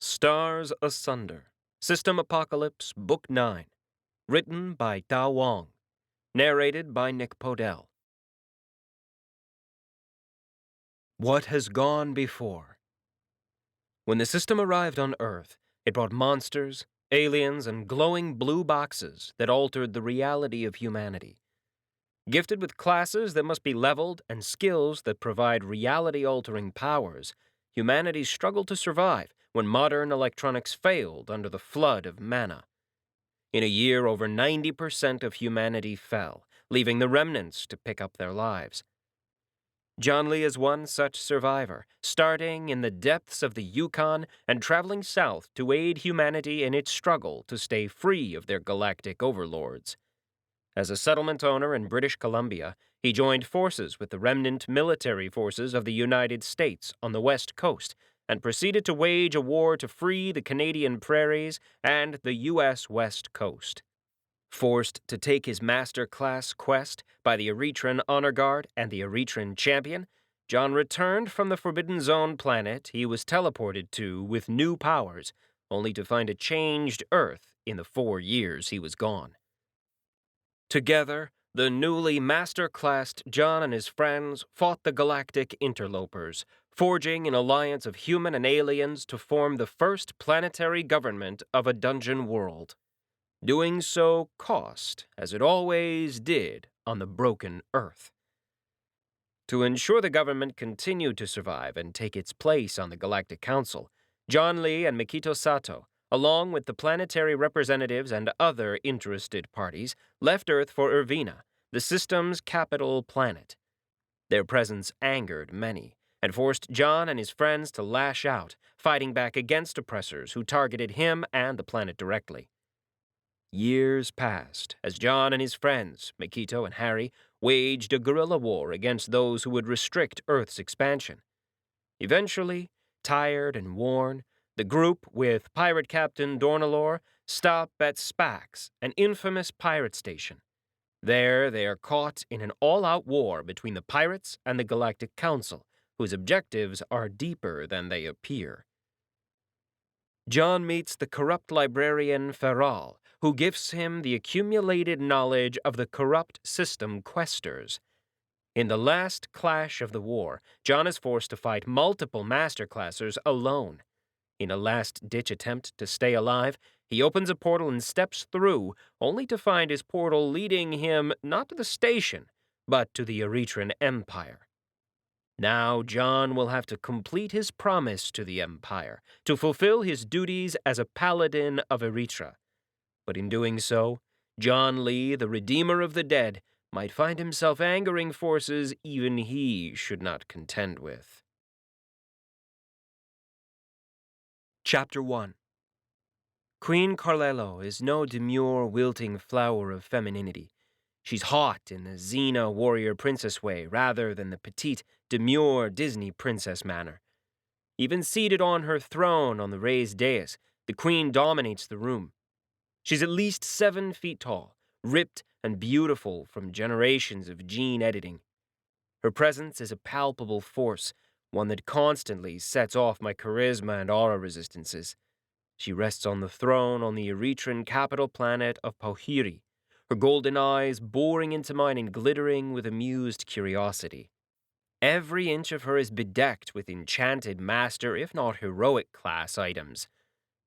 Stars Asunder, System Apocalypse, Book 9, written by Tao Wong, narrated by 𝗏𝗏𝗀𝐿. What has gone before? When the system arrived on Earth, it brought monsters, aliens, and glowing blue boxes that altered the reality of humanity. Gifted with classes that must be leveled and skills that provide reality-altering powers, humanity struggled to survive when modern electronics failed under the flood of mana. In a year, over 90% of humanity fell, leaving the remnants to pick up their lives. 𝗪𝐿𝐸 is one such survivor, starting in the depths of the Yukon and traveling south to aid humanity in its struggle to stay free of their galactic overlords. As a settlement owner in British Columbia, he joined forces with the remnant military forces of the United States on the West Coast and proceeded to wage a war to free the Canadian prairies and the U.S. West Coast. Forced to take his master class quest by the Erethran Honor Guard and the Erethran Champion, John returned from the Forbidden Zone planet he was teleported to with new powers, only to find a changed Earth in the 4 years he was gone. Together, the newly master-classed John and his friends fought the Galactic interlopers, forging an alliance of human and aliens to form the first planetary government of a dungeon world. Doing so cost, as it always did on the broken Earth. To ensure the government continued to survive and take its place on the Galactic Council, 𝗪𝗏 and 𝗪𝒏𝒁𝒐 𝗪𝒏𝒂, along with the planetary representatives and other interested parties, left Earth for Erethran, the system's capital planet. Their presence angered many, and forced John and his friends to lash out, fighting back against oppressors who targeted him and the planet directly. Years passed as John and his friends, 𝗏𝒪𝒀𝒀 and Harry, waged a guerrilla war against those who would restrict Earth's expansion. Eventually, tired and worn, the group, with pirate captain 𝗪𝗏𝗀𝗆, stop at 𝗧𝐸, an infamous pirate station. There, they are caught in an all-out war between the pirates and the Galactic Council, whose objectives are deeper than they appear. John meets the corrupt librarian 𝗪𝗏𝗆, who gives him the accumulated knowledge of the corrupt system questers. In the last clash of the war, John is forced to fight multiple masterclassers alone. In a last-ditch attempt to stay alive, he opens a portal and steps through, only to find his portal leading him not to the station, but to the Erethran Empire. Now John will have to complete his promise to the Empire, to fulfill his duties as a paladin of Erethra. But in doing so, 𝗪𝗏𝗆, the Redeemer of the Dead, might find himself angering forces even he should not contend with. Chapter 1. Queen 𝗪𝗏𝗆 is no demure, wilting flower of femininity. She's hot in the Xena warrior princess way rather than the petite, demure Disney princess manner. Even seated on her throne on the raised dais, the queen dominates the room. She's at least 7 feet tall, ripped and beautiful from generations of gene editing. Her presence is a palpable force, one that constantly sets off my charisma and aura resistances. She rests on the throne on the Erethran capital planet of 𝗏𝗆irii, her golden eyes boring into mine and glittering with amused curiosity. Every inch of her is bedecked with enchanted master, if not heroic class items.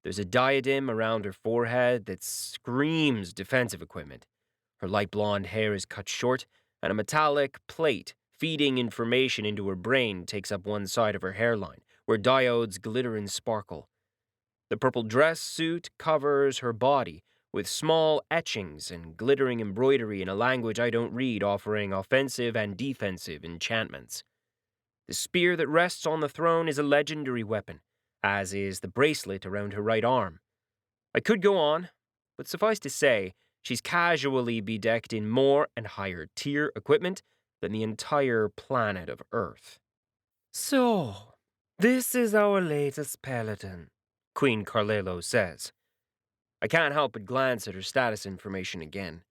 There's a diadem around her forehead that screams defensive equipment. Her light blonde hair is cut short, and a metallic plate feeding information into her brain takes up one side of her hairline, where diodes glitter and sparkle. The purple dress suit covers her body, with small etchings and glittering embroidery in a language I don't read, offering offensive and defensive enchantments. The spear that rests on the throne is a legendary weapon, as is the bracelet around her right arm. I could go on, but suffice to say, she's casually bedecked in more and higher tier equipment than the entire planet of Earth. "So, this is our latest paladin," Queen 𝗪𝗏𝗆 says. I can't help but glance at her status information again.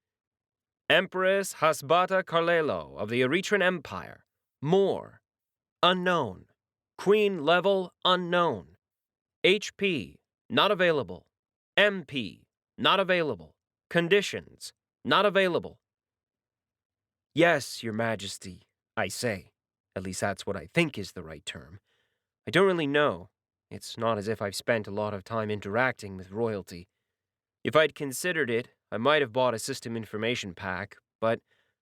Empress 𝗪𝗪𝗔𝗁 𝗪𝗏𝗆 of the Erethran Empire. More. Unknown. Queen level unknown. HP, not available. MP, not available. Conditions, not available. Yes, Your Majesty, I say. At least that's what I think is the right term. I don't really know. It's not as if I've spent a lot of time interacting with royalty. If I'd considered it, I might have bought a system information pack, but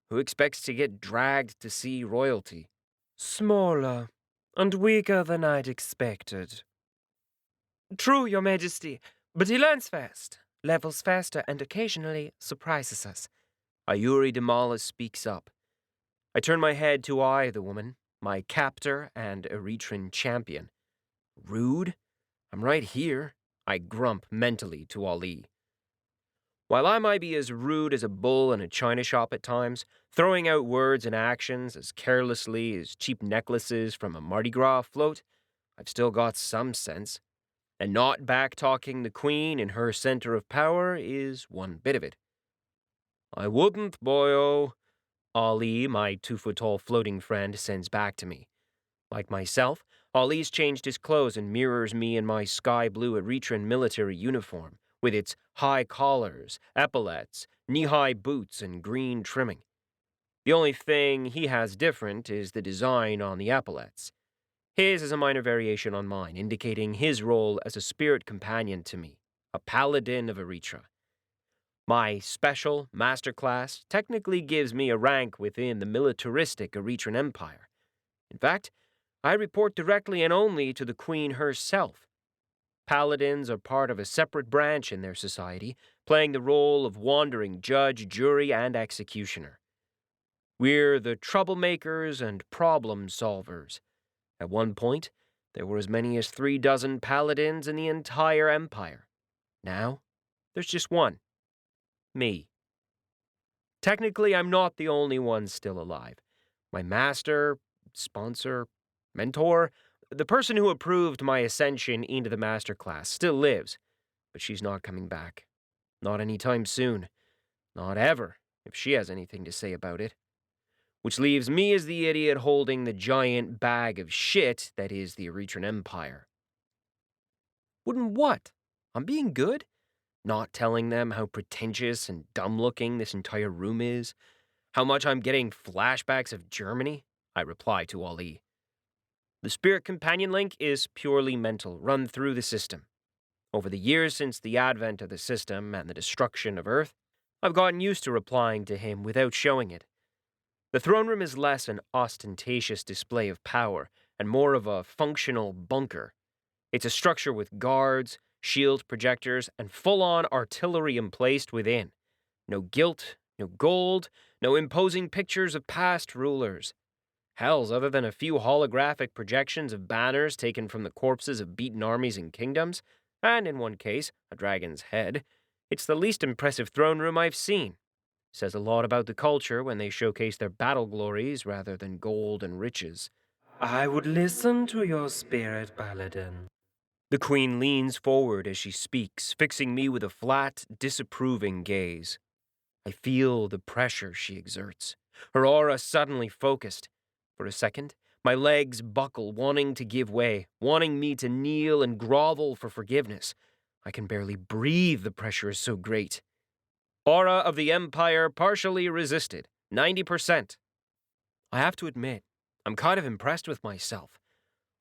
who expects to get dragged to see royalty? Smaller and weaker than I'd expected. True, Your Majesty, but he learns fast, levels faster, and occasionally surprises us. 𝗪𝗔𝗔 speaks up. I turn my head to eye the woman, my captor and Erethran champion. Rude? I'm right here, I grump mentally to 𝗪. While I might be as rude as a bull in a china shop at times, throwing out words and actions as carelessly as cheap necklaces from a Mardi Gras float, I've still got some sense. And not back-talking the queen in her center of power is one bit of it. I wouldn't, boyo, 𝗪, my 2-foot-tall floating friend, sends back to me. Like myself, 𝗪's changed his clothes and mirrors me in my sky-blue Erethran military uniform, with its high collars, epaulets, knee-high boots, and green trimming. The only thing he has different is the design on the epaulets. His is a minor variation on mine, indicating his role as a spirit companion to me, a paladin of Eretra. My special masterclass technically gives me a rank within the militaristic Eretran Empire. In fact, I report directly and only to the queen herself. Paladins are part of a separate branch in their society, playing the role of wandering judge, jury, and executioner. We're the troublemakers and problem solvers. At one point, there were as many as 36 paladins in the entire empire. Now, there's just one. Me. Technically, I'm not the only one still alive. My master, sponsor, mentor, the person who approved my ascension into the master class still lives, but she's not coming back. Not anytime soon. Not ever, if she has anything to say about it. Which leaves me as the idiot holding the giant bag of shit that is the Erethran Empire. Wouldn't what? I'm being good? Not telling them how pretentious and dumb-looking this entire room is? How much I'm getting flashbacks of Germany? I reply to 𝗪. The Spirit Companion link is purely mental, run through the system. Over the years since the advent of the system and the destruction of Earth, I've gotten used to replying to him without showing it. The throne room is less an ostentatious display of power and more of a functional bunker. It's a structure with guards, shield projectors, and full-on artillery emplaced within. No guilt, no gold, no imposing pictures of past rulers. Hells, other than a few holographic projections of banners taken from the corpses of beaten armies and kingdoms, and in one case, a dragon's head, it's the least impressive throne room I've seen. Says a lot about the culture when they showcase their battle glories rather than gold and riches. I would listen to your spirit, Paladin. The queen leans forward as she speaks, fixing me with a flat, disapproving gaze. I feel the pressure she exerts, her aura suddenly focused. For a second, my legs buckle, wanting to give way, wanting me to kneel and grovel for forgiveness. I can barely breathe, the pressure is so great. Aura of the Empire partially resisted, 90%. I have to admit, I'm kind of impressed with myself.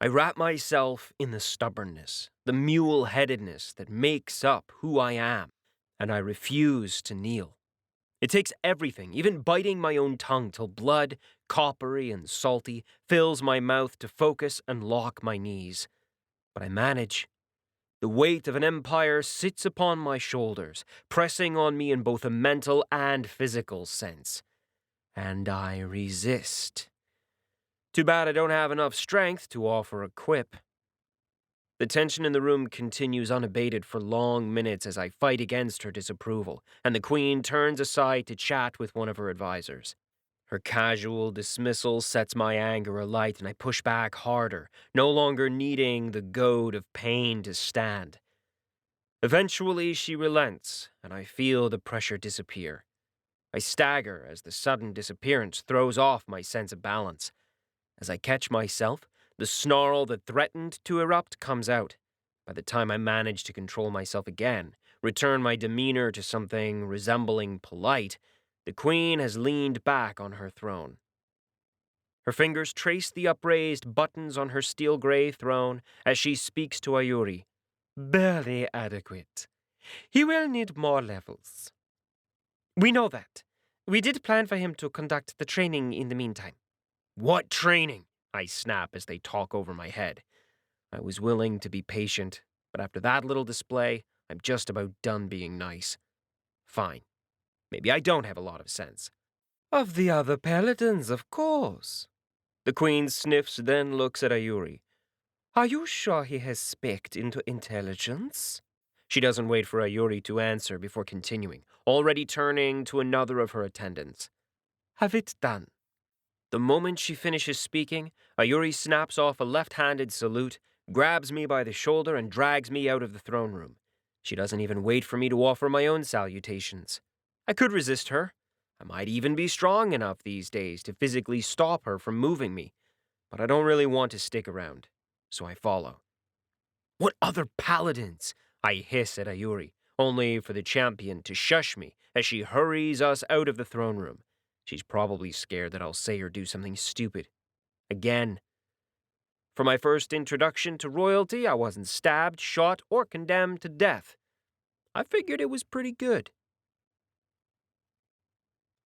I wrap myself in the stubbornness, the mule-headedness that makes up who I am, and I refuse to kneel. It takes everything, even biting my own tongue till blood, coppery and salty, fills my mouth to focus and lock my knees. But I manage. The weight of an empire sits upon my shoulders, pressing on me in both a mental and physical sense. And I resist. Too bad I don't have enough strength to offer a quip. The tension in the room continues unabated for long minutes as I fight against her disapproval, and the queen turns aside to chat with one of her advisors. Her casual dismissal sets my anger alight, and I push back harder, no longer needing the goad of pain to stand. Eventually, she relents, and I feel the pressure disappear. I stagger as the sudden disappearance throws off my sense of balance. As I catch myself, the snarl that threatened to erupt comes out, By the time I managed to control myself again, return my demeanor to something resembling polite, the queen has leaned back on her throne. Her fingers trace the upraised buttons on her steel-gray throne as she speaks to Ayuri. Barely adequate. He will need more levels. We know that. We did plan for him to conduct the training in the meantime. What training? I snap as they talk over my head. I was willing to be patient, but after that little display, I'm just about done being nice. Fine. Maybe I don't have a lot of sense. Of the other paladins, of course. The queen sniffs, then looks at Ayuri. Are you sure he has specced into intelligence? She doesn't wait for Ayuri to answer before continuing, already turning to another of her attendants. Have it done. The moment she finishes speaking, Ayuri snaps off a left-handed salute, grabs me by the shoulder, and drags me out of the throne room. She doesn't even wait for me to offer my own salutations. I could resist her. I might even be strong enough these days to physically stop her from moving me, but I don't really want to stick around, so I follow. What other paladins? I hiss at Ayuri, only for the champion to shush me as she hurries us out of the throne room. She's probably scared that I'll say or do something stupid. Again. For my first introduction to royalty, I wasn't stabbed, shot, or condemned to death. I figured it was pretty good.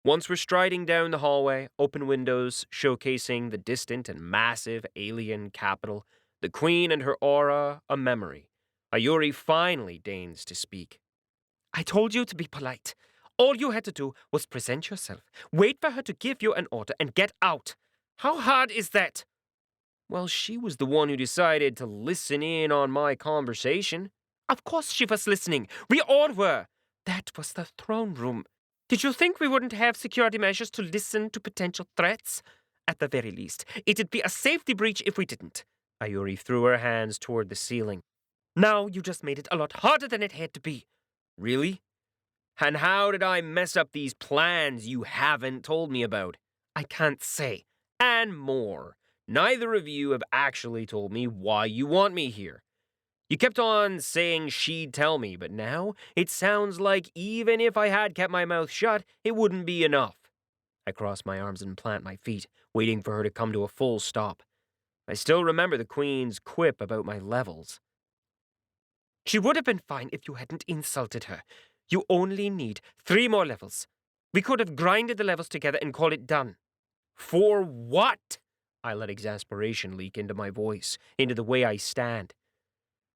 Once we're striding down the hallway, open windows showcasing the distant and massive alien capital, the queen and her aura a memory, Ayuri finally deigns to speak. I told you to be polite. All you had to do was present yourself, wait for her to give you an order, and get out. How hard is that? Well, she was the one who decided to listen in on my conversation. Of course she was listening. We all were. That was the throne room. Did you think we wouldn't have security measures to listen to potential threats? At the very least, it'd be a safety breach if we didn't. Ayuri threw her hands toward the ceiling. Now you just made it a lot harder than it had to be. Really? And how did I mess up these plans you haven't told me about? I can't say. And more. Neither of you have actually told me why you want me here. You kept on saying she'd tell me, but now it sounds like even if I had kept my mouth shut, it wouldn't be enough. I cross my arms and plant my feet, waiting for her to come to a full stop. I still remember the queen's quip about my levels. She would have been fine if you hadn't insulted her. You only need 3 more levels. We could have grinded the levels together and called it done. For what? I let exasperation leak into my voice, into the way I stand.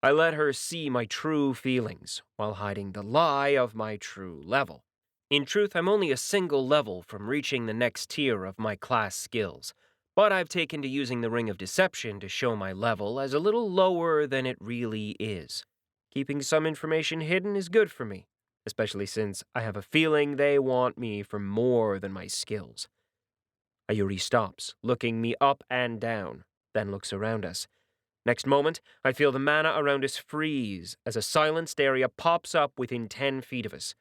I let her see my true feelings, while hiding the lie of my true level. In truth, I'm only a single level from reaching the next tier of my class skills, but I've taken to using the Ring of Deception to show my level as a little lower than it really is. Keeping some information hidden is good for me, especially since I have a feeling they want me for more than my skills. Ayuri stops, looking me up and down, then looks around us. Next moment, I feel the mana around us freeze as a silenced area pops up within 10 feet of us.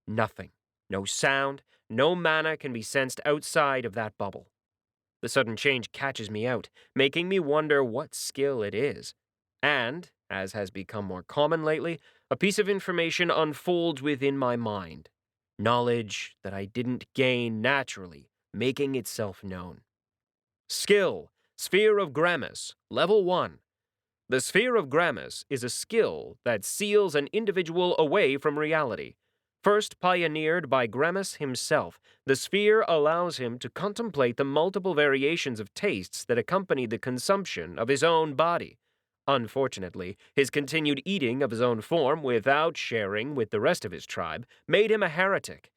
Nothing, no sound, no mana can be sensed outside of that bubble. The sudden change catches me out, making me wonder what skill it is. And, as has become more common lately, a piece of information unfolds within my mind. Knowledge that I didn't gain naturally, making itself known. Skill, Sphere of 𝗪𝗪, Level 1. The Sphere of 𝗪𝗪 is a skill that seals an individual away from reality. First pioneered by 𝗪𝗪 himself, the sphere allows him to contemplate the multiple variations of tastes that accompany the consumption of his own body. Unfortunately, his continued eating of his own form without sharing with the rest of his tribe made him a heretic.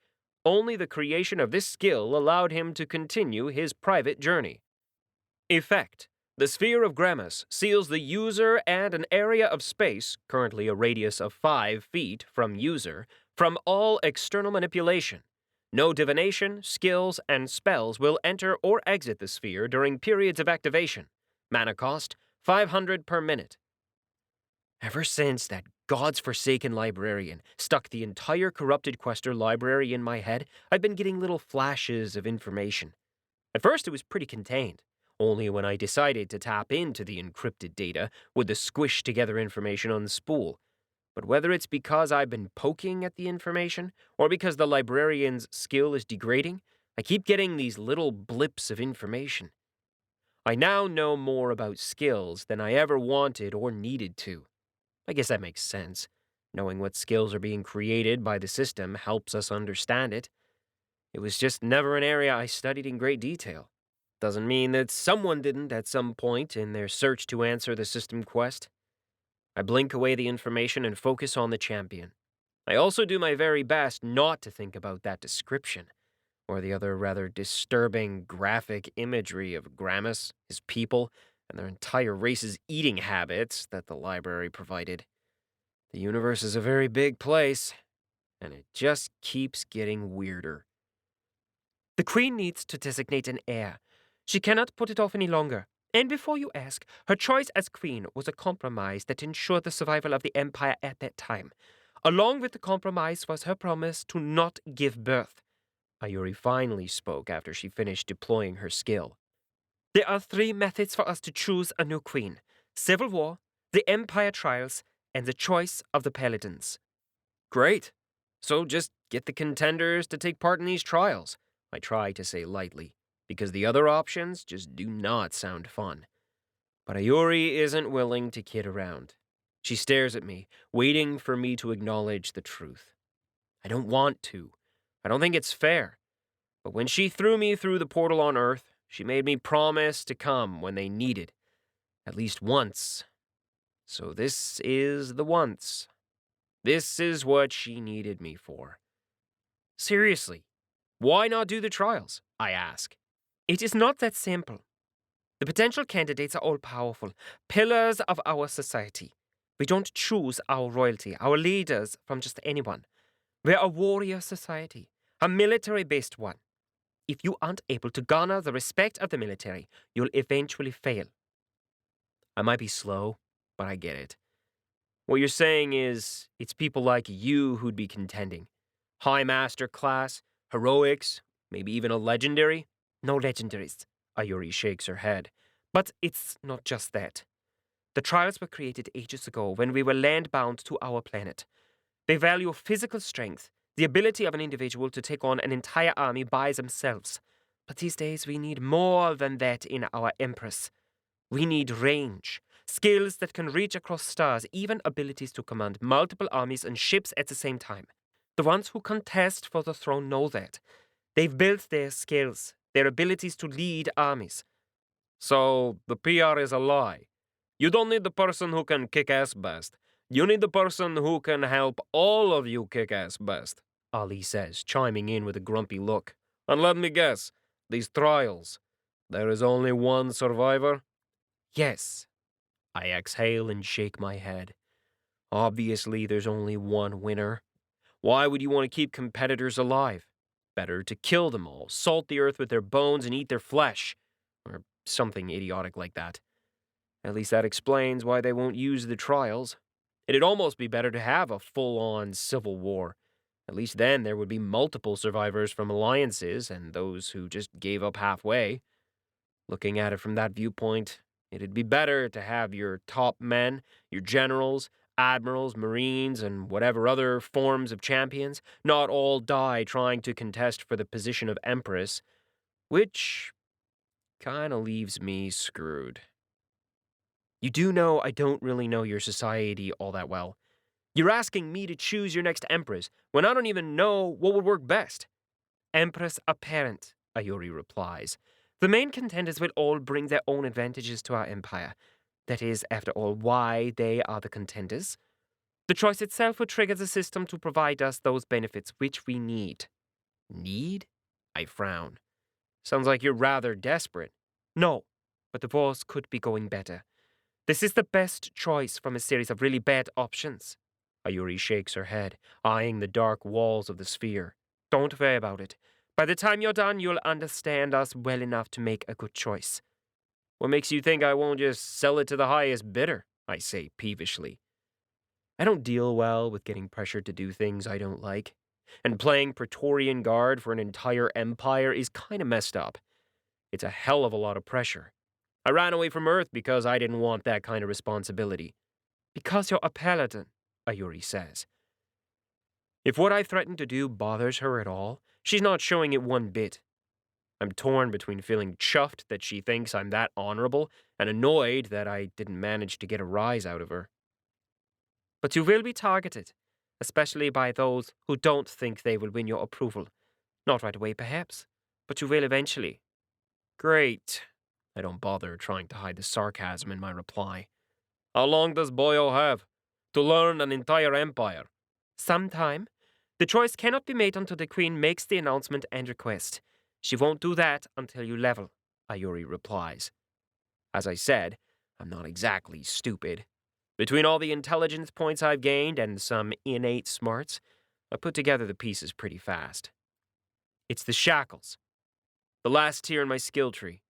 Only the creation of this skill allowed him to continue his private journey. Effect. The Sphere of 𝗪𝗪 seals the user and an area of space, currently a radius of 5 feet from user, from all external manipulation. No divination, skills, and spells will enter or exit the sphere during periods of activation. Mana cost, 500 per minute. Ever since that 𝗀𝗲𝗪 librarian stuck the entire corrupted Quester library in my head, I've been getting little flashes of information. At first it was pretty contained. Only when I decided to tap into the encrypted data would the squish together information unspool. But whether it's because I've been poking at the information, or because the librarian's skill is degrading, I keep getting these little blips of information. I now know more about skills than I ever wanted or needed to. I guess that makes sense. Knowing what skills are being created by the system helps us understand it. It was just never an area I studied in great detail. Doesn't mean that someone didn't at some point in their search to answer the system quest. I blink away the information and focus on the champion. I also do my very best not to think about that description, or the other rather disturbing graphic imagery of Gramus, his people, and their entire race's eating habits that the library provided. The universe is a very big place, and it just keeps getting weirder. The Queen needs to designate an heir. She cannot put it off any longer. And before you ask, her choice as Queen was a compromise that ensured the survival of the Empire at that time. Along with the compromise was her promise to not give birth. Ayuri finally spoke after she finished deploying her skill. There are 3 methods for us to choose a new queen: civil war, the Empire trials, and the choice of the paladins. Great. So just get the contenders to take part in these trials, I try to say lightly, because the other options just do not sound fun. But Ayuri isn't willing to kid around. She stares at me, waiting for me to acknowledge the truth. I don't want to. I don't think it's fair. But when she threw me through the portal on Earth, she made me promise to come when they needed. At least once. So this is the once. This is what she needed me for. Seriously, why not do the trials? I ask. It is not that simple. The potential candidates are all powerful, pillars of our society. We don't choose our royalty, our leaders, from just anyone. We're a warrior society, a military-based one. If you aren't able to garner the respect of the military, you'll eventually fail. I might be slow, but I get it. What you're saying is, it's people like you who'd be contending. High Master class, heroics, maybe even a legendary? No legendaries, Ayuri shakes her head. But it's not just that. The trials were created ages ago when we were land-bound to our planet. They value physical strength, the ability of an individual to take on an entire army by themselves. But these days we need more than that in our Empress. We need range, skills that can reach across stars, even abilities to command multiple armies and ships at the same time. The ones who contest for the throne know that. They've built their skills, their abilities to lead armies. So, the PR is a lie. You don't need the person who can kick ass best. You need the person who can help all of you kick ass best, Ali says, chiming in with a grumpy look. And let me guess, these trials, there is only one survivor? Yes. I exhale and shake my head. Obviously, there's only one winner. Why would you want to keep competitors alive? Better to kill them all, salt the earth with their bones, and eat their flesh. Or something idiotic like that. At least that explains why they won't use the trials. It'd almost be better to have a full-on civil war. At least then there would be multiple survivors from alliances and those who just gave up halfway. Looking at it from that viewpoint, it'd be better to have your top men, your generals, admirals, marines, and whatever other forms of champions, not all die trying to contest for the position of Empress, which kinda leaves me screwed. You do know I don't really know your society all that well. You're asking me to choose your next Empress when I don't even know what would work best. Empress apparent, Ayuri replies. The main contenders will all bring their own advantages to our empire. That is, after all, why they are the contenders. The choice itself would trigger the system to provide us those benefits which we need. Need? I frown. Sounds like you're rather desperate. No, but the wars could be going better. This is the best choice from a series of really bad options. Ayuri shakes her head, eyeing the dark walls of the sphere. Don't worry about it. By the time you're done, you'll understand us well enough to make a good choice. What makes you think I won't just sell it to the highest bidder? I say peevishly. I don't deal well with getting pressured to do things I don't like. And playing Praetorian Guard for an entire empire is kinda messed up. It's a hell of a lot of pressure. I ran away from Earth because I didn't want that kind of responsibility. Because you're a paladin, 𝗪𝗈 says. If what I threatened to do bothers her at all, she's not showing it one bit. I'm torn between feeling chuffed that she thinks I'm that honorable and annoyed that I didn't manage to get a rise out of her. But you will be targeted, especially by those who don't think they will win your approval. Not right away, perhaps, but you will eventually. Great. I don't bother trying to hide the sarcasm in my reply. How long does Boyo have to learn an entire empire? Some time. The choice cannot be made until the Queen makes the announcement and request. She won't do that until you level, 𝗪𝗈 replies. As I said, I'm not exactly stupid. Between all the intelligence points I've gained and some innate smarts, I put together the pieces pretty fast. It's the shackles. The last tier in my skill tree.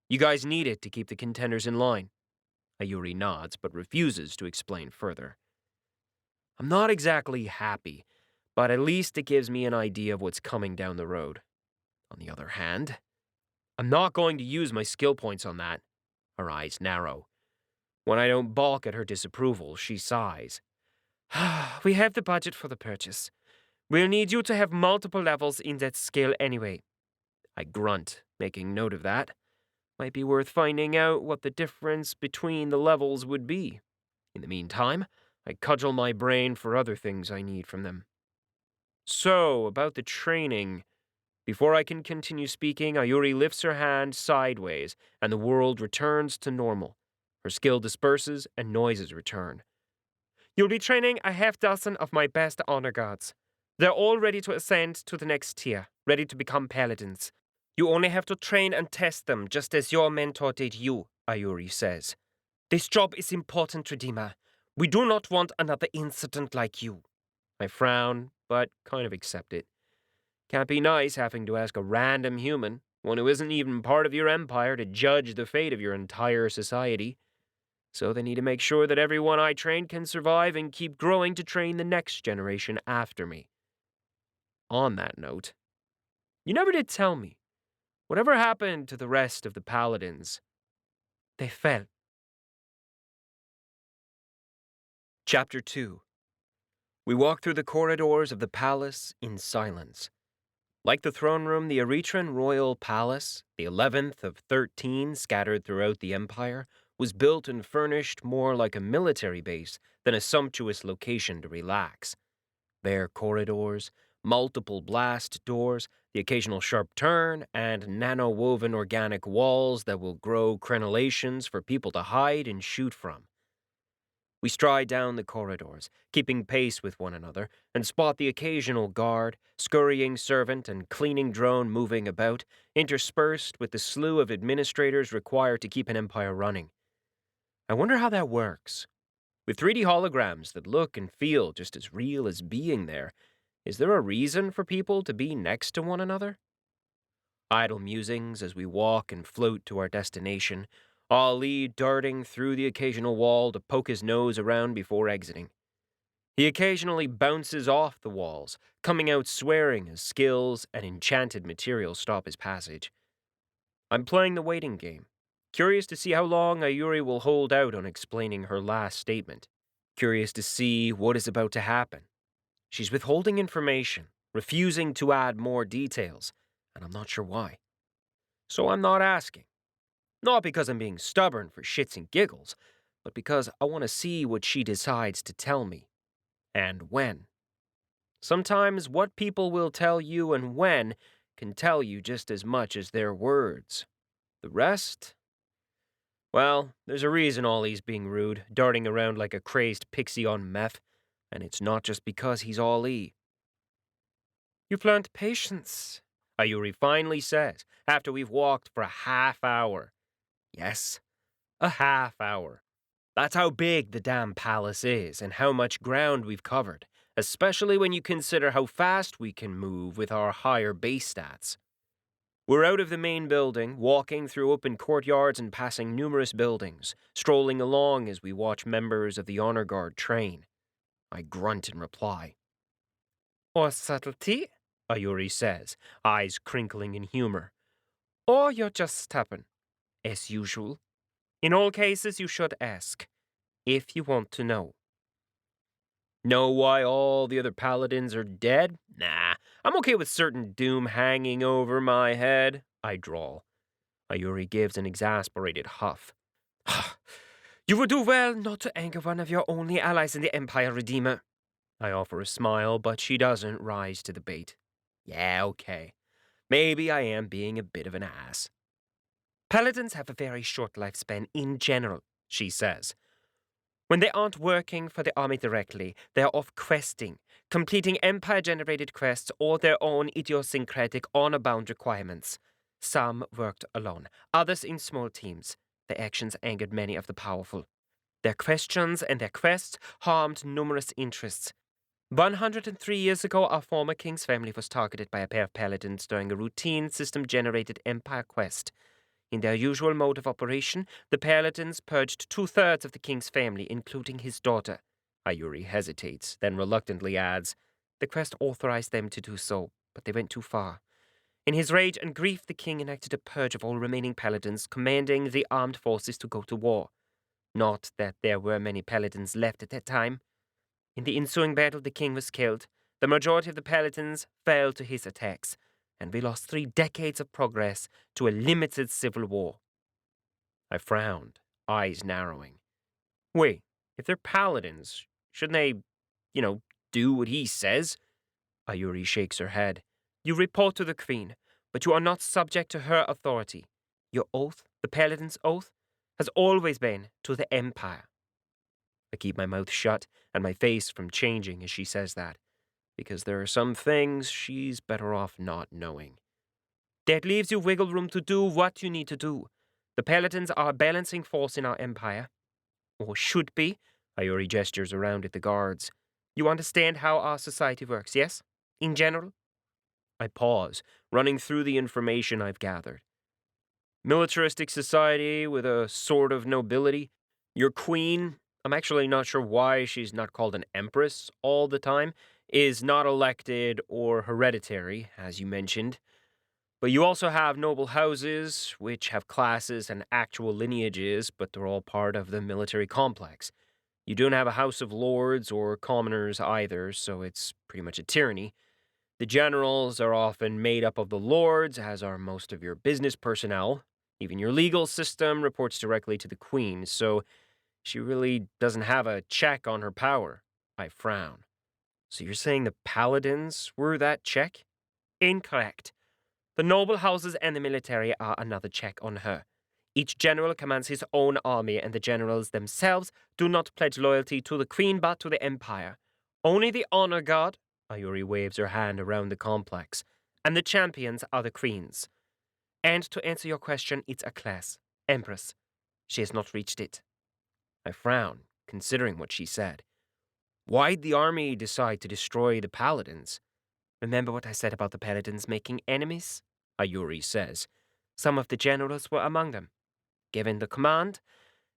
You guys need it to keep the contenders in line. 𝗪𝗈 nods, but refuses to explain further. I'm not exactly happy, but at least it gives me an idea of what's coming down the road. On the other hand, I'm not going to use my skill points on that. Her eyes narrow. When I don't balk at her disapproval, she sighs. We have the budget for the purchase. We'll need you to have multiple levels in that skill anyway. I grunt, making note of that. Might be worth finding out what the difference between the levels would be. In the meantime, I cudgel my brain for other things I need from them. So, about the training. Before I can continue speaking, 𝗪𝗈 lifts her hand sideways, and the world returns to normal. Her skill disperses, and noises return. You'll be training a half-dozen of my best honor guards. They're all ready to ascend to the next tier, ready to become paladins. You only have to train and test them, just as your mentor did you, 𝗪𝗈 says. This job is important, Redeemer. We do not want another incident like you. I frown, but kind of accept it. Can't be nice having to ask a random human, one who isn't even part of your empire, to judge the fate of your entire society. So they need to make sure that everyone I train can survive and keep growing to train the next generation after me. On that note, you never did tell me. Whatever happened to the rest of the paladins? They fell. Chapter 2. We walk through the corridors of the palace in silence. Like the throne room, the Erethran royal palace, the 11th of 13 scattered throughout the empire, was built and furnished more like a military base than a sumptuous location to relax. Bare corridors, multiple blast doors, the occasional sharp turn, and nano-woven organic walls that will grow crenellations for people to hide and shoot from. We stride down the corridors, keeping pace with one another, and spot the occasional guard, scurrying servant, and cleaning drone moving about, interspersed with the slew of administrators required to keep an empire running. I wonder how that works. With 3D holograms that look and feel just as real as being there, is there a reason for people to be next to one another? Idle musings as we walk and float to our destination, 𝗪𝗈 darting through the occasional wall to poke his nose around before exiting. He occasionally bounces off the walls, coming out swearing as skills and enchanted materials stop his passage. I'm playing the waiting game, curious to see how long 𝗪𝗈 will hold out on explaining her last statement, curious to see what is about to happen. She's withholding information, refusing to add more details, and I'm not sure why. So I'm not asking. Not because I'm being stubborn for shits and giggles, but because I want to see what she decides to tell me. And when. Sometimes what people will tell you and when can tell you just as much as their words. The rest? Well, there's a reason 𝗪𝗈's being rude, darting around like a crazed pixie on meth, and it's not just because he's 𝗪𝗈. You've learned patience, 𝗪𝗈 finally says, after we've walked for a half hour. Yes, a half hour. That's how big the damn palace is and how much ground we've covered, especially when you consider how fast we can move with our higher base stats. We're out of the main building, walking through open courtyards and passing numerous buildings, strolling along as we watch members of the honor guard train. I grunt in reply. Or subtlety, 𝗪𝗈 says, eyes crinkling in humor. Or you're just stubborn, as usual. In all cases, you should ask, if you want to know. Know why all the other paladins are dead? Nah, I'm okay with certain doom hanging over my head, I drawl. Ayuri gives an exasperated huff. You would do well not to anger one of your only allies in the Empire, Redeemer. I offer a smile, but she doesn't rise to the bait. Yeah, okay. Maybe I am being a bit of an ass. Paladins have a very short lifespan in general, she says. When they aren't working for the army directly, they are off questing, completing Empire-generated quests or their own idiosyncratic honor-bound requirements. Some worked alone, others in small teams. Their actions angered many of the powerful. Their questions and their quests harmed numerous interests. 103 years ago, our former king's family was targeted by a pair of paladins during a routine system-generated Empire quest. In their usual mode of operation, the paladins purged 2/3 of the king's family, including his daughter. Ayuri hesitates, then reluctantly adds, The quest authorized them to do so, but they went too far. In his rage and grief, the king enacted a purge of all remaining paladins, commanding the armed forces to go to war. Not that there were many paladins left at that time. In the ensuing battle, the king was killed. The majority of the paladins fell to his attacks, and we lost 3 decades of progress to a limited civil war. I frowned, eyes narrowing. Wait, if they're paladins, shouldn't they, do what he says? Ayuri shakes her head. You report to the queen, but you are not subject to her authority. Your oath, the paladin's oath, has always been to the Empire. I keep my mouth shut and my face from changing as she says that, because there are some things she's better off not knowing. That leaves you wiggle room to do what you need to do. The paladins are a balancing force in our empire. Or should be. Ayuri gestures around at the guards. You understand how our society works, yes? In general? I pause, running through the information I've gathered. Militaristic society with a sort of nobility. Your queen, I'm actually not sure why she's not called an empress all the time, is not elected or hereditary, as you mentioned. But you also have noble houses, which have classes and actual lineages, but they're all part of the military complex. You don't have a house of lords or commoners either, so it's pretty much a tyranny. The generals are often made up of the lords, as are most of your business personnel. Even your legal system reports directly to the queen, so she really doesn't have a check on her power. I frown. So you're saying the paladins were that check? Incorrect. The noble houses and the military are another check on her. Each general commands his own army, and the generals themselves do not pledge loyalty to the queen but to the empire. Only the honor guard, Ayuri waves her hand around the complex, and the champions are the queens. And to answer your question, it's a class, empress. She has not reached it. I frown, considering what she said. Why'd the army decide to destroy the paladins? Remember what I said about the paladins making enemies? Ayuri says. Some of the generals were among them. Given the command,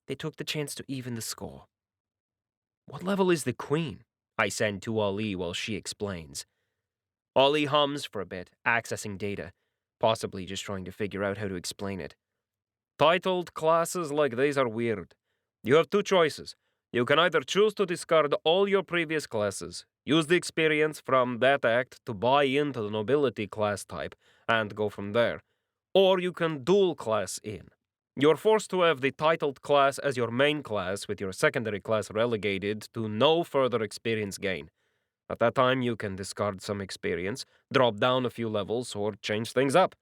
they took the chance to even the score. What level is the queen? I send to Ali while she explains. Ali hums for a bit, accessing data, possibly just trying to figure out how to explain it. Titled classes like these are weird. You have 2 choices. You can either choose to discard all your previous classes, use the experience from that act to buy into the nobility class type, and go from there. Or you can dual class in. You're forced to have the titled class as your main class, with your secondary class relegated to no further experience gain. At that time, you can discard some experience, drop down a few levels, or change things up.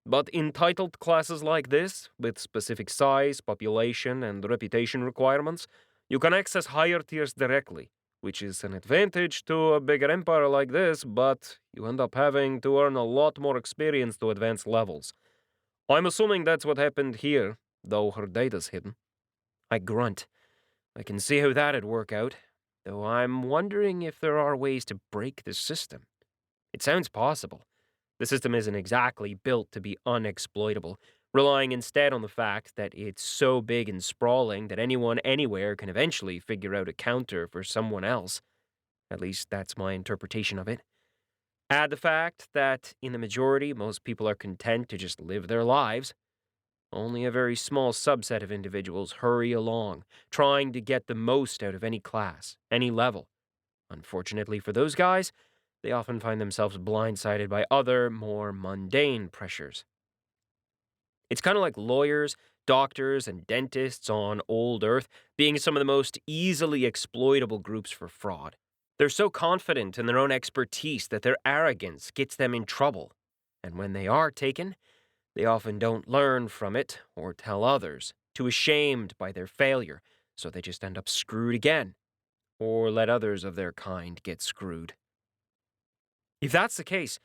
But in titled classes like this, with specific size, population, and reputation requirements, you can access higher tiers directly, which is an advantage to a bigger empire like this, but you end up having to earn a lot more experience to advance levels. I'm assuming that's what happened here, though her data's hidden. I grunt. I can see how that'd work out, though I'm wondering if there are ways to break the system. It sounds possible. The system isn't exactly built to be unexploitable, relying instead on the fact that it's so big and sprawling that anyone anywhere can eventually figure out a counter for someone else. At least that's my interpretation of it. Add the fact that, in the majority, most people are content to just live their lives. Only a very small subset of individuals hurry along, trying to get the most out of any class, any level. Unfortunately for those guys, they often find themselves blindsided by other, more mundane pressures. It's kind of like lawyers, doctors, and dentists on old Earth being some of the most easily exploitable groups for fraud. They're so confident in their own expertise that their arrogance gets them in trouble. And when they are taken, they often don't learn from it or tell others, too ashamed by their failure, so they just end up screwed again, or let others of their kind get screwed. If that's the case,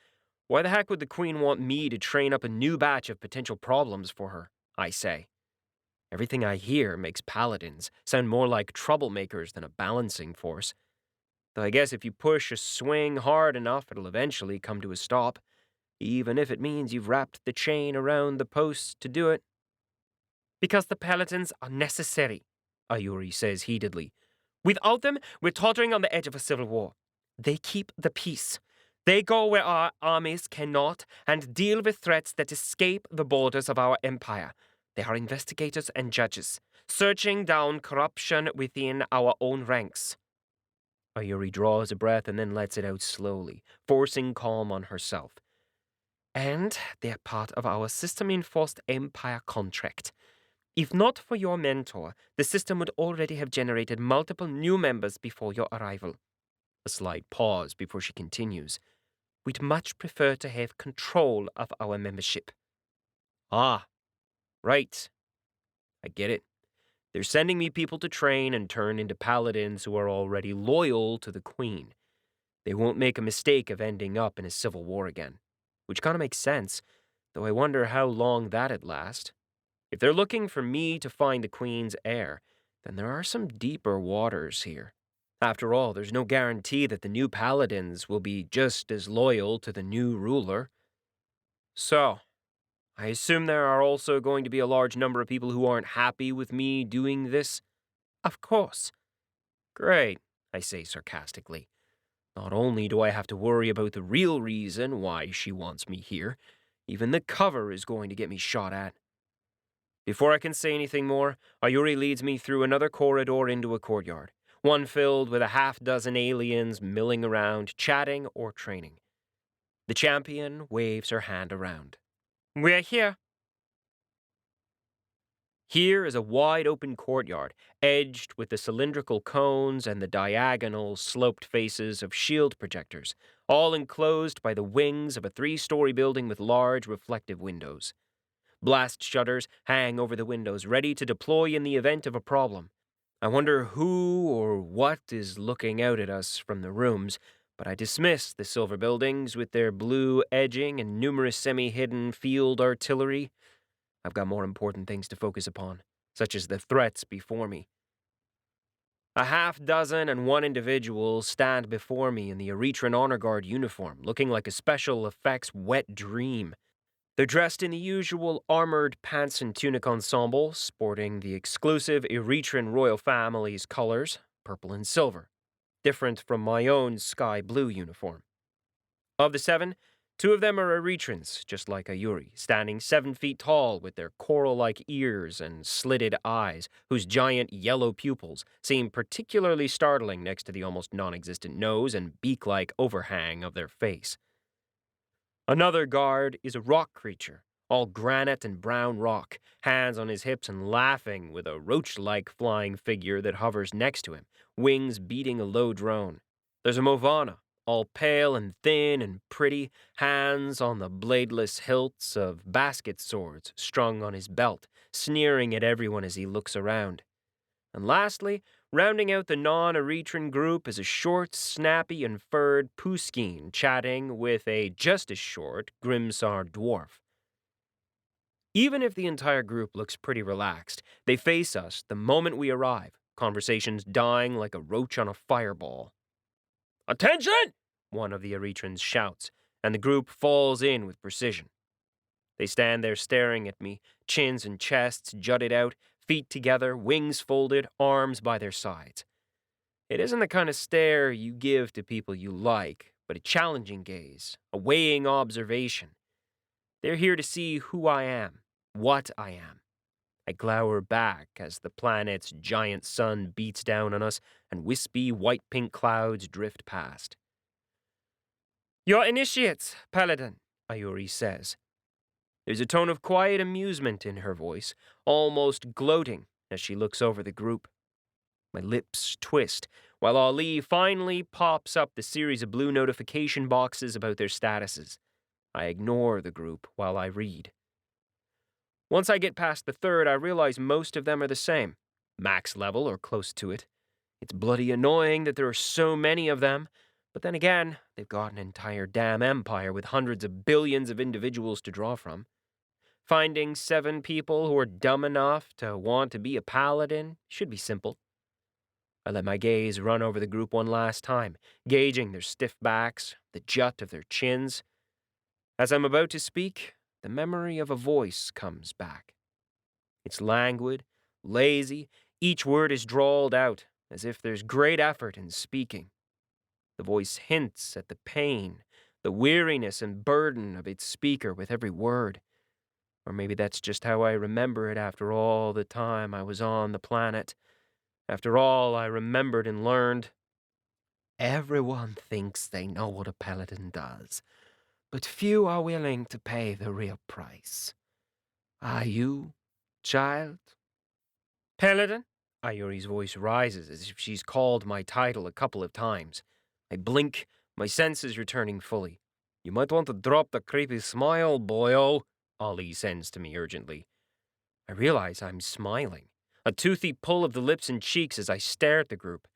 why the heck would the Queen want me to train up a new batch of potential problems for her, I say. Everything I hear makes paladins sound more like troublemakers than a balancing force. Though I guess if you push a swing hard enough, it'll eventually come to a stop, even if it means you've wrapped the chain around the posts to do it. Because the paladins are necessary, Ayuri says heatedly. Without them, we're tottering on the edge of a civil war. They keep the peace. They go where our armies cannot and deal with threats that escape the borders of our empire. They are investigators and judges, searching down corruption within our own ranks. Ayuri draws a breath and then lets it out slowly, forcing calm on herself. And they're part of our system-enforced empire contract. If not for your mentor, the system would already have generated multiple new members before your arrival. A slight pause before she continues. We'd much prefer to have control of our membership. Ah, right. I get it. They're sending me people to train and turn into paladins who are already loyal to the Queen. They won't make a mistake of ending up in a civil war again. Which kind of makes sense, though I wonder how long that'd last. If they're looking for me to find the Queen's heir, then there are some deeper waters here. After all, there's no guarantee that the new paladins will be just as loyal to the new ruler. So, I assume there are also going to be a large number of people who aren't happy with me doing this? Of course. Great, I say sarcastically. Not only do I have to worry about the real reason why she wants me here, even the cover is going to get me shot at. Before I can say anything more, Ayuri leads me through another corridor into a courtyard, one filled with a half-dozen aliens milling around, chatting or training. The champion waves her hand around. We're here. Here is a wide-open courtyard, edged with the cylindrical cones and the diagonal, sloped faces of shield projectors, all enclosed by the wings of a 3-story building with large, reflective windows. Blast shutters hang over the windows, ready to deploy in the event of a problem. I wonder who or what is looking out at us from the rooms, but I dismiss the silver buildings with their blue edging and numerous semi-hidden field artillery. I've got more important things to focus upon, such as the threats before me. A half-dozen and one individual stand before me in the Erethran Honor Guard uniform, looking like a special effects wet dream. They're dressed in the usual armored pants and tunic ensemble, sporting the exclusive Erethran royal family's colors, purple and silver, different from my own sky blue uniform. Of the 7, 2 of them are Erethrans, just like Ayuri, standing 7 feet tall with their coral-like ears and slitted eyes, whose giant yellow pupils seem particularly startling next to the almost non-existent nose and beak-like overhang of their face. Another guard is a rock creature, all granite and brown rock, hands on his hips and laughing with a roach-like flying figure that hovers next to him, wings beating a low drone. There's a Movana, all pale and thin and pretty, hands on the bladeless hilts of basket swords strung on his belt, sneering at everyone as he looks around. And lastly, rounding out the non-Erethran group is a short, snappy, and furred Puskin chatting with a just-as-short Grimsar dwarf. Even if the entire group looks pretty relaxed, they face us the moment we arrive, conversations dying like a roach on a fireball. "Attention!" one of the Erethrans shouts, and the group falls in with precision. They stand there staring at me, chins and chests jutted out, feet together, wings folded, arms by their sides. It isn't the kind of stare you give to people you like, but a challenging gaze, a weighing observation. They're here to see who I am, what I am. I glower back as the planet's giant sun beats down on us and wispy white-pink clouds drift past. "You're initiates, Paladin," 𝗪𝗈 says. There's a tone of quiet amusement in her voice, almost gloating as she looks over the group. My lips twist, while 𝗀𝗚 finally pops up the series of blue notification boxes about their statuses. I ignore the group while I read. Once I get past the third, I realize most of them are the same, max level or close to it. It's bloody annoying that there are so many of them, but then again, they've got an entire damn empire with hundreds of billions of individuals to draw from. Finding 7 people who are dumb enough to want to be a paladin should be simple. I let my gaze run over the group one last time, gauging their stiff backs, the jut of their chins. As I'm about to speak, the memory of a voice comes back. It's languid, lazy, each word is drawled out, as if there's great effort in speaking. The voice hints at the pain, the weariness and burden of its speaker with every word. Or maybe that's just how I remember it after all the time I was on the planet. After all I remembered and learned. Everyone thinks they know what a paladin does, but few are willing to pay the real price. Are you, child? "Paladin?" 𝗪𝗈's voice rises as if she's called my title a couple of times. I blink, my senses returning fully. You might want to drop the creepy smile, boyo, 𝗀𝗚 sends to me urgently. I realize I'm smiling, a toothy pull of the lips and cheeks as I stare at the group.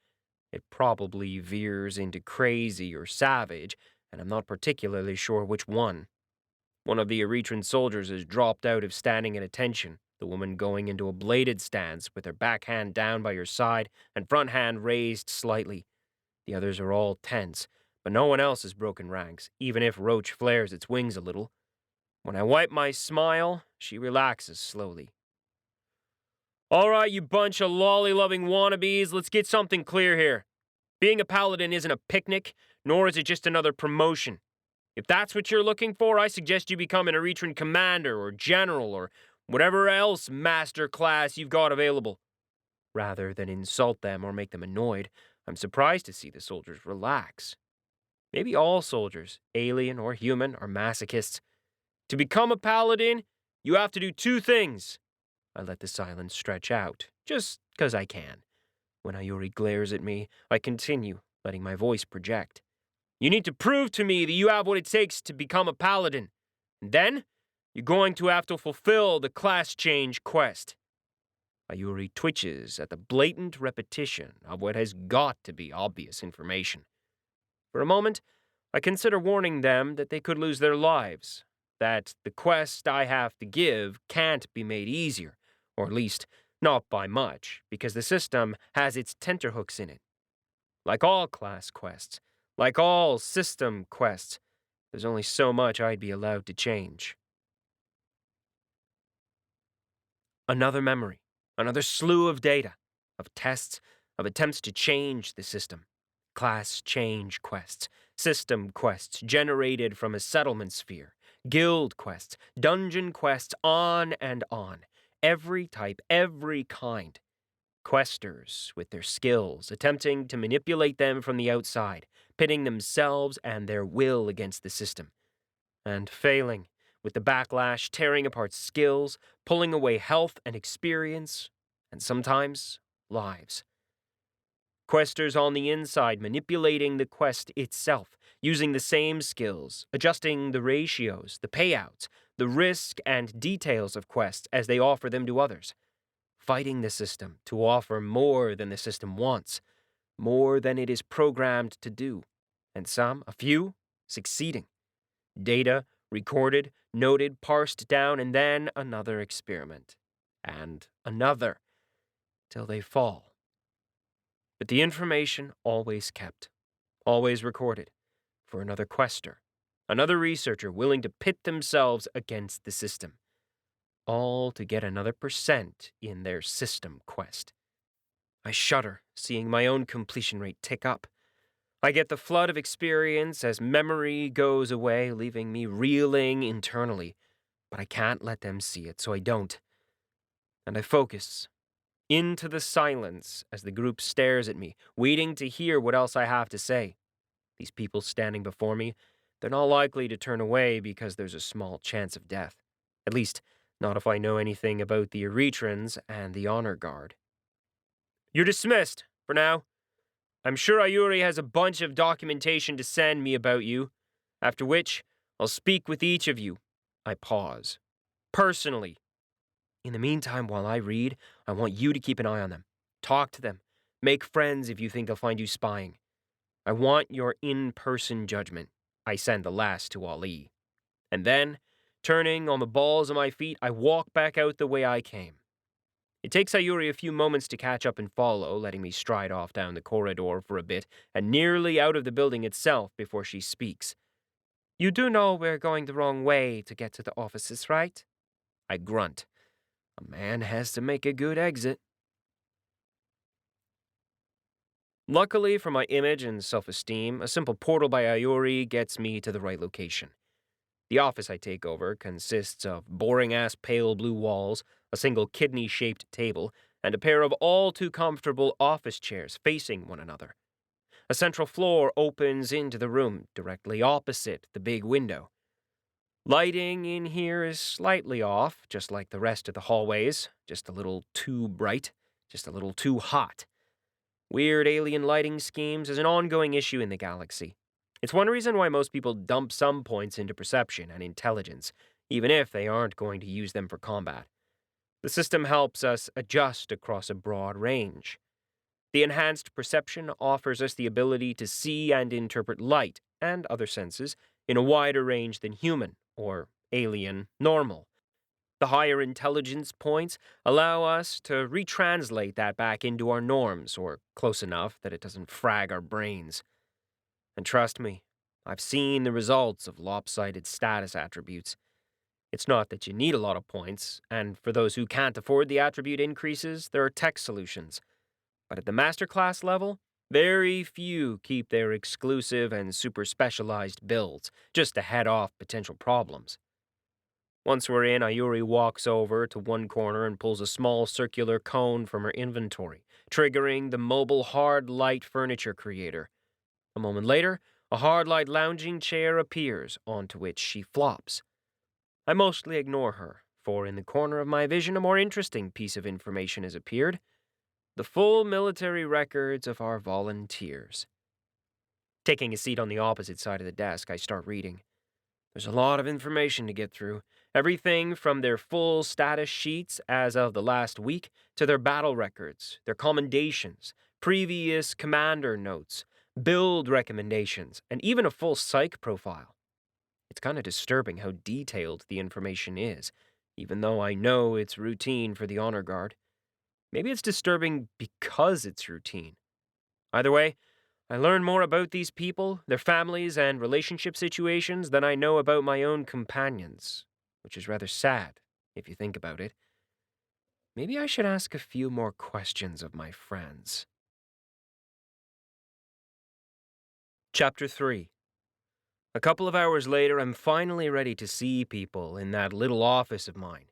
It probably veers into crazy or savage, and I'm not particularly sure which one. One of the Erethran soldiers has dropped out of standing at attention, the woman going into a bladed stance with her back hand down by her side and front hand raised slightly. The others are all tense, but no one else has broken ranks, even if Roach flares its wings a little. When I wipe my smile, she relaxes slowly. "All right, you bunch of lolly-loving wannabes, let's get something clear here. Being a paladin isn't a picnic, nor is it just another promotion. If that's what you're looking for, I suggest you become an Erethran commander or general or whatever else master class you've got available." Rather than insult them or make them annoyed, I'm surprised to see the soldiers relax. Maybe all soldiers, alien or human, are masochists. To become a paladin, you have to do 2 things. I let the silence stretch out, just 'cause I can. When 𝗪𝗈 glares at me, I continue, letting my voice project. You need to prove to me that you have what it takes to become a paladin. And then, you're going to have to fulfill the class change quest. 𝗪𝗈 twitches at the blatant repetition of what has got to be obvious information. For a moment, I consider warning them that they could lose their lives, that the quest I have to give can't be made easier, or at least not by much, because the system has its tenterhooks in it. Like all class quests, like all system quests, there's only so much I'd be allowed to change. Another memory, another slew of data, of tests, of attempts to change the system. Class change quests, system quests generated from a settlement sphere, guild quests, dungeon quests, on and on. Every type, every kind. Questers with their skills, attempting to manipulate them from the outside, pitting themselves and their will against the system. And failing, with the backlash tearing apart skills, pulling away health and experience, and sometimes lives. Questers on the inside manipulating the quest itself, using the same skills, adjusting the ratios, the payouts, the risk and details of quests as they offer them to others. Fighting the system to offer more than the system wants, more than it is programmed to do, and some, a few, succeeding. Data recorded, noted, parsed down, and then another experiment. And another, till they fall. But the information always kept, always recorded, for another quester, another researcher willing to pit themselves against the system, all to get another % in their system quest. I shudder, seeing my own completion rate tick up. I get the flood of experience as memory goes away, leaving me reeling internally. But I can't let them see it, so I don't. And I focus into the silence as the group stares at me, waiting to hear what else I have to say. These people standing before me, they're not likely to turn away because there's a small chance of death. At least, not if I know anything about the Erethrans and the Honor Guard. You're dismissed, for now. I'm sure 𝗪𝗈 has a bunch of documentation to send me about you, after which I'll speak with each of you. I pause. Personally. In the meantime, while I read, I want you to keep an eye on them. Talk to them. Make friends if you think they'll find you spying. I want your in-person judgment. I send the last to Ali. And then, turning on the balls of my feet, I walk back out the way I came. It takes 𝗪𝗈 a few moments to catch up and follow, letting me stride off down the corridor for a bit and nearly out of the building itself before she speaks. You do know we're going the wrong way to get to the offices, right? I grunt. A man has to make a good exit. Luckily for my image and self-esteem, a simple portal by 𝗪𝗈 gets me to the right location. The office I take over consists of boring-ass pale blue walls, a single kidney-shaped table, and a pair of all too comfortable office chairs facing one another. A central floor opens into the room, directly opposite the big window. Lighting in here is slightly off, just like the rest of the hallways, just a little too bright, just a little too hot. Weird alien lighting schemes is an ongoing issue in the galaxy. It's one reason why most people dump some points into perception and intelligence, even if they aren't going to use them for combat. The system helps us adjust across a broad range. The enhanced perception offers us the ability to see and interpret light and other senses in a wider range than human, or alien, normal. The higher intelligence points allow us to retranslate that back into our norms, or close enough that it doesn't frag our brains. And trust me, I've seen the results of lopsided status attributes. It's not that you need a lot of points, and for those who can't afford the attribute increases, there are tech solutions. But at the master class level, very few keep their exclusive and super specialized builds, just to head off potential problems. Once we're in, 𝗪𝗈 walks over to one corner and pulls a small circular cone from her inventory, triggering the mobile hard light furniture creator. A moment later, a hard light lounging chair appears, onto which she flops. I mostly ignore her, for in the corner of my vision a more interesting piece of information has appeared. The full military records of our volunteers. Taking a seat on the opposite side of the desk, I start reading. There's a lot of information to get through. Everything from their full status sheets as of the last week to their battle records, their commendations, previous commander notes, build recommendations, and even a full psych profile. It's kind of disturbing how detailed the information is, even though I know it's routine for the Honor Guard. Maybe it's disturbing because it's routine. Either way, I learn more about these people, their families, and relationship situations than I know about my own companions, which is rather sad, if you think about it. Maybe I should ask a few more questions of my friends. Chapter 3. A couple of hours later, I'm finally ready to see people in that little office of mine.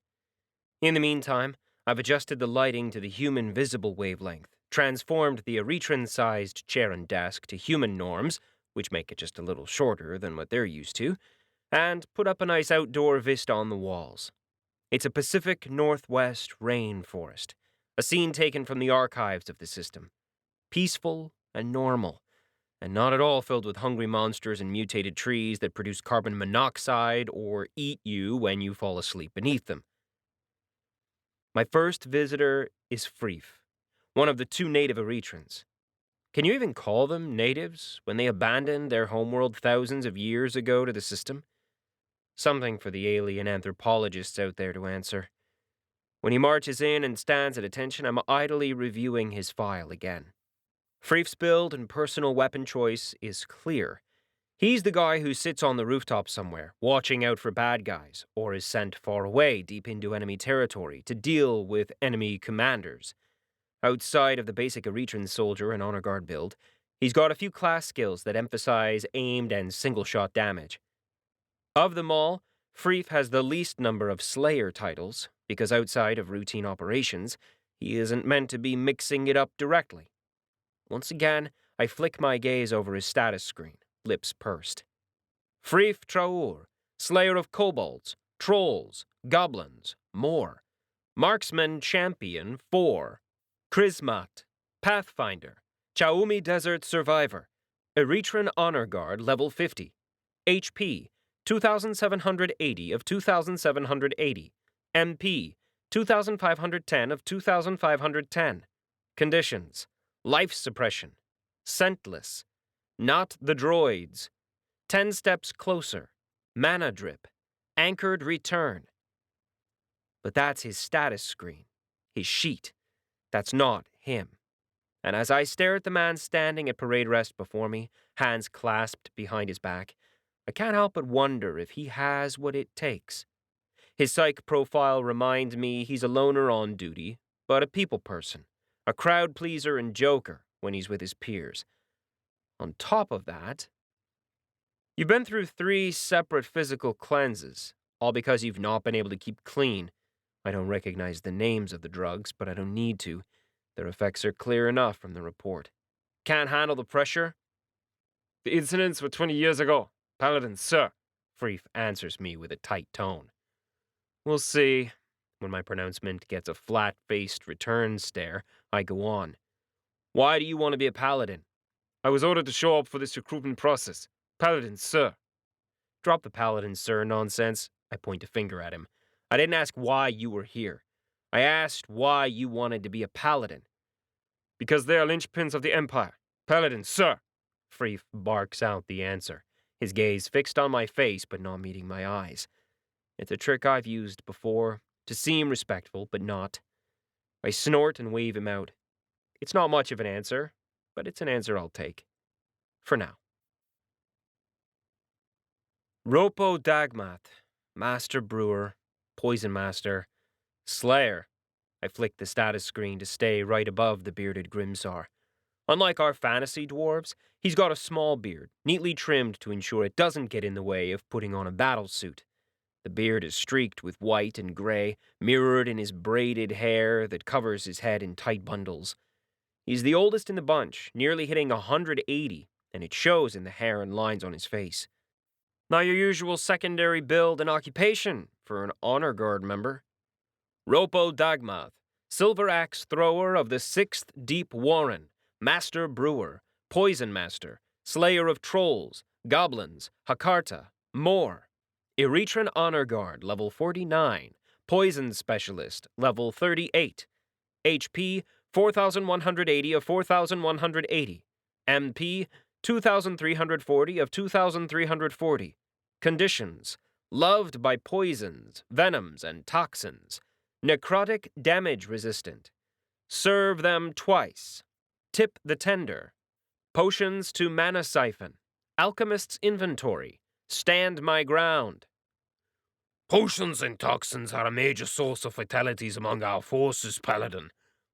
In the meantime, I've adjusted the lighting to the human visible wavelength, transformed the Erethran-sized chair and desk to human norms, which make it just a little shorter than what they're used to, and put up a nice outdoor vista on the walls. It's a Pacific Northwest rainforest, a scene taken from the archives of the system. Peaceful and normal, and not at all filled with hungry monsters and mutated trees that produce carbon monoxide or eat you when you fall asleep beneath them. My first visitor is 𝗲, one of the 2 native Erethrans. Can you even call them natives when they abandoned their homeworld thousands of years ago to the system? Something for the alien anthropologists out there to answer. When he marches in and stands at attention, I'm idly reviewing his file again. 𝗲's build and personal weapon choice is clear. He's the guy who sits on the rooftop somewhere, watching out for bad guys, or is sent far away deep into enemy territory to deal with enemy commanders. Outside of the basic Erethran soldier and Honor Guard build, he's got a few class skills that emphasize aimed and single-shot damage. Of them all, 𝗲 has the least number of Slayer titles, because outside of routine operations, he isn't meant to be mixing it up directly. Once again, I flick my gaze over his status screen, lips pursed. 𝗲 Traor, Slayer of Kobolds, Trolls, Goblins, more. Marksman Champion 4. Chrismat, Pathfinder, 𝐶𝐬𝐵 Desert Survivor, Erethran Honor Guard level 50, HP 2780 of 2780, MP 2510 of 2510. Conditions: life suppression, scentless, not the droids, 10 steps closer, mana drip, anchored return. But that's his status screen, his sheet. That's not him. And as I stare at the man standing at parade rest before me, hands clasped behind his back, I can't help but wonder if he has what it takes. His psych profile reminds me he's a loner on duty, but a people person, a crowd pleaser and joker when he's with his peers. On top of that, you've been through 3 separate physical cleanses, all because you've not been able to keep clean. I don't recognize the names of the drugs, but I don't need to. Their effects are clear enough from the report. Can't handle the pressure? The incidents were 20 years ago. Paladins, sir. 𝗲 answers me with a tight tone. We'll see. When my pronouncement gets a flat-faced return stare, I go on. Why do you want to be a paladin? I was ordered to show up for this recruitment process. Paladins, sir. Drop the paladin, sir, nonsense. I point a finger at him. I didn't ask why you were here. I asked why you wanted to be a paladin. Because they are linchpins of the Empire. Paladins, sir. 𝗲 barks out the answer, his gaze fixed on my face but not meeting my eyes. It's a trick I've used before, to seem respectful, but not. I snort and wave him out. It's not much of an answer, but it's an answer I'll take. For now. 𝗨𝗶𝗁𝗁𝗪, Master Brewer, Poison Master, Slayer. I flick the status screen to stay right above the bearded Grimsar. Unlike our fantasy dwarves, he's got a small beard, neatly trimmed to ensure it doesn't get in the way of putting on a battlesuit. The beard is streaked with white and gray, mirrored in his braided hair that covers his head in tight bundles. He's the oldest in the bunch, nearly hitting 180, and it shows in the hair and lines on his face. Not your usual secondary build and occupation for an honor guard member. 𝗨𝗶𝗁𝗪, Silver Axe Thrower of the 6th Deep Warren, Master Brewer, Poison Master, Slayer of Trolls, Goblins, 𝐼𝐭𝐚𝐫𝐬, more. Erethran Honor Guard, level 49, Poison Specialist, level 38, HP 4180 of 4180, MP 2340 of 2340. Conditions: loved by poisons, venoms, and toxins. Necrotic damage resistant. Serve them twice. Tip the tender. Potions to mana siphon. Alchemist's inventory. Stand my ground. Potions and toxins are a major source of fatalities among our forces, Paladin.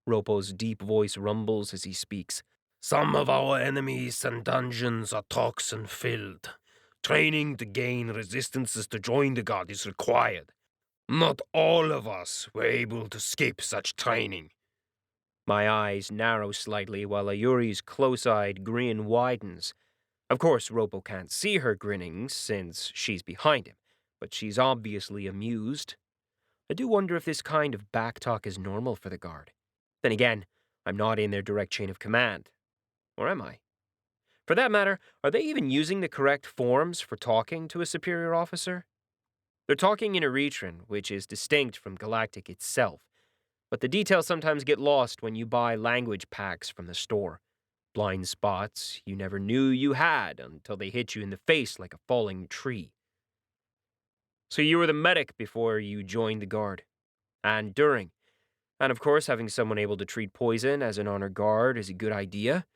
𝗨𝗶's deep voice rumbles as he speaks. Some of our enemies and dungeons are toxin-filled. Training to gain resistances to join the guard is required. Not all of us were able to skip such training. My eyes narrow slightly while Ayuri's close-eyed grin widens. Of course, 𝗨𝗶 can't see her grinning since she's behind him, but she's obviously amused. I do wonder if this kind of backtalk is normal for the guard. Then again, I'm not in their direct chain of command. Or am I? For that matter, are they even using the correct forms for talking to a superior officer? They're talking in Erethran, which is distinct from Galactic itself, but the details sometimes get lost when you buy language packs from the store. Blind spots you never knew you had until they hit you in the face like a falling tree. So you were the medic before you joined the guard, and during. And of course, having someone able to treat poison as an honor guard is a good idea,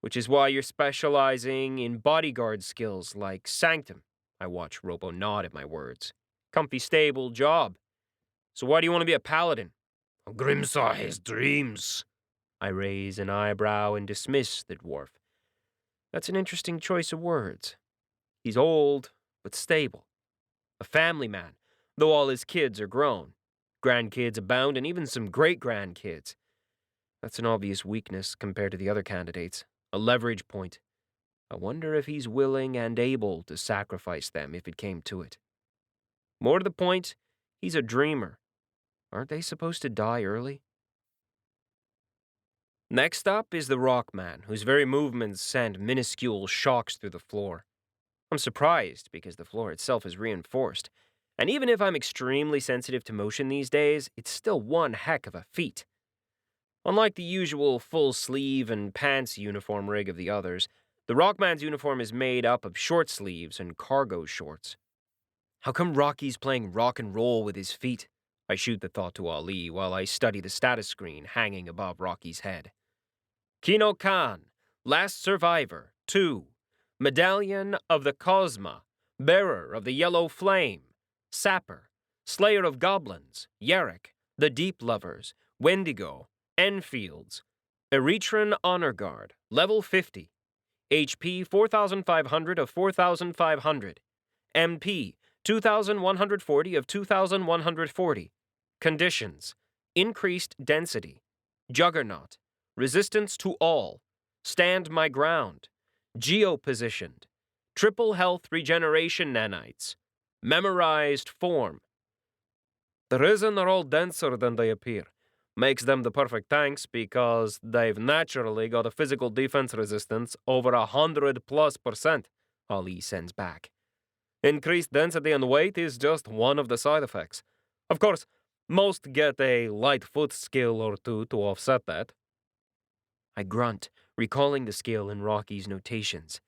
which is why you're specializing in bodyguard skills like Sanctum. I watch 𝗨𝗶 nod at my words. Comfy, stable job. So why do you want to be a paladin? 𝗪𝗀 has dreams. I raise an eyebrow and dismiss the dwarf. That's an interesting choice of words. He's old, but stable. A family man, though all his kids are grown. Grandkids abound and even some great-grandkids. That's an obvious weakness compared to the other candidates. A leverage point. I wonder if he's willing and able to sacrifice them if it came to it. More to the point, he's a dreamer. Aren't they supposed to die early? Next up is the Rockman, whose very movements send minuscule shocks through the floor. I'm surprised because the floor itself is reinforced, and even if I'm extremely sensitive to motion these days, it's still one heck of a feat. Unlike the usual full sleeve and pants uniform rig of the others, the Rockman's uniform is made up of short sleeves and cargo shorts. How come Rocky's playing rock and roll with his feet? I shoot the thought to Ali while I study the status screen hanging above Rocky's head. Kino Khan, Last Survivor, 2. Medallion of the 𝐏𝐸𝐿, Bearer of the Yellow Flame, Sapper, Slayer of Goblins, Yarick, The Deep Lovers, Wendigo, Enfields, Erethran Honor Guard, Level 50, HP 4,500 of 4,500, MP 2,140 of 2,140, Conditions, Increased Density, Juggernaut, Resistance to All, Stand My Ground, Geopositioned, Triple Health Regeneration Nanites, Memorized Form. The reason they're all denser than they appear makes them the perfect tanks because they've naturally got a physical defense resistance over 100+%, Ali sends back. Increased density and weight is just one of the side effects. Of course, most get a light foot skill or two to offset that. I grunt, recalling the skill in Rocky's notations.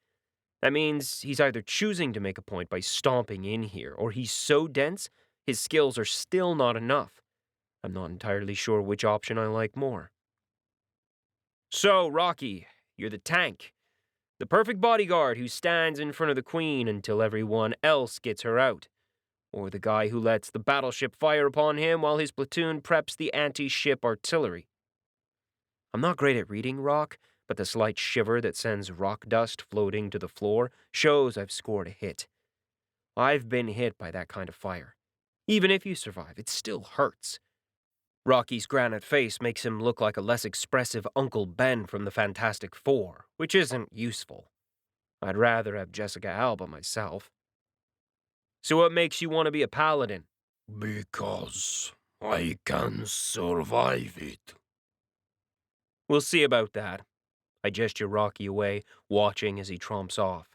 That means he's either choosing to make a point by stomping in here, or he's so dense, his skills are still not enough. I'm not entirely sure which option I like more. So, Rocky, you're the tank. The perfect bodyguard who stands in front of the queen until everyone else gets her out. Or the guy who lets the battleship fire upon him while his platoon preps the anti-ship artillery. I'm not great at reading rock, but the slight shiver that sends rock dust floating to the floor shows I've scored a hit. I've been hit by that kind of fire. Even if you survive, it still hurts. Rocky's granite face makes him look like a less expressive Uncle Ben from the Fantastic Four, which isn't useful. I'd rather have 𝗕𝐸𝐴LBA myself. So what makes you want to be a paladin? Because I can survive it. We'll see about that. I gesture Rocky away, watching as he tromps off.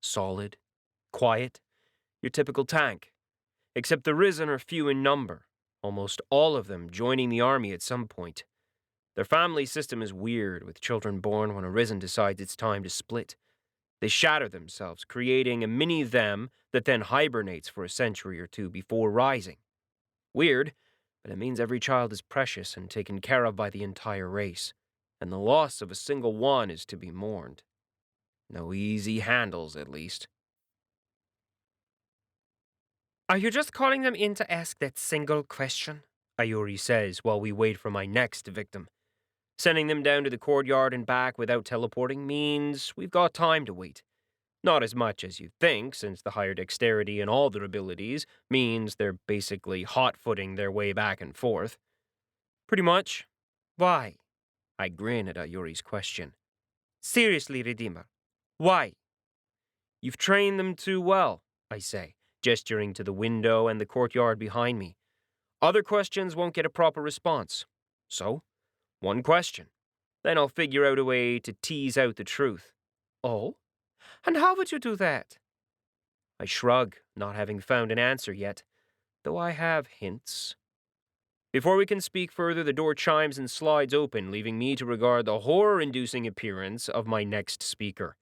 Solid, quiet, your typical tank. Except the Risen are few in number, almost all of them joining the army at some point. Their family system is weird, with children born when a Risen decides it's time to split. They shatter themselves, creating a mini-them that then hibernates for a century or two before rising. Weird, but it means every child is precious and taken care of by the entire race, and the loss of a single one is to be mourned. No easy handles, at least. Are you just calling them in to ask that single question? Ayuri says while we wait for my next victim. Sending them down to the courtyard and back without teleporting means we've got time to wait. Not as much as you'd think, since the higher dexterity in all their abilities means they're basically hot-footing their way back and forth. Pretty much. Why? I grin at Ayuri's question. Seriously, Redeemer. Why? You've trained them too well, I say, gesturing to the window and the courtyard behind me. Other questions won't get a proper response. So, one question. Then I'll figure out a way to tease out the truth. Oh? And how would you do that? I shrug, not having found an answer yet, though I have hints. Before we can speak further, the door chimes and slides open, leaving me to regard the horror-inducing appearance of my next speaker.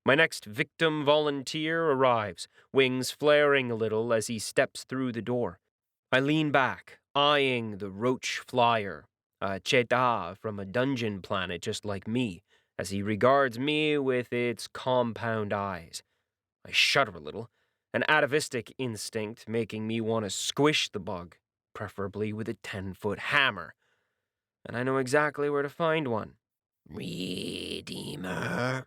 My next victim volunteer arrives, wings flaring a little as he steps through the door. I lean back, eyeing the roach flyer, a 𝗕𝗏 from a dungeon planet just like me, as he regards me with its compound eyes. I shudder a little, an atavistic instinct making me want to squish the bug, preferably with a 10-foot hammer. And I know exactly where to find one. Redeemer.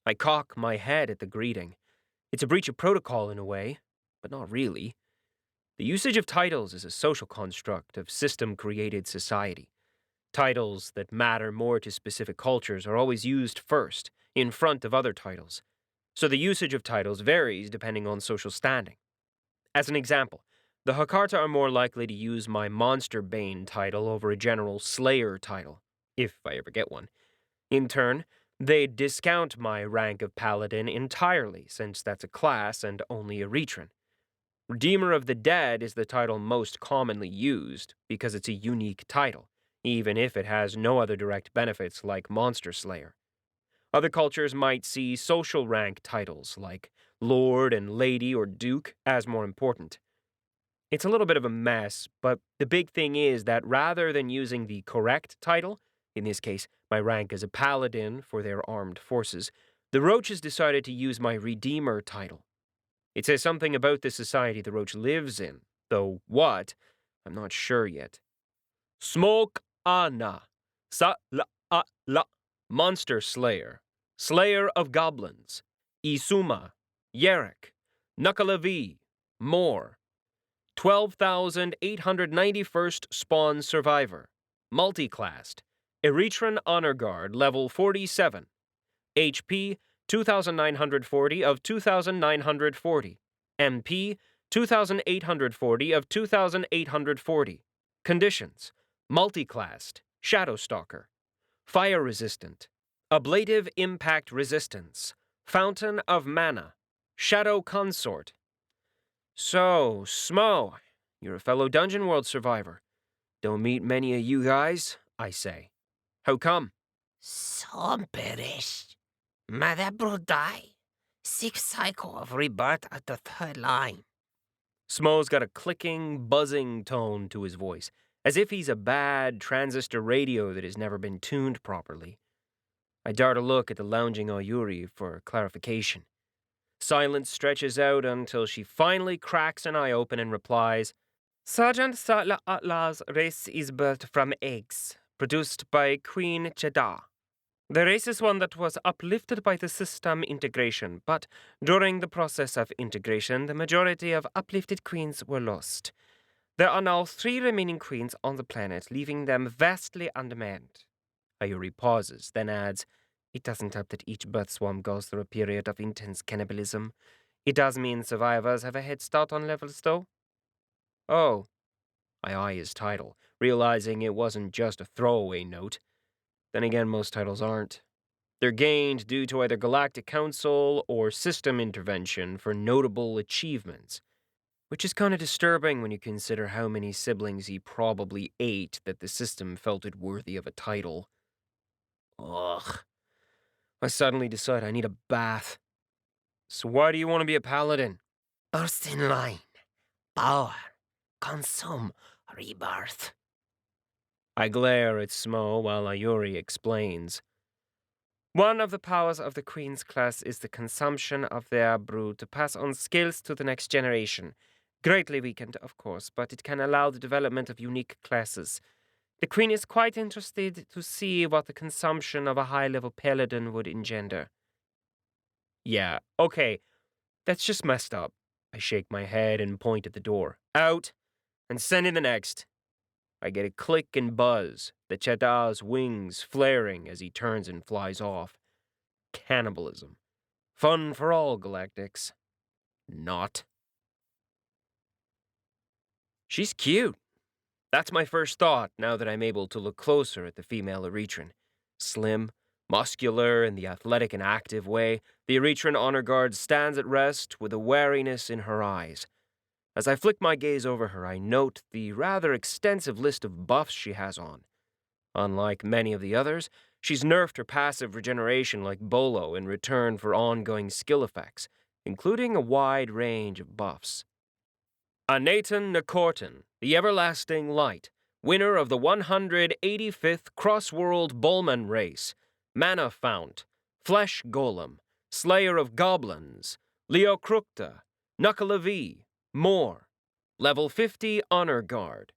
I cock my head at the greeting. It's a breach of protocol in a way, but not really. The usage of titles is a social construct of system-created society. Titles that matter more to specific cultures are always used first, in front of other titles. So the usage of titles varies depending on social standing. As an example, the 𝐏𝐻𝐾𝐑𝐺 are more likely to use my Monster Bane title over a General Slayer title, if I ever get one. In turn, they'd discount my rank of Paladin entirely, since that's a class and only Erethran. Redeemer of the Dead is the title most commonly used, because it's a unique title, even if it has no other direct benefits like Monster Slayer. Other cultures might see social rank titles like Lord and Lady or Duke as more important. It's a little bit of a mess, but the big thing is that rather than using the correct title, in this case my rank as a Paladin for their armed forces, the Roaches decided to use my Redeemer title. It says something about the society the Roach lives in, though what, I'm not sure yet. Smoke Ana, Sa-la-a-la, Monster Slayer, Slayer of Goblins, Isuma, Yerek, 𝗪𝗏, More, 12,891st Spawn Survivor, Multiclassed, Erethran Honor Guard, level 47, HP 2,940 of 2,940, MP 2,840 of 2,840, Conditions: Multiclassed, Shadowstalker, Fire Resistant, Ablative Impact Resistance, Fountain of Mana, Shadow Consort. So, Smo, you're a fellow Dungeon World survivor. Don't meet many of you guys, I say. How come? Some perished. Mother die. Sick cycle of rebirth at the third line. Smo's got a clicking, buzzing tone to his voice, as if he's a bad transistor radio that has never been tuned properly. I dart a look at the lounging Ayuri for clarification. Silence stretches out until she finally cracks an eye open and replies, Sergeant Satla Atla's race is birthed from eggs, produced by Queen 𝗪𝗓. The race is one that was uplifted by the system integration, but during the process of integration, the majority of uplifted queens were lost. There are now 3 remaining queens on the planet, leaving them vastly undermanned. Ayuri pauses, then adds, It doesn't help that each birth swarm goes through a period of intense cannibalism. It does mean survivors have a head start on levels, though. Oh. I eye his title, realizing it wasn't just a throwaway note. Then again, most titles aren't. They're gained due to either Galactic Council or system intervention for notable achievements, which is kind of disturbing when you consider how many siblings he probably ate that the system felt it worthy of a title. Ugh. I suddenly decide I need a bath. So why do you want to be a paladin? Burst in line. Power. Consume. Rebirth. I glare at Smo while Ayuri explains. One of the powers of the Queen's class is the consumption of their brood to pass on skills to the next generation. Greatly weakened, of course, but it can allow the development of unique classes. The Queen is quite interested to see what the consumption of a high-level paladin would engender. Yeah, okay, that's just messed up. I shake my head and point at the door. Out! And send in the next. I get a click and buzz, the 𝗪𝗏's wings flaring as he turns and flies off. Cannibalism. Fun for all Galactics. Not. She's cute. That's my first thought now that I'm able to look closer at the female Erethran. Slim, muscular in the athletic and active way, the Erethran Honor Guard stands at rest with a wariness in her eyes. As I flick my gaze over her, I note the rather extensive list of buffs she has on. Unlike many of the others, she's nerfed her passive regeneration like Bolo in return for ongoing skill effects, including a wide range of buffs. Anatan Nakortan, the Everlasting Light, winner of the 185th Crossworld Bowman race, Mana Fount, Flesh Golem, Slayer of Goblins, 𝐴𝐿𝐴𝐿𝐿𝐿, 𝗪𝗏, More, level 50 Honor Guard,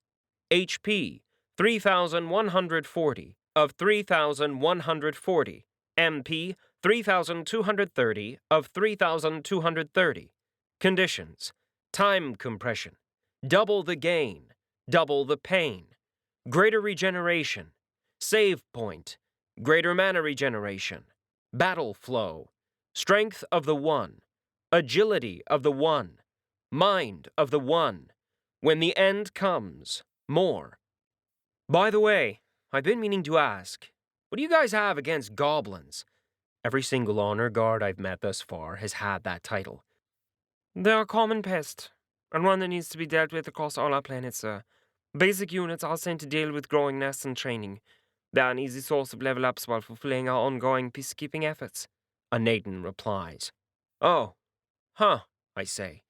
HP 3,140 of 3,140, MP 3,230 of 3,230, Conditions: time compression, double the gain, double the pain, greater regeneration, save point, greater mana regeneration, battle flow, strength of the one, agility of the one, mind of the one, when the end comes, more. By the way, I've been meaning to ask, what do you guys have against goblins? Every single honor guard I've met thus far has had that title. They're a common pest, and one that needs to be dealt with across all our planets, sir. Basic units are sent to deal with growing nests and training. They're an easy source of level ups while fulfilling our ongoing peacekeeping efforts. A Nathan replies. Oh, huh, I say.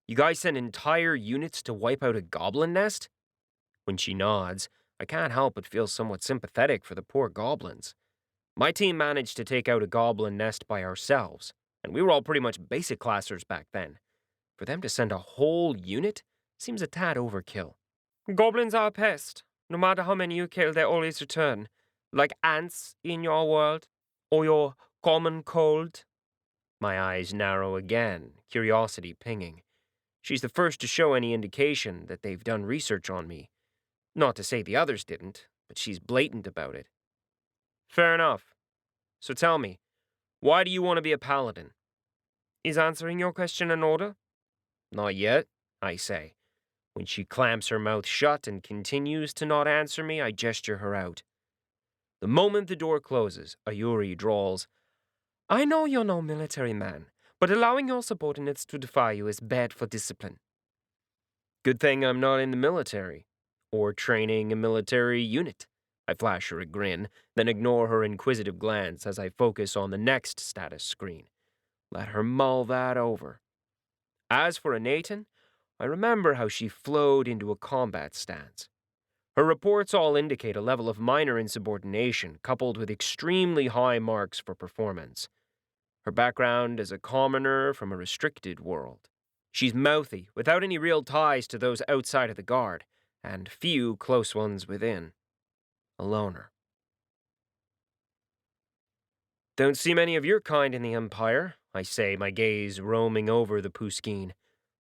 You guys send entire units to wipe out a goblin nest? When she nods, I can't help but feel somewhat sympathetic for the poor goblins. My team managed to take out a goblin nest by ourselves, and we were all pretty much basic classers back then. For them to send a whole unit seems a tad overkill. Goblins are a pest. No matter how many you kill, they always return. Like ants in your world, or your common cold. My eyes narrow again, curiosity pinging. She's the first to show any indication that they've done research on me. Not to say the others didn't, but she's blatant about it. Fair enough. So tell me, why do you want to be a paladin? Is answering your question in order? Not yet, I say. When she clamps her mouth shut and continues to not answer me, I gesture her out. The moment the door closes, Ayuri drawls, I know you're no military man, but allowing your subordinates to defy you is bad for discipline. Good thing I'm not in the military, or training a military unit. I flash her a grin, then ignore her inquisitive glance as I focus on the next status screen. Let her mull that over. As for Nathan, I remember how she flowed into a combat stance. Her reports all indicate a level of minor insubordination coupled with extremely high marks for performance. Her background as a commoner from a restricted world. She's mouthy, without any real ties to those outside of the guard, and few close ones within. A loner. Don't see many of your kind in the Empire, I say, my gaze roaming over the 𝗪𝗀.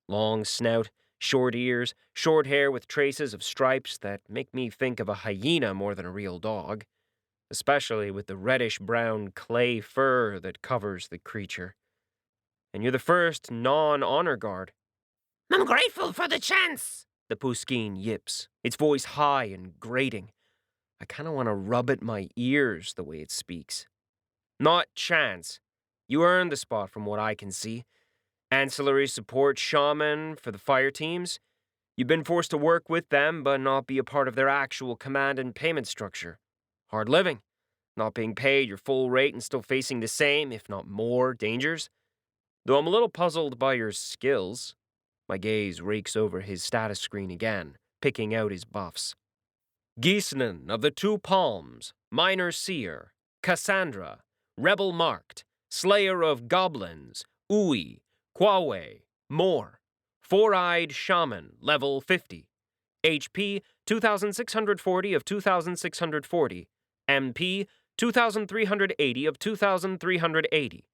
Long snout, short ears, short hair with traces of stripes that make me think of a hyena more than a real dog, especially with the reddish-brown clay fur that covers the creature. And you're the first non-honor guard. I'm grateful for the chance, The 𝗪𝗀 yips, its voice high and grating. I kind of want to rub at my ears the way it speaks. Not chance. You earned the spot from what I can see. Ancillary support shaman for the fire teams. You've been forced to work with them but not be a part of their actual command and payment structure. Hard living. Not being paid your full rate and still facing the same, if not more, dangers. Though I'm a little puzzled by your skills. My gaze rakes over his status screen again, picking out his buffs. Gisnan of the Two Palms, Minor Seer, Cassandra, Rebel Marked, Slayer of Goblins, 𝗬𝗍, more. Four-Eyed Shaman, level 50. HP, 2,640 of 2,640. MP, 2,380 of 2,380.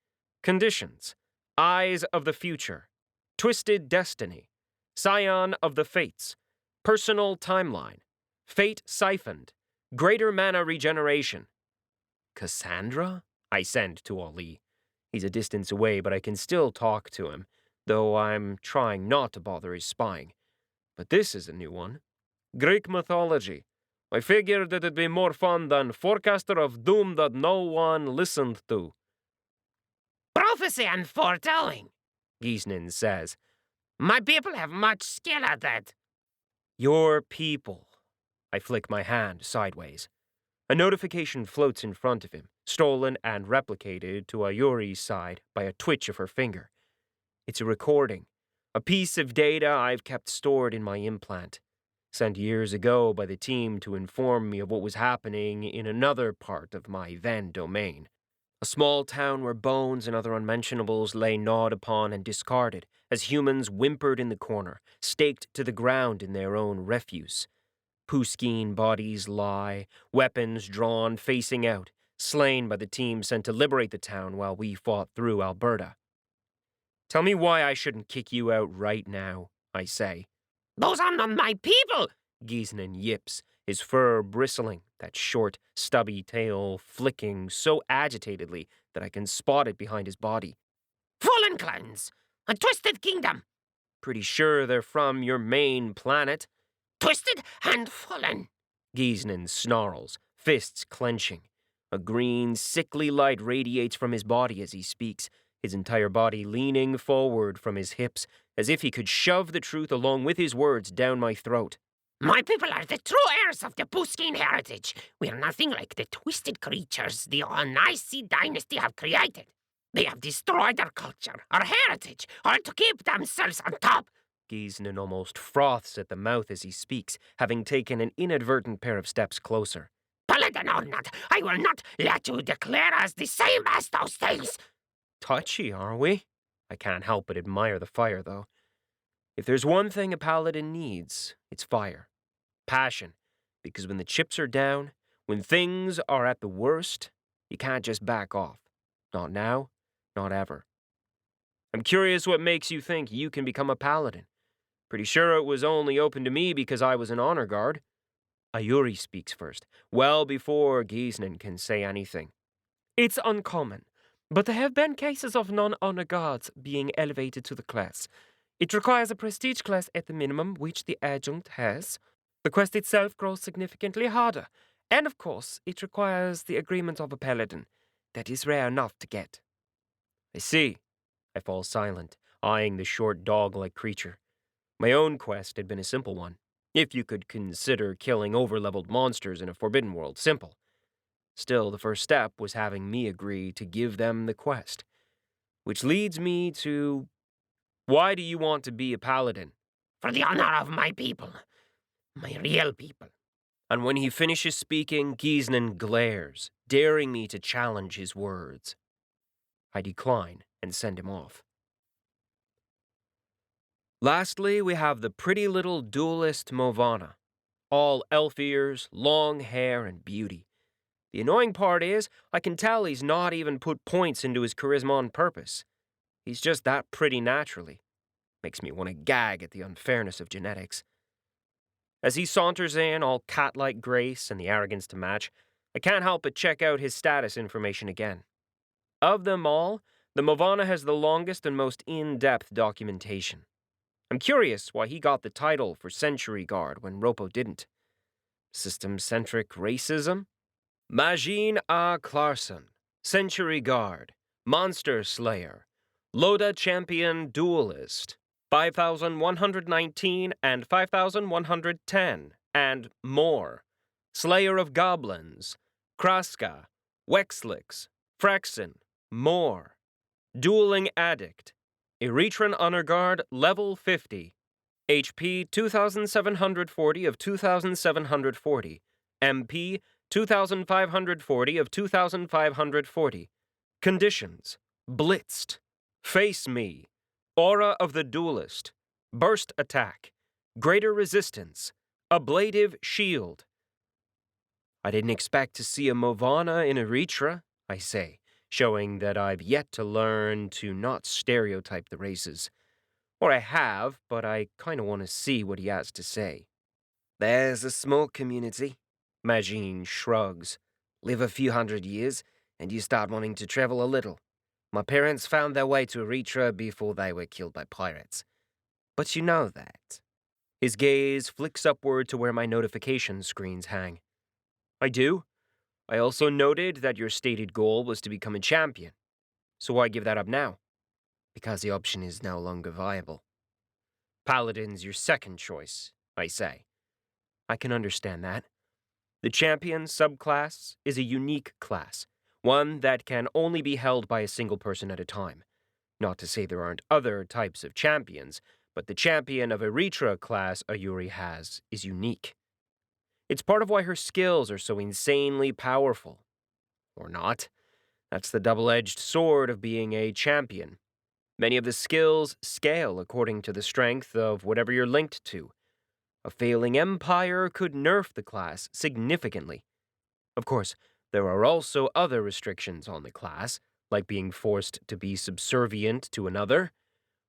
Conditions: Eyes of the Future, Twisted Destiny, Scion of the Fates, Personal Timeline, Fate Siphoned, Greater Mana Regeneration. Cassandra? I send to 𝗨. He's a distance away, but I can still talk to him, though I'm trying not to bother his spying. But this is a new one. Greek mythology. I figured that it'd be more fun than forecaster of doom that no one listened to. Prophecy and foretelling, Gisnan says. My people have much skill at that. Your people. I flick my hand sideways. A notification floats in front of him, stolen and replicated to Ayuri's side by a twitch of her finger. It's a recording, a piece of data I've kept stored in my implant, sent years ago by the team to inform me of what was happening in another part of my then domain. A small town where bones and other unmentionables lay gnawed upon and discarded as humans whimpered in the corner, staked to the ground in their own refuse. 𝗪𝗀 bodies lie, weapons drawn facing out, slain by the team sent to liberate the town while we fought through Alberta. Tell me why I shouldn't kick you out right now, I say. Those are not my people! 𝐜𝐸𝐿𝐴 yips, his fur bristling, that short, stubby tail flicking so agitatedly that I can spot it behind his body. Fallen clans! A twisted kingdom! Pretty sure they're from your main planet. Twisted and fallen! 𝐜𝐸𝐿 snarls, fists clenching. A green, sickly light radiates from his body as he speaks, his entire body leaning forward from his hips, as if he could shove the truth along with his words down my throat. My people are the true heirs of the Pu-Skin heritage. We are nothing like the twisted creatures the 𝗕𝐼ci dynasty have created. They have destroyed our culture, our heritage, all to keep themselves on top. 𝐜𝐸𝐿 almost froths at the mouth as he speaks, having taken an inadvertent pair of steps closer. Paladin or not, I will not let you declare us the same as those things. Touchy, are we? I can't help but admire the fire, though. If there's one thing a paladin needs, it's fire. Passion. Because when the chips are down, when things are at the worst, you can't just back off. Not now, not ever. I'm curious what makes you think you can become a paladin. Pretty sure it was only open to me because I was an honor guard. Ayuri speaks first, well before 𝗲𝐸𝐿 can say anything. It's uncommon, but there have been cases of non-honor guards being elevated to the class. It requires a prestige class at the minimum, which the adjunct has. The quest itself grows significantly harder, and of course, it requires the agreement of a paladin. That is rare enough to get. I see. I fall silent, eyeing the short dog-like creature. My own quest had been a simple one, if you could consider killing over-leveled monsters in a forbidden world simple. Still, the first step was having me agree to give them the quest. Which leads me to... Why do you want to be a paladin? For the honor of my people. My real people. And when he finishes speaking, 𝗲𝐸𝐿 glares, daring me to challenge his words. I decline and send him off. Lastly, we have the pretty little duelist Movana. All elf ears, long hair, and beauty. The annoying part is, I can tell he's not even put points into his charisma on purpose. He's just that pretty naturally. Makes me want to gag at the unfairness of genetics. As he saunters in, all cat-like grace and the arrogance to match, I can't help but check out his status information again. Of them all, the Movana has the longest and most in-depth documentation. I'm curious why he got the title for Century Guard when Ropo didn't. System-centric racism? Majin A. Clarkson, Century Guard, Monster Slayer, Loda Champion Duelist, 5119 and 5110, and more. Slayer of Goblins, Kraska, Wexlix, Fraxen, more. Dueling Addict, Erethran Honor Guard, level 50, HP 2740 of 2740, MP 2540 of 2540. Conditions: Blitzed, Face Me, Aura of the Duelist, Burst Attack, Greater Resistance, Ablative Shield. I didn't expect to see a Movana in Eretra, I say, showing that I've yet to learn to not stereotype the races. Or I have, but I kinda want to see what he has to say. There's a small community, Majin shrugs. Live a few hundred years, and you start wanting to travel a little. My parents found their way to Eretra before they were killed by pirates. But you know that. His gaze flicks upward to where my notification screens hang. I do. I also noted that your stated goal was to become a champion. So why give that up now? Because the option is no longer viable. Paladin's your second choice, I say. I can understand that. The champion subclass is a unique class, one that can only be held by a single person at a time. Not to say there aren't other types of champions, but the champion of Eretra class Ayuri has is unique. It's part of why her skills are so insanely powerful. Or not. That's the double-edged sword of being a champion. Many of the skills scale according to the strength of whatever you're linked to. A failing empire could nerf the class significantly. Of course, there are also other restrictions on the class, like being forced to be subservient to another.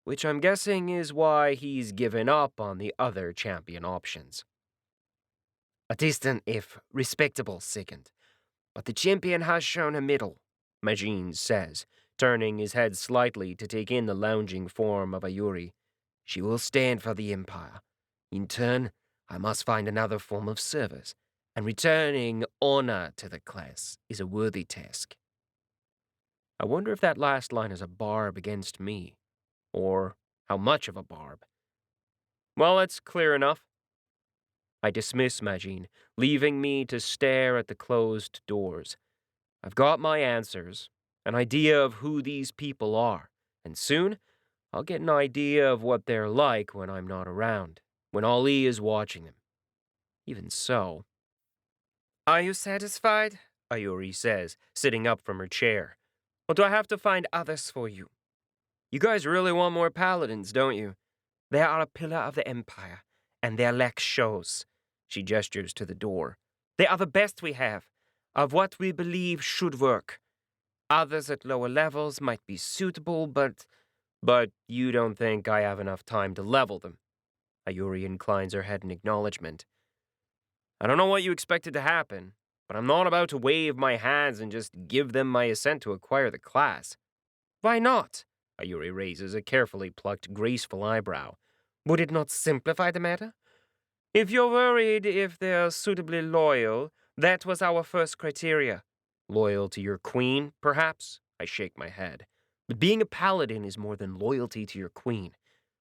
which I'm guessing is why he's given up on the other champion options. A distant, if respectable second, but the champion has shown a middle, 𝗪𝗠 says, turning his head slightly to take in the lounging form of Ayuri. She will stand for the Empire. In turn, I must find another form of service, and returning honor to the class is a worthy task. I wonder if that last line is a barb against me, or how much of a barb. Well, it's clear enough. I dismiss 𝗪𝗠, leaving me to stare at the closed doors. I've got my answers, an idea of who these people are, and soon I'll get an idea of what they're like when I'm not around, when 𝗲𝐸 is watching them. Even so... Are you satisfied? Ayuri says, sitting up from her chair. Or do I have to find others for you? You guys really want more paladins, don't you? They are a pillar of the Empire, and their lack shows. She gestures to the door. They are the best we have, of what we believe should work. Others at lower levels might be suitable, but you don't think I have enough time to level them? Ayuri inclines her head in acknowledgement. I don't know what you expected to happen, but I'm not about to wave my hands and just give them my assent to acquire the class. Why not? Ayuri raises a carefully plucked, graceful eyebrow. Would it not simplify the matter? If you're worried if they're suitably loyal, that was our first criteria. Loyal to your queen, perhaps? I shake my head. But being a paladin is more than loyalty to your queen.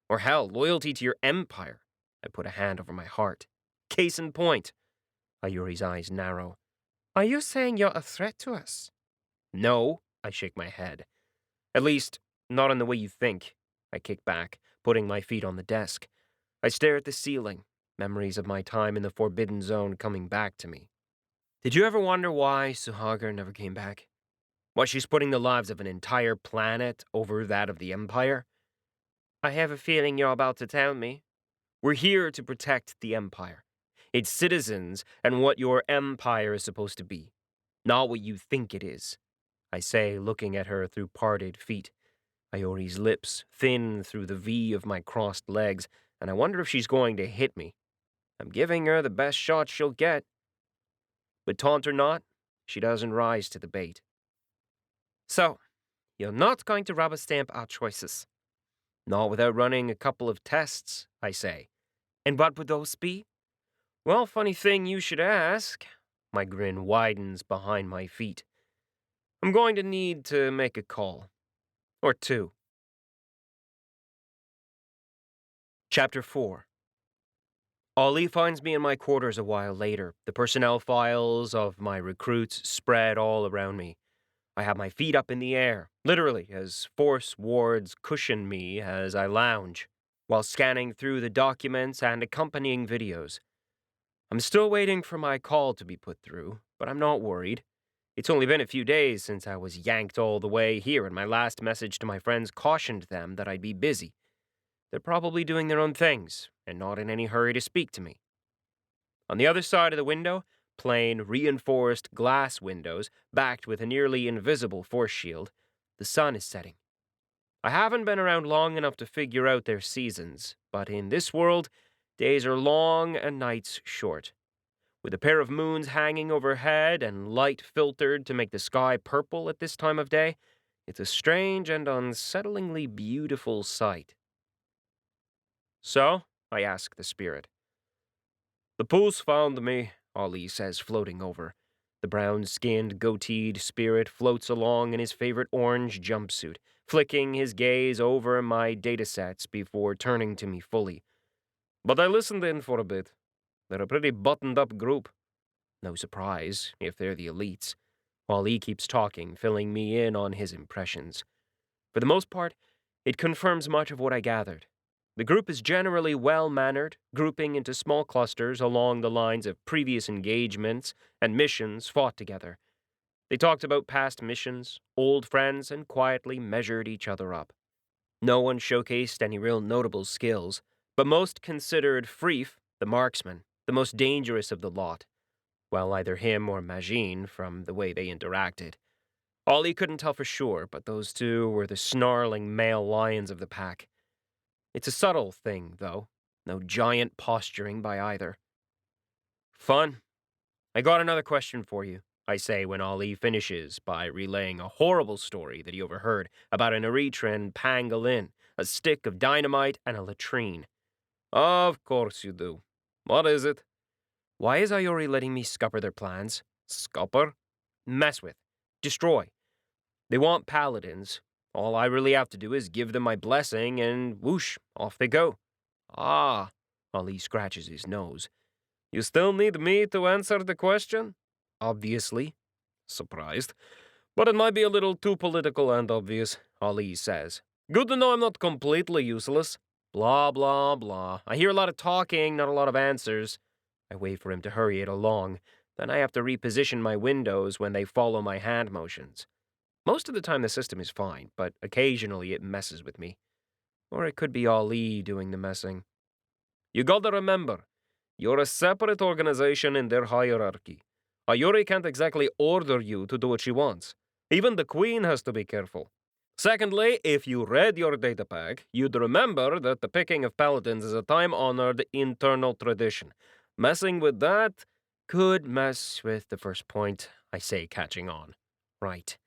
Or hell, loyalty to your empire. I put a hand over my heart. Case in point. Ayuri's eyes narrow. Are you saying you're a threat to us? No, I shake my head. At least, not in the way you think. I kick back, putting my feet on the desk. I stare at the ceiling, memories of my time in the Forbidden Zone coming back to me. Did you ever wonder why 𝗏𝗧 never came back? Why she's putting the lives of an entire planet over that of the Empire? I have a feeling you're about to tell me. We're here to protect the Empire, its citizens, and what your empire is supposed to be, not what you think it is, I say, looking at her through parted feet. Ayuri's lips thin through the V of my crossed legs, and I wonder if she's going to hit me. I'm giving her the best shot she'll get. But taunt or not, she doesn't rise to the bait. So, you're not going to rubber stamp our choices? Not without running a couple of tests, I say. And what would those be? Well, funny thing you should ask. My grin widens behind my feet. I'm going to need to make a call. Or two. Chapter 4. 𝗲𝐸 finds me in my quarters a while later, the personnel files of my recruits spread all around me. I have my feet up in the air, literally, as force wards cushion me as I lounge, while scanning through the documents and accompanying videos. I'm still waiting for my call to be put through, but I'm not worried. It's only been a few days since I was yanked all the way here, and my last message to my friends cautioned them that I'd be busy. They're probably doing their own things, and not in any hurry to speak to me. On the other side of the window, plain, reinforced glass windows, backed with a nearly invisible force shield, the sun is setting. I haven't been around long enough to figure out their seasons, but in this world, days are long and nights short. With a pair of moons hanging overhead and light filtered to make the sky purple at this time of day, it's a strange and unsettlingly beautiful sight. So, I ask the spirit. The Pulse found me, 𝗲𝐸 says, floating over. The brown-skinned, goateed spirit floats along in his favorite orange jumpsuit, flicking his gaze over my datasets before turning to me fully. But I listened in for a bit. They're a pretty buttoned-up group. No surprise, if they're the elites. 𝗲𝐸 keeps talking, filling me in on his impressions. For the most part, it confirms much of what I gathered. The group is generally well-mannered, grouping into small clusters along the lines of previous engagements and missions fought together. They talked about past missions, old friends, and quietly measured each other up. No one showcased any real notable skills, but most considered Føll, the marksman, the most dangerous of the lot. Well, either him or 𝗪𝗠, from the way they interacted. 𝗲𝐸 couldn't tell for sure, but those two were the snarling male lions of the pack. It's a subtle thing, though. No giant posturing by either. Fun. I got another question for you, I say when Ali finishes by relaying a horrible story that he overheard about an Erethran pangolin, a stick of dynamite, and a latrine. Of course you do. What is it? Why is Iori letting me scupper their plans? Scupper? Mess with. Destroy. They want paladins. All I really have to do is give them my blessing, and whoosh, off they go. Ah, Ali scratches his nose. You still need me to answer the question? Obviously. Surprised. But it might be a little too political and obvious, Ali says. Good to know I'm not completely useless. Blah, blah, blah. I hear a lot of talking, not a lot of answers. I wait for him to hurry it along. Then I have to reposition my windows when they follow my hand motions. Most of the time the system is fine, but occasionally it messes with me. Or it could be Ali doing the messing. You gotta remember, you're a separate organization in their hierarchy. Iori can't exactly order you to do what she wants. Even the Queen has to be careful. Secondly, if you read your data pack, you'd remember that the picking of paladins is a time-honored internal tradition. Messing with that could mess with the first point, I say, catching on. Right.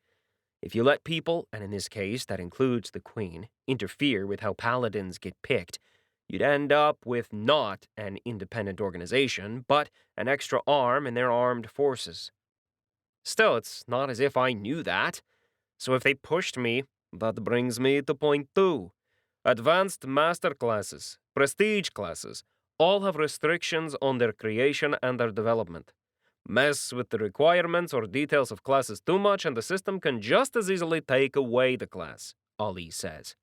If you let people, and in this case that includes the Queen, interfere with how paladins get picked, you'd end up with not an independent organization, but an extra arm in their armed forces. Still, it's not as if I knew that. So if they pushed me, that brings me to point 2. Advanced master classes, prestige classes, all have restrictions on their creation and their development. Mess with the requirements or details of classes too much and the system can just as easily take away the class, Ali says.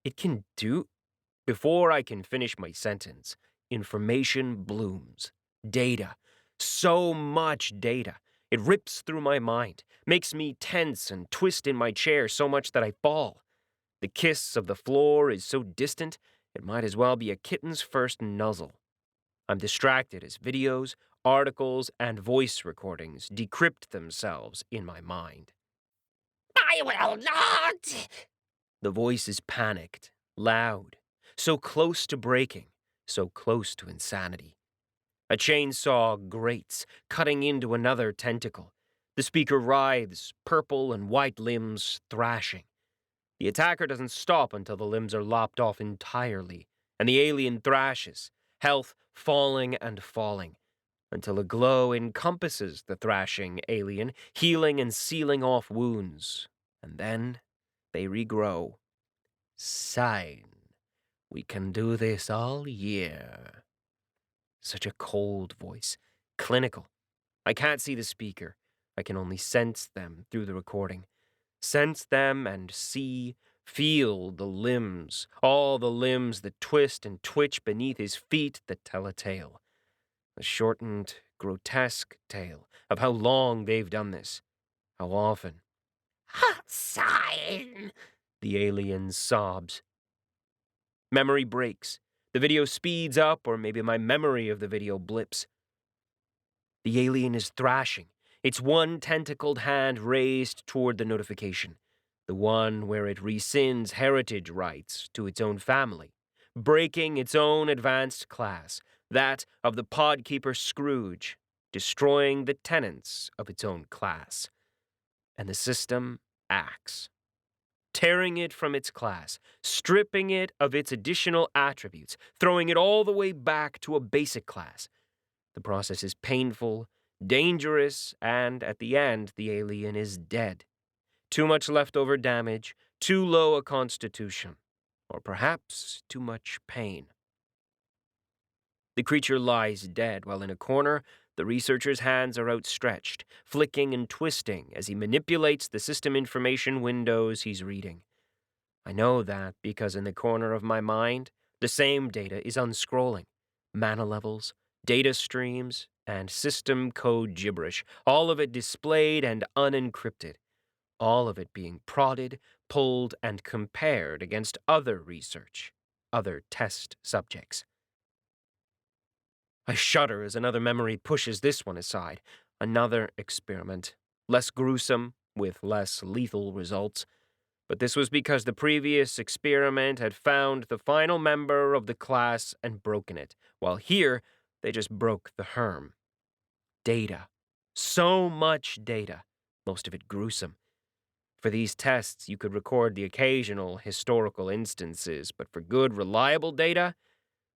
It can do... Before I can finish my sentence, information blooms. Data. So much data. It rips through my mind, makes me tense and twist in my chair so much that I fall. The kiss of the floor is so distant, it might as well be a kitten's first nuzzle. I'm distracted as videos, articles, and voice recordings decrypt themselves in my mind. I will not! The voice is panicked, loud, so close to breaking, so close to insanity. A chainsaw grates, cutting into another tentacle. The speaker writhes, purple and white limbs thrashing. The attacker doesn't stop until the limbs are lopped off entirely, and the alien thrashes, health falling and falling, until a glow encompasses the thrashing alien, healing and sealing off wounds. And then they regrow. Sign. We can do this all year. Such a cold voice, clinical. I can't see the speaker. I can only sense them through the recording. Sense them and see, feel the limbs, all the limbs that twist and twitch beneath his feet that tell a tale. A shortened, grotesque tale of how long they've done this, how often. Sign! The alien sobs. Memory breaks. The video speeds up, or maybe my memory of the video blips. The alien is thrashing, its one tentacled hand raised toward the notification, the one where it rescinds heritage rights to its own family, breaking its own advanced class, that of the podkeeper Scrooge, destroying the tenets of its own class. And the system acts, tearing it from its class, stripping it of its additional attributes, throwing it all the way back to a basic class. The process is painful, dangerous, and at the end, the alien is dead. Too much leftover damage, too low a constitution, or perhaps too much pain. The creature lies dead, while in a corner, the researcher's hands are outstretched, flicking and twisting as he manipulates the system information windows he's reading. I know that because in the corner of my mind, the same data is unscrolling. Mana levels, data streams, and system code gibberish, all of it displayed and unencrypted. All of it being prodded, pulled, and compared against other research, other test subjects. I shudder as another memory pushes this one aside. Another experiment, less gruesome, with less lethal results. But this was because the previous experiment had found the final member of the class and broken it, while here, they just broke the 𝗪. Data. So much data. Most of it gruesome. For these tests, you could record the occasional historical instances, but for good, reliable data,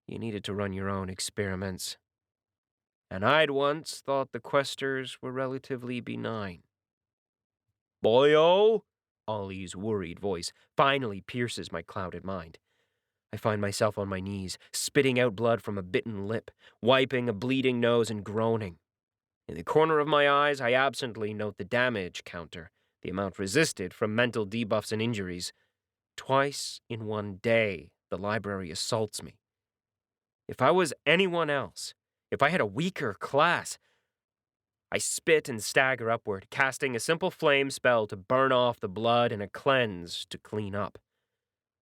you needed to run your own experiments. And I'd once thought the questers were relatively benign. Boyo! Ollie's worried voice finally pierces my clouded mind. I find myself on my knees, spitting out blood from a bitten lip, wiping a bleeding nose and groaning. In the corner of my eyes, I absently note the damage counter, the amount resisted from mental debuffs and injuries. Twice in one day, the library assaults me. If I was anyone else, if I had a weaker class, I spit and stagger upward, casting a simple flame spell to burn off the blood and a cleanse to clean up.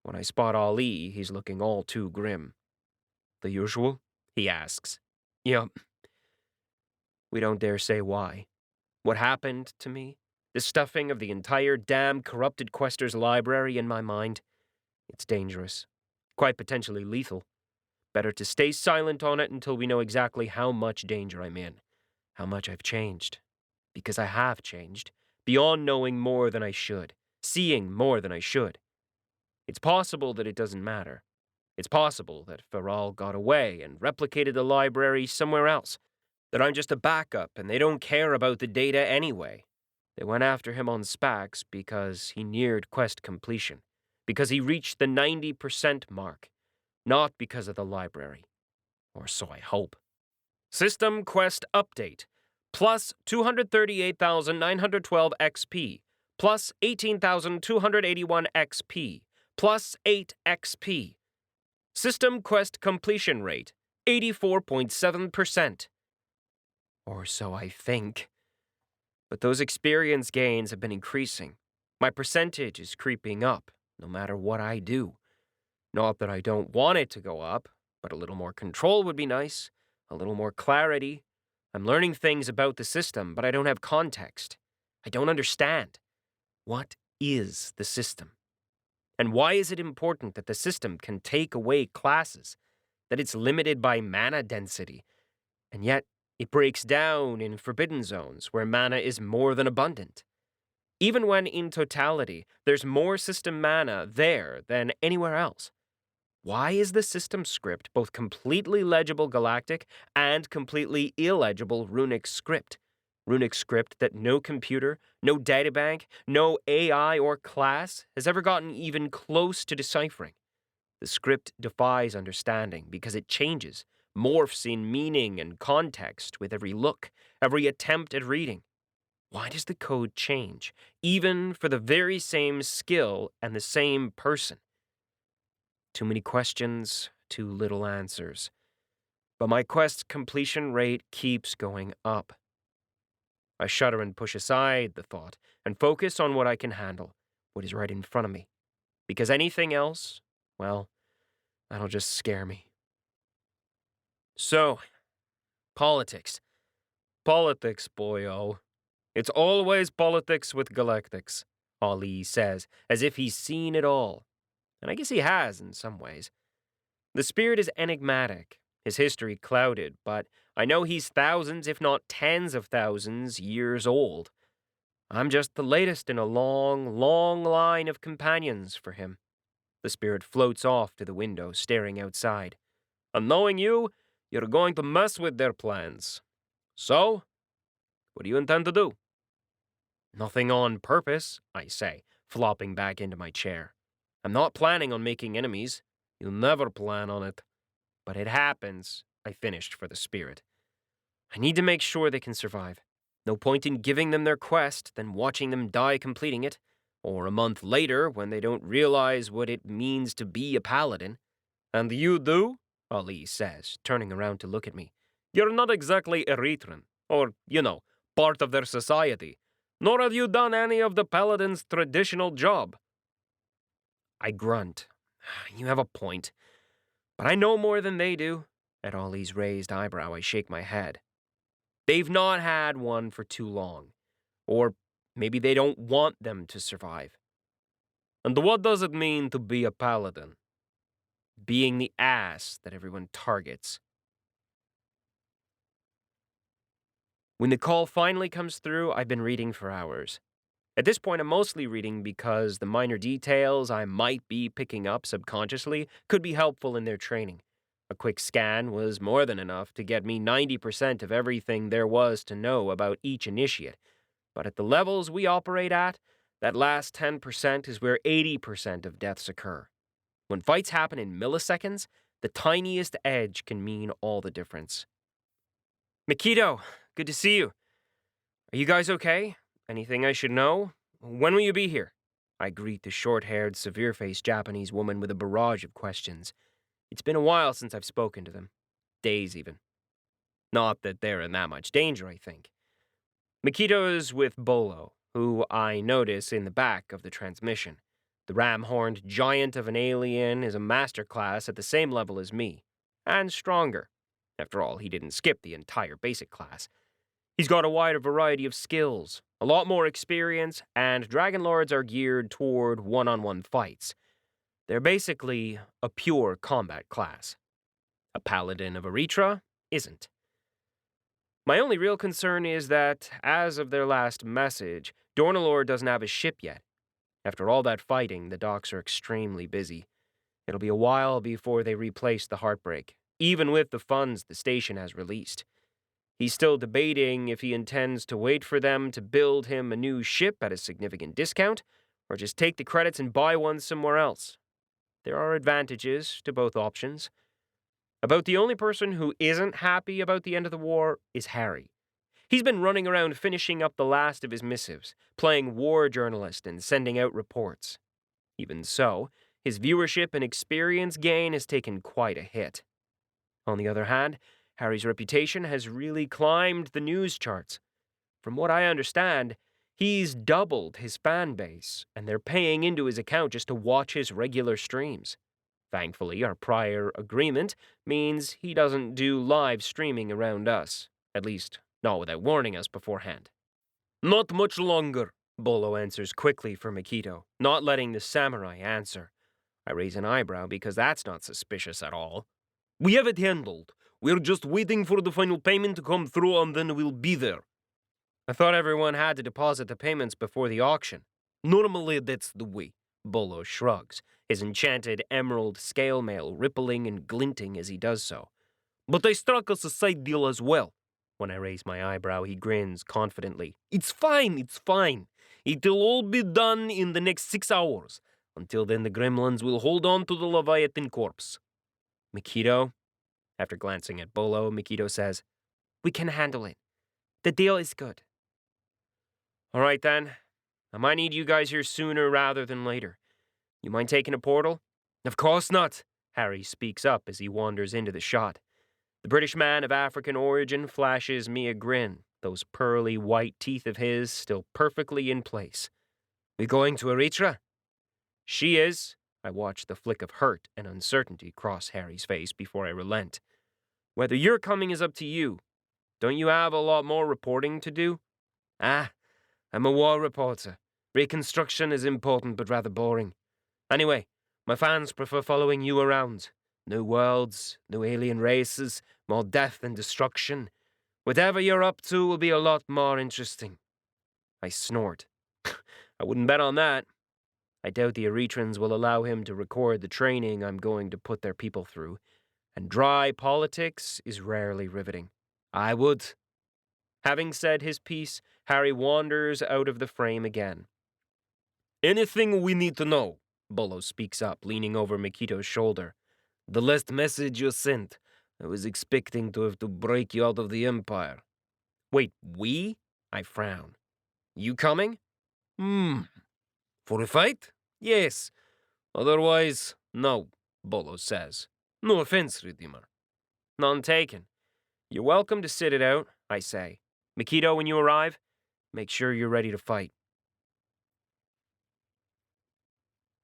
When I spot Ali, he's looking all too grim. The usual? He asks. Yup. We don't dare say why. What happened to me? The stuffing of the entire damn corrupted Quester's library in my mind? It's dangerous. Quite potentially lethal. Better to stay silent on it until we know exactly how much danger I'm in. How much I've changed. Because I have changed. Beyond knowing more than I should. Seeing more than I should. It's possible that it doesn't matter. It's possible that 𝗪𝗏 got away and replicated the library somewhere else. That I'm just a backup and they don't care about the data anyway. They went after him on SPACs because he neared quest completion. Because he reached the 90% mark. Not because of the library. Or so I hope. System quest update. Plus 238,912 XP. Plus 18,281 XP. Plus 8 XP. System quest completion rate. 84.7%. Or so I think. But those experience gains have been increasing. My percentage is creeping up, no matter what I do. Not that I don't want it to go up, but a little more control would be nice. A little more clarity. I'm learning things about the system, but I don't have context. I don't understand. What is the system? And why is it important that the system can take away classes? That it's limited by mana density? And yet, it breaks down in forbidden zones where mana is more than abundant. Even when in totality, there's more system mana there than anywhere else. Why is the system script both completely legible Galactic and completely illegible Runic script? Runic script that no computer, no databank, no AI or class has ever gotten even close to deciphering. The script defies understanding because it changes, morphs in meaning and context with every look, every attempt at reading. Why does the code change, even for the very same skill and the same person? Too many questions, too little answers. But my quest completion rate keeps going up. I shudder and push aside the thought and focus on what I can handle, what is right in front of me. Because anything else, well, that'll just scare me. So, politics. Politics, boyo. It's always politics with Galactics, Ali says, as if he's seen it all. And I guess he has in some ways. The spirit is enigmatic, his history clouded, but I know he's thousands, if not tens of thousands, years old. I'm just the latest in a long, long line of companions for him. The spirit floats off to the window, staring outside. And knowing you, you're going to mess with their plans. So, what do you intend to do? Nothing on purpose, I say, flopping back into my chair. I'm not planning on making enemies. You'll never plan on it. But it happens, I finished for the spirit. I need to make sure they can survive. No point in giving them their quest, then watching them die completing it, or a month later when they don't realize what it means to be a paladin. And you do? Ali says, turning around to look at me. You're not exactly Erethran, or, part of their society, nor have you done any of the paladin's traditional job. I grunt. You have a point. But I know more than they do. At Ollie's raised eyebrow, I shake my head. They've not had one for too long. Or maybe they don't want them to survive. And what does it mean to be a paladin? Being the ass that everyone targets. When the call finally comes through, I've been reading for hours. At this point, I'm mostly reading because the minor details I might be picking up subconsciously could be helpful in their training. A quick scan was more than enough to get me 90% of everything there was to know about each initiate. But at the levels we operate at, that last 10% is where 80% of deaths occur. When fights happen in milliseconds, the tiniest edge can mean all the difference. 𝗪𝗍, good to see you. Are you guys okay? Anything I should know? When will you be here? I greet the short-haired, severe-faced Japanese woman with a barrage of questions. It's been a while since I've spoken to them. Days, even. Not that they're in that much danger, I think. 𝗪𝗍's with Bolo, who I notice in the back of the transmission. The ram-horned giant of an alien is a master class at the same level as me, and stronger. After all, he didn't skip the entire basic class. He's got a wider variety of skills, a lot more experience, and Dragon Lords are geared toward one-on-one fights. They're basically a pure combat class. A paladin of Erethra isn't. My only real concern is that, as of their last message, Dornalore doesn't have a ship yet. After all that fighting, the docks are extremely busy. It'll be a while before they replace the Heartbreak, even with the funds the station has released. He's still debating if he intends to wait for them to build him a new ship at a significant discount, or just take the credits and buy one somewhere else. There are advantages to both options. About the only person who isn't happy about the end of the war is Harry. He's been running around finishing up the last of his missives, playing war journalist and sending out reports. Even so, his viewership and experience gain has taken quite a hit. On the other hand, Harry's reputation has really climbed the news charts. From what I understand, he's doubled his fan base, and they're paying into his account just to watch his regular streams. Thankfully, our prior agreement means he doesn't do live streaming around us, at least not without warning us beforehand. Not much longer, Bolo answers quickly for 𝗪𝗍, not letting the samurai answer. I raise an eyebrow because that's not suspicious at all. We have it handled. We're just waiting for the final payment to come through and then we'll be there. I thought everyone had to deposit the payments before the auction. Normally that's the way, Bolo shrugs, his enchanted emerald scale mail rippling and glinting as he does so. But I struck us a side deal as well. When I raise my eyebrow, he grins confidently. It's fine, it's fine. It'll all be done in the next 6 hours. Until then, the gremlins will hold on to the Leviathan corpse. 𝗪𝗍, after glancing at Bolo, 𝗪𝗍 says, We can handle it. The deal is good. All right, then. I might need you guys here sooner rather than later. You mind taking a portal? Of course not, Harry speaks up as he wanders into the shot. The British man of African origin flashes me a grin, those pearly white teeth of his still perfectly in place. We going to Erethra? She is. I watch the flick of hurt and uncertainty cross Harry's face before I relent. Whether you're coming is up to you. Don't you have a lot more reporting to do? I'm a war reporter. Reconstruction is important but rather boring. Anyway, my fans prefer following you around. New worlds, new alien races, more death and destruction. Whatever you're up to will be a lot more interesting. I snort. I wouldn't bet on that. I doubt the Eretrans will allow him to record the training I'm going to put their people through, and dry politics is rarely riveting. I would. Having said his piece, Harry wanders out of the frame again. Anything we need to know, Bolo speaks up, leaning over 𝗪𝗍's shoulder. The last message you sent, I was expecting to have to break you out of the Empire. Wait, we? I frown. You coming? For a fight? Yes. Otherwise, no, Bolo says. No offense, Redeemer. None taken. You're welcome to sit it out, I say. 𝗪𝗍, when you arrive, make sure you're ready to fight.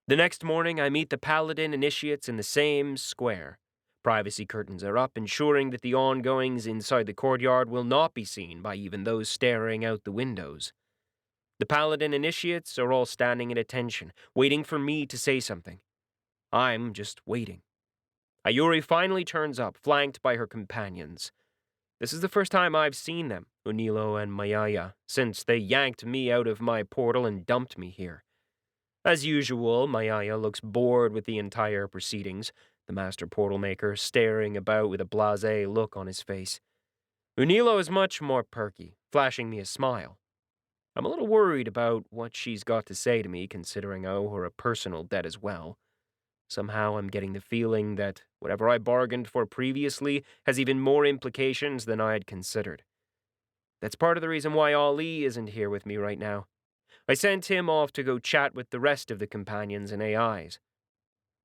The next morning, I meet the paladin initiates in the same square. Privacy curtains are up, ensuring that the ongoings inside the courtyard will not be seen by even those staring out the windows. The paladin initiates are all standing at attention, waiting for me to say something. I'm just waiting. 𝗪𝗆 finally turns up, flanked by her companions. This is the first time I've seen them, Unilo and Mayaya, since they yanked me out of my portal and dumped me here. As usual, Mayaya looks bored with the entire proceedings, the master portal maker staring about with a blasé look on his face. Unilo is much more perky, flashing me a smile. I'm a little worried about what she's got to say to me, considering I owe her a personal debt as well. Somehow I'm getting the feeling that whatever I bargained for previously has even more implications than I had considered. That's part of the reason why Ali isn't here with me right now. I sent him off to go chat with the rest of the companions and AIs.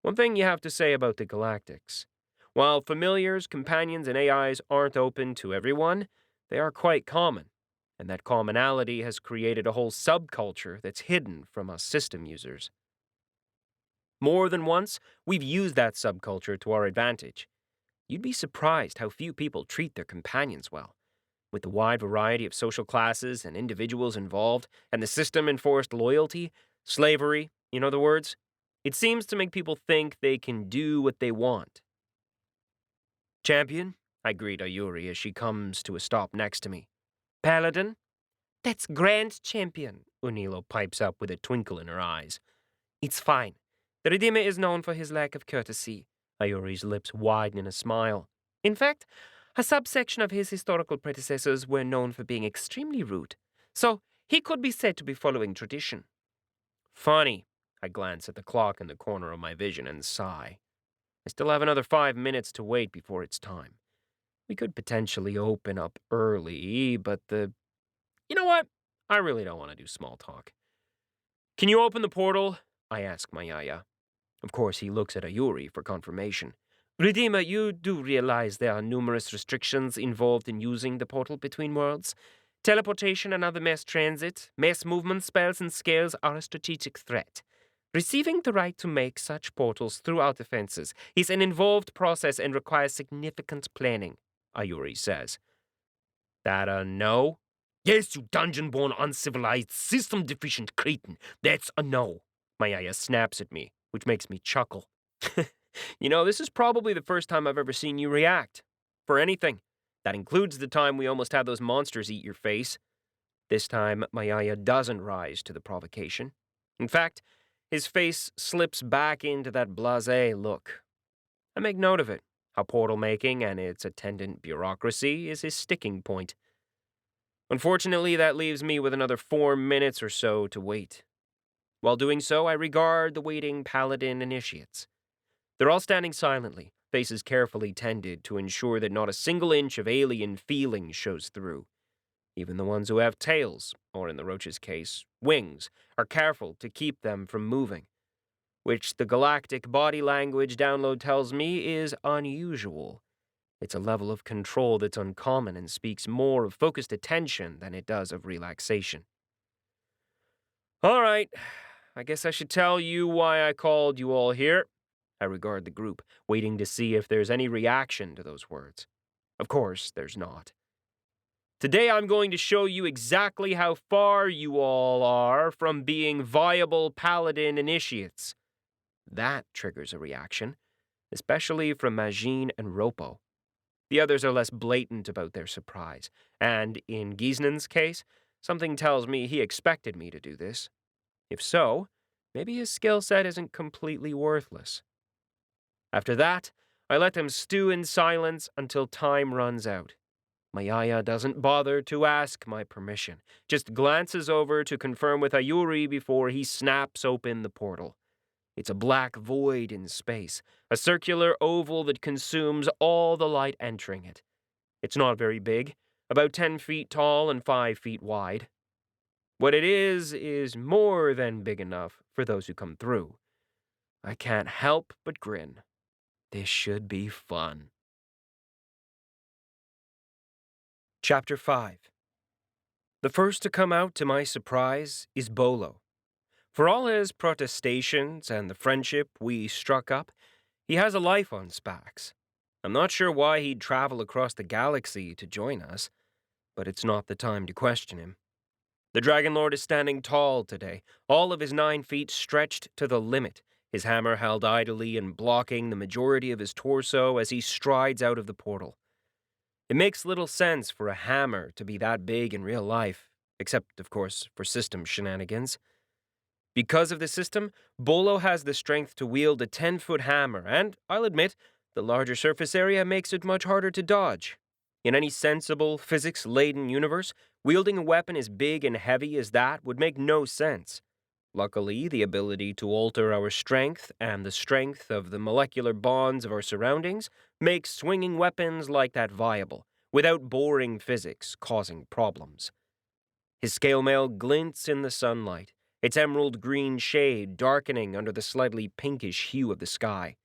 One thing you have to say about the Galactics. While familiars, companions, and AIs aren't open to everyone, they are quite common, and that commonality has created a whole subculture that's hidden from us system users. More than once, we've used that subculture to our advantage. You'd be surprised how few people treat their companions well. With the wide variety of social classes and individuals involved, and the system-enforced loyalty, slavery, in other words, it seems to make people think they can do what they want. Champion, I greet 𝗪𝗆 as she comes to a stop next to me. Paladin? That's Grand Champion, Unilo pipes up with a twinkle in her eyes. It's fine. The Redeemer is known for his lack of courtesy. 𝗪𝗆's lips widen in a smile. In fact, a subsection of his historical predecessors were known for being extremely rude, so he could be said to be following tradition. Funny. I glance at the clock in the corner of my vision and sigh. I still have another 5 minutes to wait before it's time. We could potentially open up early, but You know what? I really don't want to do small talk. Can you open the portal? I ask Mayaya. Of course, he looks at 𝗪𝗆 for confirmation. Redeemer, you do realize there are numerous restrictions involved in using the portal between worlds? Teleportation and other mass transit, mass movement spells and scales are a strategic threat. Receiving the right to make such portals throughout defenses is an involved process and requires significant planning, 𝗪𝗆 says. That a no? Yes, you dungeon-born, uncivilized, system-deficient cretin. That's a no. Mayaya snaps at me, which makes me chuckle. You know, this is probably the first time I've ever seen you react. For anything. That includes the time we almost had those monsters eat your face. This time, Mayaya doesn't rise to the provocation. In fact, his face slips back into that blasé look. I make note of it, how portal making and its attendant bureaucracy is his sticking point. Unfortunately, that leaves me with another 4 minutes or so to wait. While doing so, I regard the waiting paladin initiates. They're all standing silently, faces carefully tended to ensure that not a single inch of alien feeling shows through. Even the ones who have tails, or in the roach's case, wings, are careful to keep them from moving, which the Galactic body language download tells me is unusual. It's a level of control that's uncommon and speaks more of focused attention than it does of relaxation. All right, I guess I should tell you why I called you all here. I regard the group, waiting to see if there's any reaction to those words. Of course, there's not. Today I'm going to show you exactly how far you all are from being viable paladin initiates. That triggers a reaction, especially from Majin and 𝗏𝗏. The others are less blatant about their surprise, and in 𝗏𝐸𝐿𝐼n's case, something tells me he expected me to do this. If so, maybe his skill set isn't completely worthless. After that, I let them stew in silence until time runs out. Mayaya doesn't bother to ask my permission, just glances over to confirm with 𝗪𝗆 before he snaps open the portal. It's a black void in space, a circular oval that consumes all the light entering it. It's not very big, about 10 feet tall and 5 feet wide. What it is more than big enough for those who come through. I can't help but grin. This should be fun. Chapter 5. The first to come out to my surprise is Bolo. For all his protestations and the friendship we struck up, he has a life on Spax. I'm not sure why he'd travel across the galaxy to join us, but it's not the time to question him. The Dragon Lord is standing tall today, all of his 9 feet stretched to the limit, his hammer held idly and blocking the majority of his torso as he strides out of the portal. It makes little sense for a hammer to be that big in real life, except, of course, for system shenanigans. Because of the system, Bolo has the strength to wield a 10-foot hammer, and, I'll admit, the larger surface area makes it much harder to dodge. In any sensible, physics-laden universe, wielding a weapon as big and heavy as that would make no sense. Luckily, the ability to alter our strength and the strength of the molecular bonds of our surroundings makes swinging weapons like that viable, without boring physics causing problems. His scale mail glints in the sunlight, its emerald green shade darkening under the slightly pinkish hue of the sky.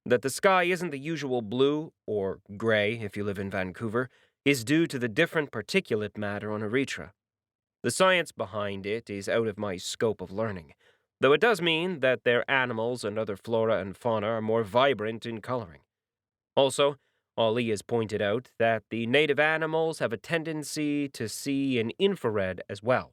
That the sky isn't the usual blue, or gray if you live in Vancouver, is due to the different particulate matter on Erethra. The science behind it is out of my scope of learning, though it does mean that their animals and other flora and fauna are more vibrant in coloring. Also, Ali has pointed out that the native animals have a tendency to see in infrared as well.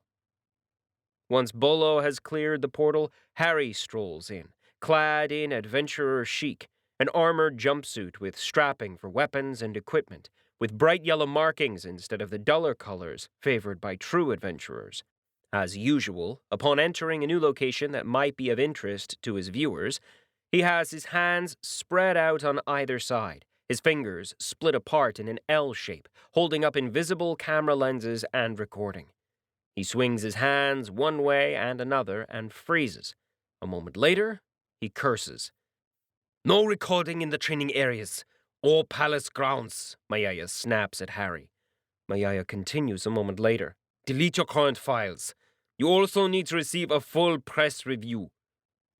Once Bolo has cleared the portal, Harry strolls in, clad in adventurer chic, an armored jumpsuit with strapping for weapons and equipment, with bright yellow markings instead of the duller colors favored by true adventurers. As usual, upon entering a new location that might be of interest to his viewers, he has his hands spread out on either side, his fingers split apart in an L shape, holding up invisible camera lenses and recording. He swings his hands one way and another and freezes. A moment later, he curses. "No recording in the training areas, or palace grounds," 𝗪𝗂𝐴 snaps at Harry. 𝗪𝗂𝐴 continues a moment later. "Delete your current files. You also need to receive a full press review."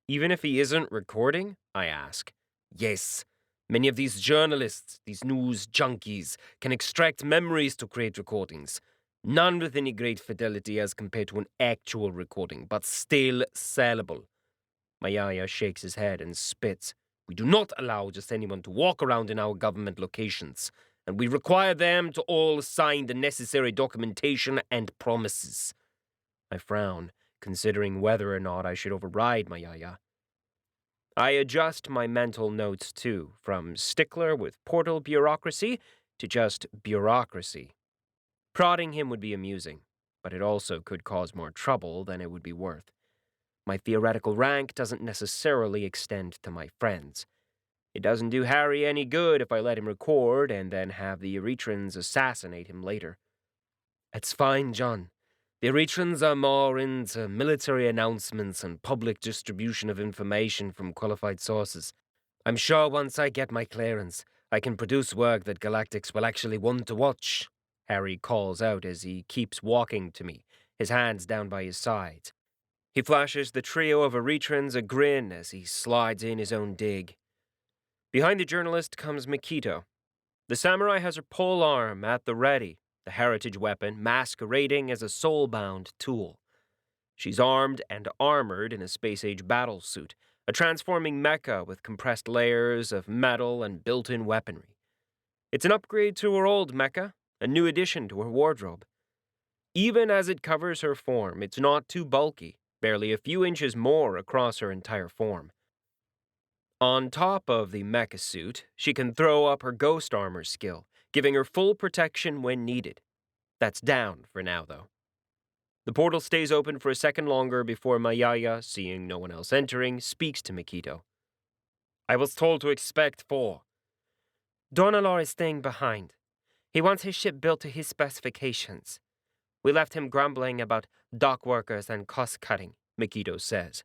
Even if he isn't recording? I ask. "Yes. Many of these journalists, these news junkies, can extract memories to create recordings. None with any great fidelity as compared to an actual recording, but still sellable." 𝗪𝗂𝐴 shakes his head and spits. "We do not allow just anyone to walk around in our government locations, and we require them to all sign the necessary documentation and promises." I frown, considering whether or not I should override 𝗪𝗂𝐴. I adjust my mental notes, too, from stickler with portal bureaucracy to just bureaucracy. Prodding him would be amusing, but it also could cause more trouble than it would be worth. My theoretical rank doesn't necessarily extend to my friends. It doesn't do Harry any good if I let him record and then have the Eretrans assassinate him later. "It's fine, John. The Eretrans are more into military announcements and public distribution of information from qualified sources. I'm sure once I get my clearance, I can produce work that Galactics will actually want to watch," Harry calls out as he keeps walking to me, his hands down by his sides. He flashes the trio of Eretrans a grin as he slides in his own dig. Behind the journalist comes 𝗪𝗀𝐻. The samurai has her pole arm at the ready, the heritage weapon masquerading as a soul-bound tool. She's armed and armored in a space-age battlesuit, a transforming mecha with compressed layers of metal and built-in weaponry. It's an upgrade to her old mecha, a new addition to her wardrobe. Even as it covers her form, it's not too bulky, barely a few inches more across her entire form. On top of the mecha suit, she can throw up her ghost armor skill, giving her full protection when needed. That's down for now, though. The portal stays open for a second longer before 𝗪𝗂𝐴, seeing no one else entering, speaks to 𝗪𝗀𝐻. "I was told to expect 4. Donalor is staying behind. He wants his ship built to his specifications. We left him grumbling about dock workers and cost cutting," 𝗪𝗀𝐻 says.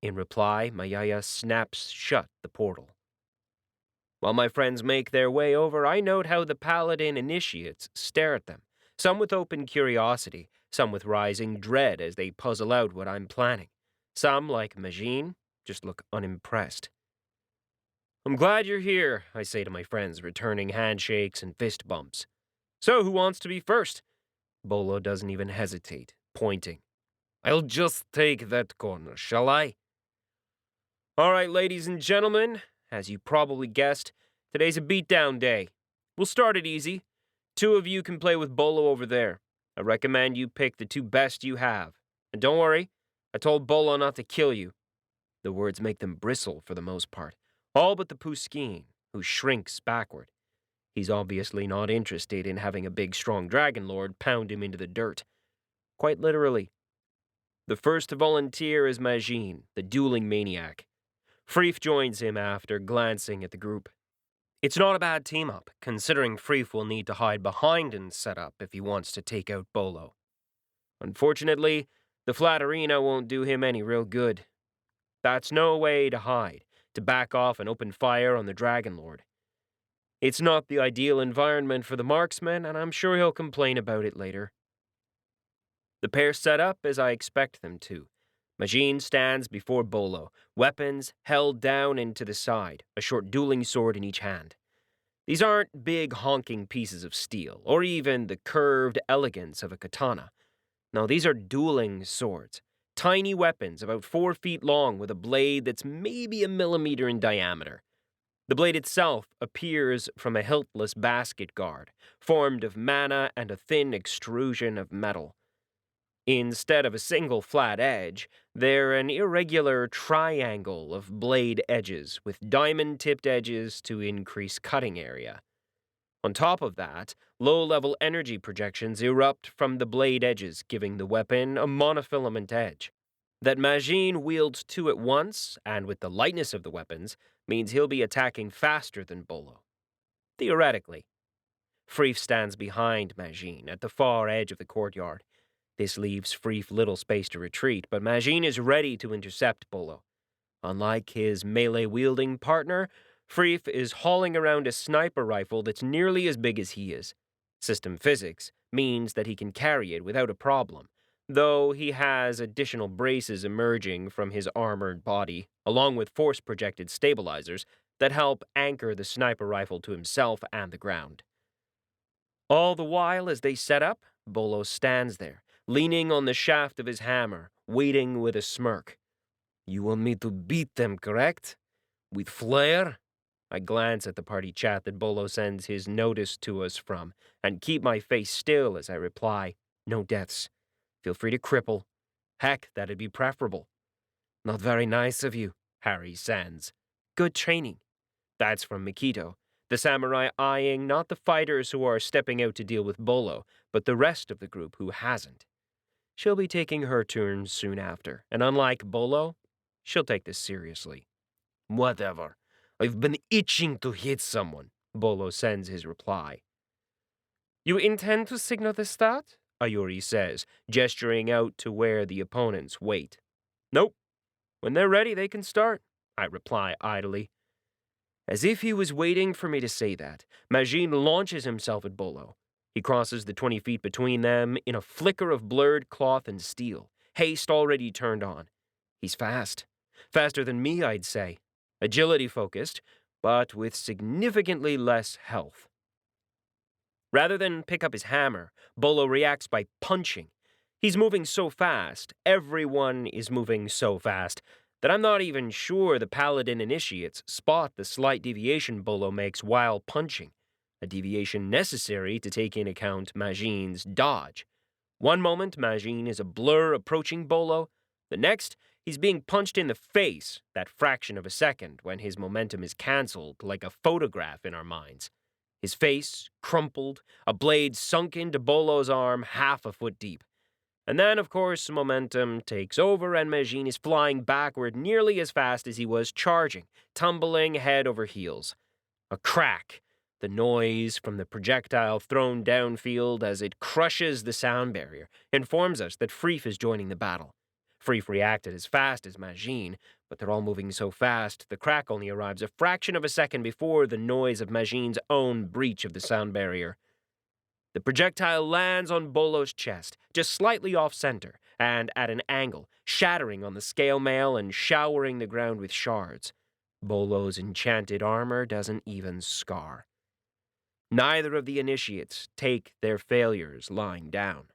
In reply, 𝗪𝗂𝐴 snaps shut the portal. While my friends make their way over, I note how the paladin initiates stare at them, some with open curiosity, some with rising dread as they puzzle out what I'm planning. Some, like Majin, just look unimpressed. "I'm glad you're here," I say to my friends, returning handshakes and fist bumps. "So, who wants to be first?" Bolo doesn't even hesitate, pointing. "I'll just take that corner, shall I?" All right, ladies and gentlemen, as you probably guessed, today's a beatdown day. We'll start it easy. 2 of you can play with Bolo over there. I recommend you pick the 2 best you have. And don't worry, I told Bolo not to kill you. The words make them bristle for the most part, all but the 𝗪𝗀, who shrinks backward. He's obviously not interested in having a big, strong dragon lord pound him into the dirt. Quite literally. The first to volunteer is 𝗪𝗍, the dueling maniac. Freef joins him after glancing at the group. It's not a bad team-up, considering Freef will need to hide behind and set up if he wants to take out Bolo. Unfortunately, the flat arena won't do him any real good. That's no way to hide, to back off and open fire on the Dragon Lord. It's not the ideal environment for the marksman, and I'm sure he'll complain about it later. The pair set up as I expect them to. 𝗪𝗍 stands before Bolo, weapons held down and to the side, a short dueling sword in each hand. These aren't big honking pieces of steel, or even the curved elegance of a katana. No, these are dueling swords. Tiny weapons about 4 feet long with a blade that's maybe 1 millimeter in diameter. The blade itself appears from a hiltless basket guard, formed of mana and a thin extrusion of metal. Instead of a single flat edge, they're an irregular triangle of blade edges with diamond-tipped edges to increase cutting area. On top of that, low-level energy projections erupt from the blade edges, giving the weapon a monofilament edge. That 𝗪𝗍 wields 2 at once, and with the lightness of the weapons, means he'll be attacking faster than Bolo. Theoretically. Freef stands behind 𝗪𝗍 at the far edge of the courtyard. This leaves Freef little space to retreat, but 𝗪𝗍 is ready to intercept Bolo. Unlike his melee-wielding partner, Freef is hauling around a sniper rifle that's nearly as big as he is. System physics means that he can carry it without a problem, though he has additional braces emerging from his armored body, along with force-projected stabilizers that help anchor the sniper rifle to himself and the ground. All the while, as they set up, Bolo stands there, leaning on the shaft of his hammer, waiting with a smirk. "You want me to beat them, correct? With flair?" I glance at the party chat that Bolo sends his notice to us from, and keep my face still as I reply, "No deaths. Feel free to cripple. Heck, that'd be preferable." "Not very nice of you," Harry sends. "Good training." That's from Mikito, the samurai eyeing not the fighters who are stepping out to deal with Bolo, but the rest of the group who hasn't. She'll be taking her turn soon after, and unlike Bolo, she'll take this seriously. "Whatever. I've been itching to hit someone," Bolo sends his reply. "You intend to signal the start?" Ayuri says, gesturing out to where the opponents wait. "Nope. When they're ready, they can start," I reply idly. As if he was waiting for me to say that, 𝗪𝗍 launches himself at Bolo. He crosses the 20 feet between them in a flicker of blurred cloth and steel, haste already turned on. He's fast. Faster than me, I'd say. Agility-focused, but with significantly less health. Rather than pick up his hammer, Bolo reacts by punching. He's moving so fast, everyone is moving so fast, that I'm not even sure the paladin initiates spot the slight deviation Bolo makes while punching, a deviation necessary to take into account 𝗪𝗍's dodge. One moment, 𝗪𝗍 is a blur approaching Bolo. The next, he's being punched in the face, that fraction of a second when his momentum is cancelled like a photograph in our minds. His face, crumpled, a blade sunk into Bolo's arm 1/2 foot deep. And then, of course, momentum takes over and 𝗪𝗍 is flying backward nearly as fast as he was charging, tumbling head over heels. A crack, the noise from the projectile thrown downfield as it crushes the sound barrier, informs us that Freef is joining the battle. Freef reacted as fast as 𝗪𝗍, but they're all moving so fast, the crack only arrives a fraction of a second before the noise of 𝗪𝗍's own breach of the sound barrier. The projectile lands on Bolo's chest, just slightly off-center, and at an angle, shattering on the scale mail and showering the ground with shards. Bolo's enchanted armor doesn't even scar. Neither of the initiates take their failures lying down.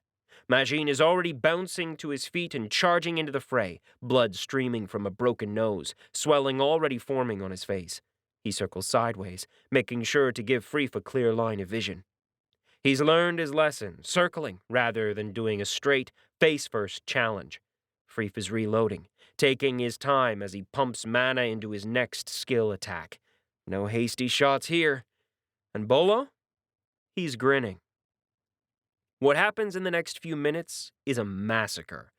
𝗪𝗍 is already bouncing to his feet and charging into the fray, blood streaming from a broken nose, swelling already forming on his face. He circles sideways, making sure to give Freef a clear line of vision. He's learned his lesson, circling rather than doing a straight, face-first challenge. 𝗲 is reloading, taking his time as he pumps mana into his next skill attack. No hasty shots here. And Bolo? He's grinning. What happens in the next few minutes is a massacre.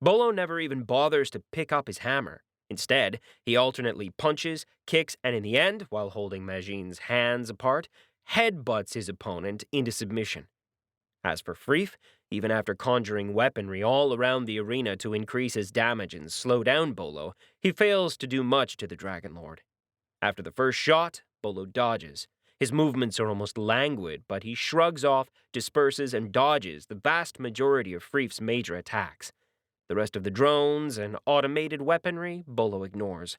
Bolo never even bothers to pick up his hammer. Instead, he alternately punches, kicks, and in the end, while holding 𝗪𝗍's hands apart, headbutts his opponent into submission. As for 𝗲, even after conjuring weaponry all around the arena to increase his damage and slow down Bolo, he fails to do much to the Dragon Lord. After the first shot, Bolo dodges. His movements are almost languid, but he shrugs off, disperses, and dodges the vast majority of 𝗲's major attacks. The rest of the drones and automated weaponry, Bolo ignores.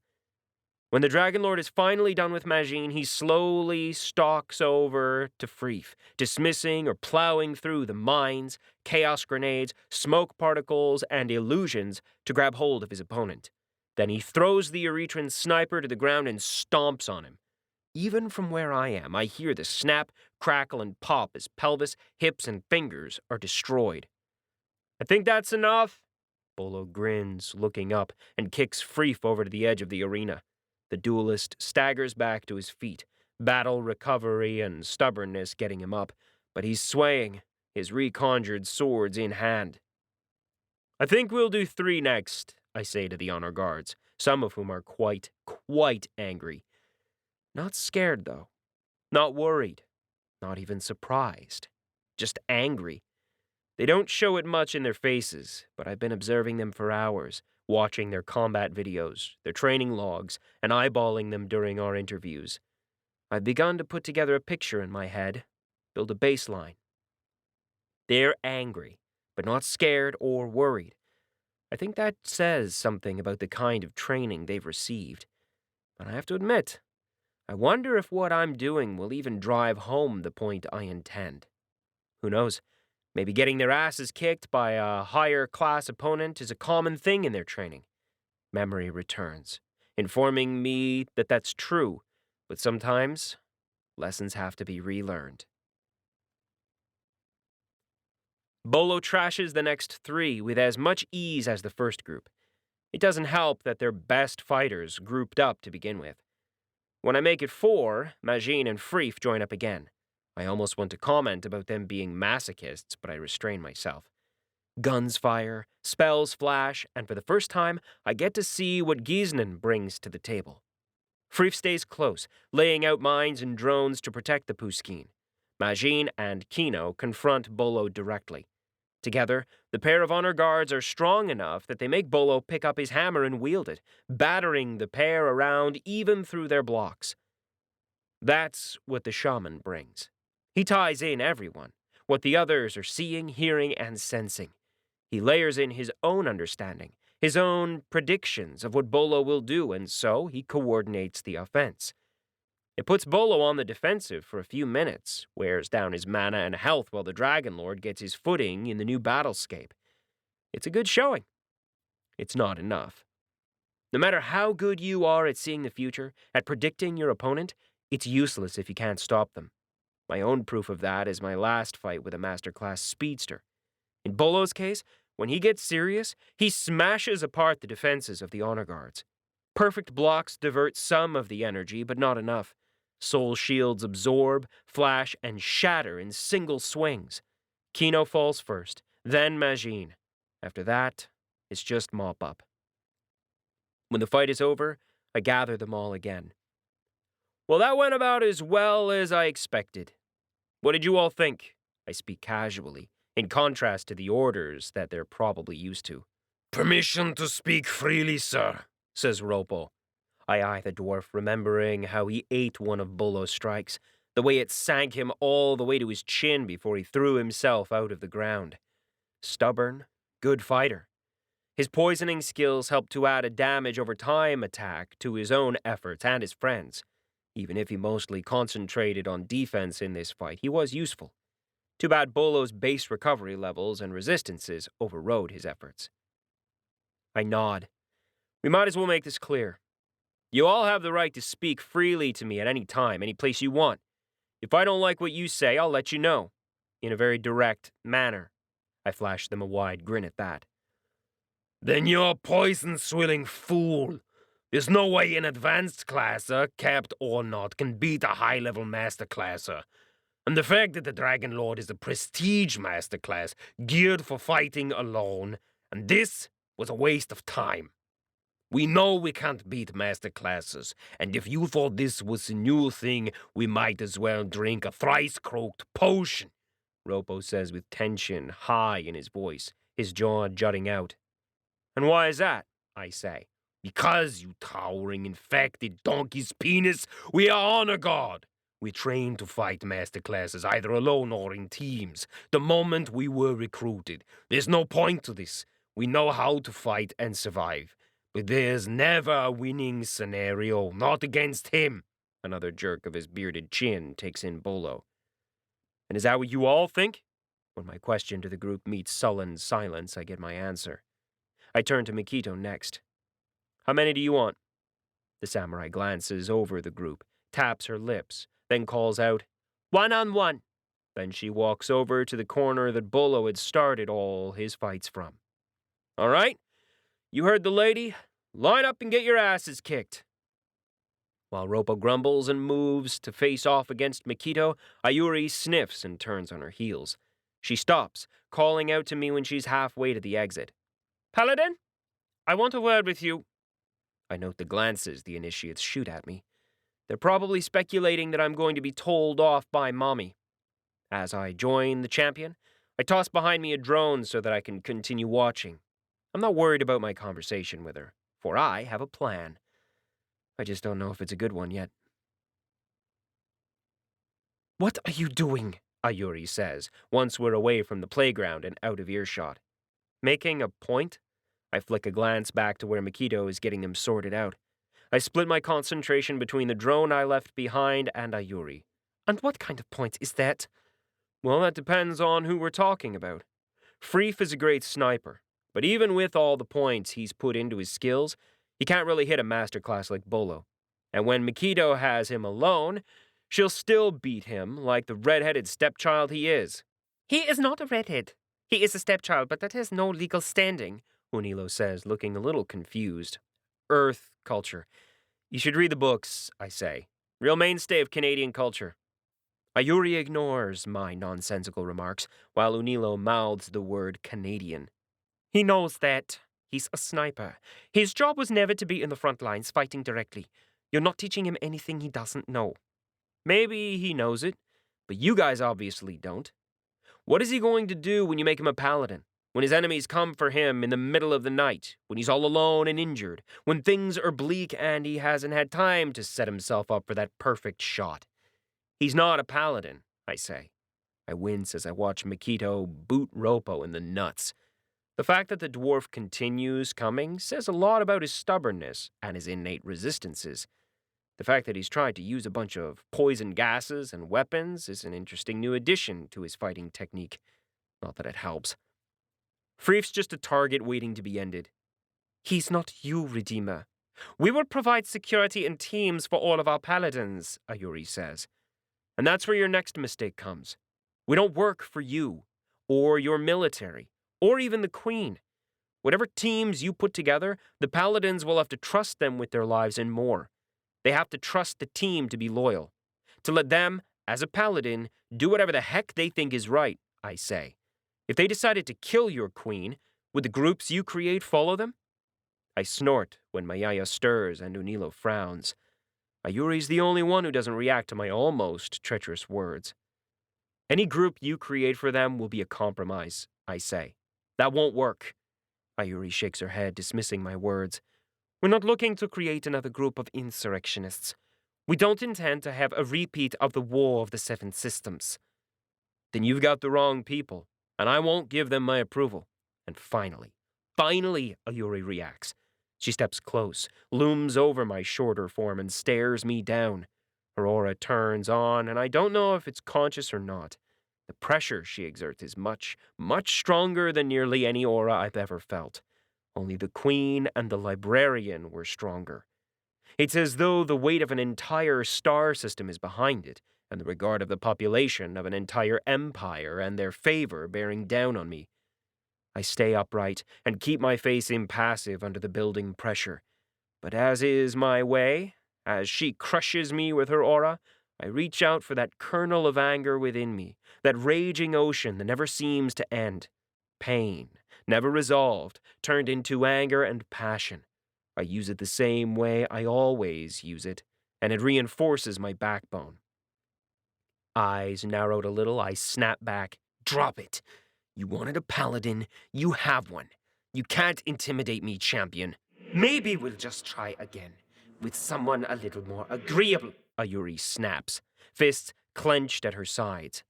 When the Dragon Lord is finally done with 𝗪𝗍, he slowly stalks over to 𝗲, dismissing or plowing through the mines, chaos grenades, smoke particles, and illusions to grab hold of his opponent. Then he throws the Erethran sniper to the ground and stomps on him. Even from where I am, I hear the snap, crackle, and pop as pelvis, hips, and fingers are destroyed. I think that's enough. Bolo grins, looking up, and kicks 𝗲 over to the edge of the arena. The duelist staggers back to his feet, battle recovery and stubbornness getting him up, but he's swaying, his reconjured swords in hand. I think we'll do 3 next, I say to the honor guards, some of whom are quite angry. Not scared, though. Not worried. Not even surprised. Just angry. They don't show it much in their faces, but I've been observing them for hours, watching their combat videos, their training logs, and eyeballing them during our interviews. I've begun to put together a picture in my head, build a baseline. They're angry, but not scared or worried. I think that says something about the kind of training they've received. But I have to admit, I wonder if what I'm doing will even drive home the point I intend. Who knows? Maybe getting their asses kicked by a higher-class opponent is a common thing in their training. Memory returns, informing me that that's true, but sometimes lessons have to be relearned. Bolo trashes the next 3 with as much ease as the first group. It doesn't help that they're best fighters grouped up to begin with. When I make it 4, 𝗪𝗍 and 𝗲 join up again. I almost want to comment about them being masochists, but I restrain myself. Guns fire, spells flash, and for the first time, I get to see what 𝗲 brings to the table. 𝗲 stays close, laying out mines and drones to protect the 𝗬skein. 𝗪𝗍 and 𝗬𝐞 confront Bolo directly. Together, the pair of honor guards are strong enough that they make Bolo pick up his hammer and wield it, battering the pair around even through their blocks. That's what the shaman brings. He ties in everyone, what the others are seeing, hearing, and sensing. He layers in his own understanding, his own predictions of what Bolo will do, and so he coordinates the offense. It puts Bolo on the defensive for a few minutes, wears down his mana and health while the Dragon Lord gets his footing in the new battlescape. It's a good showing. It's not enough. No matter how good you are at seeing the future, at predicting your opponent, it's useless if you can't stop them. My own proof of that is my last fight with a masterclass speedster. In Bolo's case, when he gets serious, he smashes apart the defenses of the honor guards. Perfect blocks divert some of the energy, but not enough. Soul shields absorb, flash, and shatter in single swings. 𝗬𝐞 falls first, then 𝗪𝗍. After that, it's just mop-up. When the fight is over, I gather them all again. Well, that went about as well as I expected. What did you all think? I speak casually, in contrast to the orders that they're probably used to. Permission to speak freely, sir, says 𝗲𝗶𝗁. I eye the dwarf, remembering how he ate one of Bolo's strikes, the way it sank him all the way to his chin before he threw himself out of the ground. Stubborn, good fighter. His poisoning skills helped to add a damage over time attack to his own efforts and his friends. Even if he mostly concentrated on defense in this fight, he was useful. Too bad Bolo's base recovery levels and resistances overrode his efforts. I nod. We might as well make this clear. You all have the right to speak freely to me at any time, any place you want. If I don't like what you say, I'll let you know. in a very direct manner. I flashed them a wide grin at that. Then you're a poison-swilling fool. There's no way an advanced classer, capped or not, can beat a high-level master classer. And the fact that the Dragon Lord is a prestige master class, geared for fighting alone, and this was a waste of time. We know we can't beat master classes, and if you thought this was a new thing, we might as well drink a thrice-croaked potion, 𝗨𝗶𝗁 says with tension high in his voice, his jaw jutting out. And why is that? I say. Because, you towering, infected donkey's penis, we are honor guard. We trained to fight master classes either alone or in teams, the moment we were recruited. There's no point to this. We know how to fight and survive. But there's never a winning scenario, not against him. Another jerk of his bearded chin takes in Bolo. And is that what you all think? When my question to the group meets sullen silence, I get my answer. I turn to Mikito next. How many do you want? The samurai glances over the group, taps her lips, then calls out, 1-on-1. Then she walks over to the corner that Bolo had started all his fights from. All right, you heard the lady. Line up and get your asses kicked. While 𝗨𝗶𝗁 grumbles and moves to face off against Mikito, Ayuri sniffs and turns on her heels. She stops, calling out to me when she's halfway to the exit. Paladin, I want a word with you. I note the glances the initiates shoot at me. They're probably speculating that I'm going to be told off by Mommy. As I join the champion, I toss behind me a drone so that I can continue watching. I'm not worried about my conversation with her, for I have a plan. I just don't know if it's a good one yet. What are you doing? Ayuri says, once we're away from the playground and out of earshot. Making a point? I flick a glance back to where Mikito is getting them sorted out. I split my concentration between the drone I left behind and Ayuri. And what kind of point is that? Well, that depends on who we're talking about. 𝗲 is a great sniper, but even with all the points he's put into his skills, he can't really hit a master class like Bolo. And when Mikito has him alone, she'll still beat him like the red-headed stepchild he is. He is not a redhead. He is a stepchild, but that has no legal standing, 𝗀𝗎𝗆 says, looking a little confused. Earth culture. You should read the books, I say. Real mainstay of Canadian culture. Ayuri ignores my nonsensical remarks, while 𝗀𝗎𝗆 mouths the word Canadian. He knows that. He's a sniper. His job was never to be in the front lines fighting directly. You're not teaching him anything he doesn't know. Maybe he knows it, but you guys obviously don't. What is he going to do when you make him a paladin? When his enemies come for him in the middle of the night, when he's all alone and injured, when things are bleak and he hasn't had time to set himself up for that perfect shot? He's not a paladin, I say. I wince as I watch Mikito boot 𝗨𝗶𝗁 in the nuts. The fact that the dwarf continues coming says a lot about his stubbornness and his innate resistances. The fact that he's tried to use a bunch of poison gases and weapons is an interesting new addition to his fighting technique. Not that it helps. 𝗲's just a target waiting to be ended. He's not you, Redeemer. We will provide security in teams for all of our paladins, Ayuri says. And that's where your next mistake comes. We don't work for you, or your military, or even the Queen. Whatever teams you put together, the paladins will have to trust them with their lives and more. They have to trust the team to be loyal. To let them, as a paladin, do whatever the heck they think is right, I say. If they decided to kill your Queen, would the groups you create follow them? I snort when Mayaya stirs and 𝗀𝗎𝗆 frowns. Ayuri's the only one who doesn't react to my almost treacherous words. Any group you create for them will be a compromise, I say. That won't work. Ayuri shakes her head, dismissing my words. We're not looking to create another group of insurrectionists. We don't intend to have a repeat of the War of the Seven Systems. Then you've got the wrong people, and I won't give them my approval. And finally, Ayuri reacts. She steps close, looms over my shorter form, and stares me down. Her aura turns on, and I don't know if it's conscious or not. The pressure she exerts is much, much stronger than nearly any aura I've ever felt. Only the Queen and the Librarian were stronger. It's as though the weight of an entire star system is behind it, and the regard of the population of an entire empire and their favor bearing down on me. I stay upright and keep my face impassive under the building pressure. But as is my way, as she crushes me with her aura, I reach out for that kernel of anger within me, that raging ocean that never seems to end. Pain, never resolved, turned into anger and passion. I use it the same way I always use it, and it reinforces my backbone. Eyes narrowed a little, I snap back. Drop it! You wanted a paladin, you have one. You can't intimidate me, champion. Maybe we'll just try again, with someone a little more agreeable, 𝗪𝐴 snaps, fists clenched at her sides.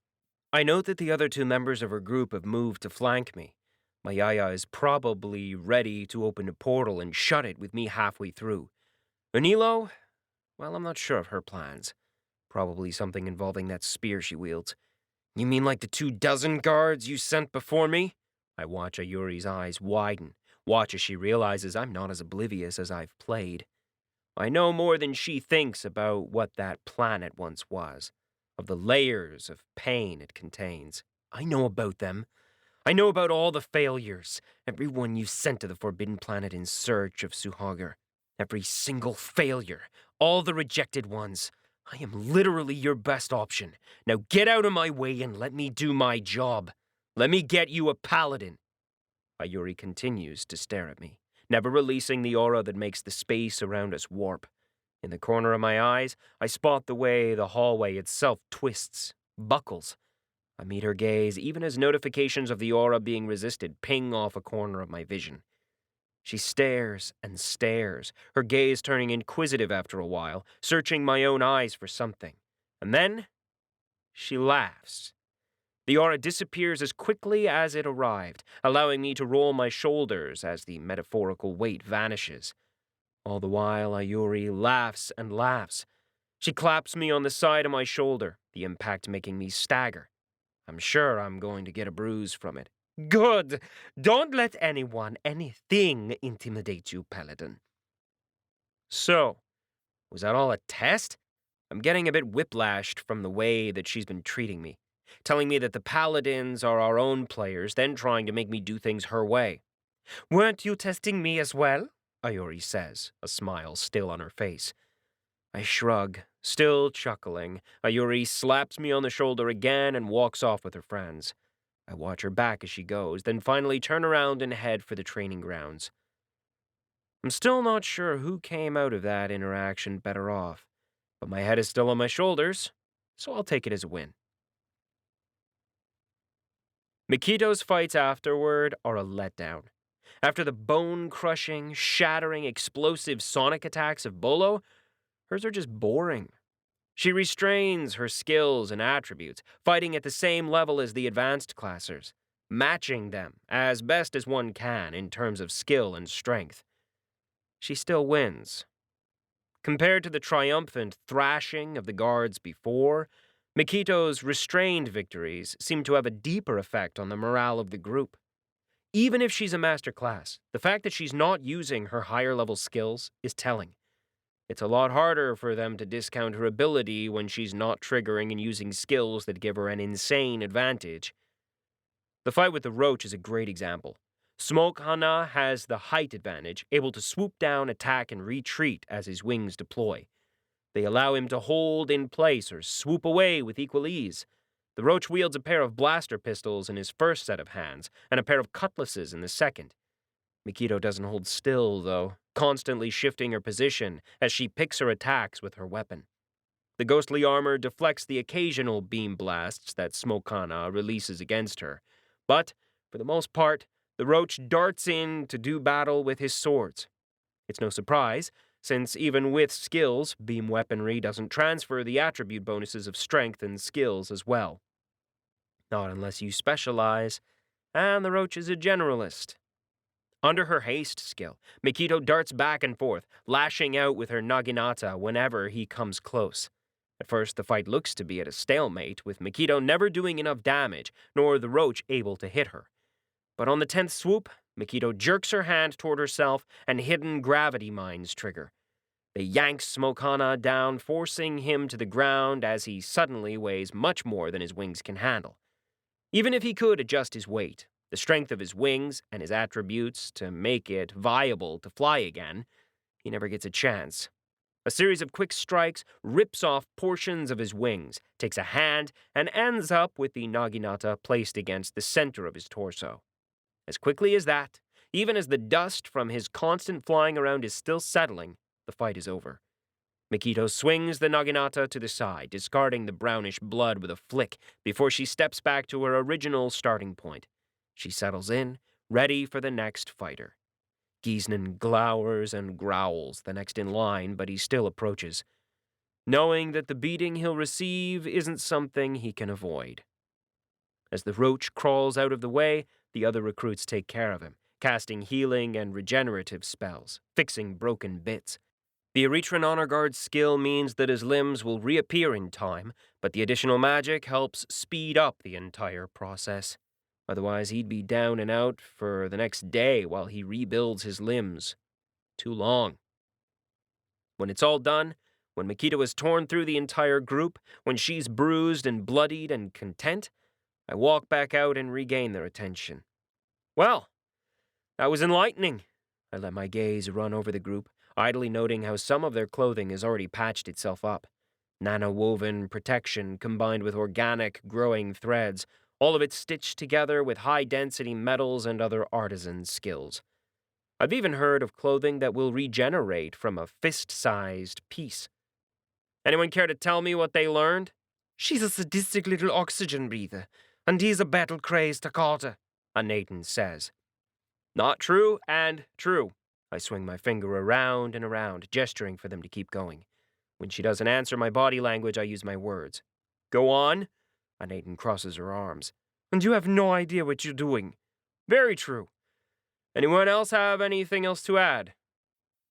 I note that the other two members of her group have moved to flank me. My 𝗪𝗏 is probably ready to open a portal and shut it with me halfway through. 𝗪𝗏? Well, I'm not sure of her plans. Probably something involving that spear she wields. You mean like the 24 guards you sent before me? I watch 𝗪𝗏's eyes widen, watch as she realizes I'm not as oblivious as I've played. I know more than she thinks about what that planet once was, of the layers of pain it contains. I know about them. I know about all the failures, everyone you sent to the Forbidden Planet in search of 𝗏𝗏. Every single failure, all the rejected ones. I am literally your best option. Now get out of my way and let me do my job. Let me get you a paladin. 𝗪𝗏 continues to stare at me, never releasing the aura that makes the space around us warp. In the corner of my eyes, I spot the way the hallway itself twists, buckles. I meet her gaze even as notifications of the aura being resisted ping off a corner of my vision. She stares and stares, her gaze turning inquisitive after a while, searching my own eyes for something. And then, she laughs. The aura disappears as quickly as it arrived, allowing me to roll my shoulders as the metaphorical weight vanishes. All the while, 𝗪𝗏 laughs and laughs. She claps me on the side of my shoulder, the impact making me stagger. I'm sure I'm going to get a bruise from it. Good! Don't let anyone, anything intimidate you, paladin. So, was that all a test? I'm getting a bit whiplashed from the way that she's been treating me, telling me that the paladins are our own players, then trying to make me do things her way. Weren't you testing me as well? 𝗪𝗏 says, a smile still on her face. I shrug, still chuckling. 𝗪𝗏 slaps me on the shoulder again and walks off with her friends. I watch her back as she goes, then finally turn around and head for the training grounds. I'm still not sure who came out of that interaction better off, but my head is still on my shoulders, so I'll take it as a win. 𝐼𝐾ito's fights afterward are a letdown. After the bone-crushing, shattering, explosive sonic attacks of Bolo, hers are just boring. She restrains her skills and attributes, fighting at the same level as the advanced classers, matching them as best as one can in terms of skill and strength. She still wins. Compared to the triumphant thrashing of the guards before, 𝗵𝐾ito's restrained victories seem to have a deeper effect on the morale of the group. Even if she's a master class, the fact that she's not using her higher-level skills is telling. It's a lot harder for them to discount her ability when she's not triggering and using skills that give her an insane advantage. The fight with the roach is a great example. 𝗧𝗪𝗏 has the height advantage, able to swoop down, attack, and retreat as his wings deploy. They allow him to hold in place or swoop away with equal ease. The roach wields a pair of blaster pistols in his first set of hands, and a pair of cutlasses in the second. 𝗵𝐾ito doesn't hold still, though, constantly shifting her position as she picks her attacks with her weapon. The ghostly armor deflects the occasional beam blasts that 𝗧𝗪𝗏 releases against her, but, for the most part, the roach darts in to do battle with his swords. It's no surprise, since even with skills, beam weaponry doesn't transfer the attribute bonuses of strength and skills as well. Not unless you specialize, and the roach is a generalist. Under her haste skill, 𝗵𝐾ito darts back and forth, lashing out with her naginata whenever he comes close. At first, the fight looks to be at a stalemate, with 𝗵𝐾ito never doing enough damage, nor the roach able to hit her. But on the 10th swoop, 𝗵𝐾ito jerks her hand toward herself and hidden gravity mines trigger. They yank Smokana down, forcing him to the ground as he suddenly weighs much more than his wings can handle. Even if he could adjust his weight, the strength of his wings, and his attributes to make it viable to fly again, he never gets a chance. A series of quick strikes rips off portions of his wings, takes a hand, and ends up with the naginata placed against the center of his torso. As quickly as that, even as the dust from his constant flying around is still settling, the fight is over. 𝗪𝐞𝐸 swings the naginata to the side, discarding the brownish blood with a flick before she steps back to her original starting point. She settles in, ready for the next fighter. 𝐒𝐭𝐚𝐫𝐬 glowers and growls, the next in line, but he still approaches, knowing that the beating he'll receive isn't something he can avoid. As the roach crawls out of the way, the other recruits take care of him, casting healing and regenerative spells, fixing broken bits. The Erethran Honor Guard's skill means that his limbs will reappear in time, but the additional magic helps speed up the entire process. Otherwise, he'd be down and out for the next day while he rebuilds his limbs. Too long. When it's all done, when 𝗪𝐞𝐸 has torn through the entire group, when she's bruised and bloodied and content, I walk back out and regain their attention. Well, that was enlightening. I let my gaze run over the group, idly noting how some of their clothing has already patched itself up. Nano-woven protection combined with organic, growing threads, all of it stitched together with high-density metals and other artisan skills. I've even heard of clothing that will regenerate from a fist-sized piece. Anyone care to tell me what they learned? She's a sadistic little oxygen breather, and he's a battle-crazed 𝐼𝐭𝐸𝐑𝐄, a Nathan says. Not true and true. I swing my finger around and around, gesturing for them to keep going. When she doesn't answer my body language, I use my words. Go on. A Nathan crosses her arms. And you have no idea what you're doing. Very true. Anyone else have anything else to add?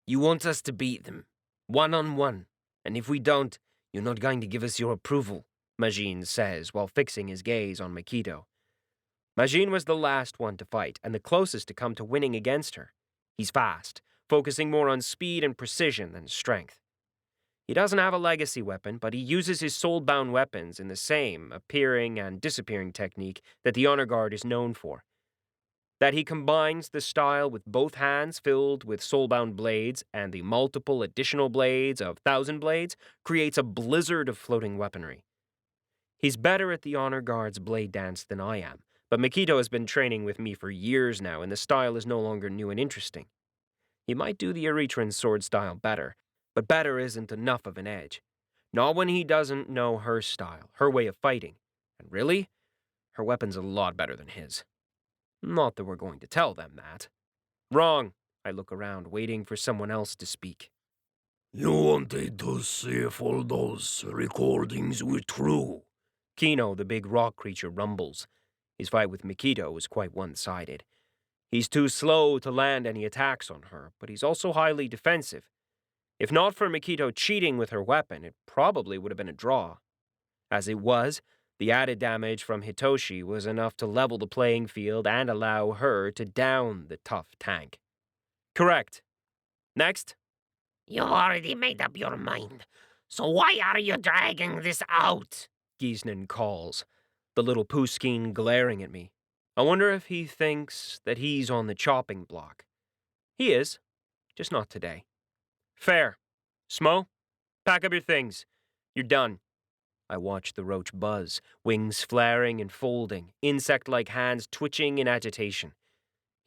You want us to beat them, one-on-one, and if we don't, you're not going to give us your approval, Majin says while fixing his gaze on 𝗪𝐞𝐸. Majin was the last one to fight and the closest to come to winning against her. He's fast, focusing more on speed and precision than strength. He doesn't have a legacy weapon, but he uses his soul-bound weapons in the same appearing and disappearing technique that the Honor Guard is known for. That he combines the style with both hands filled with soul-bound blades and the multiple additional blades of 1,000 blades creates a blizzard of floating weaponry. He's better at the Honor Guard's blade dance than I am, but 𝗪𝐞𝐸 has been training with me for years now, and the style is no longer new and interesting. He might do the Eretran sword style better, but better isn't enough of an edge. Not when he doesn't know her style, her way of fighting. And really, her weapon's a lot better than his. Not that we're going to tell them that. Wrong. I look around, waiting for someone else to speak. You wanted to see if all those recordings were true. Kino, the big rock creature, rumbles. His fight with 𝗪𝐞𝐸 was quite one-sided. He's too slow to land any attacks on her, but he's also highly defensive. If not for 𝗪𝐞𝐸 cheating with her weapon, it probably would have been a draw. As it was, the added damage from Hitoshi was enough to level the playing field and allow her to down the tough tank. Correct. Next. You already made up your mind, so why are you dragging this out? 𝐒𝐭𝐚𝐫𝐬 calls, the little 𝗪𝗆 glaring at me. I wonder if he thinks that he's on the chopping block. He is, just not today. Fair. Smo, pack up your things. You're done. I watch the roach buzz, wings flaring and folding, insect-like hands twitching in agitation.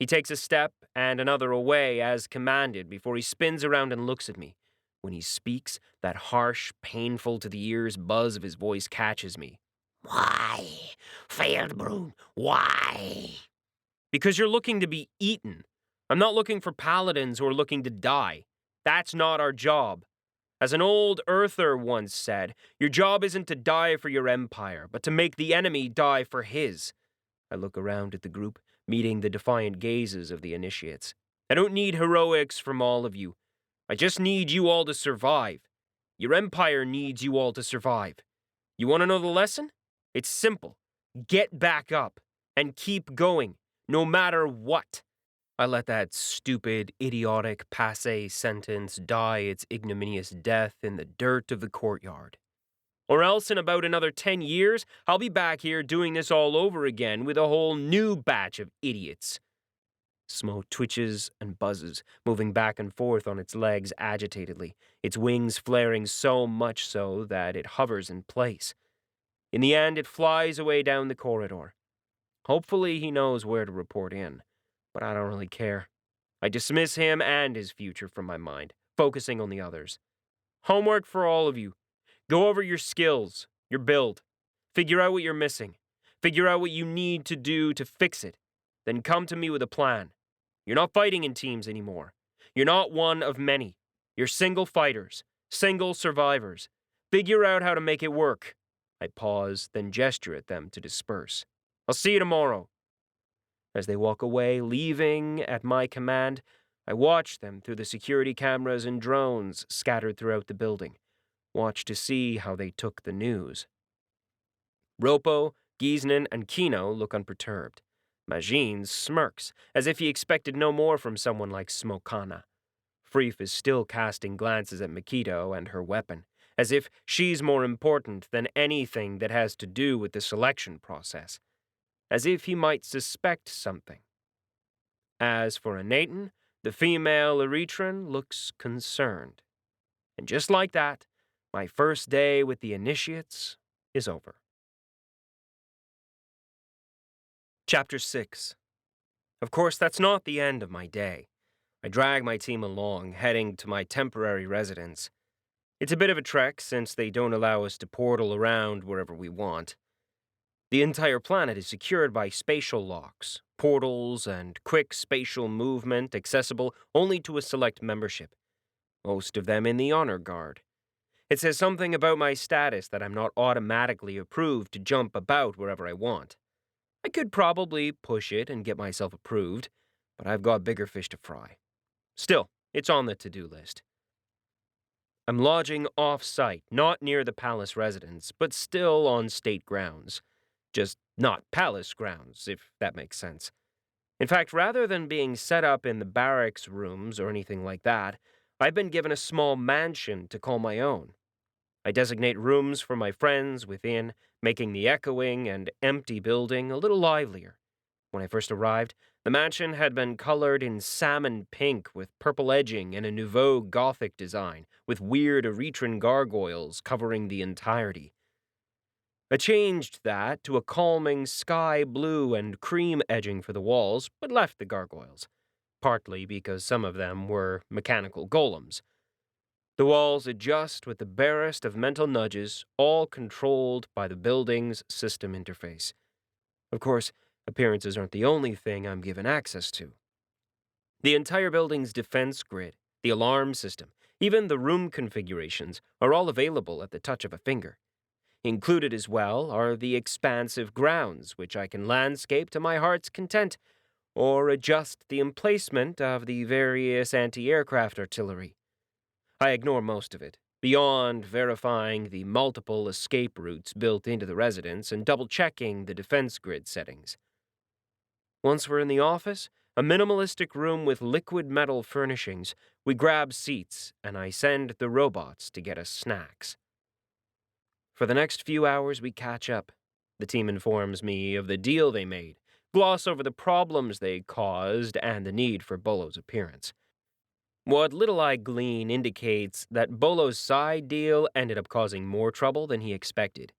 He takes a step and another away as commanded before he spins around and looks at me. When he speaks, that harsh, painful to the ears buzz of his voice catches me. Why? Failed brood, why? Because you're looking to be eaten. I'm not looking for paladins who are looking to die. That's not our job. As an old earther once said, your job isn't to die for your empire, but to make the enemy die for his. I look around at the group, meeting the defiant gazes of the initiates. I don't need heroics from all of you. I just need you all to survive. Your empire needs you all to survive. You want to know the lesson? It's simple. Get back up and keep going, no matter what. I let that stupid, idiotic, passé sentence die its ignominious death in the dirt of the courtyard. Or else in about another 10 years, I'll be back here doing this all over again with a whole new batch of idiots. 𝗧mo twitches and buzzes, moving back and forth on its legs agitatedly, its wings flaring so much so that it hovers in place. In the end, it flies away down the corridor. Hopefully he knows where to report in, but I don't really care. I dismiss him and his future from my mind, focusing on the others. Homework for all of you. Go over your skills, your build. Figure out what you're missing. Figure out what you need to do to fix it. Then come to me with a plan. You're not fighting in teams anymore. You're not one of many. You're single fighters, single survivors. Figure out how to make it work. I pause, then gesture at them to disperse. I'll see you tomorrow. As they walk away, leaving at my command, I watch them through the security cameras and drones scattered throughout the building. Watch to see how they took the news. 𝗏𝗏𝘁, 𝐼𝐸𝐿, and 𝐸𝐞 look unperturbed. 𝗪𝐺ine smirks, as if he expected no more from someone like 𝗧mo 𝗪𝐶 is still casting glances at 𝐼𝐸𝐿 and her weapon, as if she's more important than anything that has to do with the selection process. As if he might suspect something. As for Erethran, the female Erethran looks concerned. And just like that, my first day with the initiates is over. Chapter 6. Of course, that's not the end of my day. I drag my team along, heading to my temporary residence. It's a bit of a trek since they don't allow us to portal around wherever we want. The entire planet is secured by spatial locks, portals, and quick spatial movement accessible only to a select membership, most of them in the Honor Guard. It says something about my status that I'm not automatically approved to jump about wherever I want. I could probably push it and get myself approved, but I've got bigger fish to fry. Still, it's on the to-do list. I'm lodging off-site, not near the palace residence, but still on state grounds. Just not palace grounds, if that makes sense. In fact, rather than being set up in the barracks rooms or anything like that, I've been given a small mansion to call my own. I designate rooms for my friends within, making the echoing and empty building a little livelier. When I first arrived, the mansion had been colored in salmon pink with purple edging and a nouveau Gothic design, with weird Erethran gargoyles covering the entirety. I changed that to a calming sky blue and cream edging for the walls, but left the gargoyles, partly because some of them were mechanical golems. The walls adjust with the barest of mental nudges, all controlled by the building's system interface. Of course, appearances aren't the only thing I'm given access to. The entire building's defense grid, the alarm system, even the room configurations are all available at the touch of a finger. Included as well are the expansive grounds, which I can landscape to my heart's content, or adjust the emplacement of the various anti-aircraft artillery. I ignore most of it, beyond verifying the multiple escape routes built into the residence and double-checking the defense grid settings. Once we're in the office, a minimalistic room with liquid metal furnishings, we grab seats, and I send the robots to get us snacks. For the next few hours, we catch up. The team informs me of the deal they made, gloss over the problems they caused, and the need for Bolo's appearance. What little I glean indicates that Bolo's side deal ended up causing more trouble than he expected.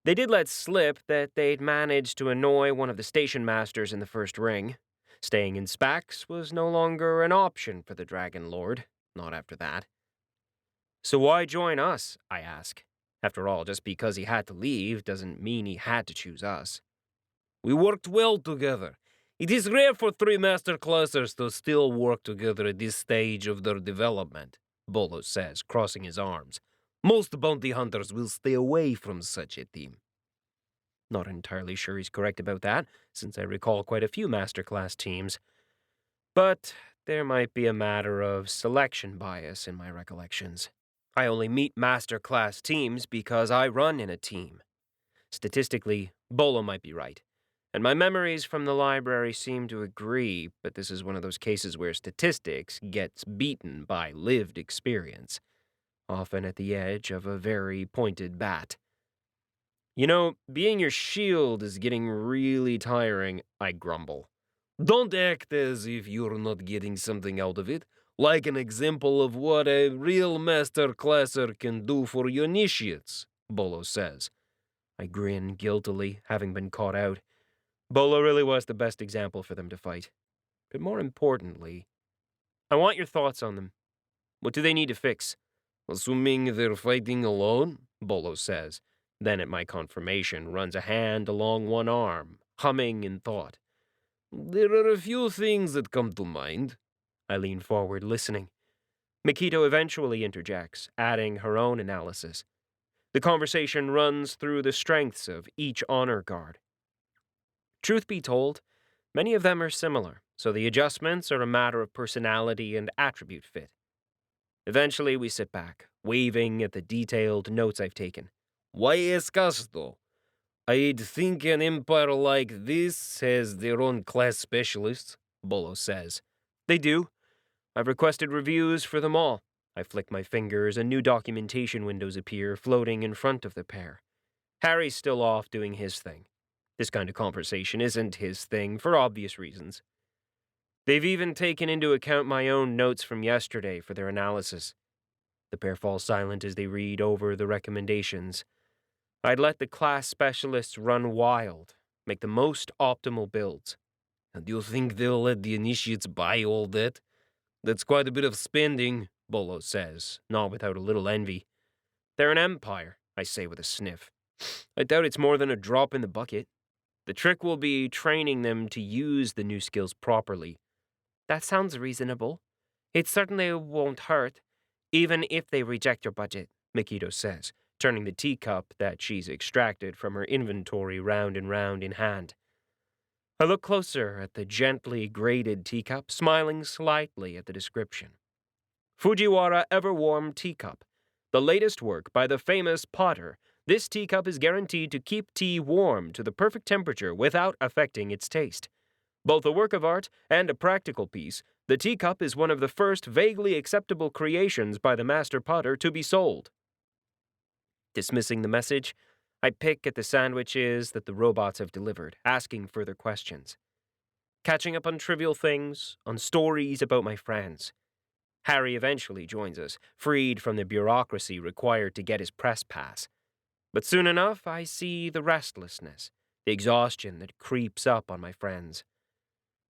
They did let slip that they'd managed to annoy one of the station masters in the first ring. Staying in Spax was no longer an option for the Dragon Lord, not after that. So why join us, I ask. After all, just because he had to leave doesn't mean he had to choose us. We worked well together. It is rare for three master classers to still work together at this stage of their development, Bolo says, crossing his arms. Most bounty hunters will stay away from such a team. Not entirely sure he's correct about that, since I recall quite a few masterclass teams. But there might be a matter of selection bias in my recollections. I only meet masterclass teams because I run in a team. Statistically, Bolo might be right. And my memories from the library seem to agree, but this is one of those cases where statistics gets beaten by lived experience, often at the edge of a very pointed bat. You know, being your shield is getting really tiring, I grumble. Don't act as if you're not getting something out of it, like an example of what a real master classer can do for your initiates, Bolo says. I grin guiltily, having been caught out. Bolo really was the best example for them to fight. But more importantly, I want your thoughts on them. What do they need to fix? Assuming they're fighting alone, Bolo says. Then at my confirmation runs a hand along one arm, humming in thought. There are a few things that come to mind. I lean forward, listening. 𝗪𝐸𝐸 eventually interjects, adding her own analysis. The conversation runs through the strengths of each honor guard. Truth be told, many of them are similar, so the adjustments are a matter of personality and attribute fit. Eventually, we sit back, waving at the detailed notes I've taken. Why ask us, though? I'd think an empire like this has their own class specialists, Bolo says. They do. I've requested reviews for them all. I flick my fingers and new documentation windows appear, floating in front of the pair. Harry's still off doing his thing. This kind of conversation isn't his thing, for obvious reasons. They've even taken into account my own notes from yesterday for their analysis. The pair fall silent as they read over the recommendations. I'd let the class specialists run wild, make the most optimal builds. And do you think they'll let the initiates buy all that? That's quite a bit of spending, Bolo says, not without a little envy. They're an empire, I say with a sniff. I doubt it's more than a drop in the bucket. The trick will be training them to use the new skills properly. That sounds reasonable. It certainly won't hurt, even if they reject your budget, 𝗪𝐸𝐸 says, turning the teacup that she's extracted from her inventory round and round in hand. I look closer at the gently graded teacup, smiling slightly at the description. Fujiwara Everwarm Teacup, the latest work by the famous potter. This teacup is guaranteed to keep tea warm to the perfect temperature without affecting its taste. Both a work of art and a practical piece, the teacup is one of the first vaguely acceptable creations by the master potter to be sold. Dismissing the message, I pick at the sandwiches that the robots have delivered, asking further questions. Catching up on trivial things, on stories about my friends. Harry eventually joins us, freed from the bureaucracy required to get his press pass. But soon enough, I see the restlessness, the exhaustion that creeps up on my friends.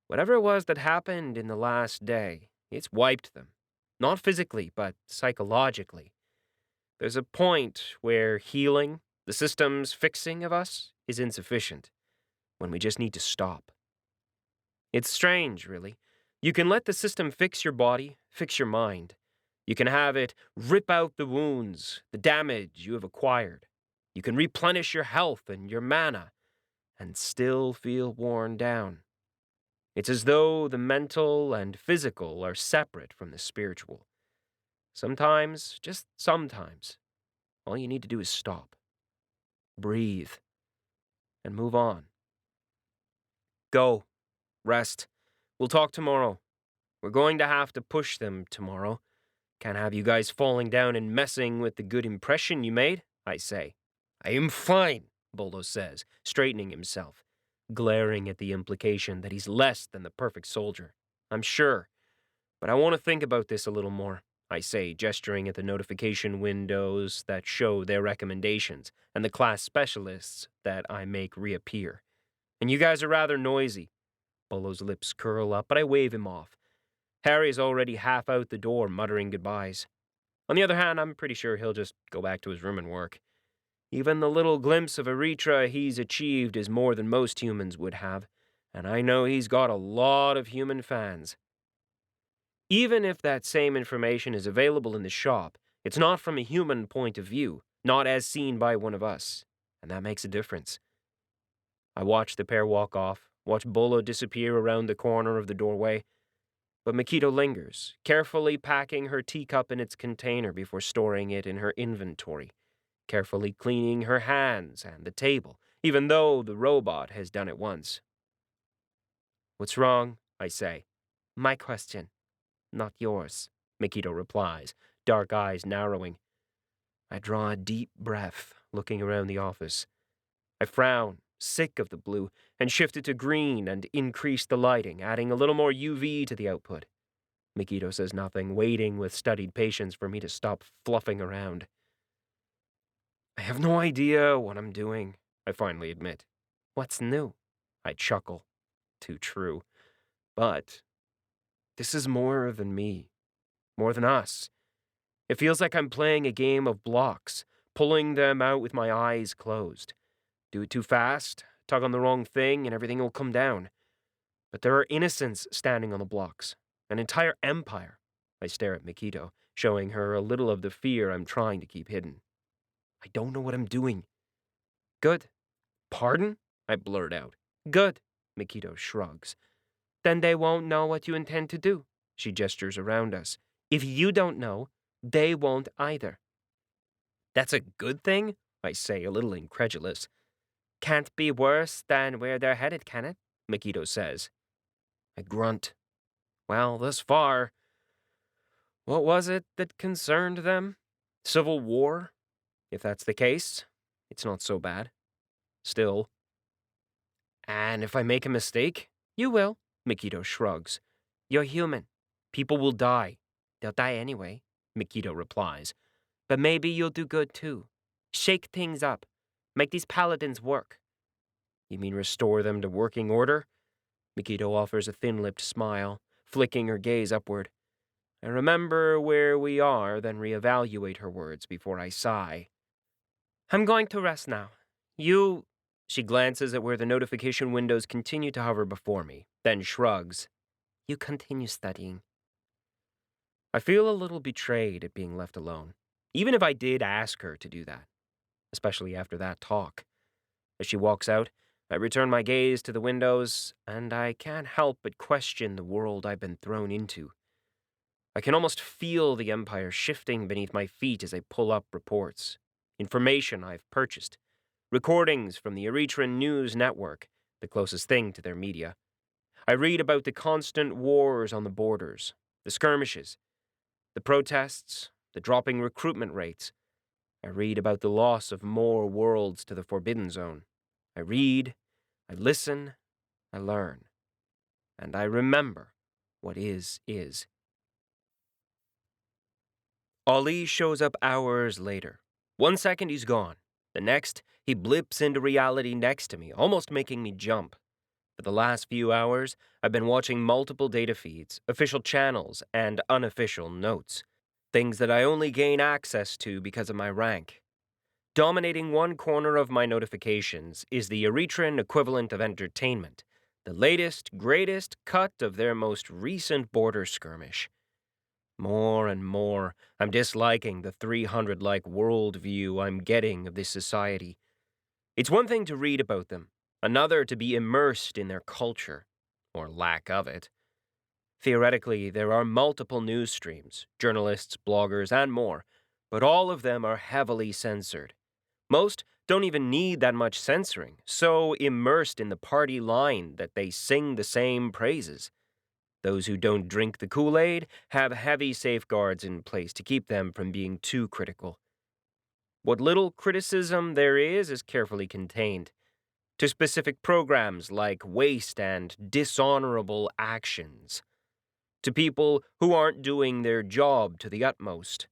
Whatever it was that happened in the last day, it's wiped them. Not physically, but psychologically. There's a point where healing, the system's fixing of us, is insufficient, when we just need to stop. It's strange, really. You can let the system fix your body, fix your mind. You can have it rip out the wounds, the damage you have acquired. You can replenish your health and your mana, and still feel worn down. It's as though the mental and physical are separate from the spiritual. Sometimes, just sometimes, all you need to do is stop, breathe, and move on. Go, rest. We'll talk tomorrow. We're going to have to push them tomorrow. Can't have you guys falling down and messing with the good impression you made, I say. I am fine, Bolo says, straightening himself, glaring at the implication that he's less than the perfect soldier. I'm sure, but I want to think about this a little more, I say, gesturing at the notification windows that show their recommendations and the class specialists that I make reappear. And you guys are rather noisy. Bolo's lips curl up, but I wave him off. Harry's already half out the door, muttering goodbyes. On the other hand, I'm pretty sure he'll just go back to his room and work. Even the little glimpse of Erethra he's achieved is more than most humans would have, and I know he's got a lot of human fans. Even if that same information is available in the shop, it's not from a human point of view, not as seen by one of us, and that makes a difference. I watch the pair walk off, watch Bolo disappear around the corner of the doorway, but 𝗪𝐸𝐸 lingers, carefully packing her teacup in its container before storing it in her inventory, carefully cleaning her hands and the table, even though the robot has done it once. "What's wrong?" I say. "My question, not yours," 𝗪𝐞𝐸 replies, dark eyes narrowing. I draw a deep breath, looking around the office. I frown, sick of the blue, and shift it to green and increase the lighting, adding a little more UV to the output. 𝗪𝐞𝐸 says nothing, waiting with studied patience for me to stop fluffing around. I have no idea what I'm doing, I finally admit. "What's new?" I chuckle. Too true. But this is more than me. More than us. It feels like I'm playing a game of blocks, pulling them out with my eyes closed. Do it too fast, tug on the wrong thing, and everything will come down. But there are innocents standing on the blocks. An entire empire. I stare at 𝗪𝐞𝐸, showing her a little of the fear I'm trying to keep hidden. I don't know what I'm doing. "Good." Pardon? I blurt out. "Good." 𝗪𝐞𝐸 shrugs. "Then they won't know what you intend to do." She gestures around us. "If you don't know, they won't either." That's a good thing? I say, a little incredulous. "Can't be worse than where they're headed, can it?" 𝗪𝐞𝐸 says. I grunt. Well, thus far, what was it that concerned them? Civil war? If that's the case, it's not so bad. Still. And if I make a mistake? "You will." 𝗪𝐞𝐸 shrugs. "You're human. People will die. They'll die anyway." 𝗪𝐞𝐸 replies. "But maybe you'll do good too. Shake things up. Make these paladins work." You mean restore them to working order? 𝗪𝐞𝐸 offers a thin-lipped smile, flicking her gaze upward. I remember where we are, then reevaluate her words before I sigh. "I'm going to rest now. She glances at where the notification windows continue to hover before me, then shrugs. You continue studying." I feel a little betrayed at being left alone, even if I did ask her to do that, especially after that talk. As she walks out, I return my gaze to the windows, and I can't help but question the world I've been thrown into. I can almost feel the Empire shifting beneath my feet as I pull up reports, information I've purchased, recordings from the Erethran News Network, the closest thing to their media. I read about the constant wars on the borders, the skirmishes, the protests, the dropping recruitment rates. I read about the loss of more worlds to the Forbidden Zone. I read, I listen, I learn, and I remember what is. Ali shows up hours later. 1 second he's gone. The next, he blips into reality next to me, almost making me jump. For the last few hours, I've been watching multiple data feeds, official channels, and unofficial notes. Things that I only gain access to because of my rank. Dominating one corner of my notifications is the Erethran equivalent of entertainment, the latest, greatest cut of their most recent border skirmish. More and more, I'm disliking the 300-like worldview I'm getting of this society. It's one thing to read about them, another to be immersed in their culture, or lack of it. Theoretically, there are multiple news streams, journalists, bloggers, and more, but all of them are heavily censored. Most don't even need that much censoring, so immersed in the party line that they sing the same praises. Those who don't drink the Kool-Aid have heavy safeguards in place to keep them from being too critical. What little criticism there is carefully contained to specific programs like waste and dishonorable actions, to people who aren't doing their job to the utmost.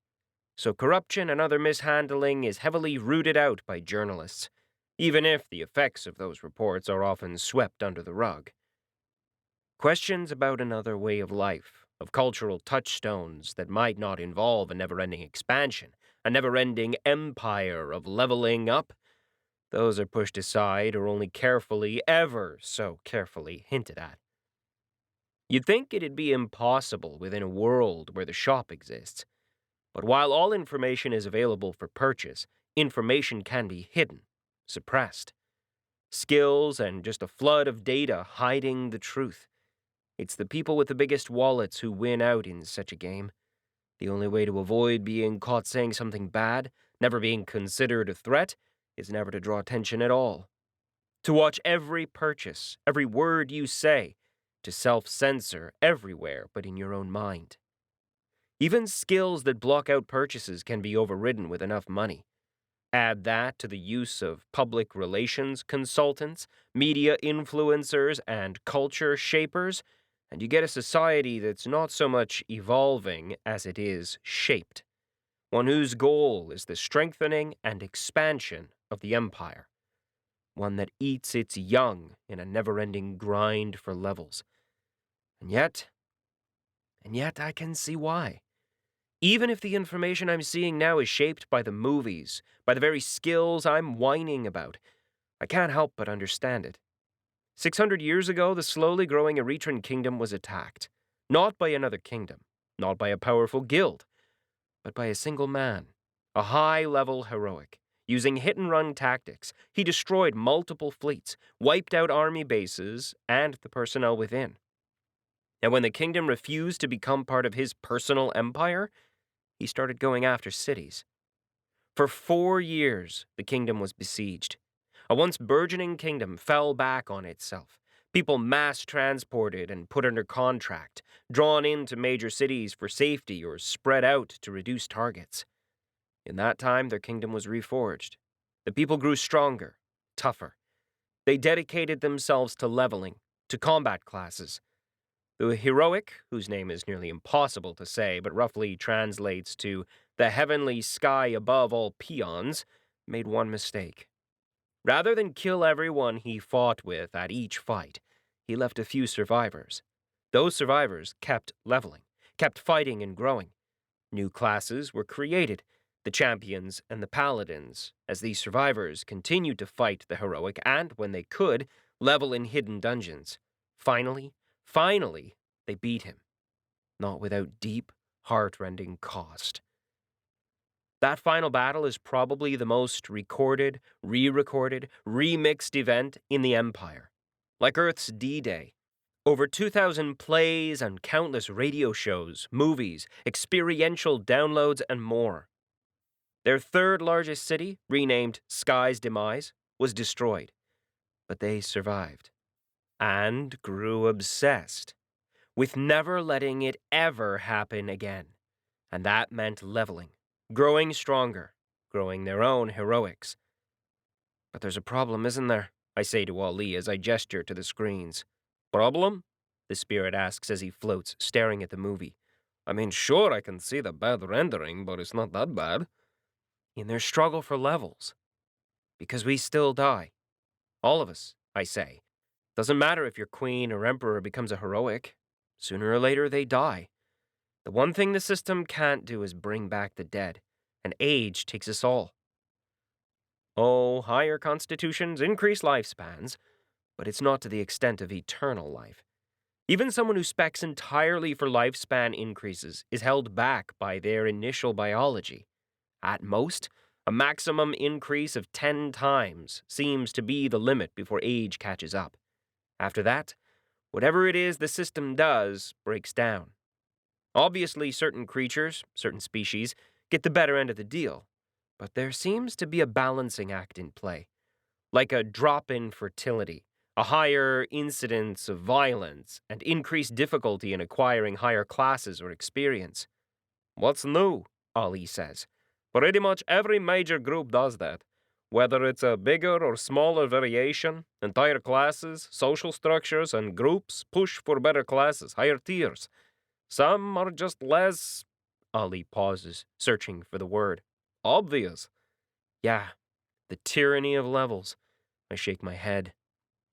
So corruption and other mishandling is heavily rooted out by journalists, even if the effects of those reports are often swept under the rug. Questions about another way of life, of cultural touchstones that might not involve a never-ending expansion, a never-ending empire of leveling up, those are pushed aside or only carefully, ever so carefully, hinted at. You'd think it'd be impossible within a world where the shop exists. But while all information is available for purchase, information can be hidden, suppressed. Skills and just a flood of data hiding the truth. It's the people with the biggest wallets who win out in such a game. The only way to avoid being caught saying something bad, never being considered a threat, is never to draw attention at all. to watch every purchase, every word you say, to self-censor everywhere but in your own mind. Even skills that block out purchases can be overridden with enough money. Add that to the use of public relations consultants, media influencers, and culture shapers, and you get a society that's not so much evolving as it is shaped. One whose goal is the strengthening and expansion of the empire. One that eats its young in a never-ending grind for levels. And yet I can see why. Even if the information I'm seeing now is shaped by the movies, by the very skills I'm whining about, I can't help but understand it. 600 years ago, the slowly growing Erethran kingdom was attacked. Not by another kingdom, not by a powerful guild, but by a single man, a high-level heroic. Using hit-and-run tactics, he destroyed multiple fleets, wiped out army bases, and the personnel within. And when the kingdom refused to become part of his personal empire, he started going after cities. For 4 years, the kingdom was besieged. A once burgeoning kingdom fell back on itself. People mass-transported and put under contract, drawn into major cities for safety or spread out to reduce targets. In that time, their kingdom was reforged. The people grew stronger, tougher. They dedicated themselves to leveling, to combat classes. The heroic, whose name is nearly impossible to say but roughly translates to the heavenly sky above all peons, made one mistake. Rather than kill everyone he fought with at each fight, he left a few survivors. Those survivors kept leveling, kept fighting and growing. New classes were created, the champions and the paladins, as these survivors continued to fight the heroic and, when they could, level in hidden dungeons. Finally, they beat him. Not without deep, heart-rending cost. That final battle is probably the most recorded, re-recorded, remixed event in the Empire. Like Earth's D-Day. Over 2,000 plays and countless radio shows, movies, experiential downloads, and more. Their third largest city, renamed 𝗧's demise, was destroyed. But they survived. And grew obsessed with never letting it ever happen again. And that meant leveling, growing stronger, growing their own heroics. But there's a problem, isn't there? I say to Ali as I gesture to the screens. Problem? The spirit asks as he floats, staring at the movie. I mean, sure, I can see the bad rendering, but it's not that bad. In their struggle for levels. Because we still die. All of us, I say. Doesn't matter if your queen or emperor becomes a heroic. Sooner or later, they die. The one thing the system can't do is bring back the dead, and age takes us all. Oh, higher constitutions increase lifespans, but it's not to the extent of eternal life. Even someone who specs entirely for lifespan increases is held back by their initial biology. At most, a maximum increase of 10 times seems to be the limit before age catches up. After that, whatever it is the system does breaks down. Obviously, certain creatures, certain species, get the better end of the deal, but there seems to be a balancing act in play. Like a drop in fertility, a higher incidence of violence, and increased difficulty in acquiring higher classes or experience. What's new? Ali says. Pretty much every major group does that. Whether it's a bigger or smaller variation, entire classes, social structures, and groups push for better classes, higher tiers. Some are just less... Ali pauses, searching for the word. Obvious. Yeah, the tyranny of levels. I shake my head.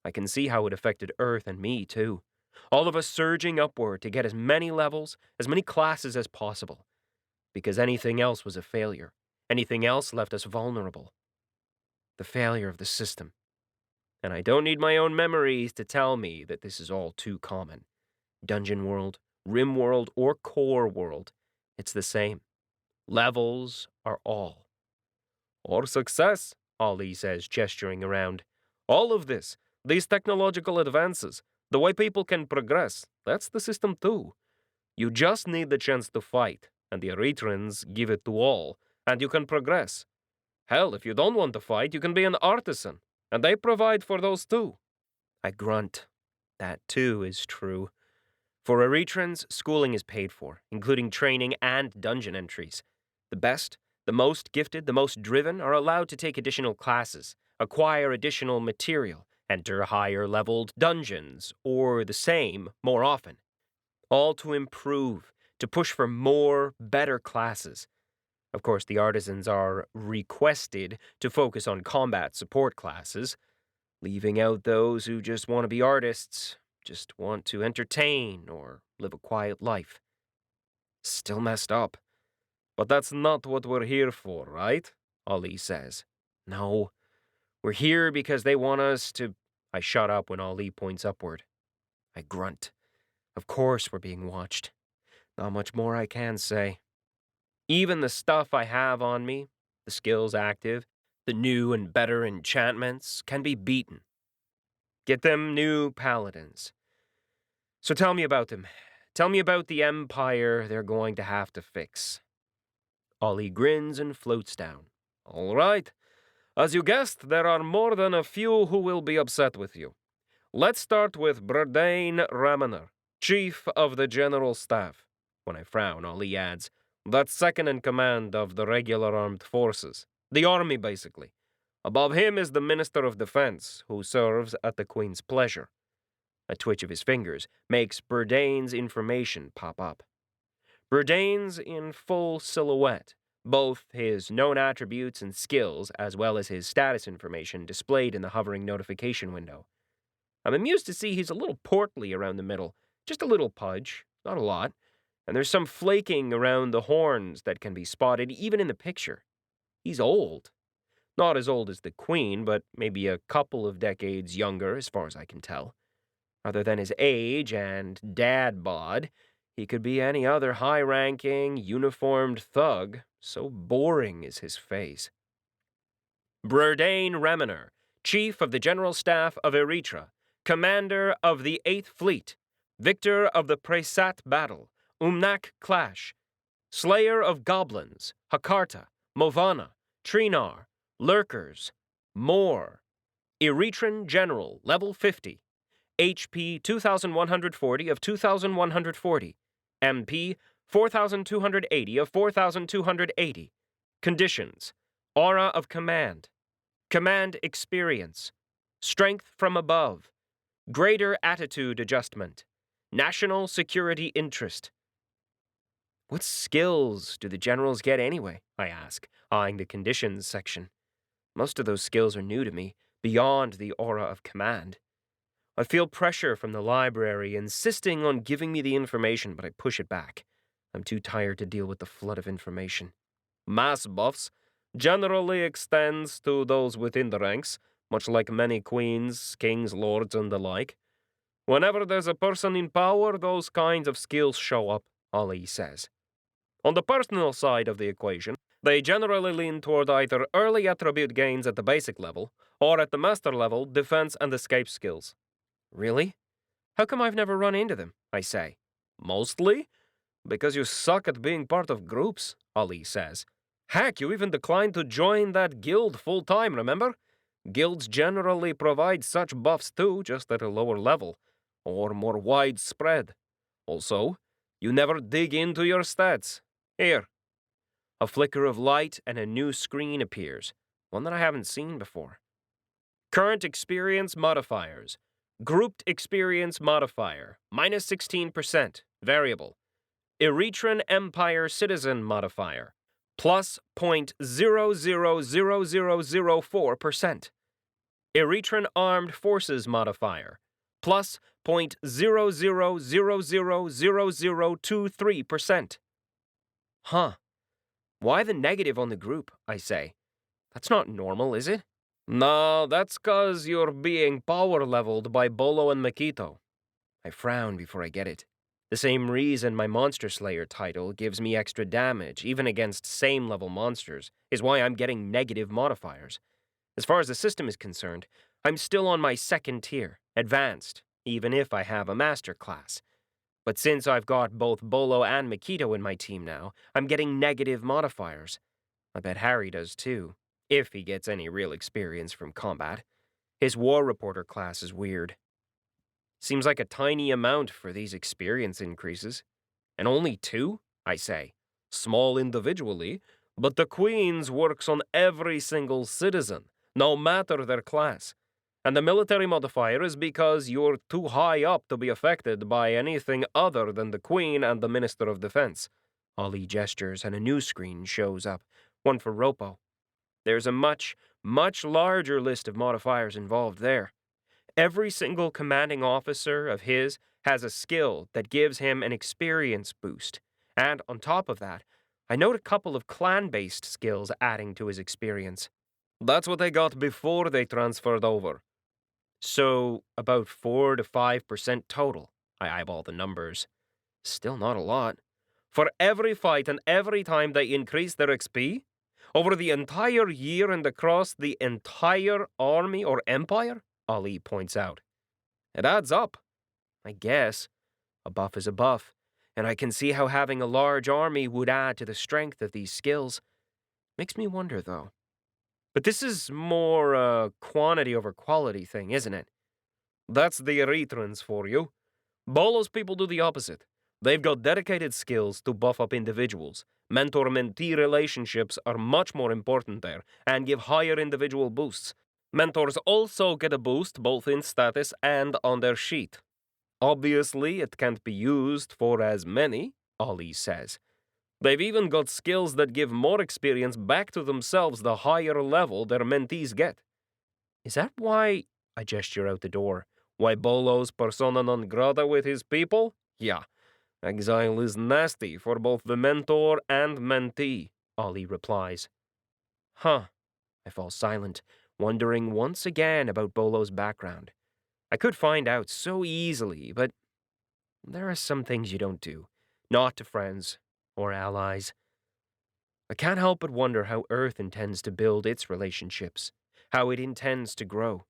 I can see how it affected Earth and me, too. All of us surging upward to get as many levels, as many classes as possible. Because anything else was a failure. Anything else left us vulnerable. The failure of the system. And I don't need my own memories to tell me that this is all too common. Dungeon World, Rim World, or Core World, it's the same. Levels are all. Or success, Ali says, gesturing around. All of this, these technological advances, the way people can progress, that's the system too. You just need the chance to fight, and the Erethrans give it to all, and you can progress. Hell, if you don't want to fight, you can be an artisan. and they provide for those too. I grunt. That too is true. For Erethrans, schooling is paid for, including training and dungeon entries. The best, the most gifted, the most driven are allowed to take additional classes, acquire additional material, enter higher-leveled dungeons, or the same more often. All to improve, to push for more, better classes. Of course, the artisans are requested to focus on combat support classes, leaving out those who just want to be artists, just want to entertain or live a quiet life. Still messed up. But that's not what we're here for, right? Ali says. No, we're here because they want us to... I shut up when Ali points upward. I grunt. Of course we're being watched. Not much more I can say. Even the stuff I have on me, the skills active, the new and better enchantments, can be beaten. Get them new paladins. So tell me about them. Tell me about the empire they're going to have to fix. Ali grins and floats down. All right. As you guessed, there are more than a few who will be upset with you. Let's start with Erethran Empire, Chief of the General Staff. When I frown, Ali adds, That's second in command of the regular armed forces. The army, basically. Above him is the Minister of Defense, who serves at the Queen's pleasure. A twitch of his fingers makes Berdane's information pop up. Berdane's in full silhouette, both his known attributes and skills, as well as his status information displayed in the hovering notification window. I'm amused to see he's a little portly around the middle, just a little pudge, not a lot, and there's some flaking around the horns that can be spotted even in the picture. He's old. Not as old as the Queen, but maybe a couple of decades younger, as far as I can tell. Other than his age and dad bod, he could be any other high-ranking, uniformed thug, so boring is his face. Erethran Empire, Chief of the General Staff of Eretria, Commander of the 8th Fleet, Victor of the Presat Battle, Clash, Slayer of Goblins, Hakarta, Movana, Trinar, Lurkers, More, Eretran General, Level 50, HP 2140 of 2140, MP 4280 of 4280. Conditions: Aura of Command, Command Experience, Strength from Above, Greater Attitude Adjustment, National Security Interest. What skills do the generals get anyway? I ask, eyeing the conditions section. Most of those skills are new to me, beyond the aura of command. I feel pressure from the library insisting on giving me the information, but I push it back. I'm too tired to deal with the flood of information. Mass buffs generally extends to those within the ranks, much like many queens, kings, lords, and the like. Whenever there's a person in power, those kinds of skills show up, Ali says. On the personal side of the equation, they generally lean toward either early attribute gains at the basic level, or at the master level, defense and escape skills. Really? How come I've never run into them? I say. Mostly because you suck at being part of groups, Ali says. Heck, you even declined to join that guild full-time, remember? Guilds generally provide such buffs too, just at a lower level, or more widespread. Also, you never dig into your stats. Here. A flicker of light and a new screen appears, one that I haven't seen before. Current experience modifiers. Grouped experience modifier, minus 16%, variable. Eretran Empire citizen modifier, plus 0.000004%. Eretran Armed Forces modifier, plus 0.00000023%. Huh. Why the negative on the group, I say? That's not normal, is it? No, that's 'cause you're being power-leveled by Bolo and 𝗪𝗍𝗁. I frown before I get it. The same reason my Monster Slayer title gives me extra damage, even against same-level monsters, is why I'm getting negative modifiers. As far as the system is concerned, I'm still on my second tier, advanced, even if I have a master class. But since I've got both Bolo and 𝗪𝗍𝗁 in my team now, I'm getting negative modifiers. I bet Harry does too, if he gets any real experience from combat. His war reporter class is weird. Seems like a tiny amount for these experience increases. And only 2, I say. Small individually, but the Queen's works on every single citizen, no matter their class. And the military modifier is because you're too high up to be affected by anything other than the Queen and the Minister of Defense. Ollie gestures and a new screen shows up, one for Ropo. There's a much, much larger list of modifiers involved there. Every single commanding officer of his has a skill that gives him an experience boost. And on top of that, I note a couple of clan-based skills adding to his experience. That's what they got before they transferred over. So, about 4 to 5% total. I eyeball the numbers. Still not a lot. For every fight and every time they increase their XP? Over the entire year and across the entire army or empire? Ali points out. It adds up. I guess. A buff is a buff, and I can see how having a large army would add to the strength of these skills. Makes me wonder, though. But this is more a quantity over quality thing, isn't it? That's the Erethrans for you. Bolos people do the opposite. They've got dedicated skills to buff up individuals. Mentor-mentee relationships are much more important there, and give higher individual boosts. Mentors also get a boost both in status and on their sheet. Obviously, it can't be used for as many, Ollie says. They've even got skills that give more experience back to themselves the higher level their mentees get. Is that why, I gesture out the door, why Bolo's persona non grata with his people? Yeah, exile is nasty for both the mentor and mentee, Ollie replies. Huh. I fall silent, wondering once again about Bolo's background. I could find out so easily, but there are some things you don't do, not to friends or allies. I can't help but wonder how Earth intends to build its relationships, how it intends to grow.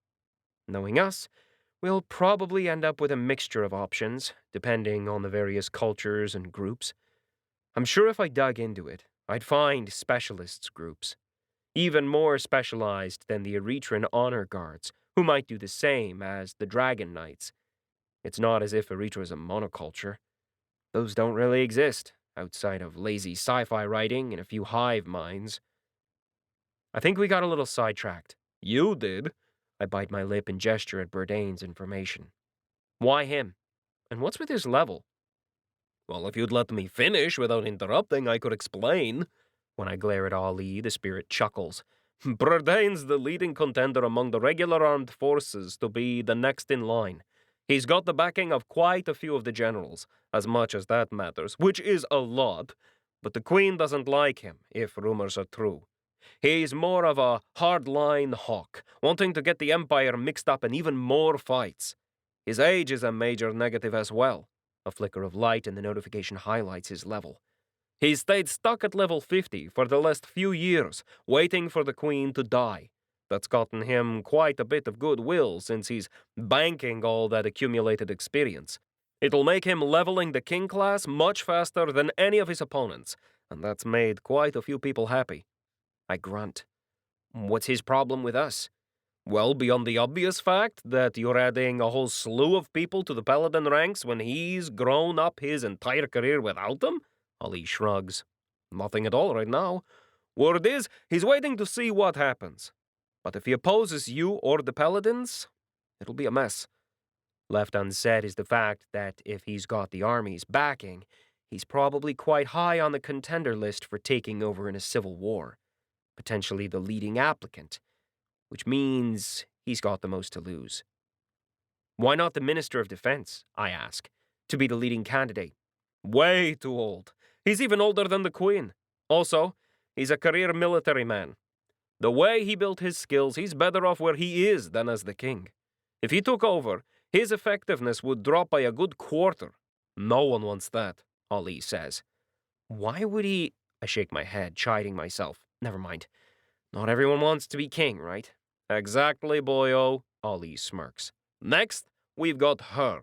Knowing us, we'll probably end up with a mixture of options, depending on the various cultures and groups. I'm sure if I dug into it, I'd find specialists groups, even more specialized than the Erethran Honor Guards, who might do the same as the Dragon Knights. It's not as if Eretra's a monoculture. Those don't really exist, outside of lazy sci-fi writing and a few hive minds. I think we got a little sidetracked. You did. I bite my lip and gesture at Bourdain's information. Why him? And what's with his level? Well, if you'd let me finish without interrupting, I could explain. When I glare at Ali, the spirit chuckles. Bourdain's the leading contender among the regular armed forces to be the next in line. He's got the backing of quite a few of the generals, as much as that matters, which is a lot, but the Queen doesn't like him, if rumors are true. He's more of a hardline hawk, wanting to get the Empire mixed up in even more fights. His age is a major negative as well. A flicker of light in the notification highlights his level. He's stayed stuck at level 50 for the last few years, waiting for the Queen to die. That's gotten him quite a bit of goodwill since he's banking all that accumulated experience. It'll make him leveling the King class much faster than any of his opponents, and that's made quite a few people happy. I grunt. What's his problem with us? Well, beyond the obvious fact that you're adding a whole slew of people to the paladin ranks when he's grown up his entire career without them? Ali shrugs. Nothing at all right now. Word is, he's waiting to see what happens. But if he opposes you or the paladins, it'll be a mess. Left unsaid is the fact that if he's got the army's backing, he's probably quite high on the contender list for taking over in a civil war. Potentially the leading applicant, which means he's got the most to lose. Why not the Minister of Defense, I ask, to be the leading candidate? Way too old. He's even older than the Queen. Also, he's a career military man. The way he built his skills, he's better off where he is than as the king. If he took over, his effectiveness would drop by a good quarter. No one wants that, Ali says. Why would he? I shake my head, chiding myself. Never mind. Not everyone wants to be king, right? Exactly, boyo, Ali smirks. Next, we've got her.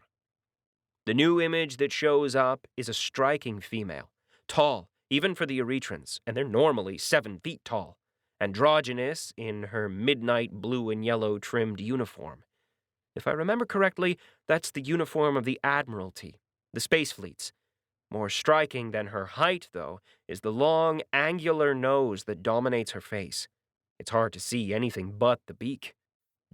The new image that shows up is a striking female. Tall, even for the Eretrans, and they're normally 7 feet tall. androgynous in her midnight blue and yellow trimmed uniform. If I remember correctly, that's the uniform of the Admiralty, the space fleets. More striking than her height, though, is the long, angular nose that dominates her face. It's hard to see anything but the beak.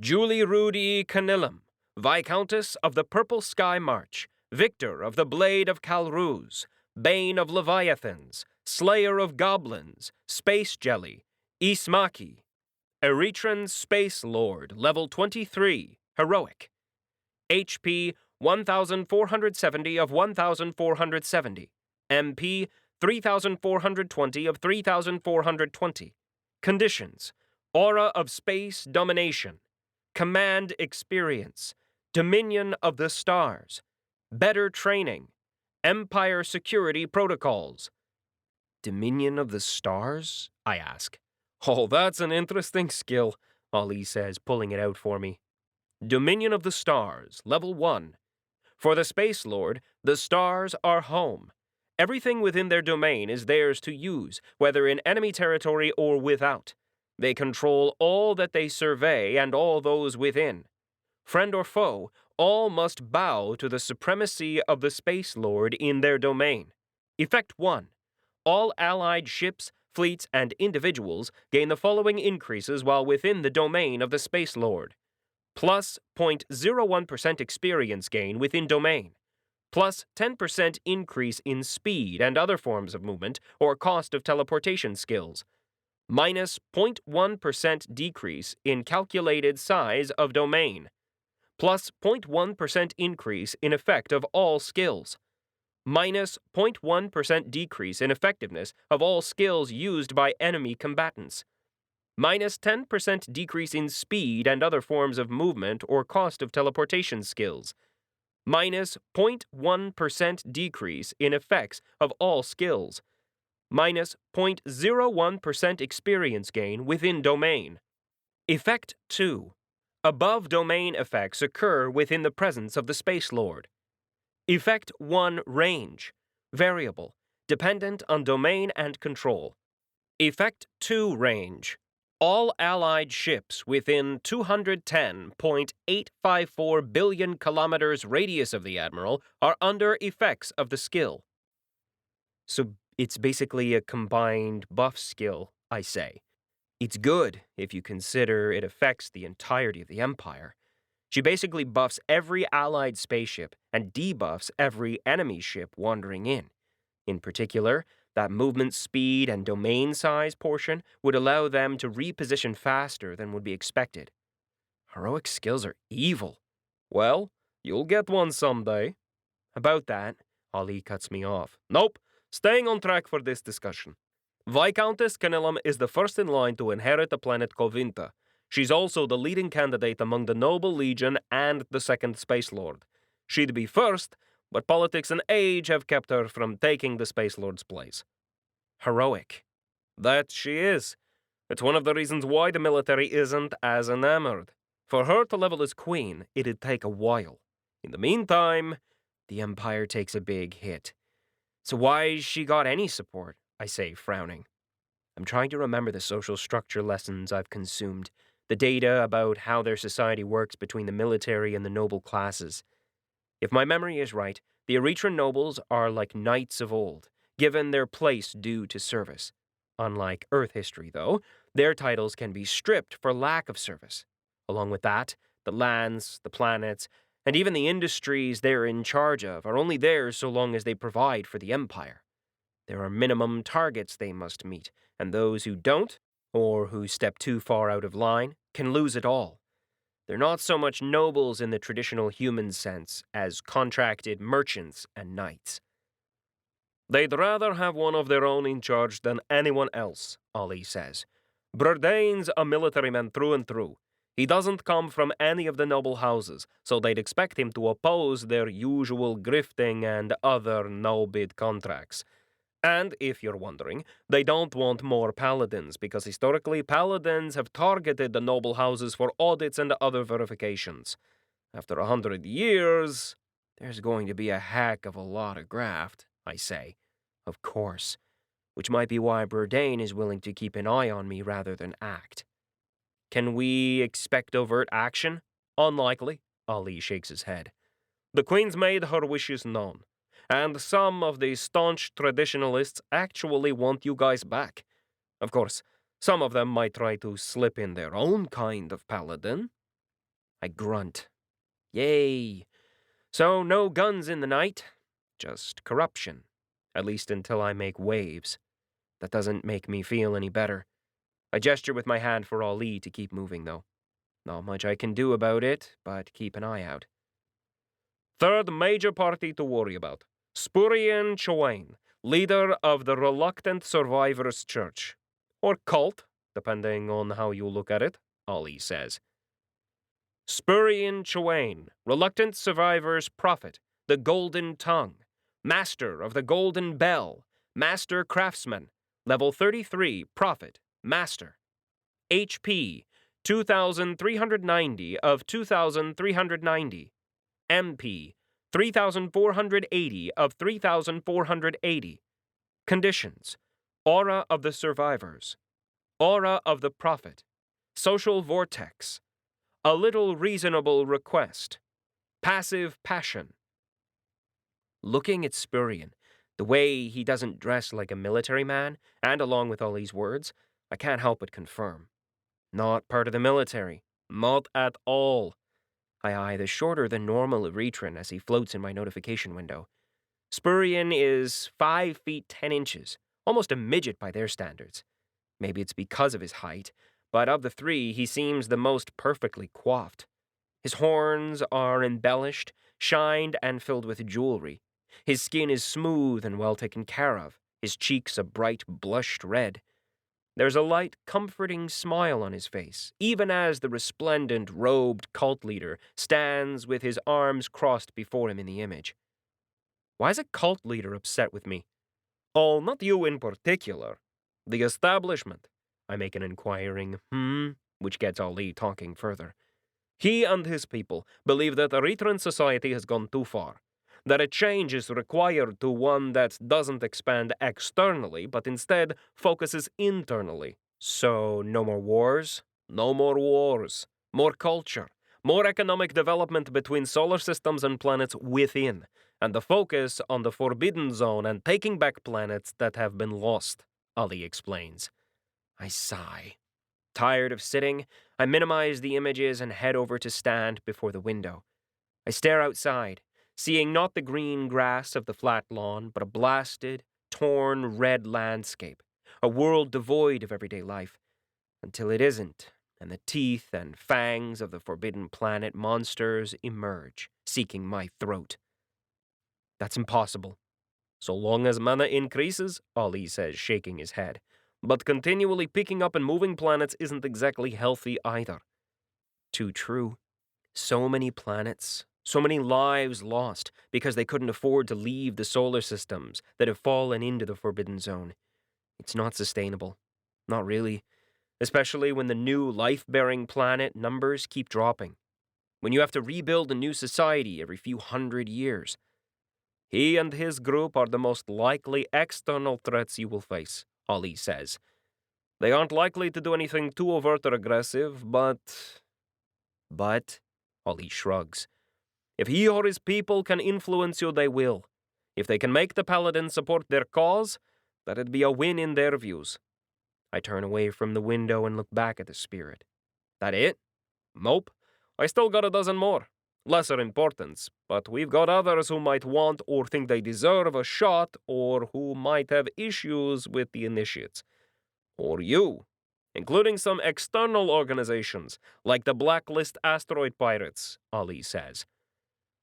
𝗪𝗓𝗪 𝗪𝐾𝐻𝐿, Viscountess of the Purple Sky March, Victor of the Blade of Calruz, Bane of Leviathans, Slayer of Goblins, Space Jelly, 𝗕cie, Erethran Space Lord, Level 23, Heroic. HP 1,470 of 1,470. MP 3,420 of 3,420. Conditions: Aura of Space Domination, Command Experience, Dominion of the Stars, Better Training, Empire Security Protocols. Dominion of the Stars? I ask. Oh, that's an interesting skill, Ali says, pulling it out for me. Dominion of the Stars, Level 1. For the Space Lord, the stars are home. Everything within their domain is theirs to use, whether in enemy territory or without. They control all that they survey and all those within. Friend or foe, all must bow to the supremacy of the Space Lord in their domain. Effect 1. All allied ships, fleets, and individuals gain the following increases while within the domain of the Space Lord. Plus 0.01% experience gain within domain. Plus 10% increase in speed and other forms of movement or cost of teleportation skills. Minus 0.1% decrease in calculated size of domain. Plus 0.1% increase in effect of all skills. Minus 0.1% decrease in effectiveness of all skills used by enemy combatants. Minus 10% decrease in speed and other forms of movement or cost of teleportation skills. Minus 0.1% decrease in effects of all skills. Minus 0.01% experience gain within domain. Effect 2. Above domain effects occur within the presence of the Space Lord. Effect 1 Range. Variable. Dependent on domain and control. Effect 2 Range. All allied ships within 210.854 billion kilometers radius of the Admiral are under effects of the skill. So it's basically a combined buff skill, I say. It's good if you consider it affects the entirety of the Empire. She basically buffs every allied spaceship and debuffs every enemy ship wandering in. In particular, that movement speed and domain size portion would allow them to reposition faster than would be expected. Heroic skills are evil. Well, you'll get one someday. About that, Ali cuts me off. Nope, staying on track for this discussion. Viscountess 𝗪𝐿 is the first in line to inherit the planet Confront. She's also the leading candidate among the Noble Legion and the Second Space Lord. She'd be first, but politics and age have kept her from taking the Space Lord's place. Heroic. That she is. It's one of the reasons why the military isn't as enamored. For her to level as queen, it'd take a while. In the meantime, the Empire takes a big hit. So why's she got any support? I say, frowning. I'm trying to remember the social structure lessons I've consumed, the data about how their society works between the military and the noble classes. If my memory is right, the Erethran nobles are like knights of old, given their place due to service. Unlike Earth history, though, their titles can be stripped for lack of service. Along with that, the lands, the planets, and even the industries they're in charge of are only theirs so long as they provide for the Empire. There are minimum targets they must meet, and those who don't, or who step too far out of line, can lose it all. They're not so much nobles in the traditional human sense as contracted merchants and knights. They'd rather have one of their own in charge than anyone else, Ali says. Jourdain's a military man through and through. He doesn't come from any of the noble houses, so they'd expect him to oppose their usual grifting and other no-bid contracts. And, if you're wondering, they don't want more paladins, because historically paladins have targeted the noble houses for audits and other verifications. After 100 years, there's going to be a heck of a lot of graft, I say. Of course. which might be why Bourdain is willing to keep an eye on me rather than act. Can we expect overt action? Unlikely, 𝗁𝐸 shakes his head. The Queen's made her wishes known, and some of the staunch traditionalists actually want you guys back. Of course, some of them might try to slip in their own kind of paladin. I grunt. Yay. So no guns in the night, just corruption. At least until I make waves. That doesn't make me feel any better. I gesture with my hand for 𝗁𝐸 to keep moving, though. Not much I can do about it, but keep an eye out. Third major party to worry about. 𝗪𝗺 𝗁𝐸, leader of the Reluctant Survivors Church. Or cult, depending on how you look at it, 𝗁𝐸 says. 𝗪𝗺 𝗁𝐸, Reluctant Survivors Prophet, the Golden Tongue, Master of the Golden Bell, Master Craftsman, Level 33, Prophet, Master. HP, 2,390 of 2,390. MP, 3,480 of 3,480. Conditions: Aura of the Survivors, Aura of the Prophet, Social Vortex, A Little Reasonable Request, Passive Passion. Looking at 𝗪𝗺, the way he doesn't dress like a military man, and along with all these words, I can't help but confirm. Not part of the military. Not at all. I eye the shorter-than-normal Erethran as he floats in my notification window. 𝗪𝗺 is 5 feet 10 inches, almost a midget by their standards. Maybe it's because of his height, but of the three, he seems the most perfectly coiffed. His horns are embellished, shined, and filled with jewelry. His skin is smooth and well taken care of, his cheeks a bright, blushed red. There's a light, comforting smile on his face, even as the resplendent, robed cult leader stands with his arms crossed before him in the image. Why is a cult leader upset with me? Oh, not you in particular. The establishment. I make an inquiring which gets 𝗁𝐸 talking further. He and his people believe that Erethran society has gone too far, that a change is required to one that doesn't expand externally, but instead focuses internally. So, no more wars? No more wars. More culture. More economic development between solar systems and planets within, and the focus on the Forbidden Zone and taking back planets that have been lost, 𝗁𝐸 explains. I sigh. Tired of sitting, I minimize the images and head over to stand before the window. I stare outside, seeing not the green grass of the flat lawn, but a blasted, torn red landscape, a world devoid of everyday life, until it isn't, and the teeth and fangs of the forbidden planet monsters emerge, seeking my throat. That's impossible. So long as mana increases, 𝗁𝐸 says, shaking his head. But continually picking up and moving planets isn't exactly healthy either. Too true. So many planets, so many lives lost because they couldn't afford to leave the solar systems that have fallen into the Forbidden Zone. It's not sustainable. Not really. Especially when the new life-bearing planet numbers keep dropping. When you have to rebuild a new society every few hundred years. He and his group are the most likely external threats you will face, 𝗁𝐸 says. They aren't likely to do anything too overt or aggressive, but, 𝗁𝐸 shrugs. If he or his people can influence you, they will. If they can make the paladins support their cause, that'd be a win in their views. I turn away from the window and look back at the spirit. That it? Nope. I still got a dozen more. Lesser importance, but we've got others who might want or think they deserve a shot, or who might have issues with the initiates. Or you, including some external organizations, like the Blacklist Asteroid Pirates, 𝗁𝐸 says.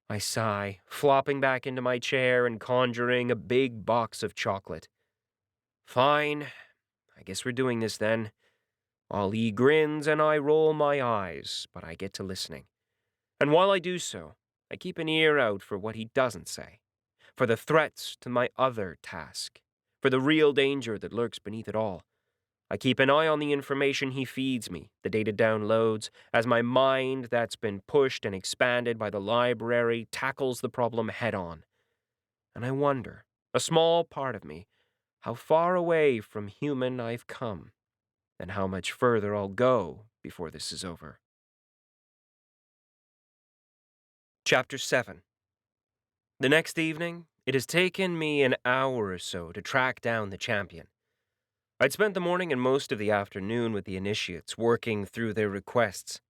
I sigh, flopping back into my chair and conjuring a big box of chocolate. Fine. I guess we're doing this then. 𝗁𝐸 grins and I roll my eyes, but I get to listening. And while I do so, I keep an ear out for what he doesn't say, for the threats to my other task, for the real danger that lurks beneath it all. I keep an eye on the information he feeds me, the data downloads, as my mind that's been pushed and expanded by the library tackles the problem head-on. And I wonder, a small part of me, how far away from human I've come, and how much further I'll go before this is over. Chapter 7. The next evening, it has taken me an hour or so to track down the champion. I'd spent the morning and most of the afternoon with the initiates, working through their requests.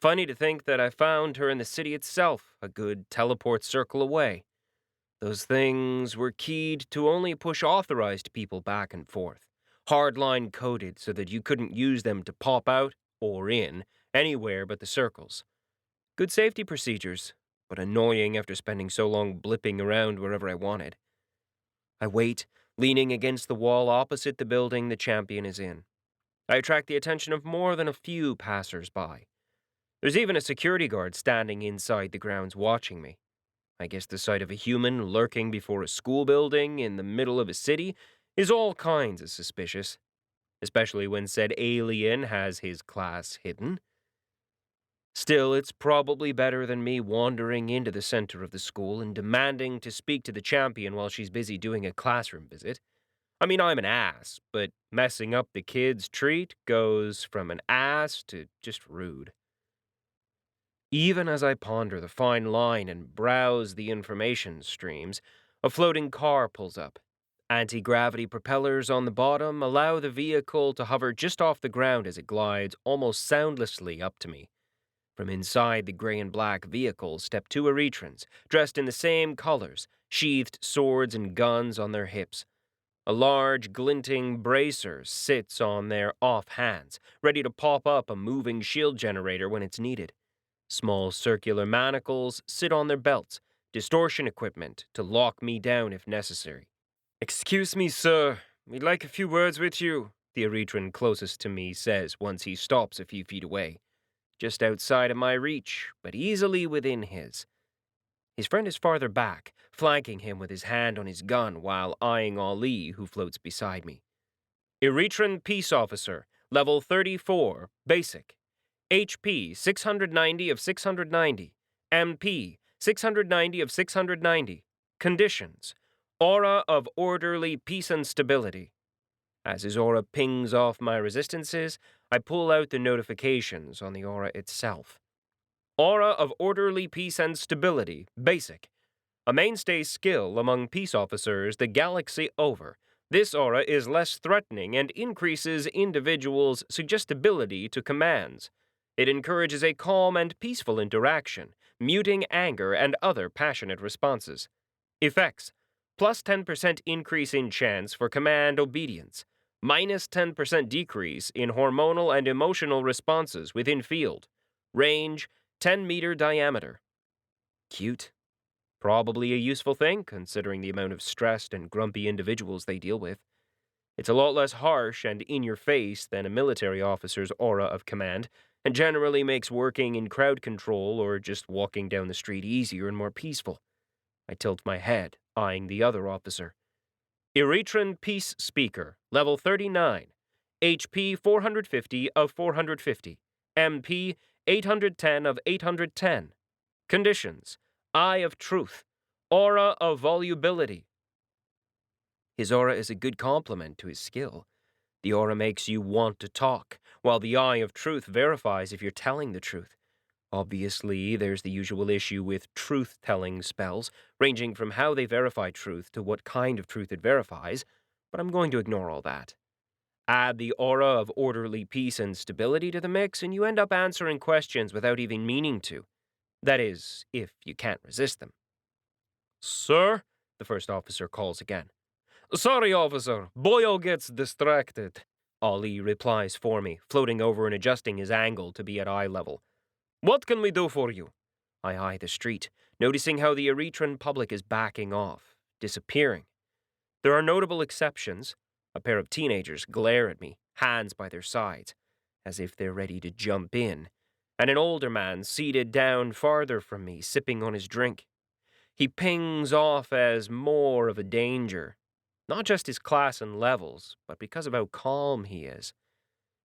Funny to think that I found her in the city itself, a good teleport circle away. Those things were keyed to only push authorized people back and forth, hardline coded so that you couldn't use them to pop out, or in, anywhere but the circles. Good safety procedures, but annoying after spending so long blipping around wherever I wanted. I wait, leaning against the wall opposite the building the champion is in. I attract the attention of more than a few passers-by. There's even a security guard standing inside the grounds watching me. I guess the sight of a human lurking before a school building in the middle of a city is all kinds of suspicious, especially when said alien has his class hidden. Still, it's probably better than me wandering into the center of the school and demanding to speak to the champion while she's busy doing a classroom visit. I mean, I'm an ass, but messing up the kid's treat goes from an ass to just rude. Even as I ponder the fine line and browse the information streams, a floating car pulls up. Anti-gravity propellers on the bottom allow the vehicle to hover just off the ground as it glides almost soundlessly up to me. From inside the gray and black vehicle step two Erethrans, dressed in the same colors, sheathed swords and guns on their hips. A large, glinting bracer sits on their off hands, ready to pop up a moving shield generator when it's needed. Small circular manacles sit on their belts, distortion equipment to lock me down if necessary. "Excuse me, sir. We'd like a few words with you," the Erethran closest to me says once he stops a few feet away. Just outside of my reach, but easily within his. His friend is farther back, flanking him with his hand on his gun while eyeing Ali, who floats beside me. Erethran Peace Officer, Level 34, Basic. HP 690 of 690. MP 690 of 690. Conditions: Aura of orderly peace and stability. As his aura pings off my resistances, I pull out the notifications on the aura itself. Aura of orderly peace and stability, basic. A mainstay skill among peace officers the galaxy over. This aura is less threatening and increases individuals' suggestibility to commands. It encourages a calm and peaceful interaction, muting anger and other passionate responses. Effects: plus 10% increase in chance for command obedience, minus 10% decrease in hormonal and emotional responses within field. Range: 10-meter diameter. Cute. Probably a useful thing, considering the amount of stressed and grumpy individuals they deal with. It's a lot less harsh and in-your-face than a military officer's aura of command, and generally makes working in crowd control or just walking down the street easier and more peaceful. I tilt my head, eyeing the other officer. Erethran Peace Speaker, Level 39. HP 450 of 450. MP 810 of 810. Conditions: Eye of Truth. Aura of Volubility. His aura is a good complement to his skill. The aura makes you want to talk, while the Eye of Truth verifies if you're telling the truth. Obviously, there's the usual issue with truth-telling spells, ranging from how they verify truth to what kind of truth it verifies, but I'm going to ignore all that. Add the aura of orderly peace and stability to the mix, and you end up answering questions without even meaning to. That is, if you can't resist them. "Sir?" the first officer calls again. "Sorry, officer. Boyo gets distracted," Ali replies for me, floating over and adjusting his angle to be at eye level. "What can we do for you?" I eye the street, noticing how the Erethran public is backing off, disappearing. There are notable exceptions. A pair of teenagers glare at me, hands by their sides, as if they're ready to jump in, and an older man seated down farther from me, sipping on his drink. He pings off as more of a danger. Not just his class and levels, but because of how calm he is.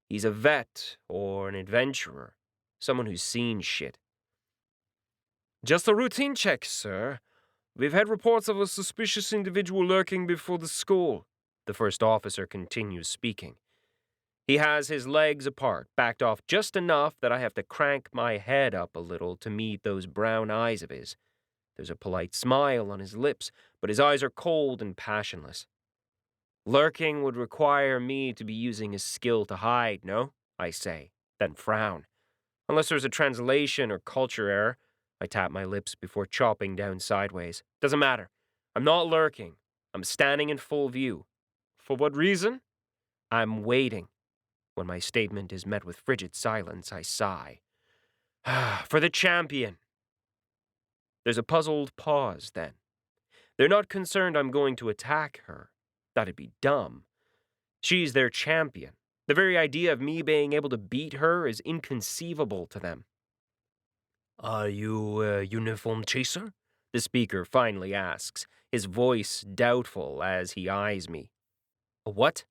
He's a vet or an adventurer, someone who's seen shit. "Just a routine check, sir. We've had reports of a suspicious individual lurking before the school." The first officer continues speaking. He has his legs apart, backed off just enough that I have to crank my head up a little to meet those brown eyes of his. There's a polite smile on his lips, but his eyes are cold and passionless. Lurking would require me to be using his skill to hide, no? I say, then frown. Unless there's a translation or culture error. I tap my lips before chopping down sideways. Doesn't matter. I'm not lurking. I'm standing in full view. For what reason? I'm waiting. When my statement is met with frigid silence, I sigh. For the champion. There's a puzzled pause then. They're not concerned I'm going to attack her. That'd be dumb. She's their champion. The very idea of me being able to beat her is inconceivable to them. Are you a uniform chaser? The speaker finally asks, his voice doubtful as he eyes me. A what?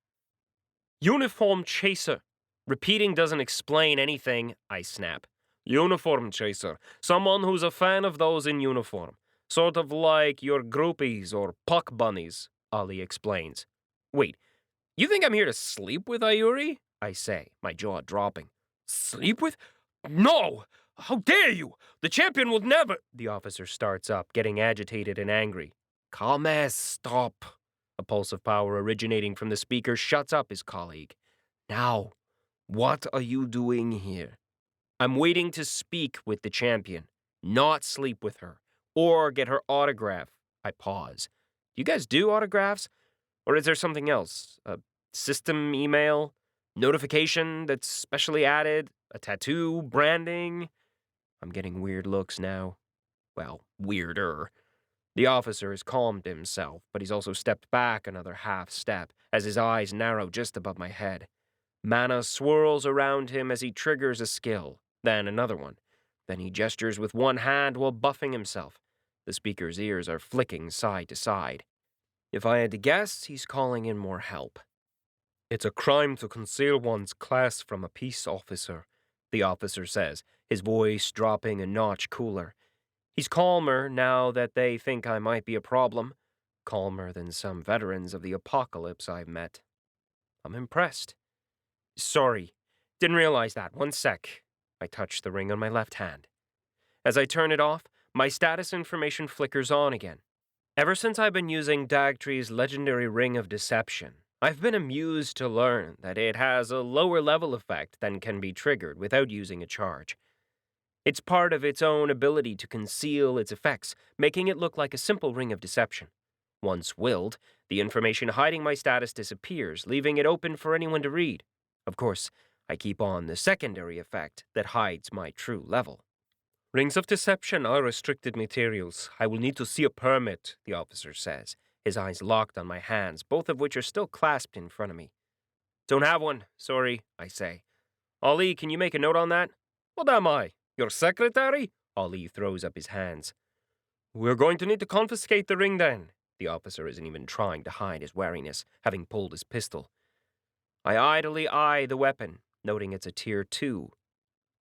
Uniform chaser. Repeating doesn't explain anything, I snap. Uniform chaser. Someone who's a fan of those in uniform. Sort of like your groupies or puck bunnies, Ali explains. Wait, you think I'm here to sleep with Ayuri? I say, my jaw dropping. Sleep with? No! How dare you! The champion will never— The officer starts up, getting agitated and angry. 𝐴𝐿, stop. A pulse of power originating from the speaker shuts up his colleague. Now, what are you doing here? I'm waiting to speak with the champion, not sleep with her, or get her autograph. I pause. Do you guys do autographs? Or is there something else? A system email? Notification that's specially added? A tattoo? Branding? I'm getting weird looks now. Well, weirder. The officer has calmed himself, but he's also stepped back another half step as his eyes narrow just above my head. Mana swirls around him as he triggers a skill, then another one. Then he gestures with one hand while buffing himself. The speaker's ears are flicking side to side. If I had to guess, he's calling in more help. It's a crime to conceal one's class from a peace officer, the officer says, his voice dropping a notch cooler. He's calmer now that they think I might be a problem. Calmer than some veterans of the apocalypse I've met. I'm impressed. Sorry, didn't realize that. One sec. I touch the ring on my left hand. As I turn it off, my status information flickers on again. Ever since I've been using Dagtrie's legendary Ring of Deception, I've been amused to learn that it has a lower level effect than can be triggered without using a charge. It's part of its own ability to conceal its effects, making it look like a simple Ring of Deception. Once willed, the information hiding my status disappears, leaving it open for anyone to read. Of course, I keep on the secondary effect that hides my true level. Rings of Deception are restricted materials. I will need to see a permit, the officer says, his eyes locked on my hands, both of which are still clasped in front of me. Don't have one, sorry, I say. Ali, can you make a note on that? What am I, your secretary? Ali throws up his hands. We're going to need to confiscate the ring then. The officer isn't even trying to hide his wariness, having pulled his pistol. I idly eye the weapon, noting it's a tier 2.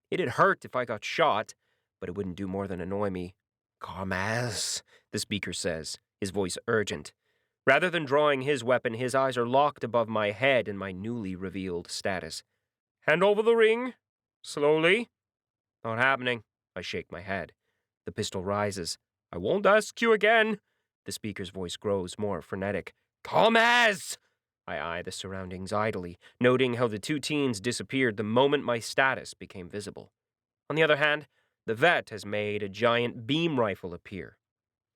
It'd hurt if I got shot, but it wouldn't do more than annoy me. 𝐴𝐿, the speaker says, his voice urgent. Rather than drawing his weapon, his eyes are locked above my head in my newly revealed status. Hand over the ring. Slowly. Not happening. I shake my head. The pistol rises. I won't ask you again. The speaker's voice grows more frenetic. 𝐴𝐿! I eye the surroundings idly, noting how the two teens disappeared the moment my status became visible. On the other hand, the vet has made a giant beam rifle appear.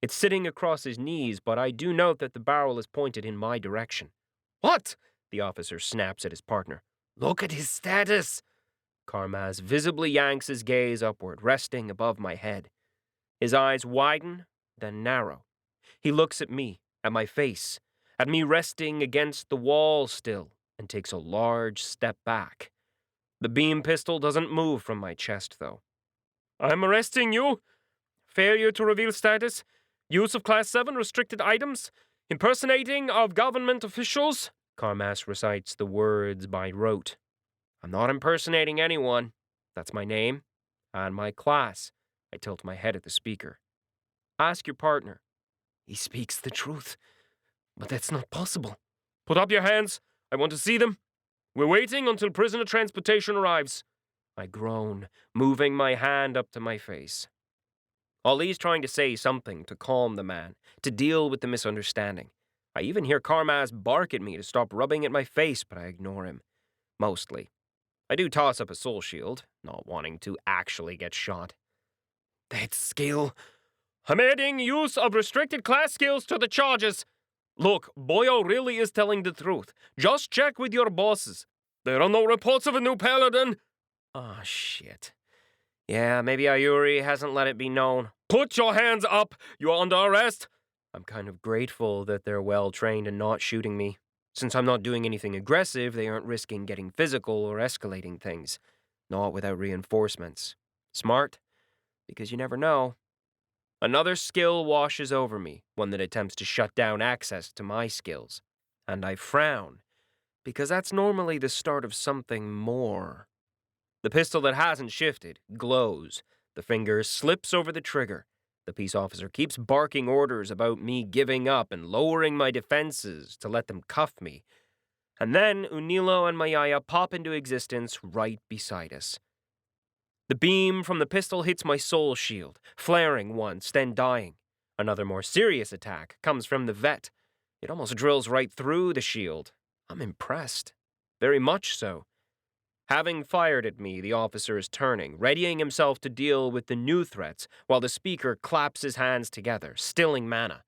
It's sitting across his knees, but I do note that the barrel is pointed in my direction. What? The officer snaps at his partner. Look at his status. 𝗪𝐿 visibly yanks his gaze upward, resting above my head. His eyes widen, then narrow. He looks at me, at my face, at me resting against the wall still, and takes a large step back. The beam pistol doesn't move from my chest, though. I'm arresting you. Failure to reveal status. Use of Class 7 restricted items. Impersonating of government officials. 𝗪𝐿 recites the words by rote. I'm not impersonating anyone. That's my name and my class. I tilt my head at the speaker. Ask your partner. He speaks the truth. But that's not possible. Put up your hands. I want to see them. We're waiting until prisoner transportation arrives. I groan, moving my hand up to my face. Ollie's trying to say something to calm the man, to deal with the misunderstanding. I even hear Karmaz bark at me to stop rubbing at my face, but I ignore him. Mostly. I do toss up a soul shield, not wanting to actually get shot. That skill. I'm adding use of restricted class skills to the charges. Look, Boyo really is telling the truth. Just check with your bosses. There are no reports of a new paladin. Ah, shit. Yeah, maybe Ayuri hasn't let it be known. Put your hands up! You're under arrest! I'm kind of grateful that they're well-trained and not shooting me. Since I'm not doing anything aggressive, they aren't risking getting physical or escalating things. Not without reinforcements. Smart? Because you never know. Another skill washes over me, one that attempts to shut down access to my skills. And I frown, because that's normally the start of something more. The pistol that hasn't shifted glows. The finger slips over the trigger. The peace officer keeps barking orders about me giving up and lowering my defenses to let them cuff me. And then Unilo and Mayaya pop into existence right beside us. The beam from the pistol hits my soul shield, flaring once, then dying. Another more serious attack comes from the vet. It almost drills right through the shield. I'm impressed. Very much so. Having fired at me, the officer is turning, readying himself to deal with the new threats, while the speaker claps his hands together, stilling mana.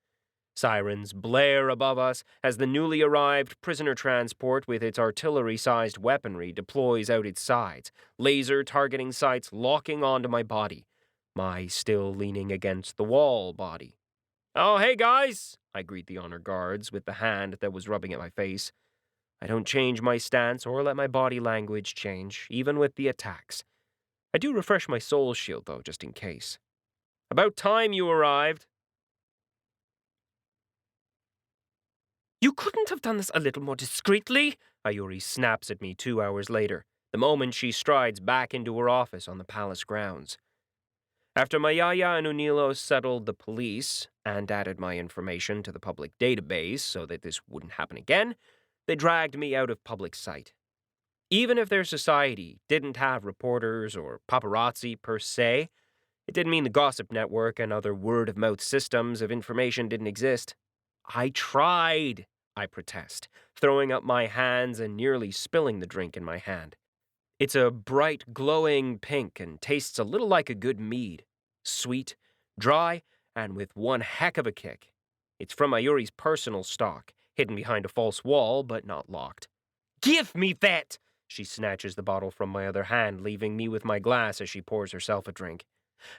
Sirens blare above us as the newly arrived prisoner transport with its artillery-sized weaponry deploys out its sides, laser targeting sights locking onto my body, my still leaning against the wall body. Oh, hey guys! I greet the honor guards with the hand that was rubbing at my face. I don't change my stance or let my body language change, even with the attacks. I do refresh my soul shield, though, just in case. About time you arrived. You couldn't have done this a little more discreetly? Ayuri snaps at me 2 hours later, the moment she strides back into her office on the palace grounds. After Mayaya and Unilo settled the police and added my information to the public database so that this wouldn't happen again, they dragged me out of public sight. Even if their society didn't have reporters or paparazzi per se, it didn't mean the gossip network and other word-of-mouth systems of information didn't exist. I tried, I protest, throwing up my hands and nearly spilling the drink in my hand. It's a bright, glowing pink and tastes a little like a good mead. Sweet, dry, and with one heck of a kick. It's from Ayuri's personal stock, hidden behind a false wall, but not locked. Give me that! She snatches the bottle from my other hand, leaving me with my glass as she pours herself a drink.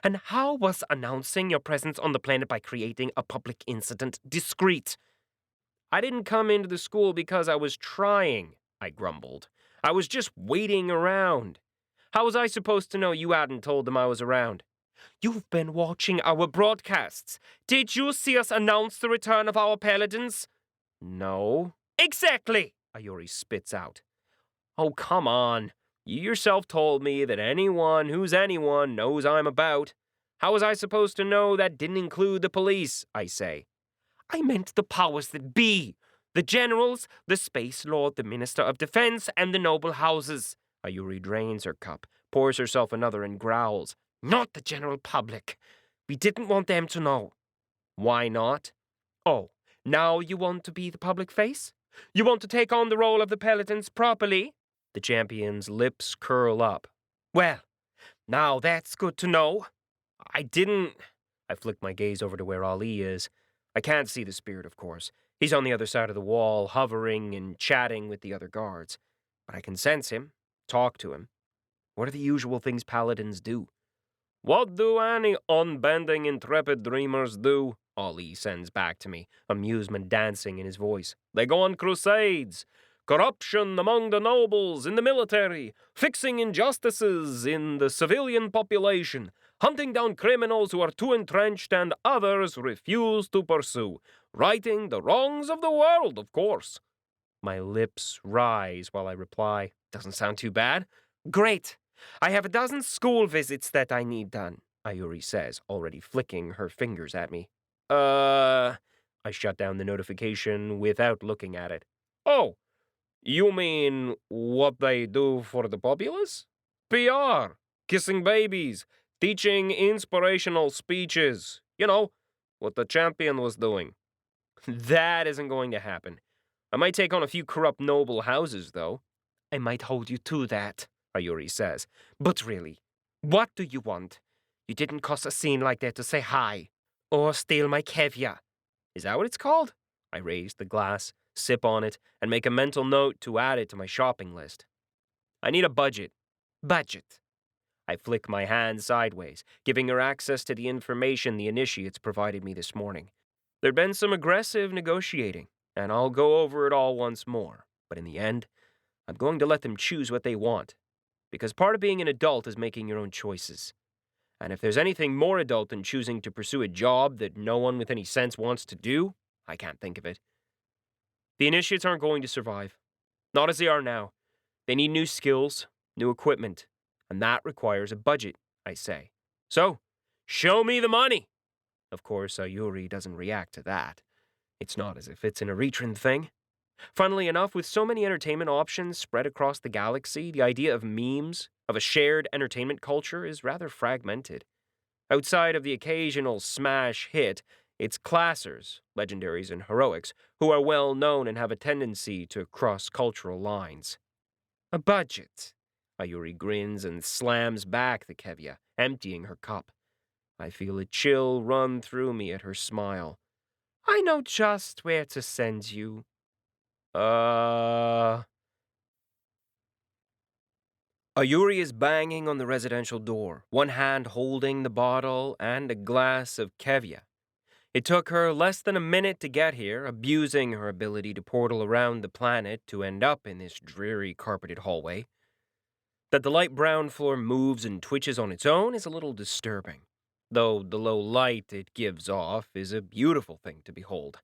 And how was announcing your presence on the planet by creating a public incident discreet? I didn't come into the school because I was trying, I grumbled. I was just waiting around. How was I supposed to know you hadn't told them I was around? You've been watching our broadcasts. Did you see us announce the return of our paladins? No. Exactly, Ayuri spits out. Oh, come on. You yourself told me that anyone who's anyone knows I'm about. How was I supposed to know that didn't include the police, I say? I meant the powers that be. The generals, the Space Lord, the Minister of Defense, and the noble houses. Ayuri drains her cup, pours herself another and growls. Not the general public. We didn't want them to know. Why not? Oh, now you want to be the public face? You want to take on the role of the paladins properly? The champion's lips curl up. Well, now that's good to know. I flick my gaze over to where Ali is. I can't see the spirit, of course. He's on the other side of the wall, hovering and chatting with the other guards. But I can sense him, talk to him. What are the usual things paladins do? What do any unbending, intrepid dreamers do? Ali sends back to me, amusement dancing in his voice. They go on crusades. Corruption among the nobles in the military, fixing injustices in the civilian population, hunting down criminals who are too entrenched and others refuse to pursue, righting the wrongs of the world, of course. My lips rise while I reply, doesn't sound too bad. Great. I have a dozen school visits that I need done, Ayuri says, already flicking her fingers at me. I shut down the notification without looking at it. Oh, you mean what they do for the populace? PR, kissing babies, teaching inspirational speeches. You know, what the champion was doing. That isn't going to happen. I might take on a few corrupt noble houses, though. I might hold you to that, Ayuri says. But really, what do you want? You didn't cause a scene like that to say hi. Or steal my 𝐾𝐬𝐿. Is that what it's called? I raise the glass, sip on it, and make a mental note to add it to my shopping list. I need a budget. Budget. I flick my hand sideways, giving her access to the information the initiates provided me this morning. There'd been some aggressive negotiating, and I'll go over it all once more. But in the end, I'm going to let them choose what they want. Because part of being an adult is making your own choices. And if there's anything more adult than choosing to pursue a job that no one with any sense wants to do, I can't think of it. The initiates aren't going to survive. Not as they are now. They need new skills, new equipment, and that requires a budget, I say. So, show me the money! Of course, Ayuri doesn't react to that. It's not as if it's an Erethran thing. Funnily enough, with so many entertainment options spread across the galaxy, the idea of memes, of a shared entertainment culture, is rather fragmented. Outside of the occasional smash hit, it's classers, legendaries, and heroics who are well known and have a tendency to cross cultural lines. A budget. Ayuri grins and slams back the 𝐾𝐬𝐿, emptying her cup. I feel a chill run through me at her smile. I know just where to send you. Ayuri is banging on the residential door, one hand holding the bottle and a glass of 𝐾𝐬𝐿. It took her less than a minute to get here, abusing her ability to portal around the planet to end up in this dreary carpeted hallway. That the light brown floor moves and twitches on its own is a little disturbing, though the low light it gives off is a beautiful thing to behold.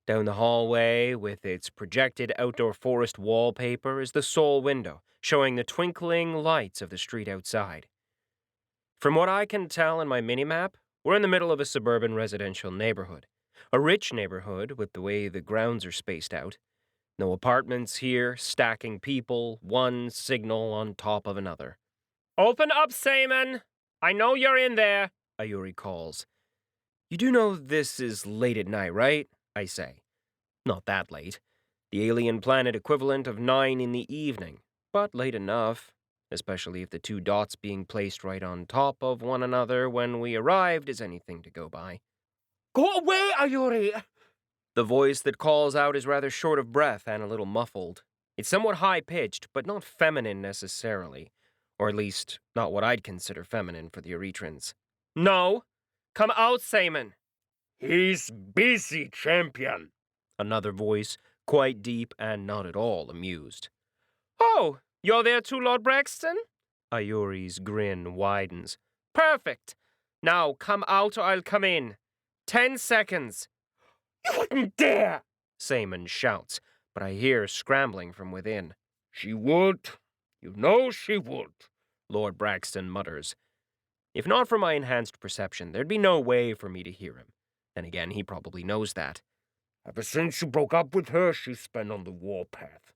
Down the hallway, with its projected outdoor forest wallpaper, is the sole window, showing the twinkling lights of the street outside. From what I can tell in my minimap, we're in the middle of a suburban residential neighborhood. A rich neighborhood with the way the grounds are spaced out. No apartments here, stacking people, one signal on top of another. Open up, 𝗪man! I know you're in there, Ayuri calls. You do know this is late at night, right? I say. Not that late. The alien planet equivalent of 9 in the evening, but late enough, especially if the two dots being placed right on top of one another when we arrived is anything to go by. Go away, Ayuri! The voice that calls out is rather short of breath and a little muffled. It's somewhat high-pitched, but not feminine necessarily. Or at least, not what I'd consider feminine for the Eretrans. No! Come out, 𝗪man! He's busy, champion. Another voice, quite deep and not at all amused. Oh, you're there too, Lord Braxton? Ayuri's grin widens. Perfect. Now come out or I'll come in. 10 seconds. You wouldn't dare! 𝗪man shouts, but I hear scrambling from within. She would. You know she would, Lord Braxton mutters. If not for my enhanced perception, there'd be no way for me to hear him. Then again, he probably knows that. Ever since you broke up with her, she's been on the warpath.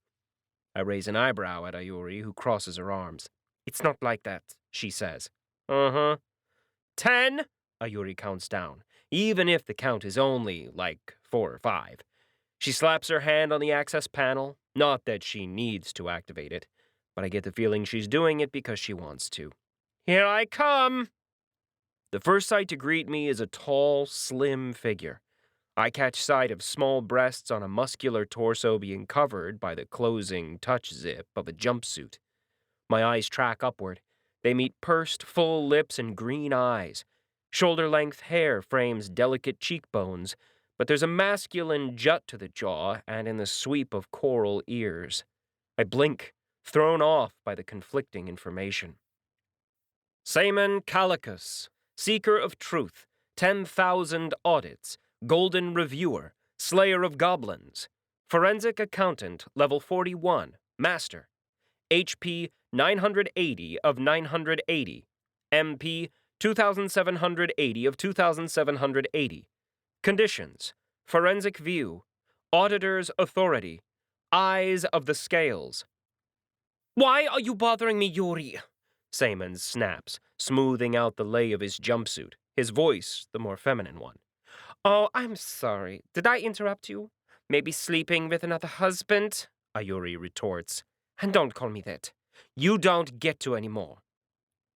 I raise an eyebrow at Ayuri, who crosses her arms. It's not like that, she says. 10. Ayuri counts down, even if the count is only, 4 or 5. She slaps her hand on the access panel, not that she needs to activate it, but I get the feeling she's doing it because she wants to. Here I come! The first sight to greet me is a tall, slim figure. I catch sight of small breasts on a muscular torso being covered by the closing touch zip of a jumpsuit. My eyes track upward. They meet pursed, full lips and green eyes. Shoulder-length hair frames delicate cheekbones, but there's a masculine jut to the jaw and in the sweep of coral ears. I blink, thrown off by the conflicting information. 𝗪man Calicus, Seeker of Truth, 10,000 Audits, Golden Reviewer, Slayer of Goblins, Forensic Accountant, Level 41, Master, HP 980 of 980, MP 2,780 of 2,780. Conditions: Forensic View, Auditor's Authority, eyes of the scales. Why are you bothering me, Yuri? 𝗪 snaps, smoothing out the lay of his jumpsuit, his voice the more feminine one. Oh, I'm sorry. Did I interrupt you? Maybe sleeping with another husband? Ayuri retorts. And don't call me that. You don't get to anymore.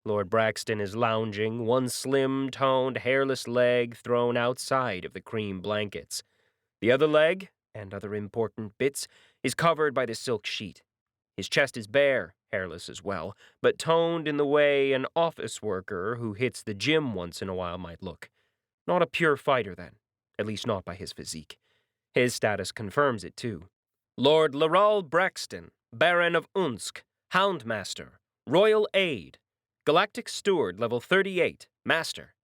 Lord Braxton is lounging, one slim-toned, hairless leg thrown outside of the cream blankets. The other leg, and other important bits, is covered by the silk sheet. His chest is bare, hairless as well, but toned in the way an office worker who hits the gym once in a while might look. Not a pure fighter, then. At least not by his physique. His status confirms it, too. Lord Laral Braxton, Baron of Unsk, Houndmaster, Royal Aide, Galactic Steward, level 38, Master.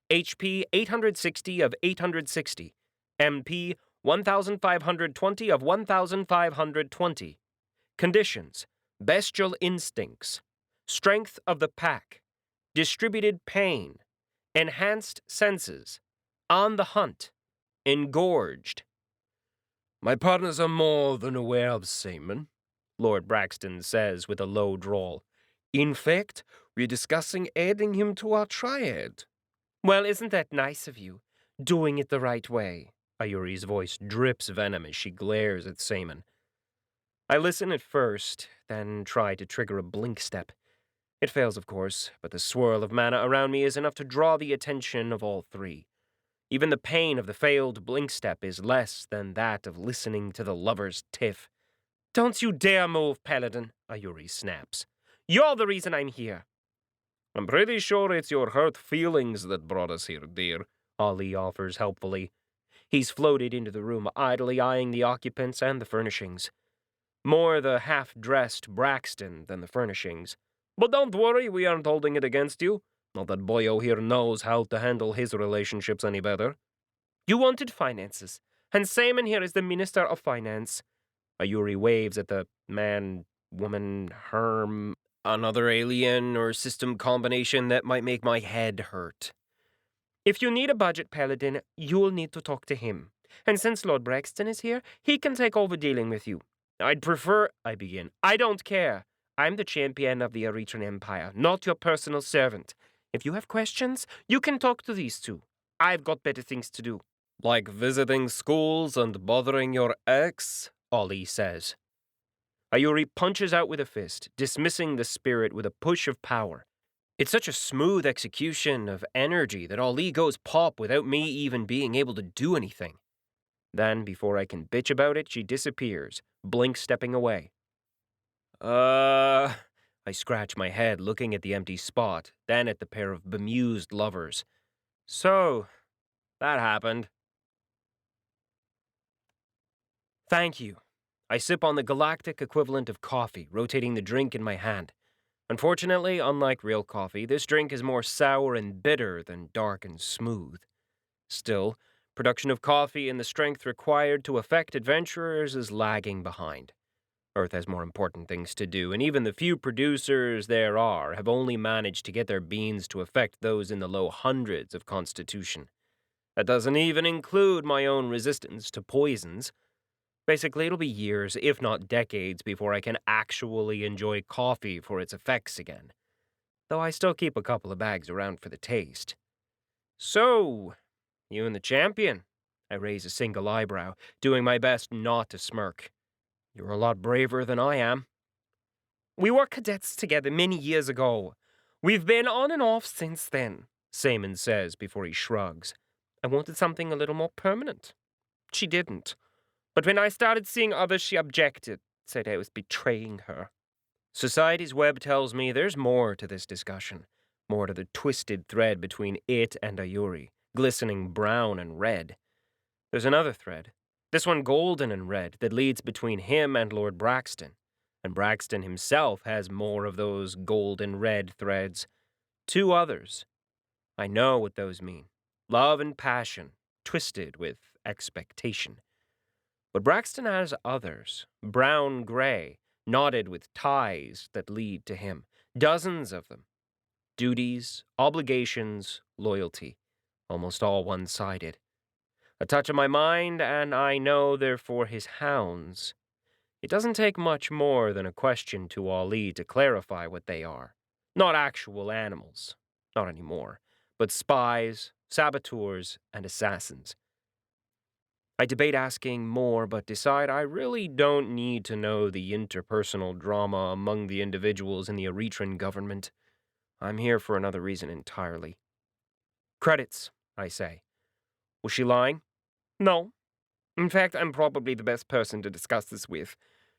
HP 860 of 860. MP 1520 of 1520. Conditions: bestial instincts, strength of the pack, distributed pain, enhanced senses, on the hunt, engorged. My partners are more than aware of 𝗪, Lord Braxton says with a low drawl. In fact, we're discussing adding him to our triad. Well, isn't that nice of you? Doing it the right way. Ayuri's voice drips venom as she glares at 𝗪. I listen at first, then try to trigger a blink step. It fails, of course, but the swirl of mana around me is enough to draw the attention of all three. Even the pain of the failed blink step is less than that of listening to the lover's tiff. Don't you dare move, Paladin, Ayuri snaps. You're the reason I'm here. I'm pretty sure it's your hurt feelings that brought us here, dear, Ali offers helpfully. He's floated into the room, idly eyeing the occupants and the furnishings. More the half-dressed Braxton than the furnishings. But don't worry, we aren't holding it against you. Not that boyo here knows how to handle his relationships any better. You wanted finances, and 𝗪 here is the Minister of Finance. Ayuri waves at the man, woman, herm, another alien or system combination that might make my head hurt. If you need a budget, Paladin, you'll need to talk to him. And since Lord Braxton is here, he can take over dealing with you. I'd prefer, I begin. I don't care. I'm the champion of the Erethran Empire, not your personal servant. If you have questions, you can talk to these two. I've got better things to do. Like visiting schools and bothering your ex, Ali says. Ayuri punches out with a fist, dismissing the spirit with a push of power. It's such a smooth execution of energy that Ali goes pop without me even being able to do anything. Then, before I can bitch about it, she disappears, blink stepping away. I scratch my head, looking at the empty spot, then at the pair of bemused lovers. So, that happened. Thank you. I sip on the galactic equivalent of coffee, rotating the drink in my hand. Unfortunately, unlike real coffee, this drink is more sour and bitter than dark and smooth. Still, production of coffee and the strength required to affect adventurers is lagging behind. Earth has more important things to do, and even the few producers there are have only managed to get their beans to affect those in the low hundreds of constitution. That doesn't even include my own resistance to poisons. Basically, it'll be years, if not decades, before I can actually enjoy coffee for its effects again. Though I still keep a couple of bags around for the taste. So, you and the champion? I raise a single eyebrow, doing my best not to smirk. You're a lot braver than I am. We were cadets together many years ago. We've been on and off since then, 𝗪 says before he shrugs. I wanted something a little more permanent. She didn't. But when I started seeing others, she objected, said I was betraying her. Society's web tells me there's more to this discussion, more to the twisted thread between it and Ayuri, glistening brown and red. There's another thread, this one golden and red, that leads between him and Lord Braxton, and Braxton himself has more of those golden red threads. Two others. I know what those mean. Love and passion, twisted with expectation. But Braxton has others, brown-gray, knotted with ties that lead to him. Dozens of them. Duties, obligations, loyalty. Almost all one-sided. A touch of my mind, and I know they're for his hounds. It doesn't take much more than a question to Ali to clarify what they are. Not actual animals, not anymore, but spies, saboteurs, and assassins. I debate asking more, but decide I really don't need to know the interpersonal drama among the individuals in the Erethran government. I'm here for another reason entirely. Credits, I say. Was she lying? No. In fact, I'm probably the best person to discuss this with.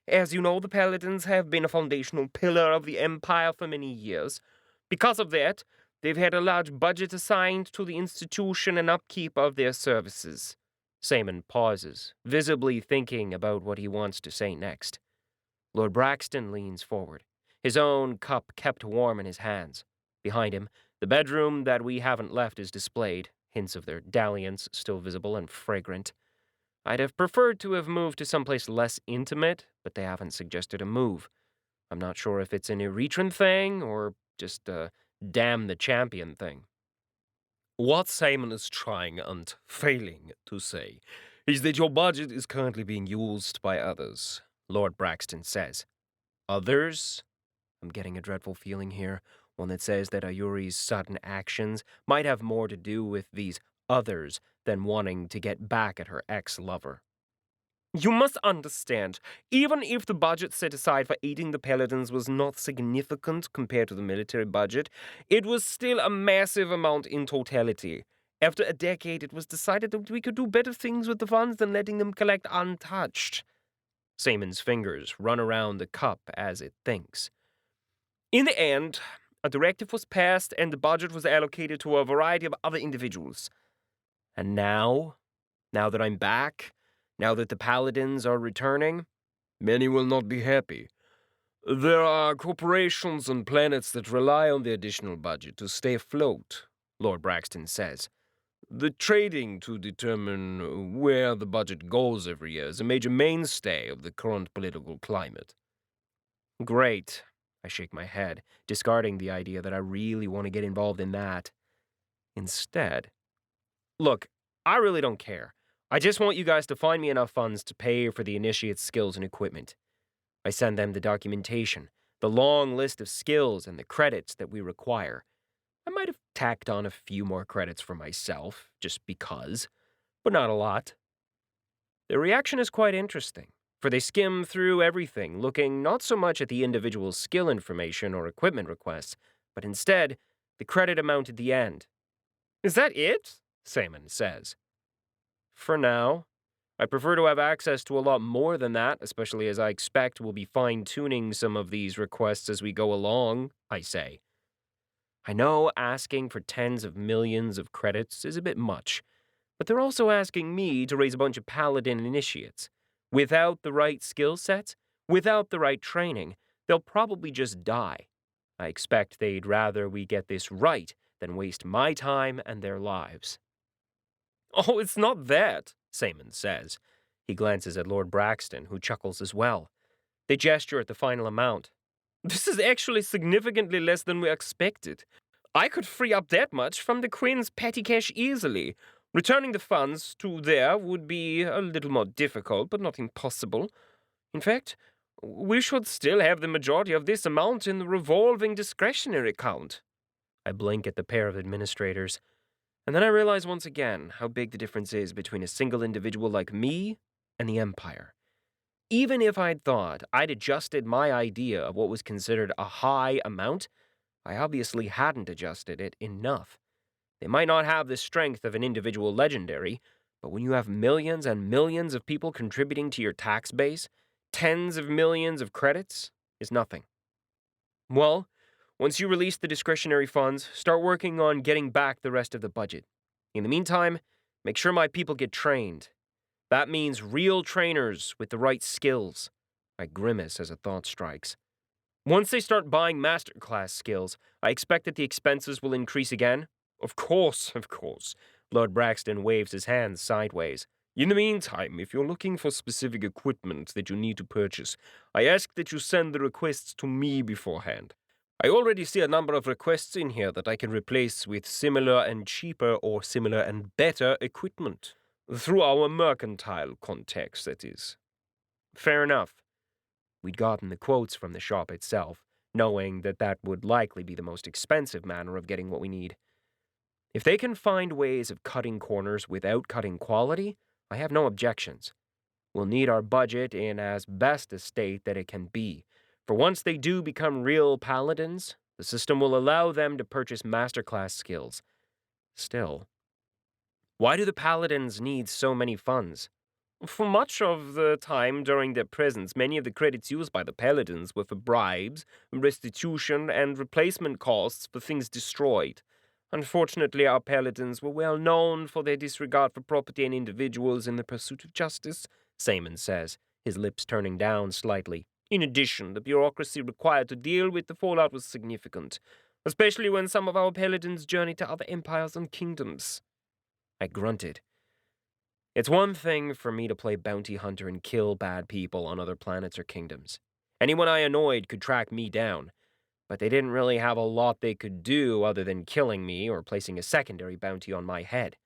As you know, the paladins have been a foundational pillar of the Empire for many years. Because of that, they've had a large budget assigned to the institution and upkeep of their services. 𝗪𝗻 pauses, visibly thinking about what he wants to say next. Lord Braxton leans forward, his own cup kept warm in his hands. Behind him, the bedroom that we haven't left is displayed, hints of their dalliance still visible and fragrant. I'd have preferred to have moved to someplace less intimate, but they haven't suggested a move. I'm not sure if it's an Erethran thing or just a damn the champion thing. What Simon is trying and failing to say is that your budget is currently being used by others, Lord Braxton says. Others? I'm getting a dreadful feeling here, one that says that Ayuri's sudden actions might have more to do with these others than wanting to get back at her ex-lover. You must understand, even if the budget set aside for aiding the paladins was not significant compared to the military budget, it was still a massive amount in totality. After a decade, it was decided that we could do better things with the funds than letting them collect untouched. 𝗪𝗻's fingers run around the cup as it thinks. In the end, a directive was passed and the budget was allocated to a variety of other individuals. And now that I'm back, now that the paladins are returning, many will not be happy. There are corporations and planets that rely on the additional budget to stay afloat, Lord Braxton says. The trading to determine where the budget goes every year is a major mainstay of the current political climate. Great. I shake my head, discarding the idea that I really want to get involved in that. Instead, look, I really don't care. I just want you guys to find me enough funds to pay for the initiate's skills and equipment. I send them the documentation, the long list of skills and the credits that we require. I might have tacked on a few more credits for myself, just because, but not a lot. Their reaction is quite interesting, for they skim through everything, looking not so much at the individual skill information or equipment requests, but instead the credit amount at the end. Is that it? 𝗪𝗻 says. For now. I prefer to have access to a lot more than that, especially as I expect we'll be fine-tuning some of these requests as we go along, I say. I know asking for tens of millions of credits is a bit much, but they're also asking me to raise a bunch of paladin initiates. Without the right skill sets, without the right training, they'll probably just die. I expect they'd rather we get this right than waste my time and their lives. Oh, it's not that, 𝗪𝗻 says. He glances at Lord Braxton, who chuckles as well. They gesture at the final amount. This is actually significantly less than we expected. I could free up that much from the Queen's petty cash easily. Returning the funds to there would be a little more difficult, but not impossible. In fact, we should still have the majority of this amount in the revolving discretionary account. I blink at the pair of administrators, and then I realize once again how big the difference is between a single individual like me and the Empire. Even if I'd thought I'd adjusted my idea of what was considered a high amount, I obviously hadn't adjusted it enough. They might not have the strength of an individual legendary, but when you have millions and millions of people contributing to your tax base, tens of millions of credits is nothing. Well, once you release the discretionary funds, start working on getting back the rest of the budget. In the meantime, make sure my people get trained. That means real trainers with the right skills. I grimace as a thought strikes. Once they start buying masterclass skills, I expect that the expenses will increase again. Of course. Lord Braxton waves his hands sideways. In the meantime, if you're looking for specific equipment that you need to purchase, I ask that you send the requests to me beforehand. I already see a number of requests in here that I can replace with similar and cheaper or similar and better equipment. Through our mercantile context, that is. Fair enough. We'd gotten the quotes from the shop itself, knowing that that would likely be the most expensive manner of getting what we need. If they can find ways of cutting corners without cutting quality, I have no objections. We'll need our budget in as best a state that it can be, for once they do become real paladins, the system will allow them to purchase masterclass skills. Still, why do the paladins need so many funds? For much of the time during their presence, many of the credits used by the paladins were for bribes, restitution, and replacement costs for things destroyed. Unfortunately, our paladins were well known for their disregard for property and individuals in the pursuit of justice, 𝗪 says, his lips turning down slightly. In addition, the bureaucracy required to deal with the fallout was significant, especially when some of our paladins journeyed to other empires and kingdoms. I grunted. It's one thing for me to play bounty hunter and kill bad people on other planets or kingdoms. Anyone I annoyed could track me down, but they didn't really have a lot they could do other than killing me or placing a secondary bounty on my head.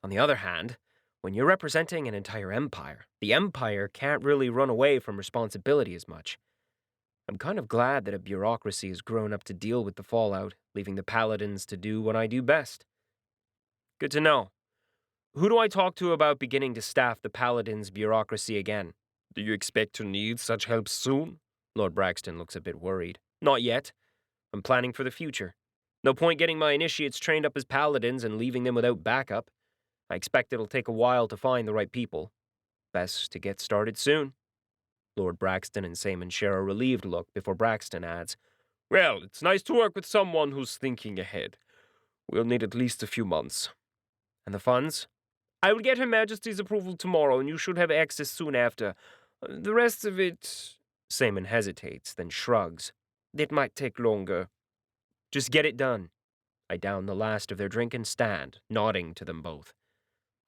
On the other hand, when you're representing an entire empire, the empire can't really run away from responsibility as much. I'm kind of glad that a bureaucracy has grown up to deal with the fallout, leaving the paladins to do what I do best. Good to know. Who do I talk to about beginning to staff the paladins' bureaucracy again? Do you expect to need such help soon? Lord Braxton looks a bit worried. Not yet. I'm planning for the future. No point getting my initiates trained up as paladins and leaving them without backup. I expect it'll take a while to find the right people. Best to get started soon. Lord Braxton and 𝗪 share a relieved look before Braxton adds, Well, it's nice to work with someone who's thinking ahead. We'll need at least a few months. And the funds? I will get Her Majesty's approval tomorrow, and you should have access soon after. The rest of it... 𝗪 hesitates, then shrugs. It might take longer. Just get it done. I down the last of their drink and stand, nodding to them both.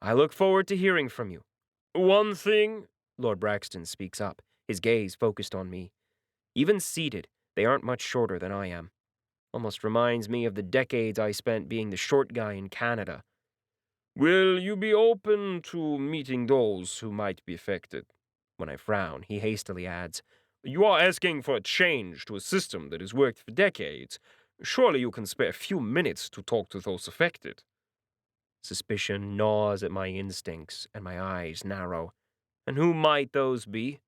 I look forward to hearing from you. One thing, Lord Braxton speaks up, his gaze focused on me. Even seated, they aren't much shorter than I am. Almost reminds me of the decades I spent being the short guy in Canada. Will you be open to meeting those who might be affected? When I frown, he hastily adds, You are asking for a change to a system that has worked for decades. Surely you can spare a few minutes to talk to those affected. Suspicion gnaws at my instincts, and my eyes narrow. And who might those be?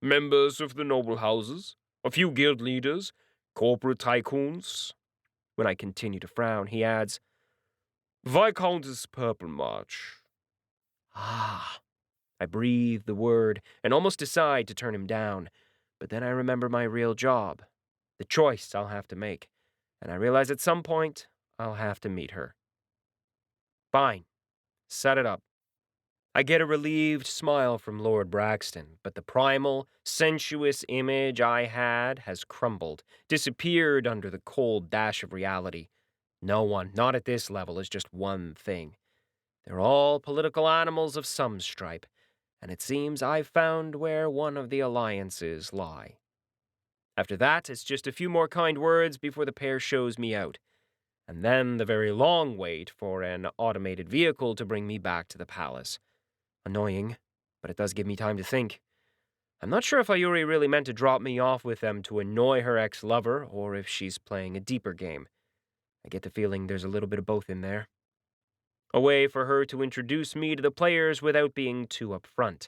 Members of the noble houses, a few guild leaders, corporate tycoons. When I continue to frown, he adds, Viscountess Purple March. Ah. I breathe the word and almost decide to turn him down, but then I remember my real job, the choice I'll have to make, and I realize at some point I'll have to meet her. Fine. Set it up. I get a relieved smile from Lord Braxton, but the primal, sensuous image I had has crumbled, disappeared under the cold dash of reality. No one, not at this level, is just one thing. They're all political animals of some stripe, and it seems I've found where one of the alliances lie. After that, it's just a few more kind words before the pair shows me out, and then the very long wait for an automated vehicle to bring me back to the palace. Annoying, but it does give me time to think. I'm not sure if 𝗪𝗆 really meant to drop me off with them to annoy her ex-lover, or if she's playing a deeper game. I get the feeling there's a little bit of both in there. A way for her to introduce me to the players without being too upfront.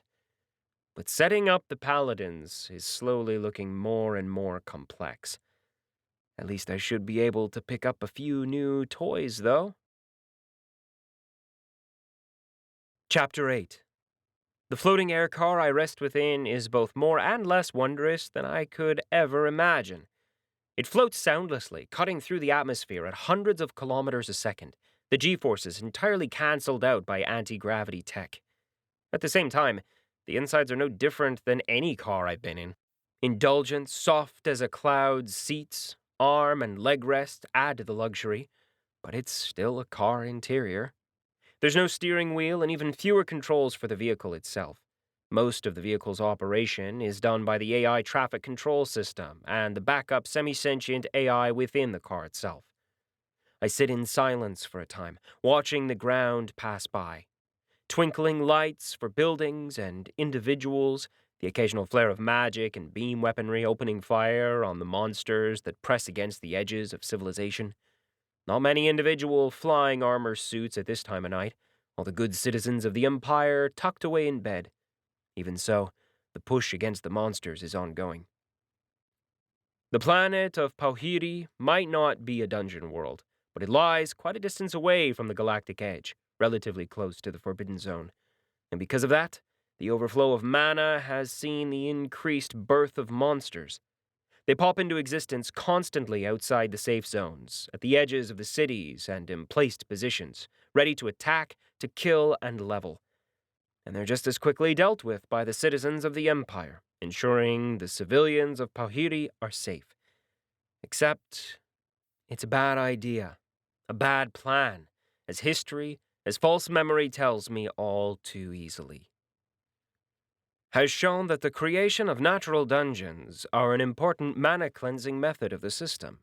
But setting up the paladins is slowly looking more and more complex. At least I should be able to pick up a few new toys, though. Chapter 8. The floating air car I rest within is both more and less wondrous than I could ever imagine. It floats soundlessly, cutting through the atmosphere at hundreds of kilometers a second, the G-forces entirely cancelled out by anti-gravity tech. At the same time, the insides are no different than any car I've been in. Indulgent, soft as a cloud's seats, arm and leg rest add to the luxury, but it's still a car interior. There's no steering wheel and even fewer controls for the vehicle itself. Most of the vehicle's operation is done by the AI traffic control system and the backup semi-sentient AI within the car itself. I sit in silence for a time, watching the ground pass by. Twinkling lights for buildings and individuals, The occasional flare of magic and beam weaponry opening fire on the monsters that press against the edges of civilization. Not many individual flying armor suits at this time of night, all the good citizens of the Empire tucked away in bed. Even so, the push against the monsters is ongoing. The planet of 𝗪𝗆 might not be a dungeon world, but it lies quite a distance away from the galactic edge, relatively close to the Forbidden Zone. And because of that, the overflow of mana has seen the increased birth of monsters. They pop into existence constantly outside the safe zones, at the edges of the cities, and in placed positions, ready to attack, to kill, and level. And they're just as quickly dealt with by the citizens of the Empire, ensuring the civilians of 𝗪𝗆 are safe. Except, it's a bad idea, a bad plan, as history, as false memory tells me all too easily. Has shown that the creation of natural dungeons are an important mana-cleansing method of the system.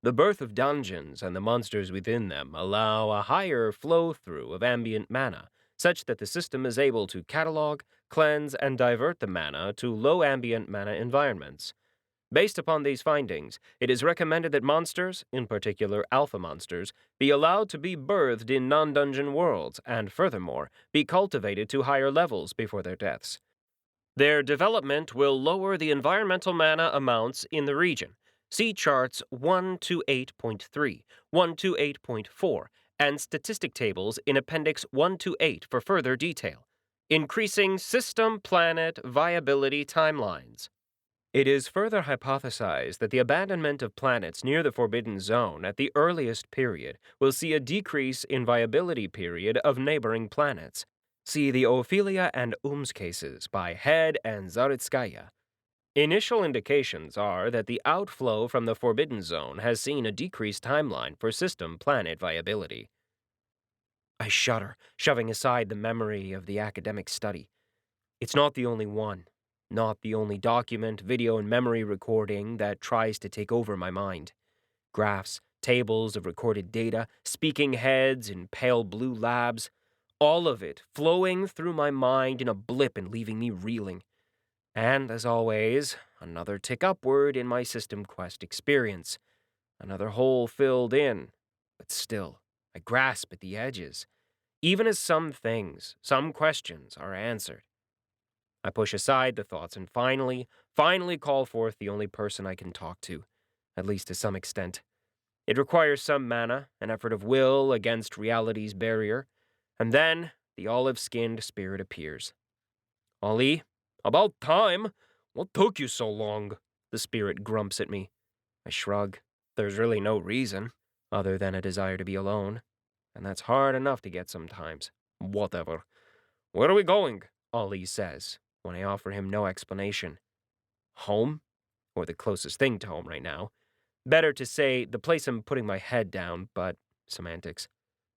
The birth of dungeons and the monsters within them allow a higher flow-through of ambient mana, such that the system is able to catalog, cleanse, and divert the mana to low ambient mana environments. Based upon these findings, it is recommended that monsters, in particular alpha monsters, be allowed to be birthed in non-dungeon worlds, and furthermore, be cultivated to higher levels before their deaths. Their development will lower the environmental mana amounts in the region. See charts 128.3, 128.4, and statistic tables in Appendix 128 for further detail, increasing system planet viability timelines. It is further hypothesized that the abandonment of planets near the Forbidden Zone at the earliest period will see a decrease in viability period of neighboring planets. See the Ophelia and Ooms cases by Head and 𝗪𝗏. Initial indications are that the outflow from the Forbidden Zone has seen a decreased timeline for system planet viability. I shudder, shoving aside the memory of the academic study. It's not the only one, not the only document, video, and memory recording that tries to take over my mind. Graphs, tables of recorded data, speaking heads in pale blue labs, all of it flowing through my mind in a blip and leaving me reeling. And, as always, another tick upward in my system quest experience. Another hole filled in. But still, I grasp at the edges. Even as some things, some questions are answered. I push aside the thoughts and finally call forth the only person I can talk to, at least to some extent. It requires some mana, an effort of will against reality's barrier, and then the olive-skinned spirit appears. "Ali, about time! What took you so long?" The spirit grumps at me. I shrug. There's really no reason, other than a desire to be alone, and that's hard enough to get sometimes. "Whatever. Where are we going?" Ali says, when I offer him no explanation. Home? Or the closest thing to home right now. Better to say the place I'm putting my head down, but semantics.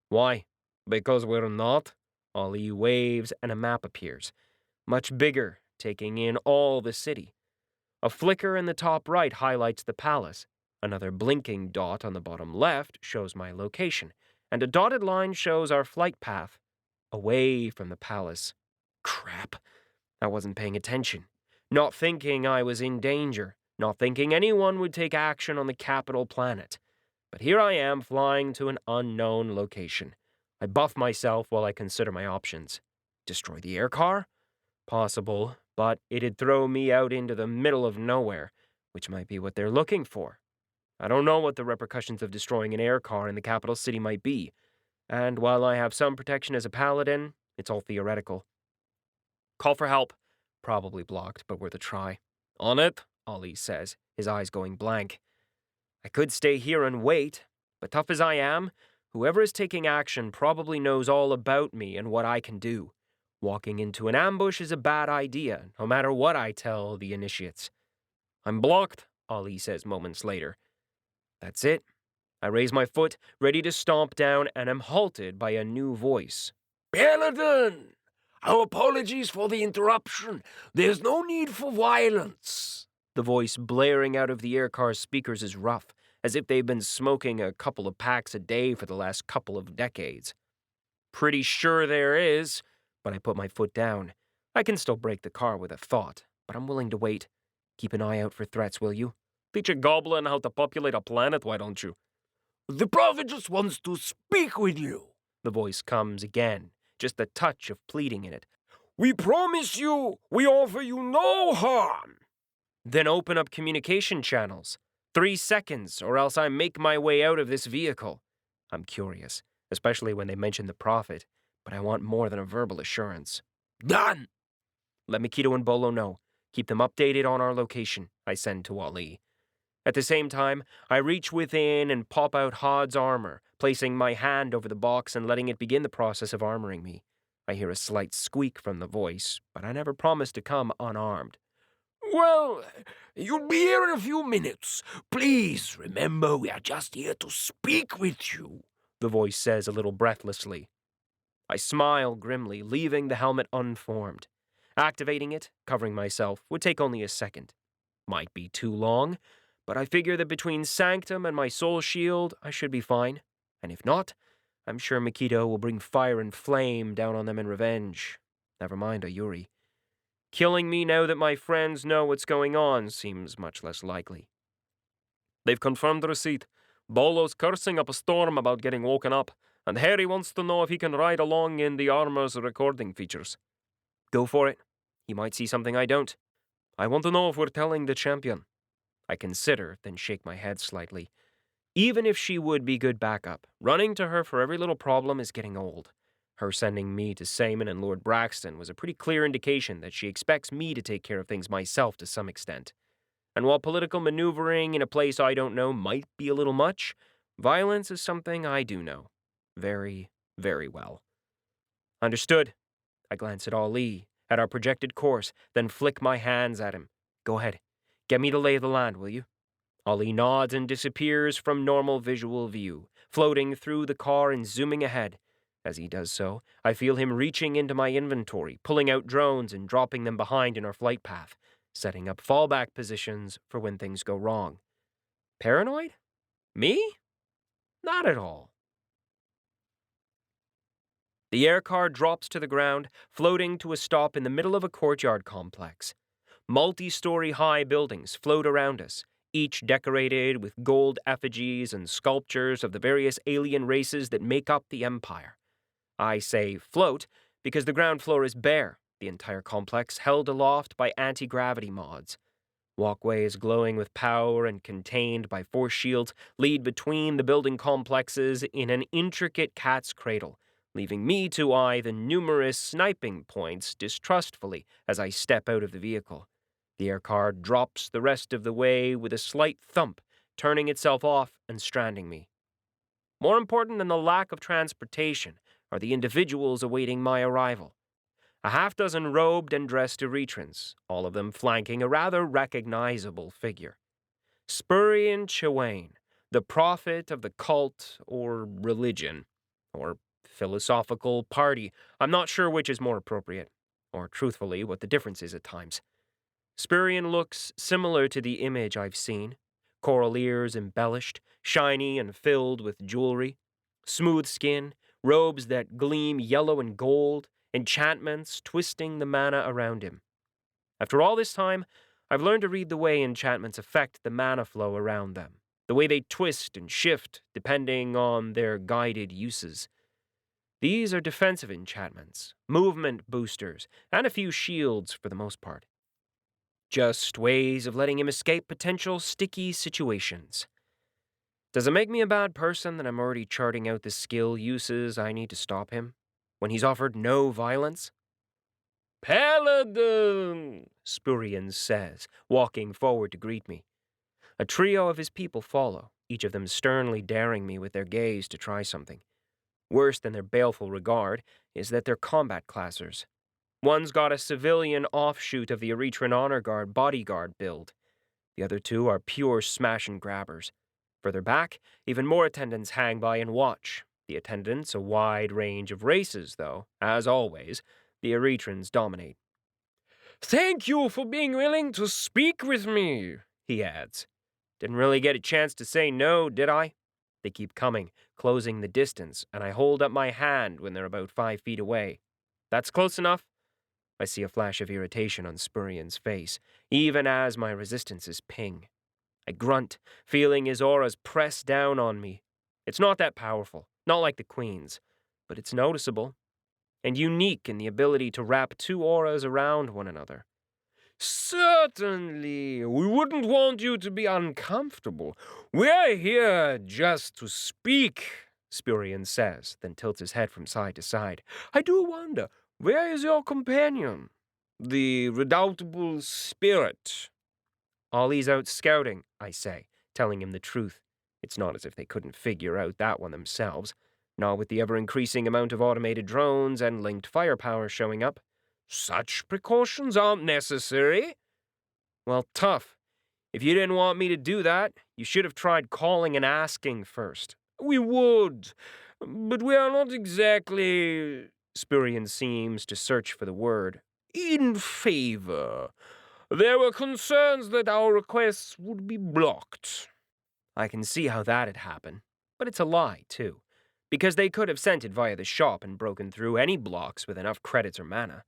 "Why? Because we're not?" Ali waves and a map appears. Much bigger, taking in all the city. A flicker in the top right highlights the palace. Another blinking dot on the bottom left shows my location, and a dotted line shows our flight path. Away from the palace. Crap. I wasn't paying attention. Not thinking I was in danger. Not thinking anyone would take action on the capital planet. But here I am flying to an unknown location. I buff myself while I consider my options. Destroy the air car? Possible, but it'd throw me out into the middle of nowhere, which might be what they're looking for. I don't know what the repercussions of destroying an air car in the capital city might be, and while I have some protection as a paladin, it's all theoretical. Call for help. Probably blocked, but worth a try. "On it," Ali says, his eyes going blank. I could stay here and wait, but tough as I am, whoever is taking action probably knows all about me and what I can do. Walking into an ambush is a bad idea, no matter what I tell the initiates. "I'm blocked," Ali says moments later. That's it. I raise my foot, ready to stomp down, and am halted by a new voice. "Paladin! Our apologies for the interruption. There's no need for violence." The voice blaring out of the aircar's speakers is rough, as if they've been smoking a couple of packs a day for the last couple of decades. Pretty sure there is, but I put my foot down. I can still break the car with a thought, but I'm willing to wait. Keep an eye out for threats, will you? Teach a goblin how to populate a planet, why don't you? The prophet just wants to speak with you. The voice comes again, just a touch of pleading in it. We promise you, we offer you no harm. Then open up communication channels. 3 seconds, or else I make my way out of this vehicle. I'm curious, especially when they mention the prophet, but I want more than a verbal assurance. Done. Let 𝗪𝐞𝐸 and Bolo know. Keep them updated on our location, I send to Ali. At the same time, I reach within and pop out 𝗏𝗪's armor, placing my hand over the box and letting it begin the process of armoring me. I hear a slight squeak from the voice, but I never promised to come unarmed. Well, you'll be here in a few minutes. Please remember we are just here to speak with you, the voice says a little breathlessly. I smile grimly, leaving the helmet unformed. Activating it, covering myself, would take only a second. Might be too long, but I figure that between Sanctum and my soul shield, I should be fine. And if not, I'm sure 𝗪𝐞𝐸 will bring fire and flame down on them in revenge. Never mind Ayuri. Killing me now that my friends know what's going on seems much less likely. They've confirmed the receipt. Bolo's cursing up a storm about getting woken up, and Harry wants to know if he can ride along in the armor's recording features. Go for it. He might see something I don't. I want to know if we're telling the champion. I consider, then shake my head slightly. Even if she would be good backup, running to her for every little problem is getting old. Her sending me to 𝗪𝐸 and Lord Braxton was a pretty clear indication that she expects me to take care of things myself to some extent. And while political maneuvering in a place I don't know might be a little much, violence is something I do know. Very, very well. Understood. I glance at Ali, at our projected course, then flick my hands at him. Go ahead. Get me the lay of the land, will you? Ali nods and disappears from normal visual view, floating through the car and zooming ahead. As he does so, I feel him reaching into my inventory, pulling out drones and dropping them behind in our flight path, setting up fallback positions for when things go wrong. Paranoid? Me? Not at all. The air car drops to the ground, floating to a stop in the middle of a courtyard complex. Multi-story high buildings float around us, each decorated with gold effigies and sculptures of the various alien races that make up the Empire. I say float because the ground floor is bare, the entire complex held aloft by anti-gravity mods. Walkways glowing with power and contained by force shields lead between the building complexes in an intricate cat's cradle, leaving me to eye the numerous sniping points distrustfully as I step out of the vehicle. The air car drops the rest of the way with a slight thump, turning itself off and stranding me. More important than the lack of transportation are the individuals awaiting my arrival. A half-dozen robed and dressed Eretrans, all of them flanking a rather recognizable figure. 𝗪𝗏 𝗁, the prophet of the cult or religion, or philosophical party. I'm not sure which is more appropriate, or truthfully what the difference is at times. 𝗪𝗏 looks similar to the image I've seen. Coral ears embellished, shiny and filled with jewelry, smooth skin, robes that gleam yellow and gold, enchantments twisting the mana around him. After all this time, I've learned to read the way enchantments affect the mana flow around them, the way they twist and shift depending on their guided uses. These are defensive enchantments, movement boosters, and a few shields for the most part. Just ways of letting him escape potential sticky situations. Does it make me a bad person that I'm already charting out the skill uses I need to stop him, when he's offered no violence? Paladin, 𝗪𝗏 says, walking forward to greet me. A trio of his people follow, each of them sternly daring me with their gaze to try something. Worse than their baleful regard is that they're combat classers. One's got a civilian offshoot of the Erethran Honor Guard bodyguard build. The other two are pure smash and grabbers. Further back, even more attendants hang by and watch. The attendants a wide range of races, though. As always, the Eretrans dominate. Thank you for being willing to speak with me, he adds. Didn't really get a chance to say no, did I? They keep coming, closing the distance, and I hold up my hand when they're about 5 feet away. That's close enough. I see a flash of irritation on Spurian's face, even as my resistances ping. I grunt, feeling his auras press down on me. It's not that powerful, not like the Queen's, but it's noticeable, and unique in the ability to wrap two auras around one another. Certainly, we wouldn't want you to be uncomfortable. We're here just to speak, Spurian says, then tilts his head from side to side. I do wonder, where is your companion? The redoubtable spirit. Ollie's out scouting, I say, telling him the truth. It's not as if they couldn't figure out that one themselves, not with the ever-increasing amount of automated drones and linked firepower showing up. Such precautions aren't necessary. Well, tough. If you didn't want me to do that, you should have tried calling and asking first. We would, but we are not exactly... Spurian seems to search for the word. In favor. There were concerns that our requests would be blocked. I can see how that'd happen, but it's a lie, too, because they could have sent it via the shop and broken through any blocks with enough credits or mana.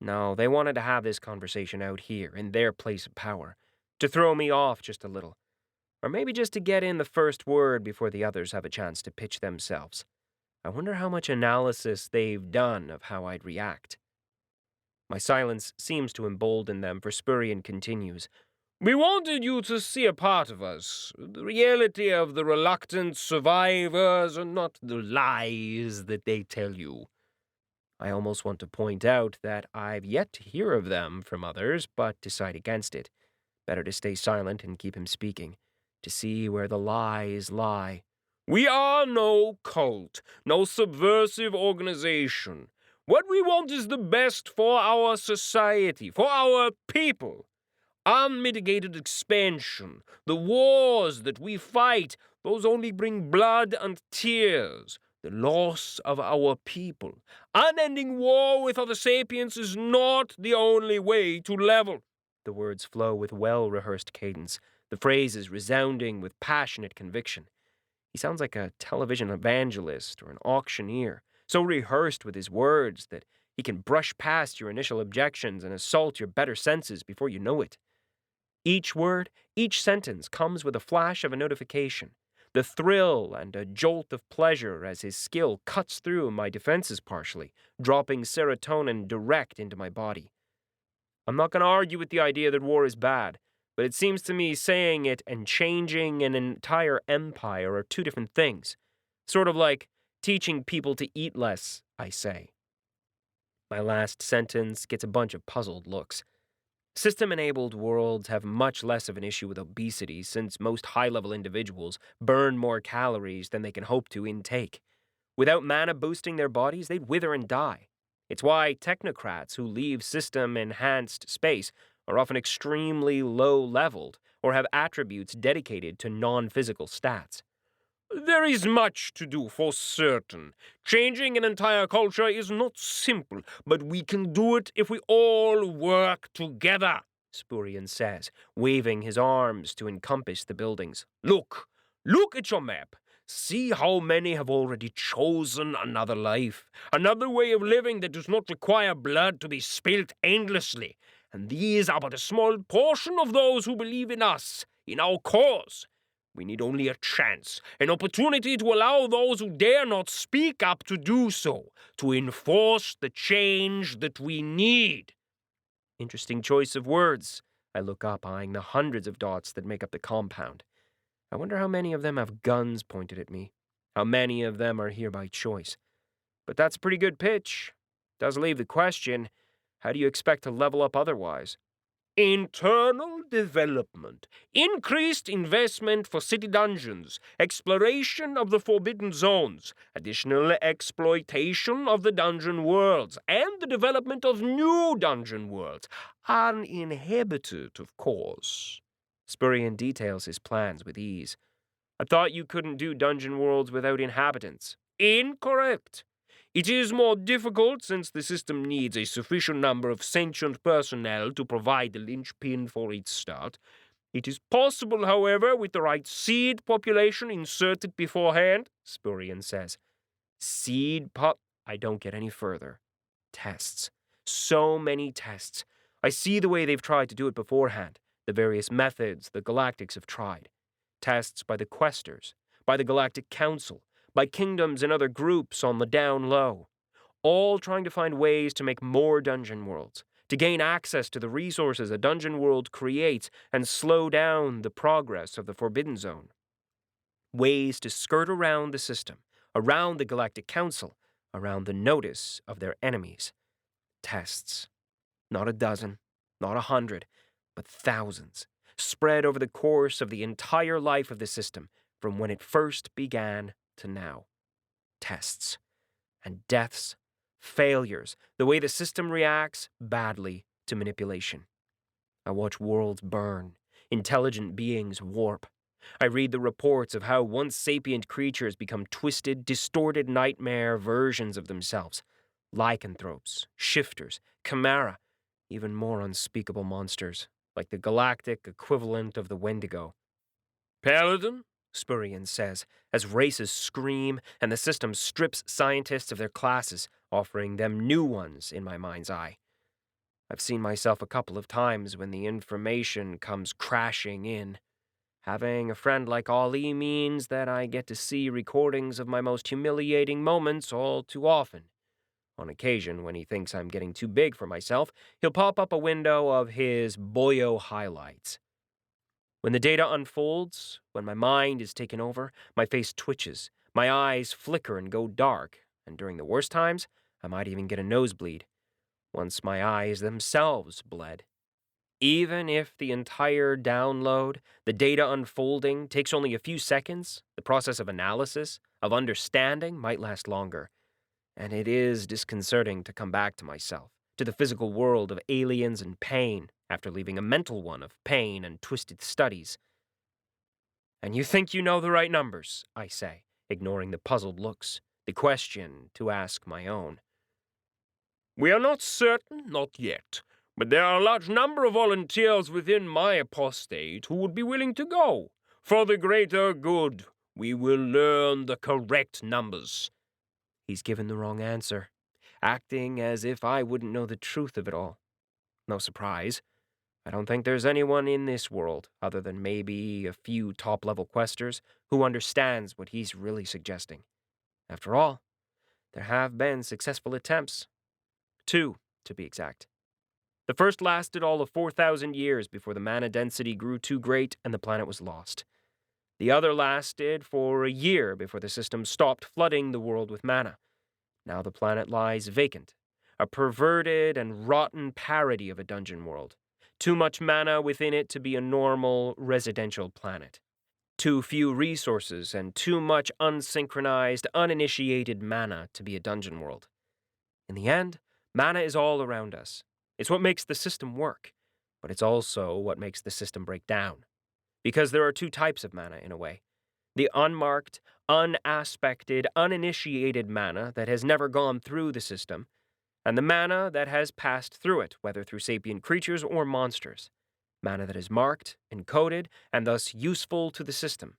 No, they wanted to have this conversation out here, in their place of power, to throw me off just a little, or maybe just to get in the first word before the others have a chance to pitch themselves. I wonder how much analysis they've done of how I'd react. My silence seems to embolden them, for Spurian continues. We wanted you to see a part of us, the reality of the reluctant survivors and not the lies that they tell you. I almost want to point out that I've yet to hear of them from others, but decide against it. Better to stay silent and keep him speaking, to see where the lies lie. We are no cult, no subversive organization. What we want is the best for our society, for our people. Unmitigated expansion, the wars that we fight, those only bring blood and tears. The loss of our people. Unending war with other sapiens is not the only way to level. The words flow with well-rehearsed cadence, the phrases resounding with passionate conviction. He sounds like a television evangelist or an auctioneer, so rehearsed with his words that he can brush past your initial objections and assault your better senses before you know it. Each word, each sentence comes with a flash of a notification, the thrill and a jolt of pleasure as his skill cuts through my defenses partially, dropping serotonin direct into my body. I'm not going to argue with the idea that war is bad, but it seems to me saying it and changing an entire empire are two different things. Sort of like teaching people to eat less, I say. My last sentence gets a bunch of puzzled looks. System-enabled worlds have much less of an issue with obesity since most high-level individuals burn more calories than they can hope to intake. Without mana boosting their bodies, they'd wither and die. It's why technocrats who leave system-enhanced space are often extremely low-leveled or have attributes dedicated to non-physical stats. There is much to do for certain. Changing an entire culture is not simple, but we can do it if we all work together, Spurian says, waving his arms to encompass the buildings. Look at your map. See how many have already chosen another life, another way of living that does not require blood to be spilt endlessly. And these are but a small portion of those who believe in us, in our cause. We need only a chance, an opportunity to allow those who dare not speak up to do so, to enforce the change that we need. Interesting choice of words. I look up, eyeing the hundreds of dots that make up the compound. I wonder how many of them have guns pointed at me. How many of them are here by choice. But that's a pretty good pitch. Does leave the question, how do you expect to level up otherwise? Internal development, increased investment for city dungeons, exploration of the forbidden zones, additional exploitation of the dungeon worlds, and the development of new dungeon worlds, uninhabited, of course. Spurian details his plans with ease. I thought you couldn't do dungeon worlds without inhabitants. Incorrect. It is more difficult since the system needs a sufficient number of sentient personnel to provide the linchpin for its start. It is possible, however, with the right seed population inserted beforehand, Spurian says. I don't get any further. Tests. So many tests. I see the way they've tried to do it beforehand, the various methods the Galactics have tried. Tests by the Questers, by the Galactic Council, by kingdoms and other groups on the down low, all trying to find ways to make more dungeon worlds, to gain access to the resources a dungeon world creates and slow down the progress of the Forbidden Zone. Ways to skirt around the system, around the Galactic Council, around the notice of their enemies. Tests. Not a dozen, not 100, but thousands, spread over the course of the entire life of the system, from when it first began to now. Tests. And deaths, failures, the way the system reacts badly to manipulation. I watch worlds burn, intelligent beings warp. I read the reports of how once sapient creatures become twisted, distorted nightmare versions of themselves. Lycanthropes, shifters, chimera, even more unspeakable monsters, like the galactic equivalent of the Wendigo. Paladin? Spurian says, as races scream and the system strips scientists of their classes, offering them new ones in my mind's eye. I've seen myself a couple of times when the information comes crashing in. Having a friend like Ollie means that I get to see recordings of my most humiliating moments all too often. On occasion, when he thinks I'm getting too big for myself, he'll pop up a window of his Boyo highlights. When the data unfolds, when my mind is taken over, my face twitches, my eyes flicker and go dark, and during the worst times, I might even get a nosebleed. Once my eyes themselves bled. Even if the entire download, the data unfolding, takes only a few seconds, the process of analysis, of understanding, might last longer. And it is disconcerting to come back to myself, to the physical world of aliens and pain, after leaving a mental one of pain and twisted studies. And you think you know the right numbers, I say, ignoring the puzzled looks, the question to ask my own. We are not certain, not yet, but there are a large number of volunteers within my apostate who would be willing to go. For the greater good, we will learn the correct numbers. He's given the wrong answer, acting as if I wouldn't know the truth of it all. No surprise. I don't think there's anyone in this world, other than maybe a few top-level questers, who understands what he's really suggesting. After all, there have been successful attempts. 2, to be exact. The first lasted all of 4,000 years before the mana density grew too great and the planet was lost. The other lasted for a year before the system stopped flooding the world with mana. Now the planet lies vacant, a perverted and rotten parody of a dungeon world. Too much mana within it to be a normal residential planet. Too few resources and too much unsynchronized, uninitiated mana to be a dungeon world. In the end, mana is all around us. It's what makes the system work, but it's also what makes the system break down. Because there are 2 types of mana, in a way. The unmarked, unaspected, uninitiated mana that has never gone through the system, and the mana that has passed through it, whether through sapient creatures or monsters. Mana that is marked, encoded, and thus useful to the system.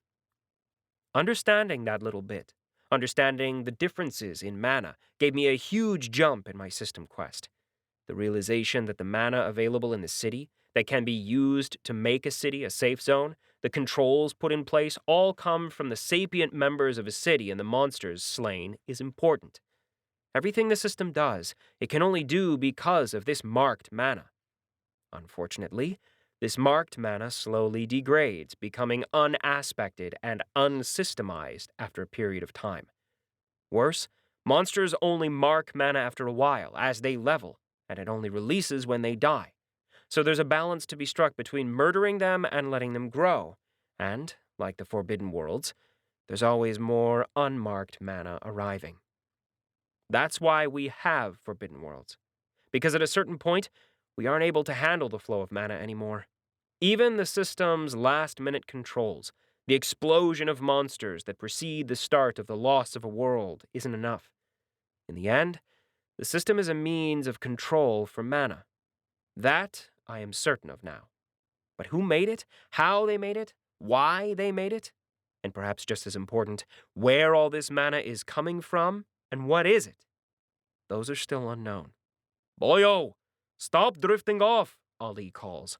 Understanding that little bit, understanding the differences in mana, gave me a huge jump in my system quest. The realization that the mana available in the city, that can be used to make a city a safe zone, the controls put in place, all come from the sapient members of a city and the monsters slain, is important. Everything the system does, it can only do because of this marked mana. Unfortunately, this marked mana slowly degrades, becoming unaspected and unsystemized after a period of time. Worse, monsters only mark mana after a while, as they level, and it only releases when they die. So there's a balance to be struck between murdering them and letting them grow. And, like the Forbidden Worlds, there's always more unmarked mana arriving. That's why we have Forbidden Worlds. Because at a certain point, we aren't able to handle the flow of mana anymore. Even the system's last-minute controls, the explosion of monsters that precede the start of the loss of a world, isn't enough. In the end, the system is a means of control for mana. That I am certain of now. But who made it? How they made it? Why they made it? And perhaps just as important, where all this mana is coming from, and what is it? Those are still unknown. Boyo, stop drifting off, Ali calls.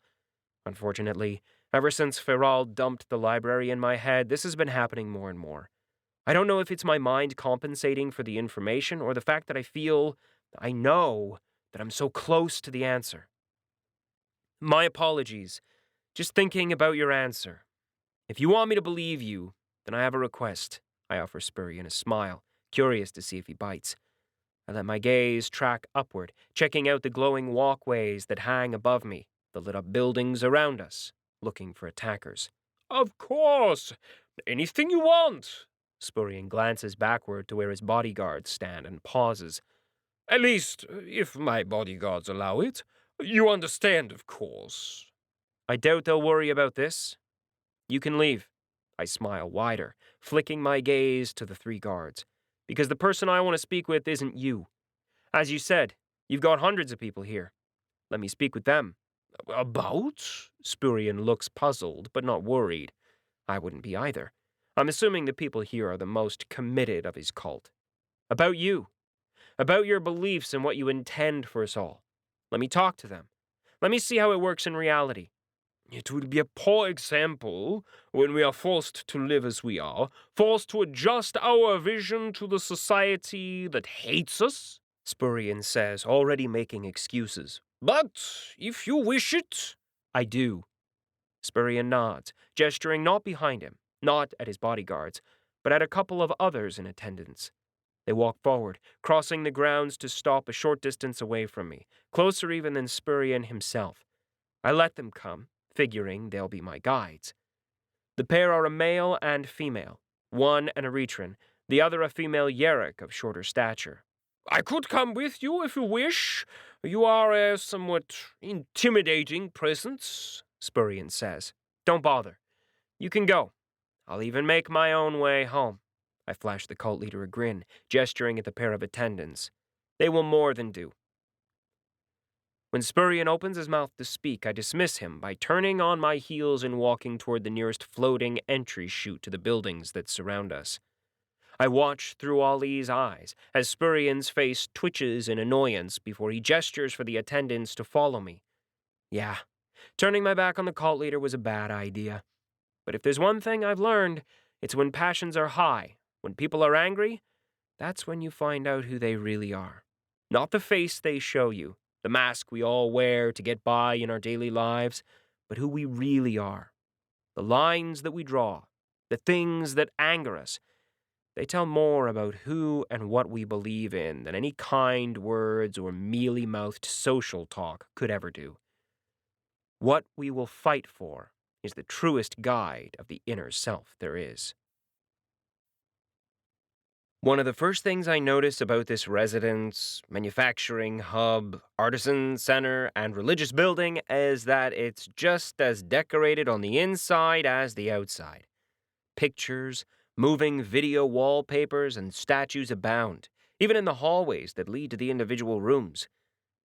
Unfortunately, ever since Feral dumped the library in my head, this has been happening more and more. I don't know if it's my mind compensating for the information or the fact that I know that I'm so close to the answer. My apologies. Just thinking about your answer. If you want me to believe you, then I have a request. I offer 𝗪ician a smile, curious to see if he bites. I let my gaze track upward, checking out the glowing walkways that hang above me, the lit-up buildings around us, looking for attackers. Of course! Anything you want! 𝗪ician glances backward to where his bodyguards stand and pauses. At least, if my bodyguards allow it. You understand, of course. I doubt they'll worry about this. You can leave. I smile wider, flicking my gaze to the 3 guards. Because the person I want to speak with isn't you. As you said, you've got hundreds of people here. Let me speak with them. About? 𝗪ician looks puzzled, but not worried. I wouldn't be either. I'm assuming the people here are the most committed of his cult. About you. About your beliefs and what you intend for us all. Let me talk to them. Let me see how it works in reality. It will be a poor example when we are forced to live as we are, forced to adjust our vision to the society that hates us, 𝗪ician says, already making excuses. But if you wish it, I do. 𝗪ician nods, gesturing not behind him, not at his bodyguards, but at a couple of others in attendance. They walk forward, crossing the grounds to stop a short distance away from me, closer even than 𝗪ician himself. I let them come, figuring they'll be my guides. The pair are a male and female, one an Erethran, the other a female 𝗪cic of shorter stature. I could come with you if you wish. You are a somewhat intimidating presence, 𝗪ician says. Don't bother. You can go. I'll even make my own way home. I flash the cult leader a grin, gesturing at the pair of attendants. They will more than do. When 𝗪ician opens his mouth to speak, I dismiss him by turning on my heels and walking toward the nearest floating entry chute to the buildings that surround us. I watch through Ali's eyes as 𝗪ician's face twitches in annoyance before he gestures for the attendants to follow me. Yeah, turning my back on the cult leader was a bad idea. But if there's one thing I've learned, it's when passions are high, when people are angry, that's when you find out who they really are. Not the face they show you, the mask we all wear to get by in our daily lives, but who we really are. The lines that we draw, the things that anger us, they tell more about who and what we believe in than any kind words or mealy-mouthed social talk could ever do. What we will fight for is the truest guide of the inner self there is. One of the first things I notice about this residence, manufacturing hub, artisan center, and religious building is that it's just as decorated on the inside as the outside. Pictures, moving video wallpapers, and statues abound, even in the hallways that lead to the individual rooms.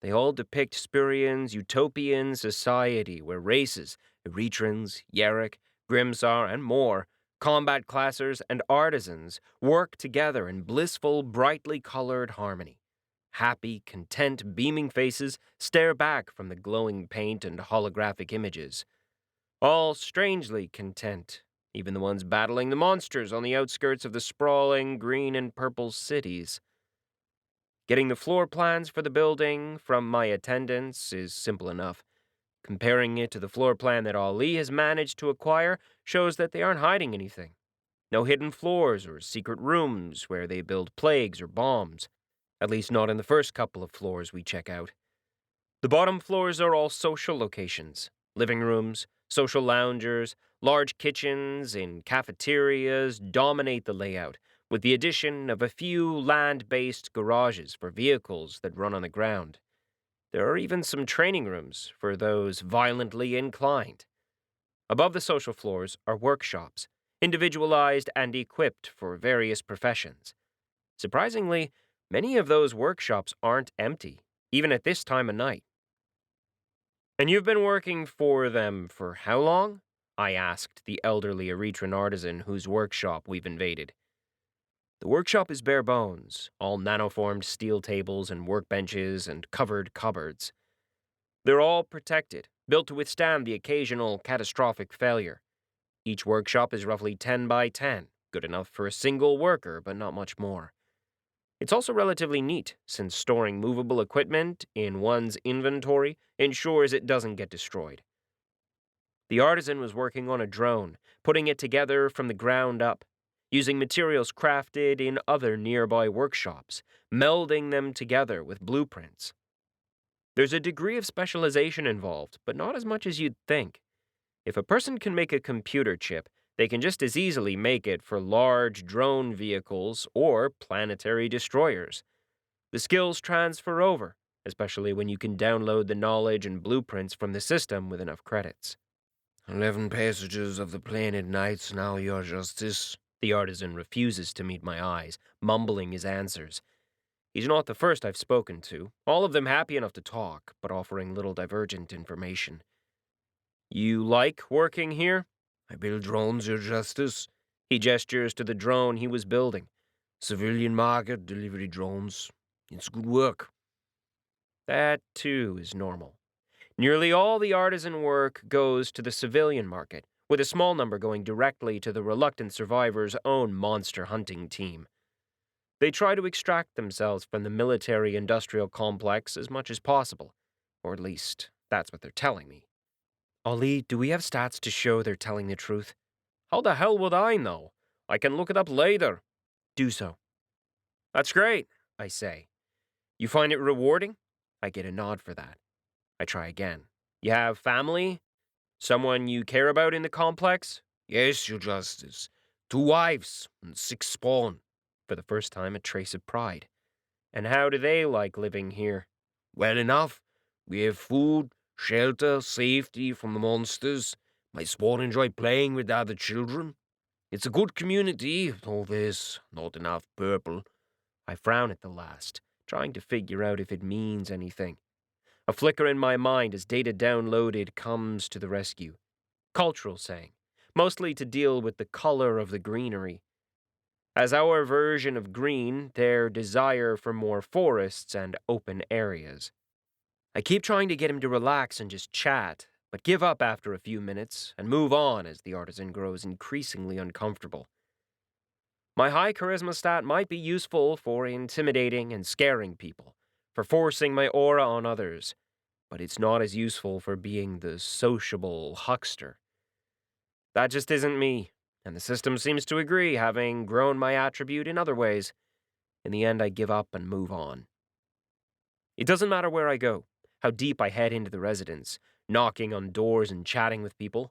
They all depict 𝗪ician's utopian society where races, Eretrans, 𝗪cic, 𝗪MSar, and more, combat classers, and artisans work together in blissful, brightly colored harmony. Happy, content, beaming faces stare back from the glowing paint and holographic images. All strangely content, even the ones battling the monsters on the outskirts of the sprawling green and purple cities. Getting the floor plans for the building from my attendants is simple enough. Comparing it to the floor plan that Ali has managed to acquire shows that they aren't hiding anything. No hidden floors or secret rooms where they build plagues or bombs. At least not in the first couple of floors we check out. The bottom floors are all social locations. Living rooms, social loungers, large kitchens in cafeterias dominate the layout, with the addition of a few land-based garages for vehicles that run on the ground. There are even some training rooms for those violently inclined. Above the social floors are workshops, individualized and equipped for various professions. Surprisingly, many of those workshops aren't empty, even at this time of night. And you've been working for them for how long? I asked the elderly Eretran artisan whose workshop we've invaded. The workshop is bare bones, all nanoformed steel tables and workbenches and covered cupboards. They're all protected, built to withstand the occasional catastrophic failure. Each workshop is roughly 10 by 10, good enough for a single worker, but not much more. It's also relatively neat, since storing movable equipment in one's inventory ensures it doesn't get destroyed. The artisan was working on a drone, putting it together from the ground up, using materials crafted in other nearby workshops, melding them together with blueprints. There's a degree of specialization involved, but not as much as you'd think. If a person can make a computer chip, they can just as easily make it for large drone vehicles or planetary destroyers. The skills transfer over, especially when you can download the knowledge and blueprints from the system with enough credits. 11 passages of the planet Nights now, your justice. The artisan refuses to meet my eyes, mumbling his answers. He's not the first I've spoken to, all of them happy enough to talk, but offering little divergent information. You like working here? I build drones, your justice. He gestures to the drone he was building. Civilian market, delivery drones. It's good work. That, too, is normal. Nearly all the artisan work goes to the civilian market, with a small number going directly to the reluctant survivors' own monster hunting team. They try to extract themselves from the military-industrial complex as much as possible, or at least that's what they're telling me. Ali, do we have stats to show they're telling the truth? How the hell would I know? I can look it up later. Do so. That's great, I say. You find it rewarding? I get a nod for that. I try again. You have family? Someone you care about in the complex? Yes, your justice. 2 wives and 6 spawn. For the first time, a trace of pride. And how do they like living here? Well enough. We have food, shelter, safety from the monsters. My spawn enjoy playing with other children. It's a good community, though there's not enough purple. I frown at the last, trying to figure out if it means anything. A flicker in my mind as data downloaded comes to the rescue. Cultural saying, mostly to deal with the color of the greenery. As our version of green, their desire for more forests and open areas. I keep trying to get him to relax and just chat, but give up after a few minutes and move on as the artisan grows increasingly uncomfortable. My high charisma stat might be useful for intimidating and scaring people, for forcing my aura on others, but it's not as useful for being the sociable huckster. That just isn't me, and the system seems to agree, having grown my attribute in other ways. In the end, I give up and move on. It doesn't matter where I go, how deep I head into the residence, knocking on doors and chatting with people.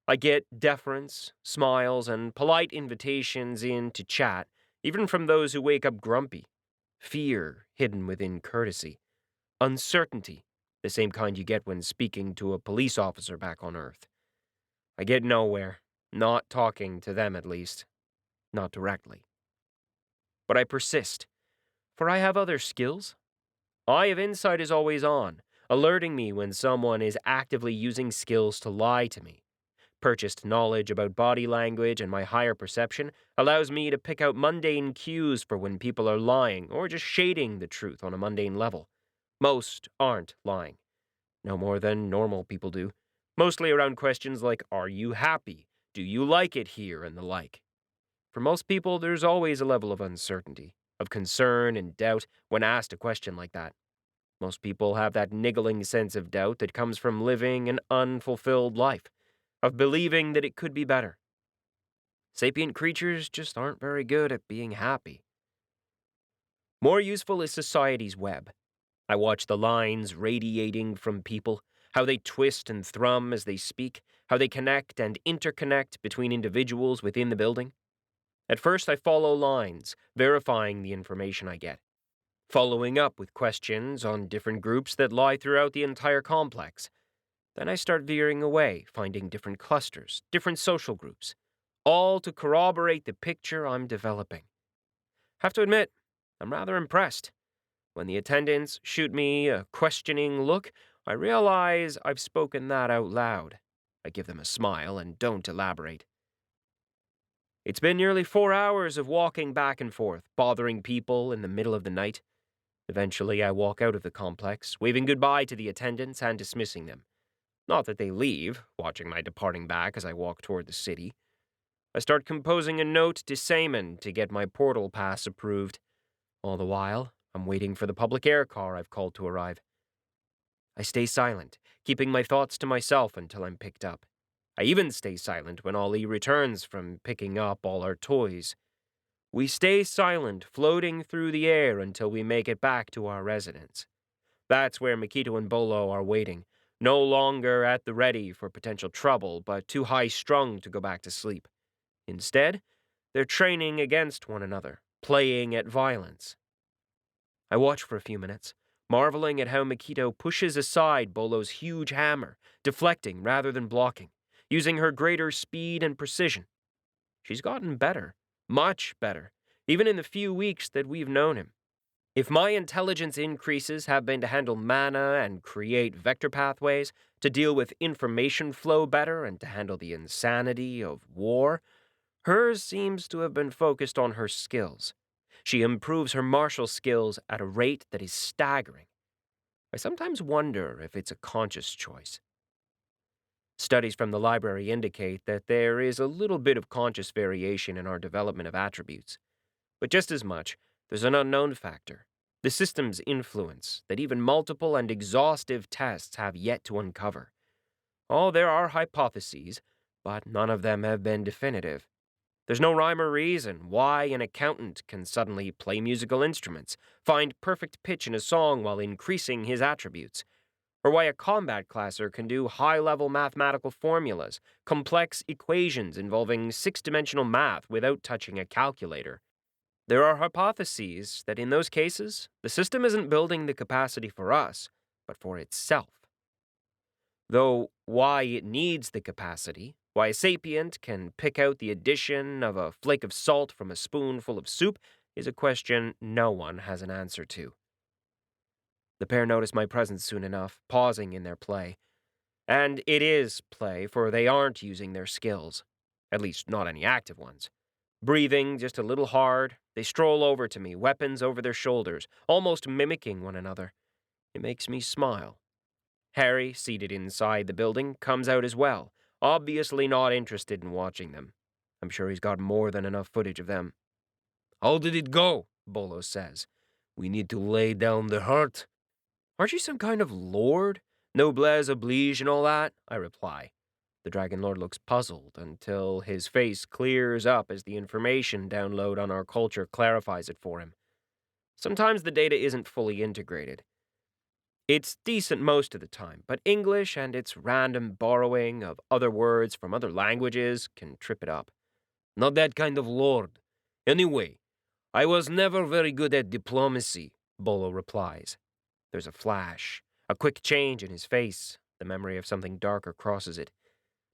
I get deference, smiles, and polite invitations in to chat, even from those who wake up grumpy. Fear hidden within courtesy. Uncertainty, the same kind you get when speaking to a police officer back on Earth. I get nowhere, not talking to them at least. Not directly. But I persist, for I have other skills. Eye of Insight is always on, alerting me when someone is actively using skills to lie to me. Purchased knowledge about body language and my higher perception allows me to pick out mundane cues for when people are lying or just shading the truth on a mundane level. Most aren't lying. No more than normal people do. Mostly around questions like, are you happy? Do you like it here? And the like. For most people, there's always a level of uncertainty, of concern and doubt when asked a question like that. Most people have that niggling sense of doubt that comes from living an unfulfilled life, of believing that it could be better. Sapient creatures just aren't very good at being happy. More useful is society's web. I watch the lines radiating from people, how they twist and thrum as they speak, how they connect and interconnect between individuals within the building. At first, I follow lines, verifying the information I get, following up with questions on different groups that lie throughout the entire complex. Then I start veering away, finding different clusters, different social groups, all to corroborate the picture I'm developing. Have to admit, I'm rather impressed. When the attendants shoot me a questioning look, I realize I've spoken that out loud. I give them a smile and don't elaborate. It's been nearly 4 hours of walking back and forth, bothering people in the middle of the night. Eventually, I walk out of the complex, waving goodbye to the attendants and dismissing them. Not that they leave, watching my departing back as I walk toward the city. I start composing a note to 𝗪𝐸 to get my portal pass approved. All the while, I'm waiting for the public air car I've called to arrive. I stay silent, keeping my thoughts to myself until I'm picked up. I even stay silent when Ollie returns from picking up all our toys. We stay silent, floating through the air until we make it back to our residence. That's where 𝐼𝐸𝐿 and Bolo are waiting, no longer at the ready for potential trouble, but too high-strung to go back to sleep. Instead, they're training against one another, playing at violence. I watch for a few minutes, marveling at how 𝐼𝐸𝐿 pushes aside Bolo's huge hammer, deflecting rather than blocking, using her greater speed and precision. She's gotten better, much better, even in the few weeks that we've known him. If my intelligence increases have been to handle mana and create vector pathways, to deal with information flow better, and to handle the insanity of war, hers seems to have been focused on her skills. She improves her martial skills at a rate that is staggering. I sometimes wonder if it's a conscious choice. Studies from the library indicate that there is a little bit of conscious variation in our development of attributes. But just as much, there's an unknown factor, the system's influence, that even multiple and exhaustive tests have yet to uncover. Oh, there are hypotheses, but none of them have been definitive. There's no rhyme or reason why an accountant can suddenly play musical instruments, find perfect pitch in a song while increasing his attributes, or why a combat classer can do high-level mathematical formulas, complex equations involving six-dimensional math without touching a calculator. There are hypotheses that in those cases, the system isn't building the capacity for us, but for itself. Though why it needs the capacity, why a sapient can pick out the addition of a flake of salt from a spoonful of soup, is a question no one has an answer to. The pair notice my presence soon enough, pausing in their play. And it is play, for they aren't using their skills. At least, not any active ones. Breathing just a little hard, they stroll over to me, weapons over their shoulders, almost mimicking one another. It makes me smile. Harry, seated inside the building, comes out as well, obviously not interested in watching them. I'm sure he's got more than enough footage of them. How did it go? Bolo says. We need to lay down the hurt. Aren't you some kind of lord? Noblesse oblige and all that? I reply. The Dragon Lord looks puzzled until his face clears up as the information download on our culture clarifies it for him. Sometimes the data isn't fully integrated. It's decent most of the time, but English and its random borrowing of other words from other languages can trip it up. Not that kind of lord. Anyway, I was never very good at diplomacy, Bolo replies. There's a flash, a quick change in his face. The memory of something darker crosses it.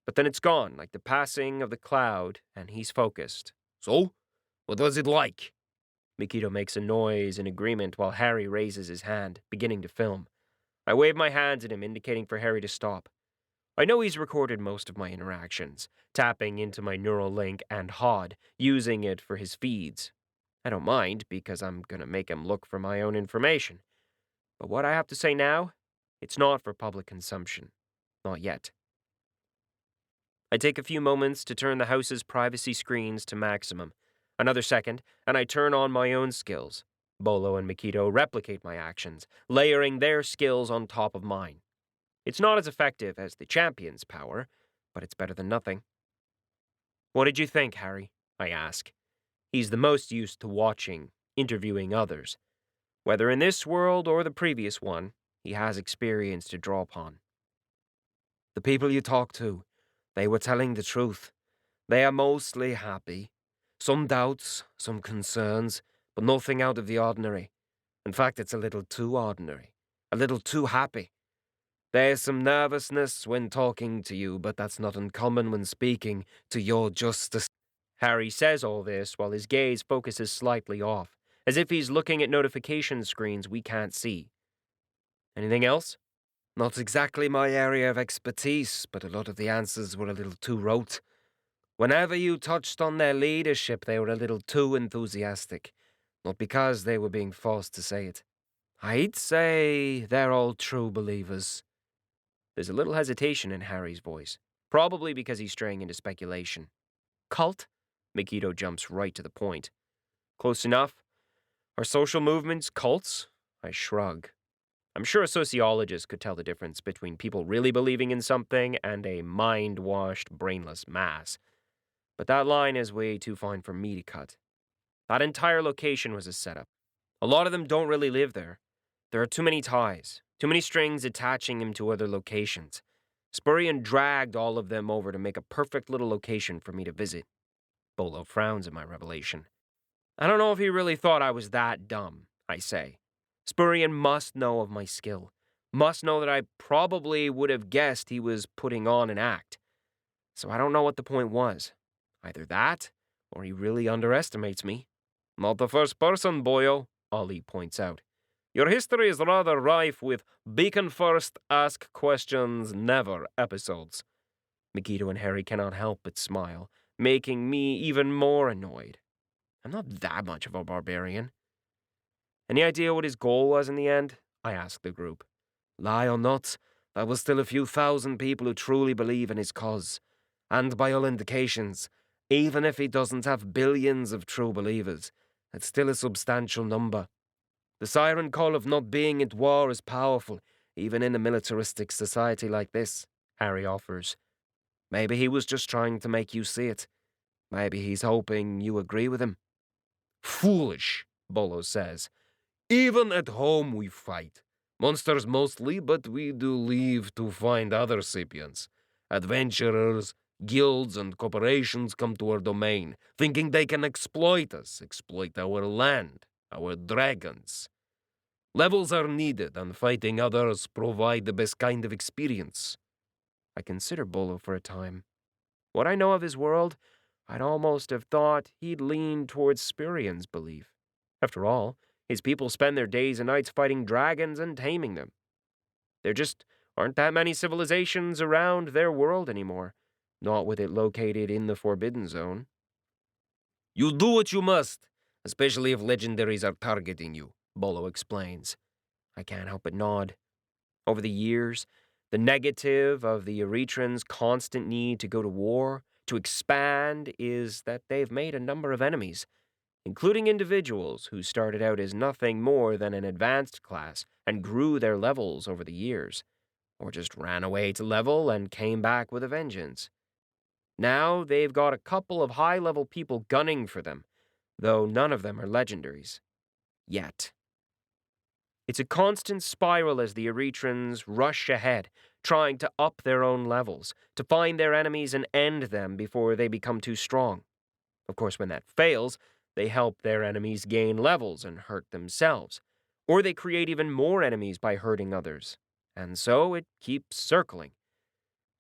But then it's gone, like the passing of the cloud, and he's focused. So, what was it like? 𝗼𝐸𝐿 makes a noise in agreement while Harry raises his hand, beginning to film. I wave my hands at him, indicating for Harry to stop. I know he's recorded most of my interactions, tapping into my neural link and 𝗏𝗄𝗏, using it for his feeds. I don't mind, because I'm going to make him look for my own information. But what I have to say now, it's not for public consumption. Not yet. I take a few moments to turn the house's privacy screens to maximum. Another second, and I turn on my own skills. Bolo and 𝗼𝐸𝐿 replicate my actions, layering their skills on top of mine. It's not as effective as the champion's power, but it's better than nothing. What did you think, Harry? I ask. He's the most used to watching, interviewing others. Whether in this world or the previous one, he has experience to draw upon. The people you talked to, they were telling the truth. They are mostly happy. Some doubts, some concerns, but nothing out of the ordinary. In fact, it's a little too ordinary, a little too happy. There's some nervousness when talking to you, but that's not uncommon when speaking to your justice. Harry says all this while his gaze focuses slightly off, as if he's looking at notification screens we can't see. Anything else? Not exactly my area of expertise, but a lot of the answers were a little too rote. Whenever you touched on their leadership, they were a little too enthusiastic. Not because they were being forced to say it. I'd say they're all true believers. There's a little hesitation in Harry's voice, probably because he's straying into speculation. Cult? 𝐸𝐸𝑞𝐫 jumps right to the point. Close enough. Are social movements cults? I shrug. I'm sure a sociologist could tell the difference between people really believing in something and a mind-washed, brainless mass. But that line is way too fine for me to cut. That entire location was a setup. A lot of them don't really live there. There are too many ties, too many strings attaching him to other locations. Spurian dragged all of them over to make a perfect little location for me to visit. Bolo frowns at my revelation. I don't know if he really thought I was that dumb, I say. Spurian must know of my skill, must know that I probably would have guessed he was putting on an act. So I don't know what the point was. Either that, or he really underestimates me. Not the first person, boyo, Ollie points out. Your history is rather rife with beacon first, ask questions never episodes. 𝗪𝐸𝑞𝐫 and Harry cannot help but smile, making me even more annoyed. I'm not that much of a barbarian. Any idea what his goal was in the end? I asked the group. Lie or not, there was still a few thousand people who truly believe in his cause. And by all indications, even if he doesn't have billions of true believers, it's still a substantial number. The siren call of not being at war is powerful, even in a militaristic society like this, Harry offers. Maybe he was just trying to make you see it. Maybe he's hoping you agree with him. Foolish, Bolo says. Even at home we fight. Monsters mostly, but we do leave to find other sapiens. Adventurers, guilds, and corporations come to our domain, thinking they can exploit us, exploit our land, our dragons. Levels are needed, and fighting others provide the best kind of experience. I consider Bolo for a time. What I know of his world, I'd almost have thought he'd lean towards Spurian's belief. After all, his people spend their days and nights fighting dragons and taming them. There just aren't that many civilizations around their world anymore, not with it located in the Forbidden Zone. You do what you must, especially if legendaries are targeting you, Bolo explains. I can't help but nod. Over the years, the negative of the Eretran's constant need to go to war, to expand, is that they've made a number of enemies, including individuals who started out as nothing more than an advanced class and grew their levels over the years, or just ran away to level and came back with a vengeance. Now they've got a couple of high-level people gunning for them, though none of them are legendaries. Yet. It's a constant spiral as the Eretrans rush ahead, trying to up their own levels, to find their enemies and end them before they become too strong. Of course, when that fails, they help their enemies gain levels and hurt themselves, or they create even more enemies by hurting others, and so it keeps circling.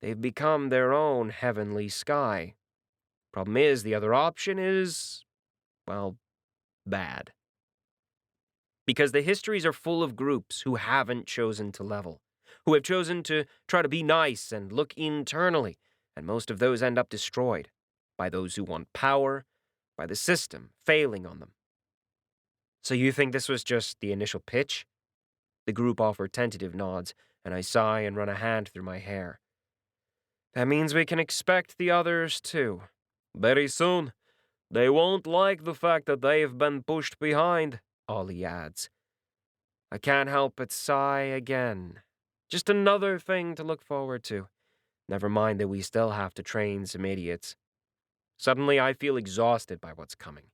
They've become their own heavenly sky. Problem is, the other option is, well, bad. Because the histories are full of groups who haven't chosen to level, who have chosen to try to be nice and look internally, and most of those end up destroyed by those who want power, by the system failing on them. So you think this was just the initial pitch? The group offer tentative nods, and I sigh and run a hand through my hair. That means we can expect the others too. Very soon. They won't like the fact that they've been pushed behind, Ollie adds. I can't help but sigh again. Just another thing to look forward to. Never mind that we still have to train some idiots. Suddenly, I feel exhausted by what's coming.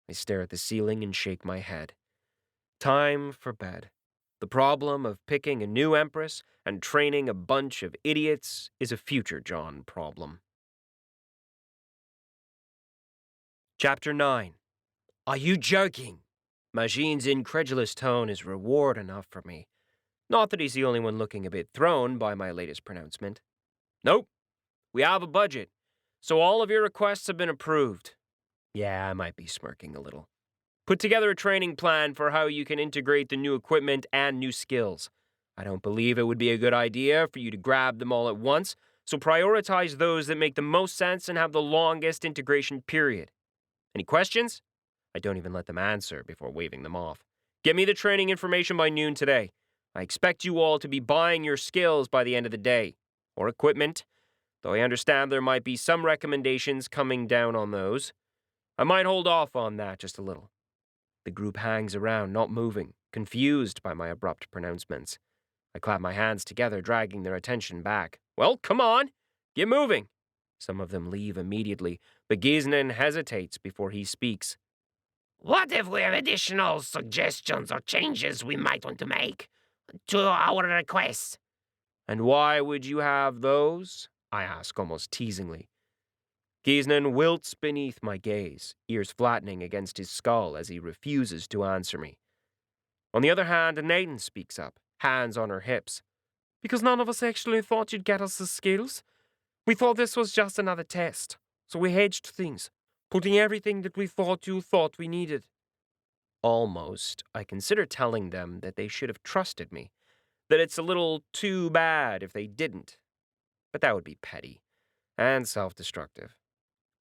I stare at the ceiling and shake my head. Time for bed. The problem of picking a new empress and training a bunch of idiots is a future John problem. Chapter 9. Are you joking? Majin's incredulous tone is reward enough for me. Not that he's the only one looking a bit thrown by my latest pronouncement. Nope. We have a budget. So all of your requests have been approved. Yeah, I might be smirking a little. Put together a training plan for how you can integrate the new equipment and new skills. I don't believe it would be a good idea for you to grab them all at once, so prioritize those that make the most sense and have the longest integration period. Any questions? I don't even let them answer before waving them off. Get me the training information by noon today. I expect you all to be buying your skills by the end of the day. Or equipment, though I understand there might be some recommendations coming down on those. I might hold off on that just a little. The group hangs around, not moving, confused by my abrupt pronouncements. I clap my hands together, dragging their attention back. Well, come on! Get moving! Some of them leave immediately, but 𝗪𝐸𝐺𝐸 hesitates before he speaks. What if we have additional suggestions or changes we might want to make to our requests? And why would you have those? I ask almost teasingly. 𝗪𝐸𝐺𝐸 wilts beneath my gaze, ears flattening against his skull as he refuses to answer me. On the other hand, Nathan speaks up, hands on her hips. Because none of us actually thought you'd get us the skills. We thought this was just another test, so we hedged things, putting everything that we thought you thought we needed. Almost, I consider telling them that they should have trusted me, that it's a little too bad if they didn't. But that would be petty and self-destructive.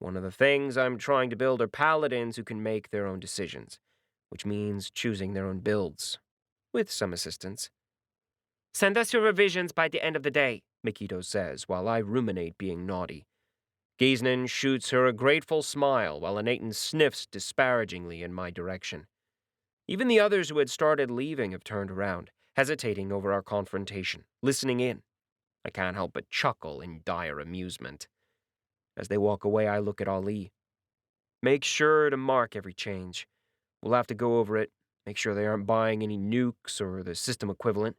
One of the things I'm trying to build are paladins who can make their own decisions, which means choosing their own builds, with some assistance. Send us your revisions by the end of the day, 𝗪𝐸𝐸 says while I ruminate being naughty. 𝗪𝐸𝐺𝐸 shoots her a grateful smile while Nathan sniffs disparagingly in my direction. Even the others who had started leaving have turned around, hesitating over our confrontation, listening in. I can't help but chuckle in dire amusement. As they walk away, I look at Ali. Make sure to mark every change. We'll have to go over it, make sure they aren't buying any nukes or the system equivalent.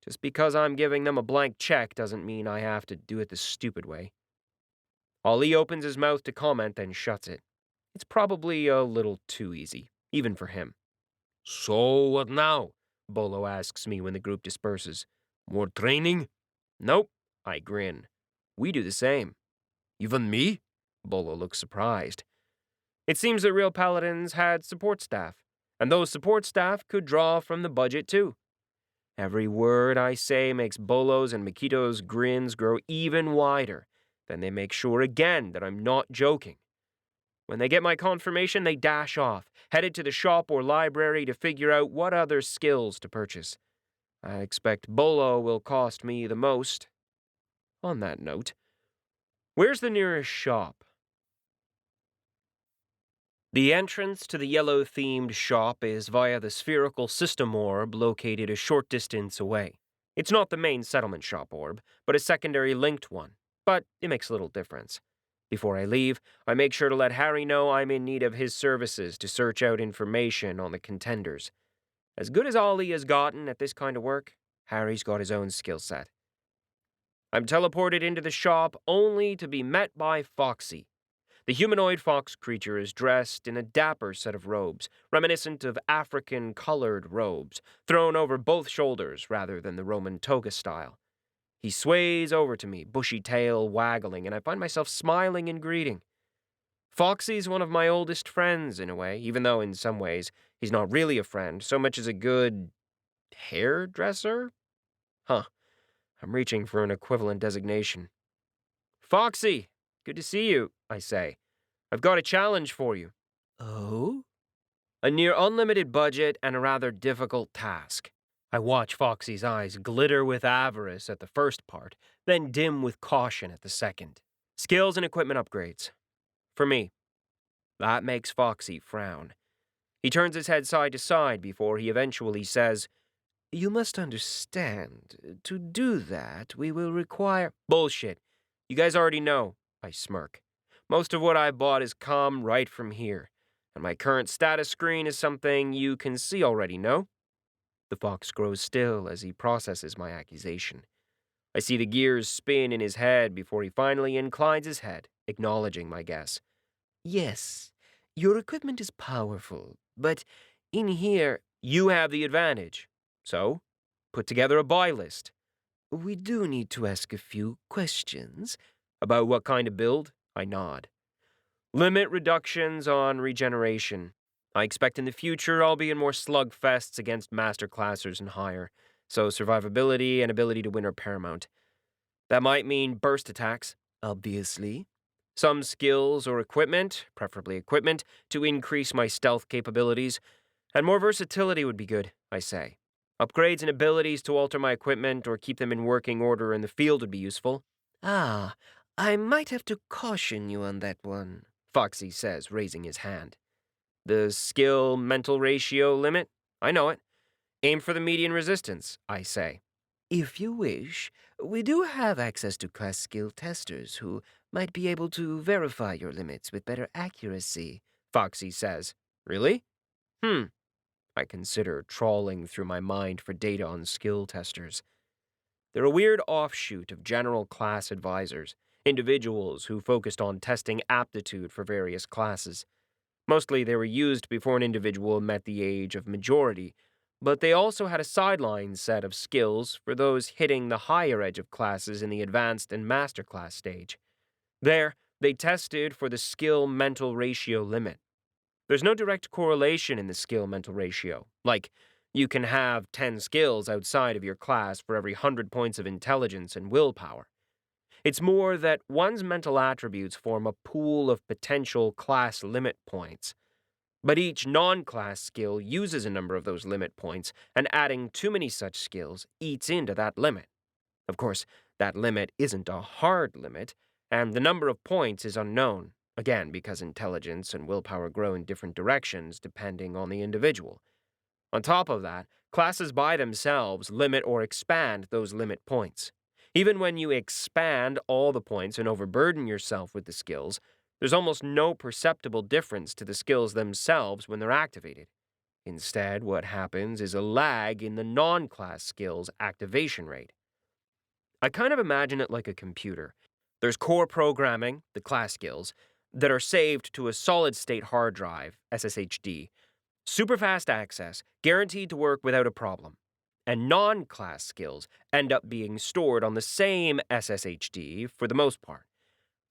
Just because I'm giving them a blank check doesn't mean I have to do it the stupid way. Ali opens his mouth to comment, then shuts it. It's probably a little too easy, even for him. So what now? Bolo asks me when the group disperses. More training? Nope, I grin. We do the same. Even me? Bolo looks surprised. It seems that real paladins had support staff, and those support staff could draw from the budget too. Every word I say makes Bolo's and Makito's grins grow even wider. Then they make sure again that I'm not joking. When they get my confirmation, they dash off, headed to the shop or library to figure out what other skills to purchase. I expect Bolo will cost me the most. On that note, where's the nearest shop? The entrance to the yellow-themed shop is via the spherical system orb located a short distance away. It's not the main settlement shop orb, but a secondary linked one. But it makes little difference. Before I leave, I make sure to let Harry know I'm in need of his services to search out information on the contenders. As good as Ali has gotten at this kind of work, Harry's got his own skill set. I'm teleported into the shop only to be met by 𝗪𝗪. The humanoid fox creature is dressed in a dapper set of robes, reminiscent of African-colored robes, thrown over both shoulders rather than the Roman toga style. He sways over to me, bushy tail waggling, and I find myself smiling in greeting. 𝗪𝗪's one of my oldest friends, in a way, even though in some ways he's not really a friend, so much as a good hairdresser? Huh. I'm reaching for an equivalent designation. 𝗪𝗪, good to see you, I say. I've got a challenge for you. Oh? A near unlimited budget and a rather difficult task. I watch 𝗪𝗪's eyes glitter with avarice at the first part, then dim with caution at the second. Skills and equipment upgrades. For me. That makes 𝗪𝗪 frown. He turns his head side to side before he eventually says, You must understand, to do that, we will require... Bullshit. You guys already know, I smirk. Most of what I bought has come right from here, and my current status screen is something you can see already, no? The fox grows still as he processes my accusation. I see the gears spin in his head before he finally inclines his head, acknowledging my guess. Yes, your equipment is powerful, but in here... You have the advantage. So, put together a buy list. We do need to ask a few questions. About what kind of build? I nod. Limit reductions on regeneration. I expect in the future I'll be in more slugfests against master classers and higher, so survivability and ability to win are paramount. That might mean burst attacks, obviously. Some skills or equipment, preferably equipment, to increase my stealth capabilities. And more versatility would be good, I say. Upgrades and abilities to alter my equipment or keep them in working order in the field would be useful. Ah, I might have to caution you on that one, 𝗲𝐸 says, raising his hand. The skill-mental ratio limit? I know it. Aim for the median resistance, I say. If you wish, we do have access to class skill testers who might be able to verify your limits with better accuracy, 𝗲𝐸 says. Really? I consider trawling through my mind for data on skill testers. They're a weird offshoot of general class advisors, individuals who focused on testing aptitude for various classes. Mostly they were used before an individual met the age of majority, but they also had a sideline set of skills for those hitting the higher edge of classes in the advanced and master class stage. There, they tested for the skill-mental ratio limit. There's no direct correlation in the skill-mental ratio, like you can have 10 skills outside of your class for every 100 points of intelligence and willpower. It's more that one's mental attributes form a pool of potential class limit points. But each non-class skill uses a number of those limit points, and adding too many such skills eats into that limit. Of course, that limit isn't a hard limit, and the number of points is unknown, again because intelligence and willpower grow in different directions depending on the individual. On top of that, classes by themselves limit or expand those limit points. Even when you expand all the points and overburden yourself with the skills, there's almost no perceptible difference to the skills themselves when they're activated. Instead, what happens is a lag in the non-class skills activation rate. I kind of imagine it like a computer. There's core programming, the class skills, that are saved to a solid-state hard drive, SSHD, super fast access, guaranteed to work without a problem. And non-class skills end up being stored on the same SSHD for the most part.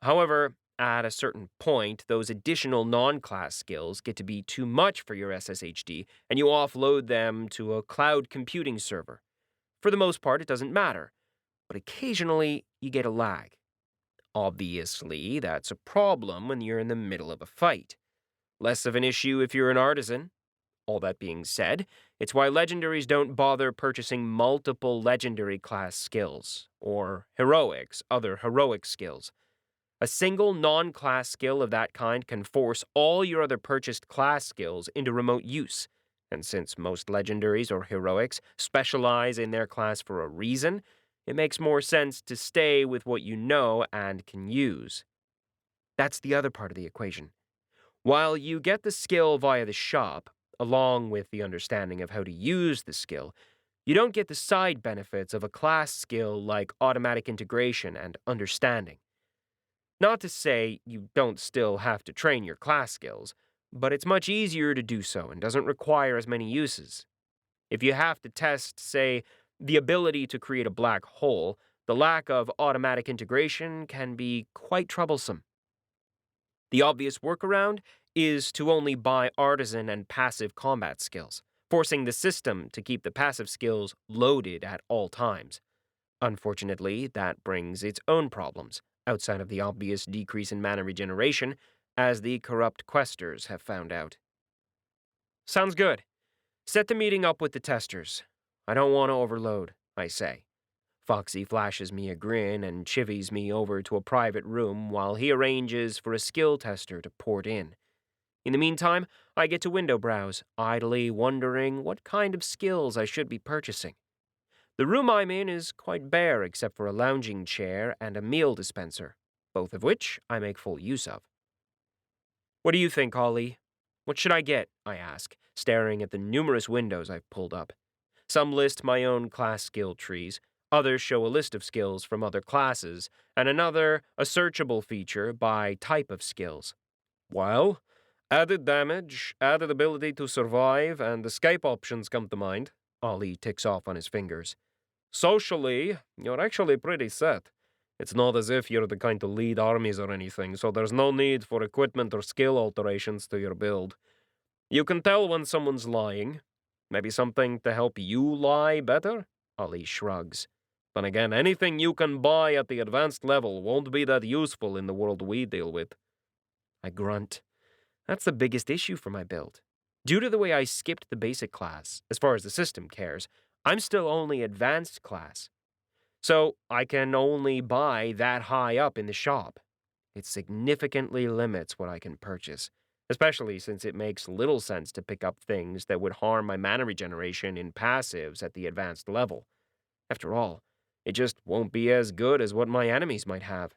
However, at a certain point, those additional non-class skills get to be too much for your SSHD, and you offload them to a cloud computing server. For the most part, it doesn't matter, but occasionally you get a lag. Obviously, that's a problem when you're in the middle of a fight. Less of an issue if you're an artisan. All that being said, it's why legendaries don't bother purchasing multiple legendary class skills, or heroics, other heroic skills. A single non-class skill of that kind can force all your other purchased class skills into remote use, and since most legendaries or heroics specialize in their class for a reason, it makes more sense to stay with what you know and can use. That's the other part of the equation. While you get the skill via the shop, along with the understanding of how to use the skill, you don't get the side benefits of a class skill like automatic integration and understanding. Not to say you don't still have to train your class skills, but it's much easier to do so and doesn't require as many uses. If you have to test, say, the ability to create a black hole, the lack of automatic integration can be quite troublesome. The obvious workaround is to only buy artisan and passive combat skills, forcing the system to keep the passive skills loaded at all times. Unfortunately, that brings its own problems, outside of the obvious decrease in mana regeneration, as the corrupt questers have found out. Sounds good. Set the meeting up with the testers. I don't want to overload, I say. 𝗲𝐸 flashes me a grin and chivies me over to a private room while he arranges for a skill tester to port in. In the meantime, I get to window browse, idly wondering what kind of skills I should be purchasing. The room I'm in is quite bare except for a lounging chair and a meal dispenser, both of which I make full use of. What do you think, Ollie? What should I get? I ask, staring at the numerous windows I've pulled up. Some list my own class skill trees, others show a list of skills from other classes, and another a searchable feature by type of skills. Well, added damage, added ability to survive, and escape options come to mind. Ollie ticks off on his fingers. Socially, you're actually pretty set. It's not as if you're the kind to lead armies or anything, so there's no need for equipment or skill alterations to your build. You can tell when someone's lying. Maybe something to help you lie better? Ollie shrugs. Then again, anything you can buy at the advanced level won't be that useful in the world we deal with. I grunt. That's the biggest issue for my build. Due to the way I skipped the basic class, as far as the system cares, I'm still only advanced class. So I can only buy that high up in the shop. It significantly limits what I can purchase, especially since it makes little sense to pick up things that would harm my mana regeneration in passives at the advanced level. After all, it just won't be as good as what my enemies might have.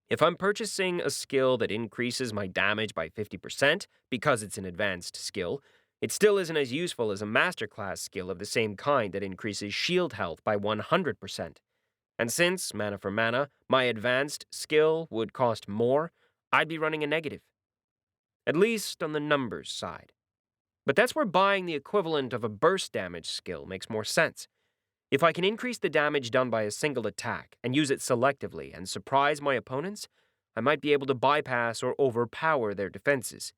If I'm purchasing a skill that increases my damage by 50% because it's an advanced skill, it still isn't as useful as a masterclass skill of the same kind that increases shield health by 100%. And since, mana for mana, my advanced skill would cost more, I'd be running a negative. At least on the numbers side. But that's where buying the equivalent of a burst damage skill makes more sense. If I can increase the damage done by a single attack and use it selectively and surprise my opponents, I might be able to bypass or overpower their defenses.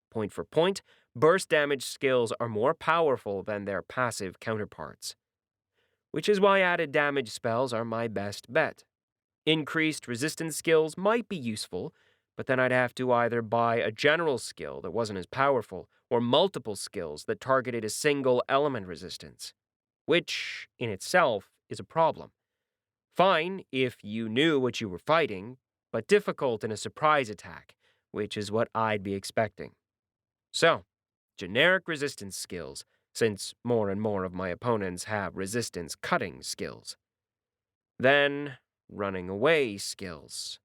Point for point, burst damage skills are more powerful than their passive counterparts. Which is why added damage spells are my best bet. Increased resistance skills might be useful, but then I'd have to either buy a general skill that wasn't as powerful or multiple skills that targeted a single element resistance. Which, in itself, is a problem. Fine if you knew what you were fighting, but difficult in a surprise attack, which is what I'd be expecting. So, generic resistance skills, since more and more of my opponents have resistance cutting skills. Then, running away skills.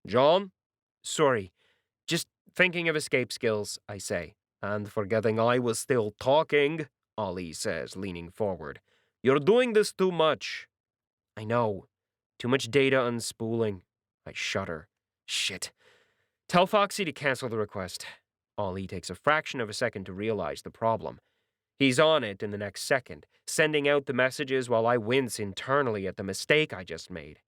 John? Sorry, just thinking of escape skills, I say. And forgetting I was still talking, Ollie says, leaning forward. You're doing this too much. I know. Too much data unspooling. I shudder. Shit. Tell 𝗲𝐸 to cancel the request. Ollie takes a fraction of a second to realize the problem. He's on it in the next second, sending out the messages while I wince internally at the mistake I just made.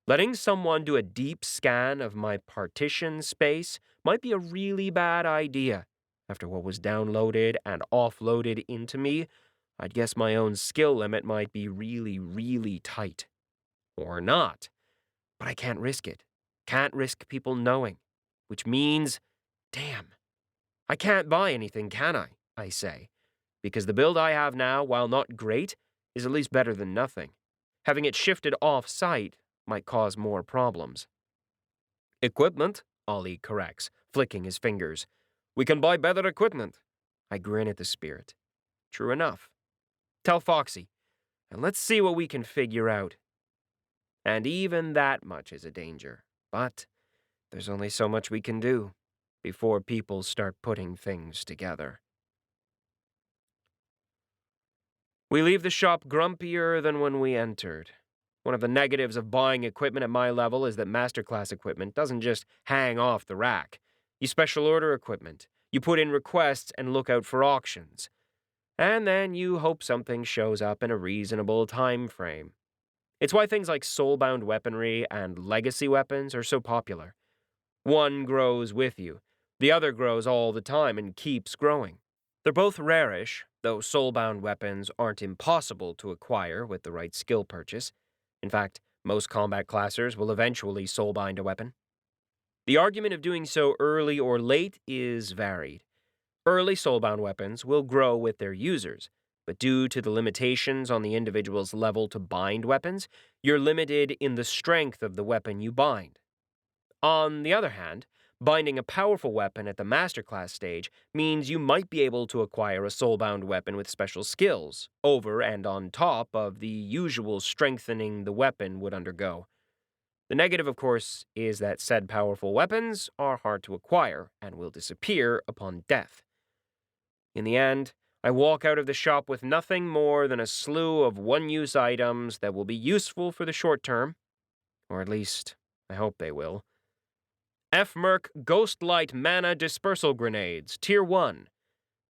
Letting someone do a deep scan of my partition space might be a really bad idea. After what was downloaded and offloaded into me, I'd guess my own skill limit might be really, really tight. Or not. But I can't risk it. Can't risk people knowing. Which means, damn. I can't buy anything, can I say. Because the build I have now, while not great, is at least better than nothing. Having it shifted off-site might cause more problems. Equipment, Ollie corrects, flicking his fingers. We can buy better equipment. I grin at the spirit. True enough. Tell 𝗲𝐸, and let's see what we can figure out. And even that much is a danger. But there's only so much we can do before people start putting things together. We leave the shop grumpier than when we entered. One of the negatives of buying equipment at my level is that masterclass equipment doesn't just hang off the rack. You special order equipment, you put in requests and look out for auctions. And then you hope something shows up in a reasonable time frame. It's why things like soulbound weaponry and legacy weapons are so popular. One grows with you, the other grows all the time and keeps growing. They're both rarish, though soulbound weapons aren't impossible to acquire with the right skill purchase. In fact, most combat classers will eventually soulbind a weapon. The argument of doing so early or late is varied. Early soulbound weapons will grow with their users, but due to the limitations on the individual's level to bind weapons, you're limited in the strength of the weapon you bind. On the other hand, binding a powerful weapon at the masterclass stage means you might be able to acquire a soulbound weapon with special skills, over and on top of the usual strengthening the weapon would undergo. The negative, of course, is that said powerful weapons are hard to acquire and will disappear upon death. In the end, I walk out of the shop with nothing more than a slew of one-use items that will be useful for the short term, or at least, I hope they will. 𝗪𝗛 Ghostlight Mana Dispersal Grenades, Tier 1.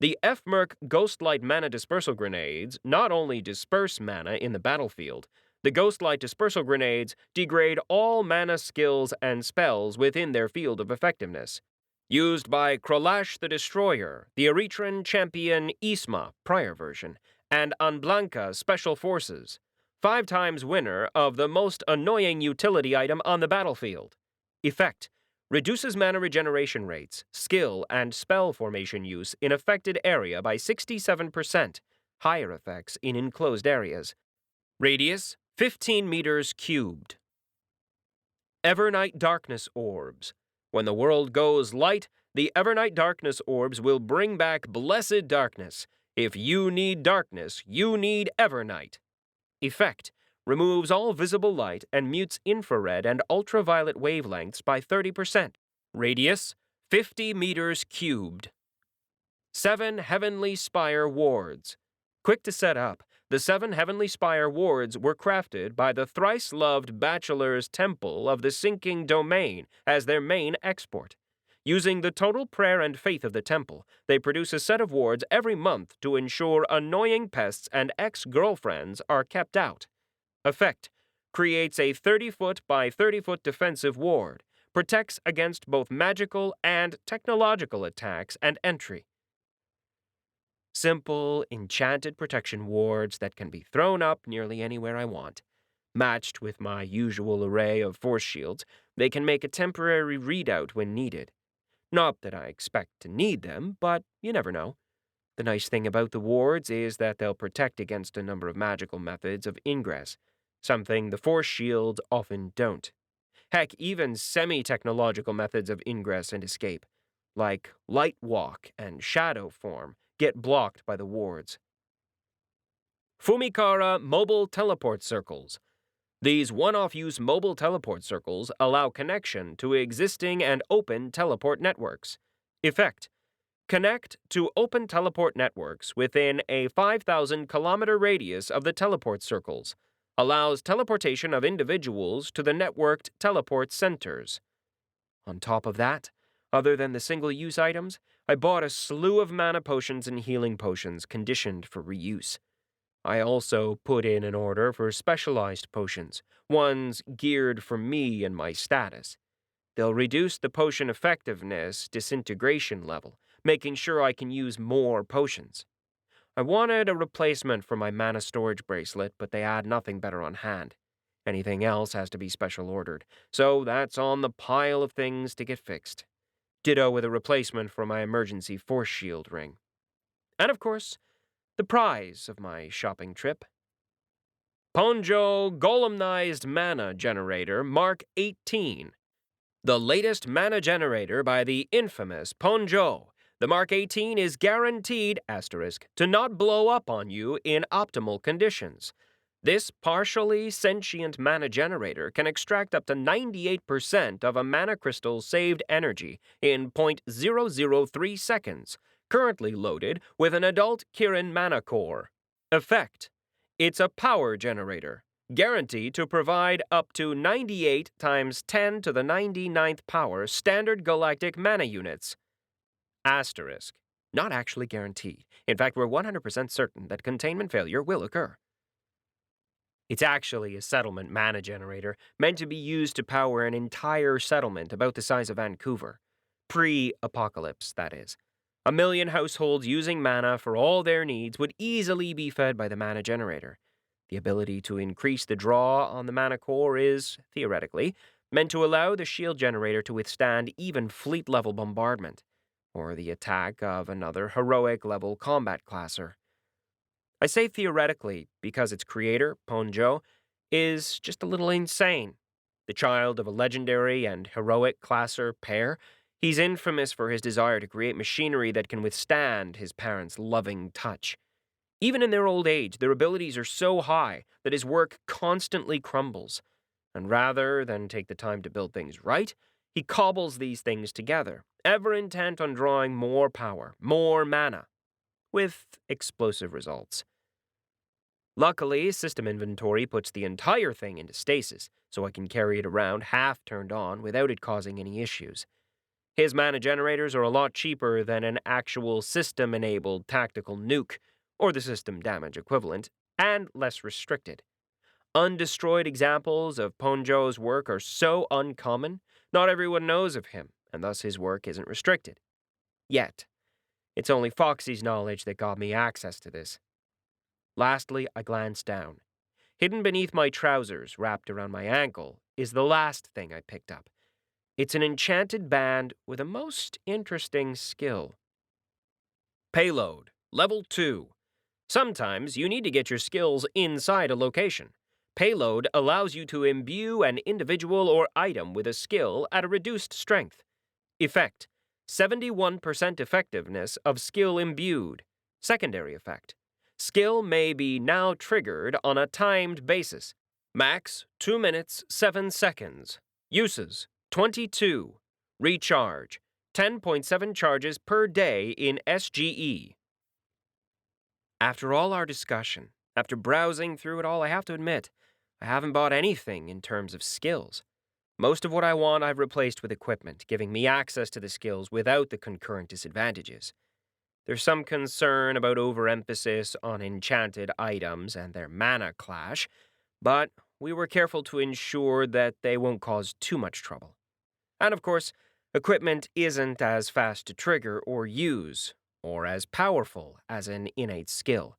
The 𝗪𝗛 Ghostlight Mana Dispersal Grenades not only disperse mana in the battlefield, the Ghostlight Dispersal Grenades degrade all mana skills and spells within their field of effectiveness. Used by 𝗓𝗓lash the Destroyer, the Erethran champion 𝗲𝗪 prior version, and 𝗓𝗏𝗀𝗀 Special Forces. 5 times winner of the most annoying utility item on the battlefield. Effect: reduces mana regeneration rates, skill, and spell formation use in affected area by 67%. Higher effects in enclosed areas. Radius: 15 meters cubed. Evernight Darkness Orbs. When the world goes light, the Evernight Darkness Orbs will bring back blessed darkness. If you need darkness, you need Evernight. Effect: removes all visible light and mutes infrared and ultraviolet wavelengths by 30%. Radius: 50 meters cubed. 7 Heavenly Spire Wards. Quick to set up, the 7 Heavenly Spire Wards were crafted by the thrice-loved Bachelor's Temple of the Sinking Domain as their main export. Using the total prayer and faith of the temple, they produce a set of wards every month to ensure annoying pests and ex-girlfriends are kept out. Effect: creates a 30-foot by 30-foot defensive ward, protects against both magical and technological attacks and entry. Simple, enchanted protection wards that can be thrown up nearly anywhere I want. Matched with my usual array of force shields, they can make a temporary readout when needed. Not that I expect to need them, but you never know. The nice thing about the wards is that they'll protect against a number of magical methods of ingress, something the force shields often don't. Heck, even semi-technological methods of ingress and escape, like light walk and shadow form, get blocked by the wards. Fumikara Mobile Teleport Circles. These one-off use mobile teleport circles allow connection to existing and open teleport networks. Effect: connect to open teleport networks within a 5,000-kilometer radius of the teleport circles. Allows teleportation of individuals to the networked teleport centers. On top of that, other than the single-use items, I bought a slew of mana potions and healing potions conditioned for reuse. I also put in an order for specialized potions, ones geared for me and my status. They'll reduce the potion effectiveness disintegration level, making sure I can use more potions. I wanted a replacement for my mana storage bracelet, but they had nothing better on hand. Anything else has to be special ordered, so that's on the pile of things to get fixed. Ditto with a replacement for my emergency force shield ring. And of course, the prize of my shopping trip. Ponjo Golemnized Mana Generator Mark 18. The latest mana generator by the infamous Ponjo. The Mark 18 is guaranteed, to not blow up on you in optimal conditions. This partially sentient mana generator can extract up to 98% of a mana crystal's saved energy in 0.003 seconds, currently loaded with an adult Kirin mana core. Effect: it's a power generator, guaranteed to provide up to 98 times 10 to the 99th power standard galactic mana units. Asterisk. Not actually guaranteed. In fact, we're 100% certain that containment failure will occur. It's actually a settlement mana generator, meant to be used to power an entire settlement about the size of Vancouver. Pre-apocalypse, that is. 1 million households using mana for all their needs would easily be fed by the mana generator. The ability to increase the draw on the mana core is, theoretically, meant to allow the shield generator to withstand even fleet-level bombardment, or the attack of another heroic-level combat classer. I say theoretically because its creator, Ponjo, is just a little insane. The child of a legendary and heroic classer pair, he's infamous for his desire to create machinery that can withstand his parents' loving touch. Even in their old age, their abilities are so high that his work constantly crumbles. And rather than take the time to build things right, he cobbles these things together, ever intent on drawing more power, more mana, with explosive results. Luckily, system inventory puts the entire thing into stasis, so I can carry it around half turned on without it causing any issues. His mana generators are a lot cheaper than an actual system-enabled tactical nuke, or the system damage equivalent, and less restricted. Undestroyed examples of Ponjo's work are so uncommon, not everyone knows of him, and thus his work isn't restricted. Yet. It's only Foxy's knowledge that got me access to this. Lastly, I glanced down. Hidden beneath my trousers, wrapped around my ankle, is the last thing I picked up. It's an enchanted band with a most interesting skill. Payload, Level 2. Sometimes you need to get your skills inside a location. Payload allows you to imbue an individual or item with a skill at a reduced strength. Effect: 71% effectiveness of skill imbued. Secondary effect: skill may be now triggered on a timed basis. Max 2 minutes 7 seconds. Uses: 22. Recharge: 10.7 charges per day in SGE. After all our discussion, after browsing through it all, I have to admit, I haven't bought anything in terms of skills. Most of what I want I've replaced with equipment, giving me access to the skills without the concurrent disadvantages. There's some concern about overemphasis on enchanted items and their mana clash, but we were careful to ensure that they won't cause too much trouble. And of course, equipment isn't as fast to trigger or use, or as powerful as an innate skill.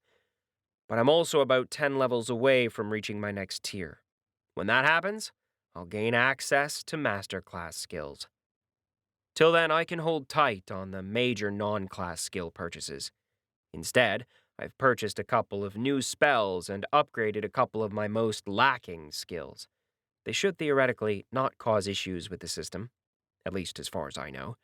But I'm also about 10 levels away from reaching my next tier. When that happens, I'll gain access to masterclass skills. Till then, I can hold tight on the major non-class skill purchases. Instead, I've purchased a couple of new spells and upgraded a couple of my most lacking skills. They should theoretically not cause issues with the system, at least as far as I know.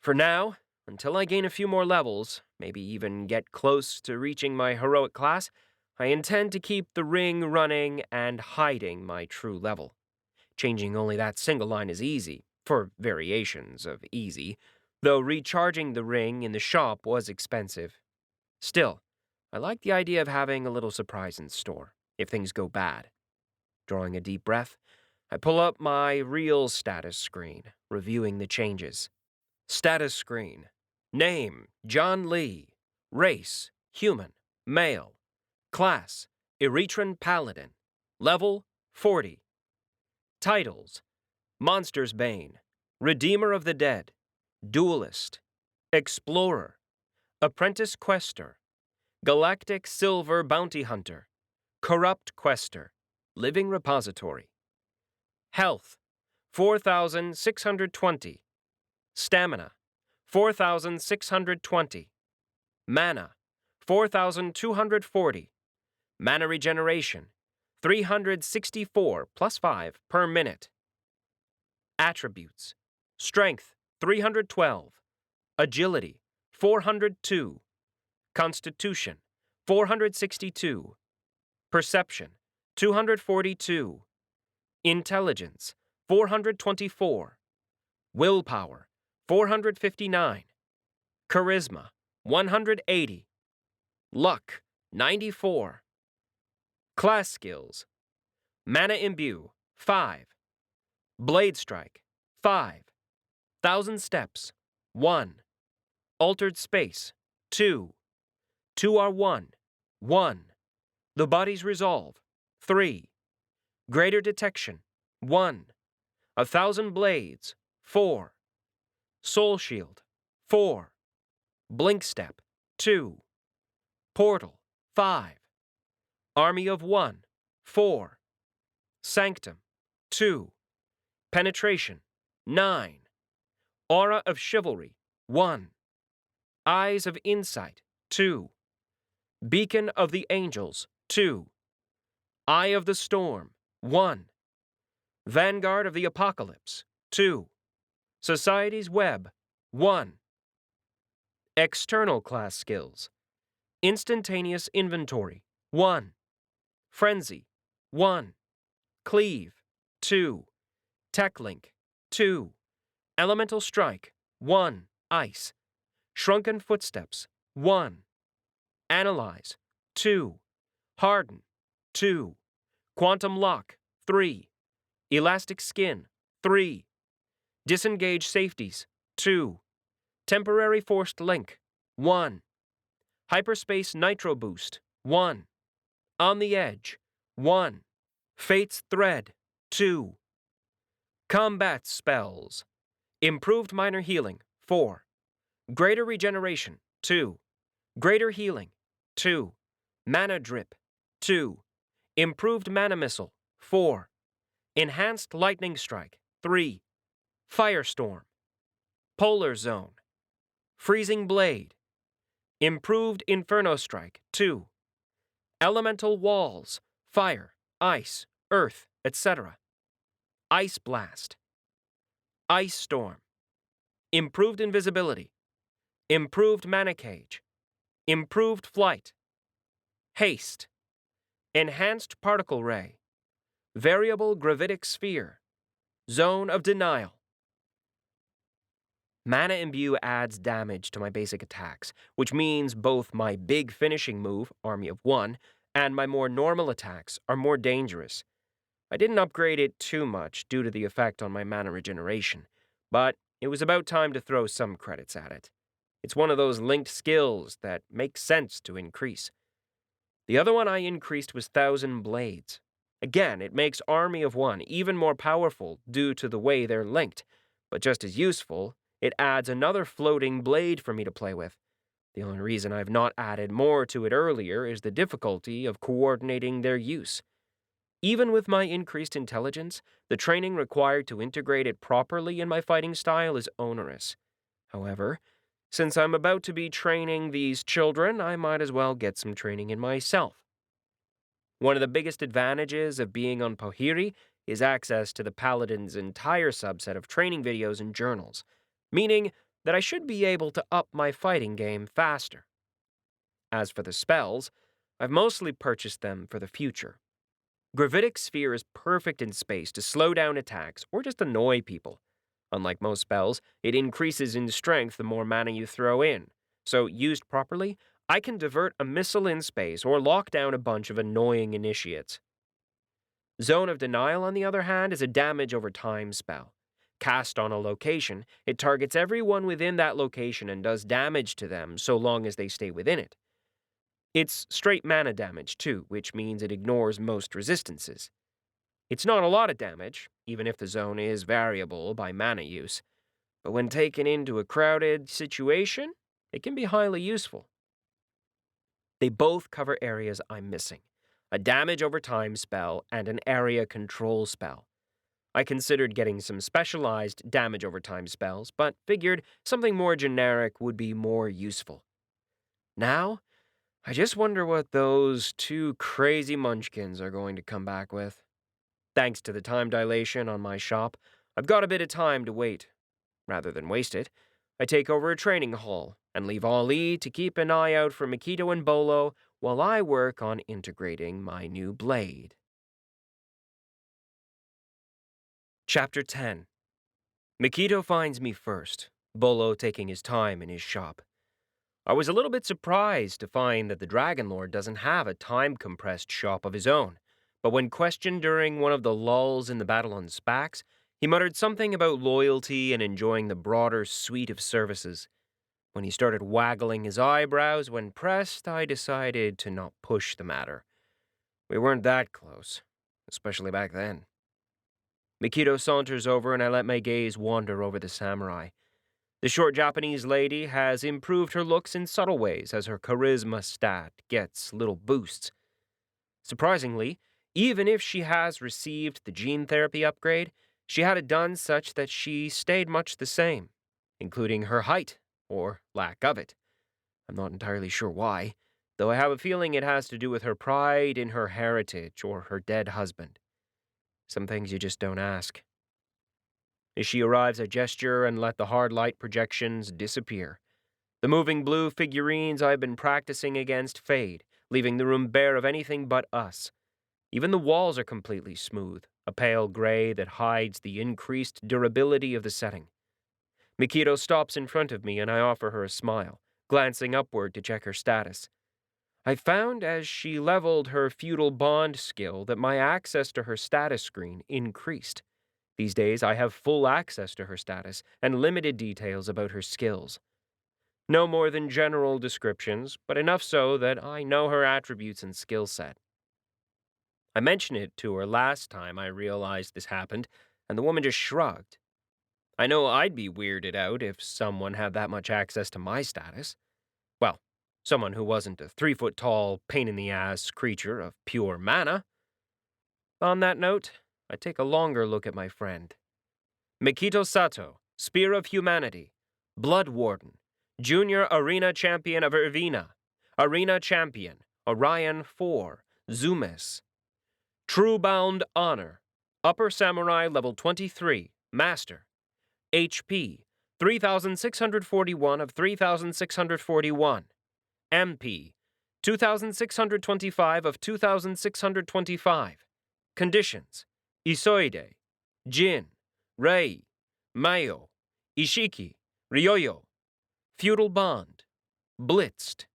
For now, until I gain a few more levels, maybe even get close to reaching my heroic class, I intend to keep the ring running and hiding my true level. Changing only that single line is easy, for variations of easy, though recharging the ring in the shop was expensive. Still, I like the idea of having a little surprise in store, if things go bad. Drawing a deep breath, I pull up my real status screen, reviewing the changes. Status screen. Name: John Lee. Race: human, male. Class: Erethran Paladin. Level: 40. Titles: Monster's Bane, Redeemer of the Dead, Duelist, Explorer, Apprentice Quester, Galactic Silver Bounty Hunter, Corrupt Quester, Living Repository. Health: 4,620. Stamina: 4,620. Mana: 4,240. Mana regeneration: 364 plus 5 per minute. Attributes: Strength, 312. Agility, 402. Constitution, 462. Perception, 242. Intelligence, 424. Willpower, 459. Charisma, 180. Luck, 94. Class skills: Mana Imbue, 5. Blade Strike, 5. 1,000 Steps, 1. Altered Space, 2. 2R1, 1. The Body's Resolve, 3. Greater Detection, 1. 1,000 Blades, 4. Soul Shield, 4. Blink Step, 2. Portal, 5. Army of 1, 4. Sanctum, 2. Penetration, 9. Aura of Chivalry, 1. Eyes of Insight, 2. Beacon of the Angels, 2. Eye of the Storm, 1. Vanguard of the Apocalypse, 2. Society's Web, 1. External class skills: Instantaneous Inventory, 1. Frenzy, 1. Cleave, 2. Tech Link, 2. Elemental Strike, 1. Ice. Shrunken Footsteps, 1. Analyze, 2. Harden, 2. Quantum Lock, 3. Elastic Skin, 3. Disengage Safeties, 2. Temporary Forced Link, 1. Hyperspace Nitro Boost, 1. On the Edge, 1. Fate's Thread, 2. Combat Spells: Improved Minor Healing, 4. Greater Regeneration, 2. Greater Healing, 2. Mana Drip, 2. Improved Mana Missile, 4. Enhanced Lightning Strike, 3. Firestorm. Polar Zone. Freezing Blade. Improved Inferno Strike, 2. Elemental Walls, Fire, Ice, Earth, etc. Ice Blast. Ice Storm. Improved Invisibility. Improved Mana Cage. Improved Flight. Haste. Enhanced Particle Ray. Variable Gravitic Sphere. Zone of Denial. Mana Imbue adds damage to my basic attacks, which means both my big finishing move, Army of One, and my more normal attacks are more dangerous. I didn't upgrade it too much due to the effect on my mana regeneration, but it was about time to throw some credits at it. It's one of those linked skills that makes sense to increase. The other one I increased was Thousand Blades. Again, it makes Army of One even more powerful due to the way they're linked, but just as useful, it adds another floating blade for me to play with. The only reason I've not added more to it earlier is the difficulty of coordinating their use. Even with my increased intelligence, the training required to integrate it properly in my fighting style is onerous. However, since I'm about to be training these children, I might as well get some training in myself. One of the biggest advantages of being on 𝗪𝗆 is access to the paladin's entire subset of training videos and journals, meaning that I should be able to up my fighting game faster. As for the spells, I've mostly purchased them for the future. Gravitic Sphere is perfect in space to slow down attacks or just annoy people. Unlike most spells, it increases in strength the more mana you throw in, so used properly, I can divert a missile in space or lock down a bunch of annoying initiates. Zone of Denial, on the other hand, is a damage over time spell. Cast on a location, it targets everyone within that location and does damage to them so long as they stay within it. It's straight mana damage too, which means it ignores most resistances. It's not a lot of damage, even if the zone is variable by mana use, but when taken into a crowded situation, it can be highly useful. They both cover areas I'm missing, a damage over time spell and an area control spell. I considered getting some specialized damage over time spells, but figured something more generic would be more useful. Now, I just wonder what those two crazy munchkins are going to come back with. Thanks to the time dilation on my shop, I've got a bit of time to wait. Rather than waste it, I take over a training hall and leave Ali to keep an eye out for Mikito and Bolo while I work on integrating my new blade. Chapter 10. Mikito finds me first, Bolo taking his time in his shop. I was a little bit surprised to find that the Dragon Lord doesn't have a time-compressed shop of his own, but when questioned during one of the lulls in the battle on Spax, he muttered something about loyalty and enjoying the broader suite of services. When he started waggling his eyebrows when pressed, I decided to not push the matter. We weren't that close, especially back then. Mikito saunters over and I let my gaze wander over the samurai. The short Japanese lady has improved her looks in subtle ways as her charisma stat gets little boosts. Surprisingly, even if she has received the gene therapy upgrade, she had it done such that she stayed much the same, including her height, or lack of it. I'm not entirely sure why, though I have a feeling it has to do with her pride in her heritage or her dead husband. Some things you just don't ask. As she arrives, I gesture and let the hard light projections disappear. The moving blue figurines I've been practicing against fade, leaving the room bare of anything but us. Even the walls are completely smooth, a pale gray that hides the increased durability of the setting. Mikito stops in front of me and I offer her a smile, glancing upward to check her status. I found as she leveled her feudal bond skill that my access to her status screen increased. These days I have full access to her status and limited details about her skills. No more than general descriptions, but enough so that I know her attributes and skill set. I mentioned it to her last time I realized this happened, and the woman just shrugged. I know I'd be weirded out if someone had that much access to my status. Well, someone who wasn't a 3-foot-tall, pain-in-the-ass creature of pure mana. On that note, I take a longer look at my friend. Mikito Sato, Spear of Humanity, Blood Warden, Junior Arena Champion of Irvina, Arena Champion, Orion 4, Zoomis. Truebound Honor, Upper Samurai Level 23, Master. HP, 3,641 of 3,641. MP, 2,625 of 2,625. Conditions: Isoide, Jin, Rei, Mayo, Ishiki, Ryoyo. Feudal Bond, Blitzed.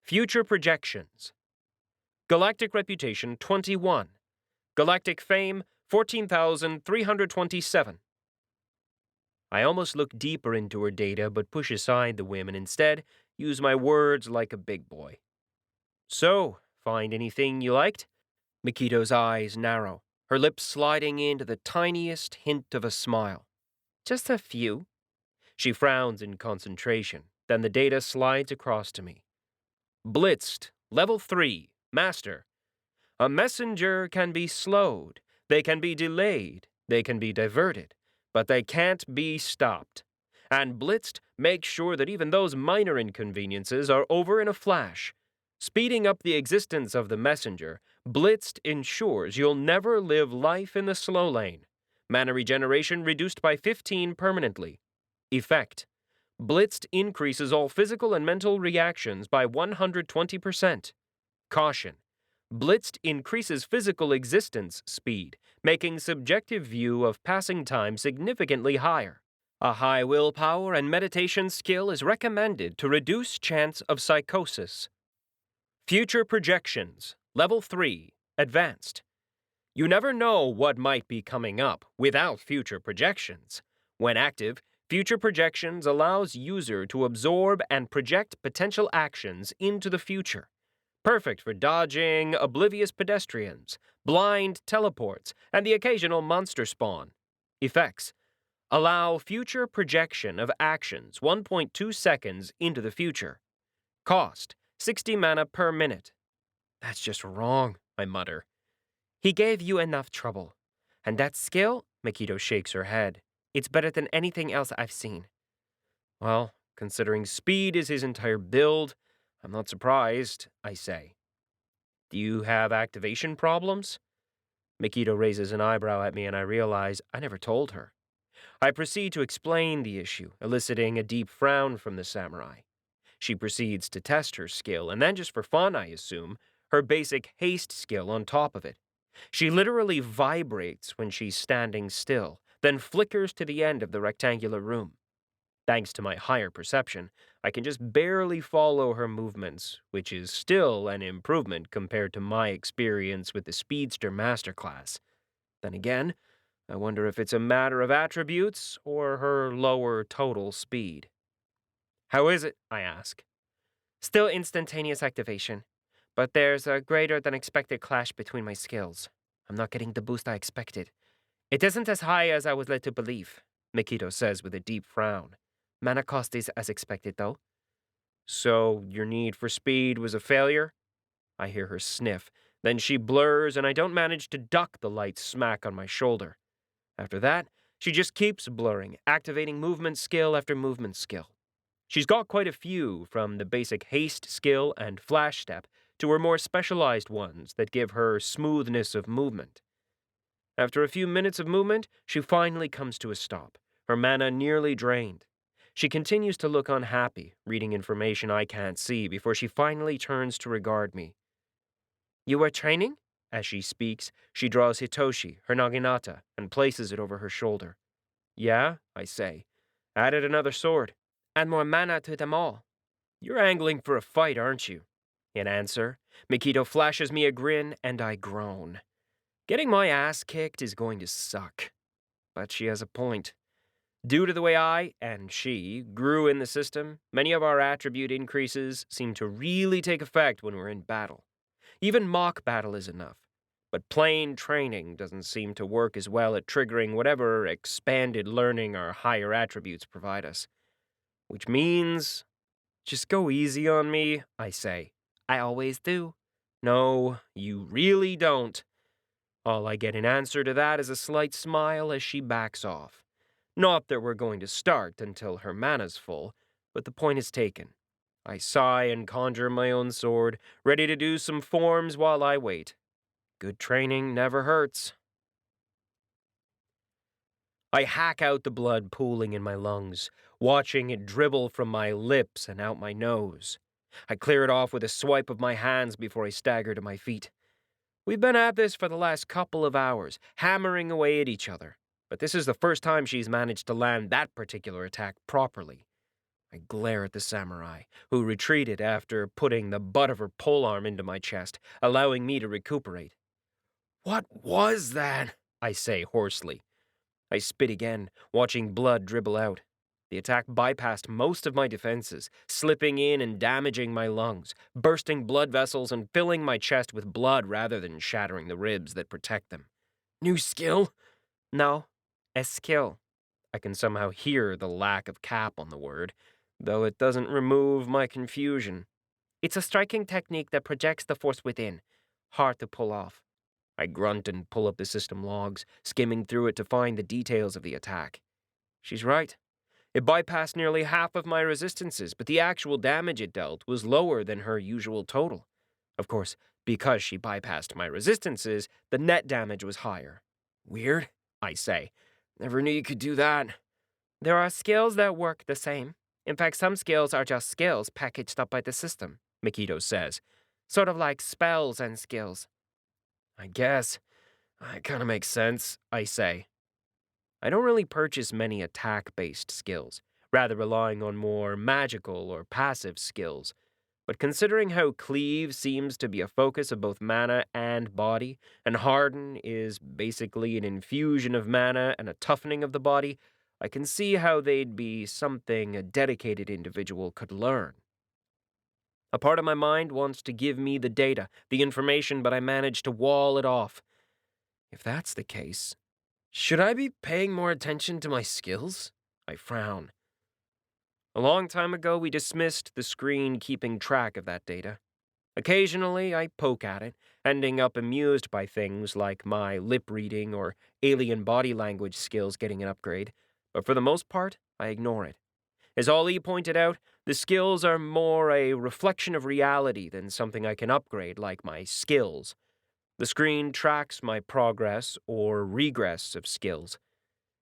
Future Projections. Galactic Reputation 21. Galactic Fame 14,327. I almost look deeper into her data but push aside the whim and instead use my words like a big boy. So, find anything you liked? Mikito's eyes narrow, her lips sliding into the tiniest hint of a smile. Just a few. She frowns in concentration, then the data slides across to me. Blitzed, Level 3, Master. A messenger can be slowed, they can be delayed, they can be diverted, but they can't be stopped. And Blitzed makes sure that even those minor inconveniences are over in a flash. Speeding up the existence of the messenger, Blitzed ensures you'll never live life in the slow lane. Mana regeneration reduced by 15 permanently. Effect: Blitzed increases all physical and mental reactions by 120%. Caution: Blitzed increases physical existence speed, making subjective view of passing time significantly higher. A high willpower and meditation skill is recommended to reduce chance of psychosis. Future Projections, Level 3, Advanced. You never know what might be coming up without future projections. When active, Future Projections allows user to absorb and project potential actions into the future. Perfect for dodging oblivious pedestrians, blind teleports, and the occasional monster spawn. Effects: allow future projection of actions 1.2 seconds into the future. Cost: 60 mana per minute. That's just wrong, I mutter. He gave you enough trouble. And that skill? Mikito shakes her head. It's better than anything else I've seen. Well, considering speed is his entire build, I'm not surprised, I say. Do you have activation problems? Mikito raises an eyebrow at me and I realize I never told her. I proceed to explain the issue, eliciting a deep frown from the samurai. She proceeds to test her skill, and then just for fun, I assume, her basic haste skill on top of it. She literally vibrates when she's standing still, then flickers to the end of the rectangular room. Thanks to my higher perception, I can just barely follow her movements, which is still an improvement compared to my experience with the Speedster Masterclass. Then again, I wonder if it's a matter of attributes or her lower total speed. How is it? I ask. Still instantaneous activation, but there's a greater than expected clash between my skills. I'm not getting the boost I expected. It isn't as high as I was led to believe, Mikito says with a deep frown. Mana cost is as expected, though. So your need for speed was a failure? I hear her sniff. Then she blurs, and I don't manage to duck the light smack on my shoulder. After that, she just keeps blurring, activating movement skill after movement skill. She's got quite a few, from the basic haste skill and flash step to her more specialized ones that give her smoothness of movement. After a few minutes of movement, she finally comes to a stop, her mana nearly drained. She continues to look unhappy, reading information I can't see before she finally turns to regard me. You are training? As she speaks, she draws Hitoshi, her naginata, and places it over her shoulder. Yeah, I say. Added another sword. Add more mana to them all. You're angling for a fight, aren't you? In answer, Mikito flashes me a grin, and I groan. Getting my ass kicked is going to suck. But she has a point. Due to the way I, and she, grew in the system, many of our attribute increases seem to really take effect when we're in battle. Even mock battle is enough. But plain training doesn't seem to work as well at triggering whatever expanded learning our higher attributes provide us. Which means, just go easy on me, I say. I always do. No, you really don't. All I get in answer to that is a slight smile as she backs off. Not that we're going to start until her mana's full, but the point is taken. I sigh and conjure my own sword, ready to do some forms while I wait. Good training never hurts. I hack out the blood pooling in my lungs, watching it dribble from my lips and out my nose. I clear it off with a swipe of my hands before I stagger to my feet. We've been at this for the last couple of hours, hammering away at each other, but this is the first time she's managed to land that particular attack properly. I glare at the samurai, who retreated after putting the butt of her polearm into my chest, allowing me to recuperate. "What was that?" I say hoarsely. I spit again, watching blood dribble out. The attack bypassed most of my defenses, slipping in and damaging my lungs, bursting blood vessels and filling my chest with blood rather than shattering the ribs that protect them. New skill? No, a skill. I can somehow hear the lack of cap on the word, though it doesn't remove my confusion. It's a striking technique that projects the force within. Hard to pull off. I grunt and pull up the system logs, skimming through it to find the details of the attack. She's right. It bypassed nearly half of my resistances, but the actual damage it dealt was lower than her usual total. Of course, because she bypassed my resistances, the net damage was higher. Weird, I say. Never knew you could do that. There are skills that work the same. In fact, some skills are just skills packaged up by the system, 𝐸𝐸𝑆 says. Sort of like spells and skills. I guess. It kind of makes sense, I say. I don't really purchase many attack-based skills, rather relying on more magical or passive skills. But considering how cleave seems to be a focus of both mana and body, and harden is basically an infusion of mana and a toughening of the body, I can see how they'd be something a dedicated individual could learn. A part of my mind wants to give me the data, the information, but I manage to wall it off. If that's the case, should I be paying more attention to my skills? I frown. A long time ago, we dismissed the screen keeping track of that data. Occasionally, I poke at it, ending up amused by things like my lip reading or alien body language skills getting an upgrade, but for the most part, I ignore it. As Ollie pointed out, the skills are more a reflection of reality than something I can upgrade like my skills. The screen tracks my progress or regress of skills.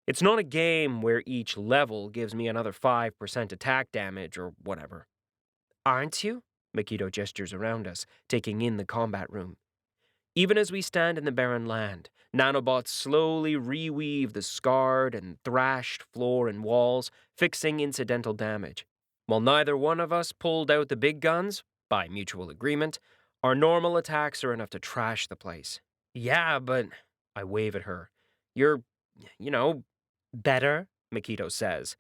It's not a game where each level gives me another 5% attack damage or whatever. Aren't you? 𝐸𝐸𝑆 gestures around us, taking in the combat room. Even as we stand in the barren land, nanobots slowly reweave the scarred and thrashed floor and walls, fixing incidental damage. While neither one of us pulled out the big guns, by mutual agreement, our normal attacks are enough to trash the place. Yeah, but I wave at her. You're, better, 𝐸𝐸𝑆 says.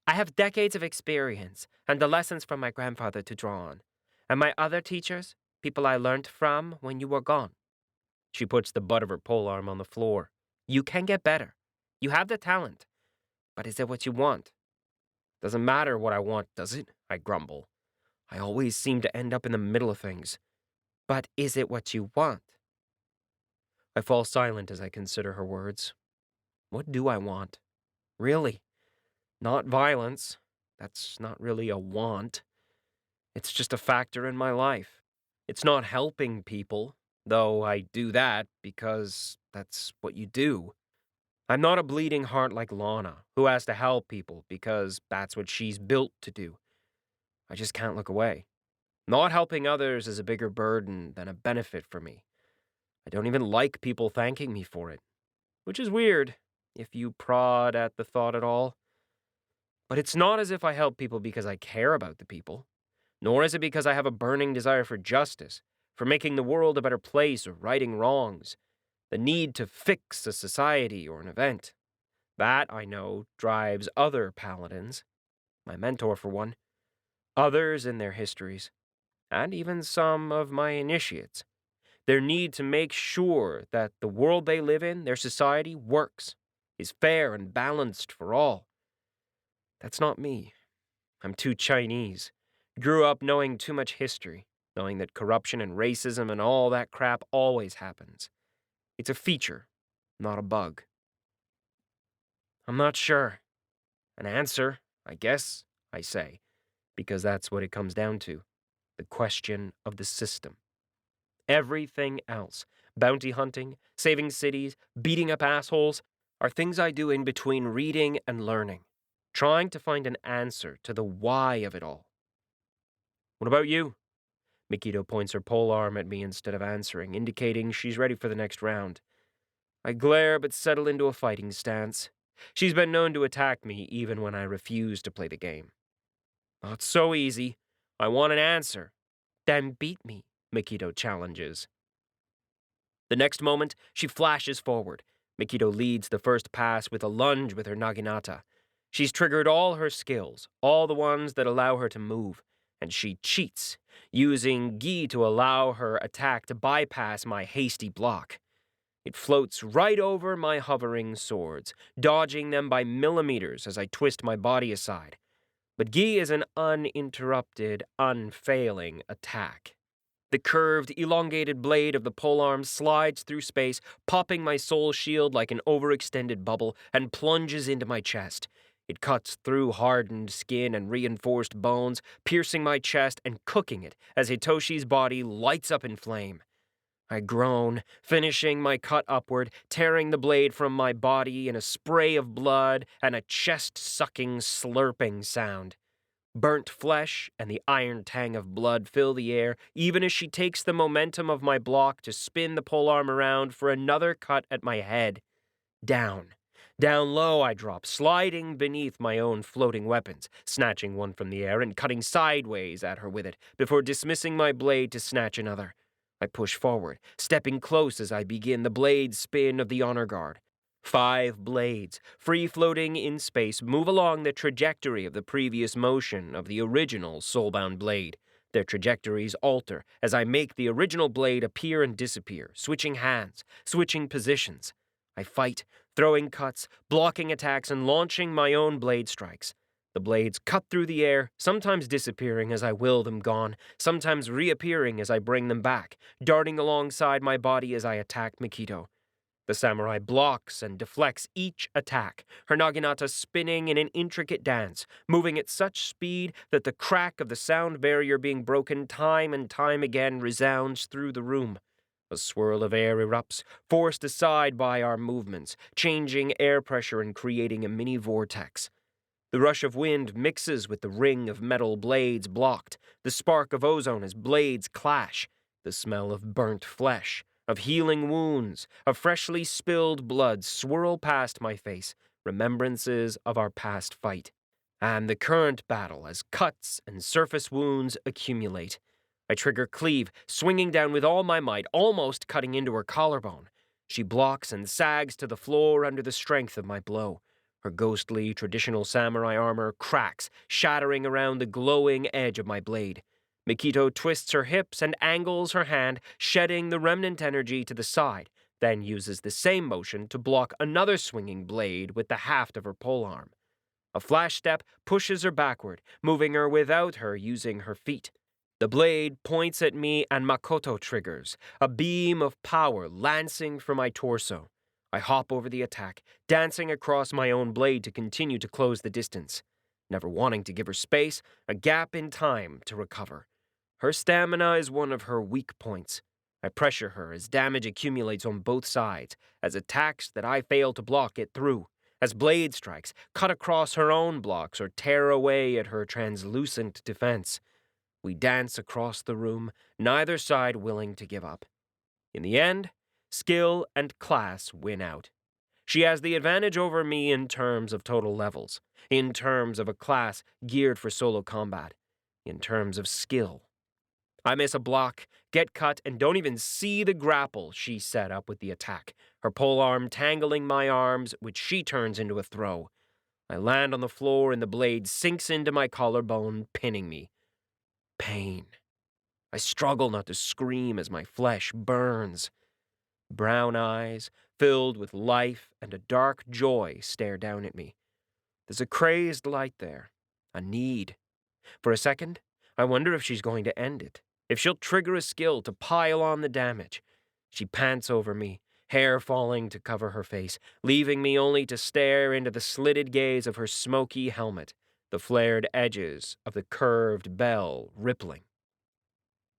I have decades of experience and the lessons from my grandfather to draw on. And my other teachers, people I learned from when you were gone. She puts the butt of her polearm on the floor. You can get better. You have the talent. But is it what you want? Doesn't matter what I want, does it? I grumble. I always seem to end up in the middle of things. But is it what you want? I fall silent as I consider her words. What do I want? Really? Not violence. That's not really a want. It's just a factor in my life. It's not helping people, though I do that because that's what you do. I'm not a bleeding heart like Lana, who has to help people because that's what she's built to do. I just can't look away. Not helping others is a bigger burden than a benefit for me. I don't even like people thanking me for it, which is weird if you prod at the thought at all. But it's not as if I help people because I care about the people, nor is it because I have a burning desire for justice, for making the world a better place or righting wrongs, the need to fix a society or an event. That, I know, drives other paladins, my mentor for one, others in their histories, and even some of my initiates. Their need to make sure that the world they live in, their society, works, is fair and balanced for all. That's not me. I'm too Chinese. Grew up knowing too much history, knowing that corruption and racism and all that crap always happens. It's a feature, not a bug. I'm not sure. An answer, I guess, I say, because that's what it comes down to. The question of the system. Everything else, bounty hunting, saving cities, beating up assholes, are things I do in between reading and learning, trying to find an answer to the why of it all. What about you? 𝗪𝐞𝐸 points her polearm at me instead of answering, indicating she's ready for the next round. I glare but settle into a fighting stance. She's been known to attack me even when I refuse to play the game. Not so easy. I want an answer. Then beat me, 𝗪𝐞𝐸 challenges. The next moment, she flashes forward. 𝗪𝐞𝐸 leads the first pass with a lunge with her naginata. She's triggered all her skills, all the ones that allow her to move, and she cheats, using 𝗬 to allow her attack to bypass my hasty block. It floats right over my hovering swords, dodging them by millimeters as I twist my body aside. But 𝗬 is an uninterrupted, unfailing attack. The curved, elongated blade of the polearm slides through space, popping my soul shield like an overextended bubble, and plunges into my chest. It cuts through hardened skin and reinforced bones, piercing my chest and cooking it as 𝗏𝗏𝗄𝐶𝑖's body lights up in flame. I groan, finishing my cut upward, tearing the blade from my body in a spray of blood and a chest-sucking, slurping sound. Burnt flesh and the iron tang of blood fill the air, even as she takes the momentum of my block to spin the polearm around for another cut at my head. Down. Down low I drop, sliding beneath my own floating weapons, snatching one from the air and cutting sideways at her with it, before dismissing my blade to snatch another. I push forward, stepping close as I begin the blade spin of the honor guard. 5 blades, free-floating in space, move along the trajectory of the previous motion of the original soulbound blade. Their trajectories alter as I make the original blade appear and disappear, switching hands, switching positions. I fight, throwing cuts, blocking attacks, and launching my own blade strikes. The blades cut through the air, sometimes disappearing as I will them gone, sometimes reappearing as I bring them back, darting alongside my body as I attack 𝗪𝐞𝐸. The samurai blocks and deflects each attack, her naginata spinning in an intricate dance, moving at such speed that the crack of the sound barrier being broken time and time again resounds through the room. A swirl of air erupts, forced aside by our movements, changing air pressure and creating a mini vortex. The rush of wind mixes with the ring of metal blades blocked, the spark of ozone as blades clash, the smell of burnt flesh, of healing wounds, of freshly spilled blood swirl past my face, remembrances of our past fight, and the current battle as cuts and surface wounds accumulate. I trigger cleave, swinging down with all my might, almost cutting into her collarbone. She blocks and sags to the floor under the strength of my blow. Her ghostly, traditional samurai armor cracks, shattering around the glowing edge of my blade. 𝗪𝐞𝐸 twists her hips and angles her hand, shedding the remnant energy to the side, then uses the same motion to block another swinging blade with the haft of her polearm. A flash step pushes her backward, moving her without her using her feet. The blade points at me and Makoto triggers, a beam of power lancing from my torso. I hop over the attack, dancing across my own blade to continue to close the distance, never wanting to give her space, a gap in time to recover. Her stamina is one of her weak points. I pressure her as damage accumulates on both sides, as attacks that I fail to block get through, as blade strikes cut across her own blocks or tear away at her translucent defense. We dance across the room, neither side willing to give up. In the end, skill and class win out. She has the advantage over me in terms of total levels, in terms of a class geared for solo combat, in terms of skill. I miss a block, get cut, and don't even see the grapple she set up with the attack, her polearm tangling my arms, which she turns into a throw. I land on the floor and the blade sinks into my collarbone, pinning me. Pain. I struggle not to scream as my flesh burns. Brown eyes, filled with life and a dark joy, stare down at me. There's a crazed light there, a need. For a second, I wonder if she's going to end it, if she'll trigger a skill to pile on the damage. She pants over me, hair falling to cover her face, leaving me only to stare into the slitted gaze of her smoky helmet, the flared edges of the curved bell rippling.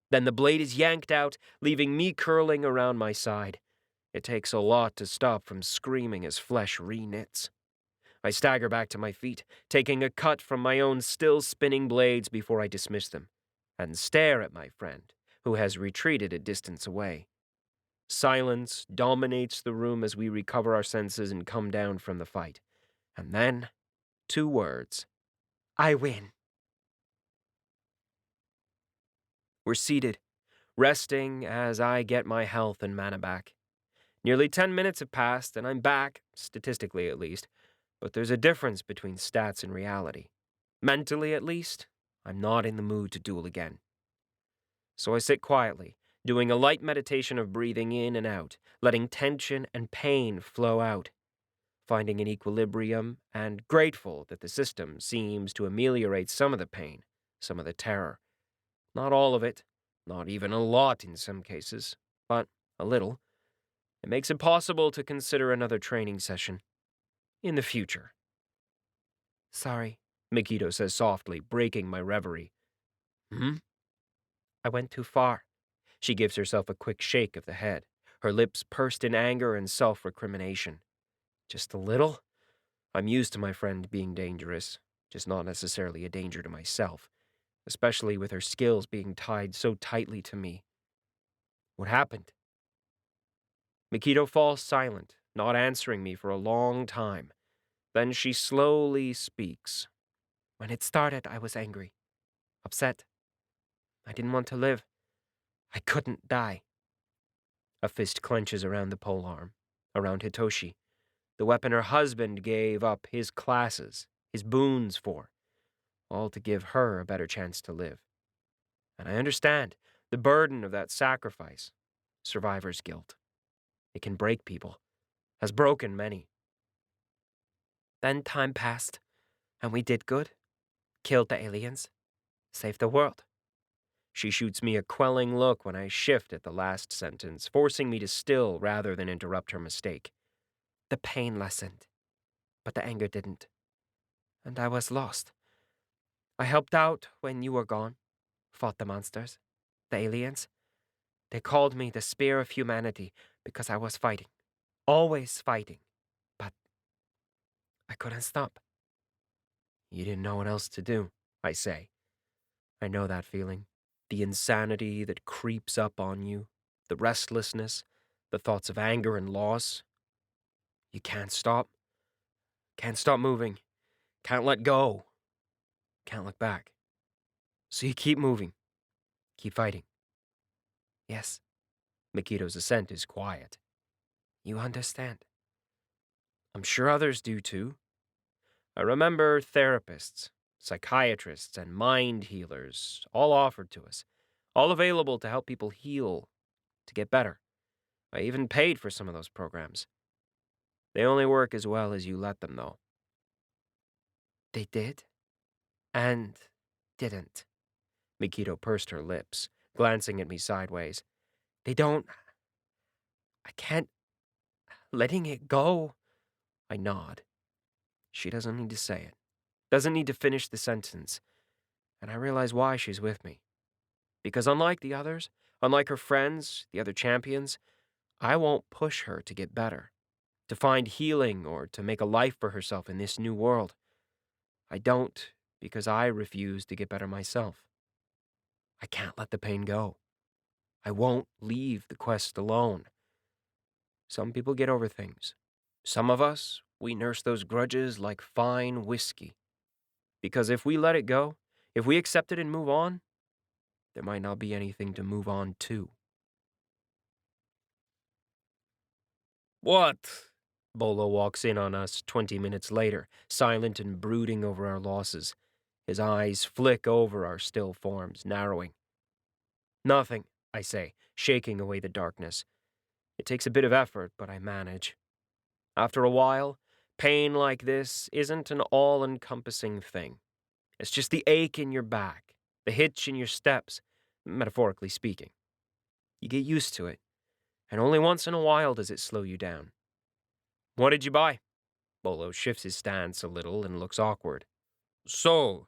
Then the blade is yanked out, leaving me curling around my side. It takes a lot to stop from screaming as flesh re-knits. I stagger back to my feet, taking a cut from my own still-spinning blades before I dismiss them, and stare at my friend, who has retreated a distance away. Silence dominates the room as we recover our senses and come down from the fight. And then, 2 words. I win. We're seated, resting as I get my health and mana back. Nearly 10 minutes have passed, and I'm back, statistically at least, but there's a difference between stats and reality. Mentally, at least, I'm not in the mood to duel again. So I sit quietly, doing a light meditation of breathing in and out, letting tension and pain flow out, finding an equilibrium and grateful that the system seems to ameliorate some of the pain, some of the terror. Not all of it, not even a lot in some cases, but a little. It makes it possible to consider another training session. In the future. Sorry, 𝗪𝐞𝐸 says softly, breaking my reverie. I went too far. She gives herself a quick shake of the head, her lips pursed in anger and self-recrimination. Just a little? I'm used to my friend being dangerous, just not necessarily a danger to myself, especially with her skills being tied so tightly to me. What happened? 𝗪𝐞𝐸 falls silent, not answering me for a long time. Then she slowly speaks. When it started, I was angry, upset. I didn't want to live. I couldn't die. A fist clenches around the polearm, around Hitoshi, the weapon her husband gave up his classes, his boons for, all to give her a better chance to live. And I understand the burden of that sacrifice, survivor's guilt. It can break people, has broken many. Then time passed, and we did good. Killed the aliens. Saved the world. She shoots me a quelling look when I shift at the last sentence, forcing me to still rather than interrupt her mistake. The pain lessened, but the anger didn't. And I was lost. I helped out when you were gone, fought the monsters, the aliens. They called me the spear of humanity because I was fighting. Always fighting. But I couldn't stop. You didn't know what else to do, I say. I know that feeling. The insanity that creeps up on you, the restlessness, the thoughts of anger and loss. You can't stop. Can't stop moving. Can't let go. Can't look back. So you keep moving. Keep fighting. Yes. 𝗪𝐞𝐸's assent is quiet. You understand. I'm sure others do too. I remember therapists, psychiatrists, and mind healers, all offered to us, all available to help people heal, to get better. I even paid for some of those programs. They only work as well as you let them, though. They did? And didn't. 𝗪𝐞𝐸 pursed her lips, glancing at me sideways. They don't... I can't... Letting it go. I nod. She doesn't need to say it. Doesn't need to finish the sentence. And I realize why she's with me. Because unlike the others, unlike her friends, the other champions, I won't push her to get better, to find healing or to make a life for herself in this new world. I don't because I refuse to get better myself. I can't let the pain go. I won't leave the quest alone. Some people get over things. Some of us, we nurse those grudges like fine whiskey. Because if we let it go, if we accept it and move on, there might not be anything to move on to. What? Bolo walks in on us 20 minutes later, silent and brooding over our losses. His eyes flick over our still forms, narrowing. Nothing, I say, shaking away the darkness. It takes a bit of effort, but I manage. After a while, pain like this isn't an all-encompassing thing. It's just the ache in your back, the hitch in your steps, metaphorically speaking. You get used to it. and only once in a while does it slow you down. What did you buy? Bolo shifts his stance a little and looks awkward. So,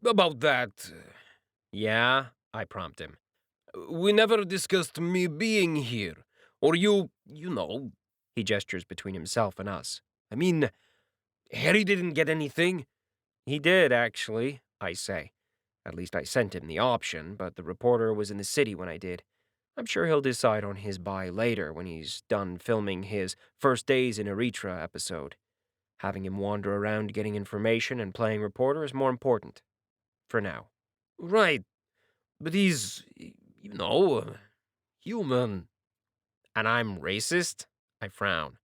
about that. Yeah, I prompt him. We never discussed me being here. Or He gestures between himself and us. I mean, Harry didn't get anything. He did, actually, I say. At least I sent him the option, but the reporter was in the city when I did. I'm sure he'll decide on his buy later when he's done filming his First Days in Erythra episode. Having him wander around getting information and playing reporter is more important. For now. Right. But he's, human. And I'm racist? I frown.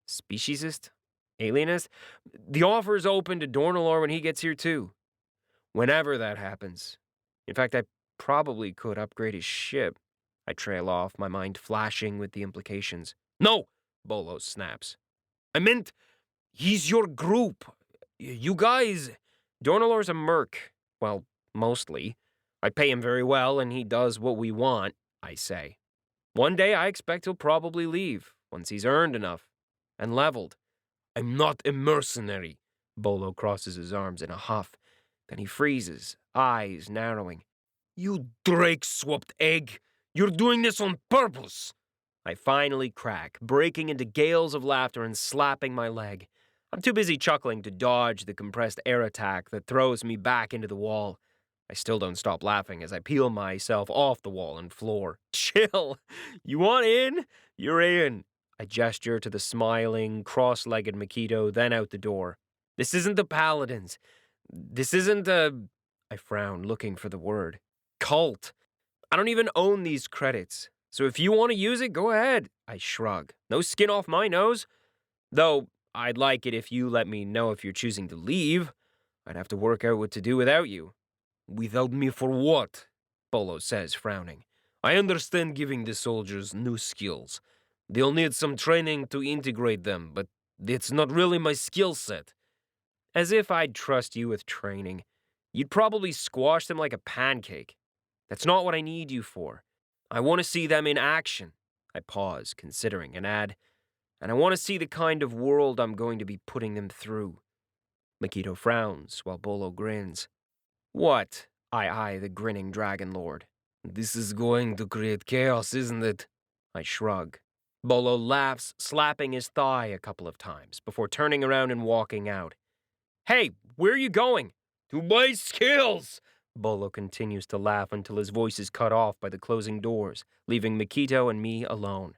Speciesist? Alienist? The offer's open to Dornalor when he gets here too. Whenever that happens. In fact, I probably could upgrade his ship. I trail off, my mind flashing with the implications. No, Bolo snaps. I meant he's your group. You guys. Dornalor's a merc. Well, mostly. I pay him very well, and he does what we want, I say. One day I expect he'll probably leave, once he's earned enough. And leveled. I'm not a mercenary. Bolo crosses his arms in a huff. Then he freezes, eyes narrowing. You Drake-swapped egg. You're doing this on purpose. I finally crack, breaking into gales of laughter and slapping my leg. I'm too busy chuckling to dodge the compressed air attack that throws me back into the wall. I still don't stop laughing as I peel myself off the wall and floor. Chill! You want in? You're in. I gesture to the smiling, cross-legged 𝐜𝐸𝑞𝐸, then out the door. This isn't the paladins. This isn't a... I frown, looking for the word. Cult. I don't even own these credits. So if you want to use it, go ahead. I shrug. No skin off my nose. Though, I'd like it if you let me know if you're choosing to leave. I'd have to work out what to do without you. Without me for what? Bolo says, frowning. I understand giving the soldiers new skills. They'll need some training to integrate them, but it's not really my skill set. As if I'd trust you with training. You'd probably squash them like a pancake. That's not what I need you for. I want to see them in action. I pause, considering, and add, and I want to see the kind of world I'm going to be putting them through. 𝗪𝐸𝑞𝐸 frowns, while Bolo grins. What? I eye the grinning Dragon Lord. This is going to create chaos, isn't it? I shrug. Bolo laughs, slapping his thigh a couple of times, before turning around and walking out. Hey, where are you going? To buy skills! Bolo continues to laugh until his voice is cut off by the closing doors, leaving 𝗪𝐸𝑞𝐸 and me alone.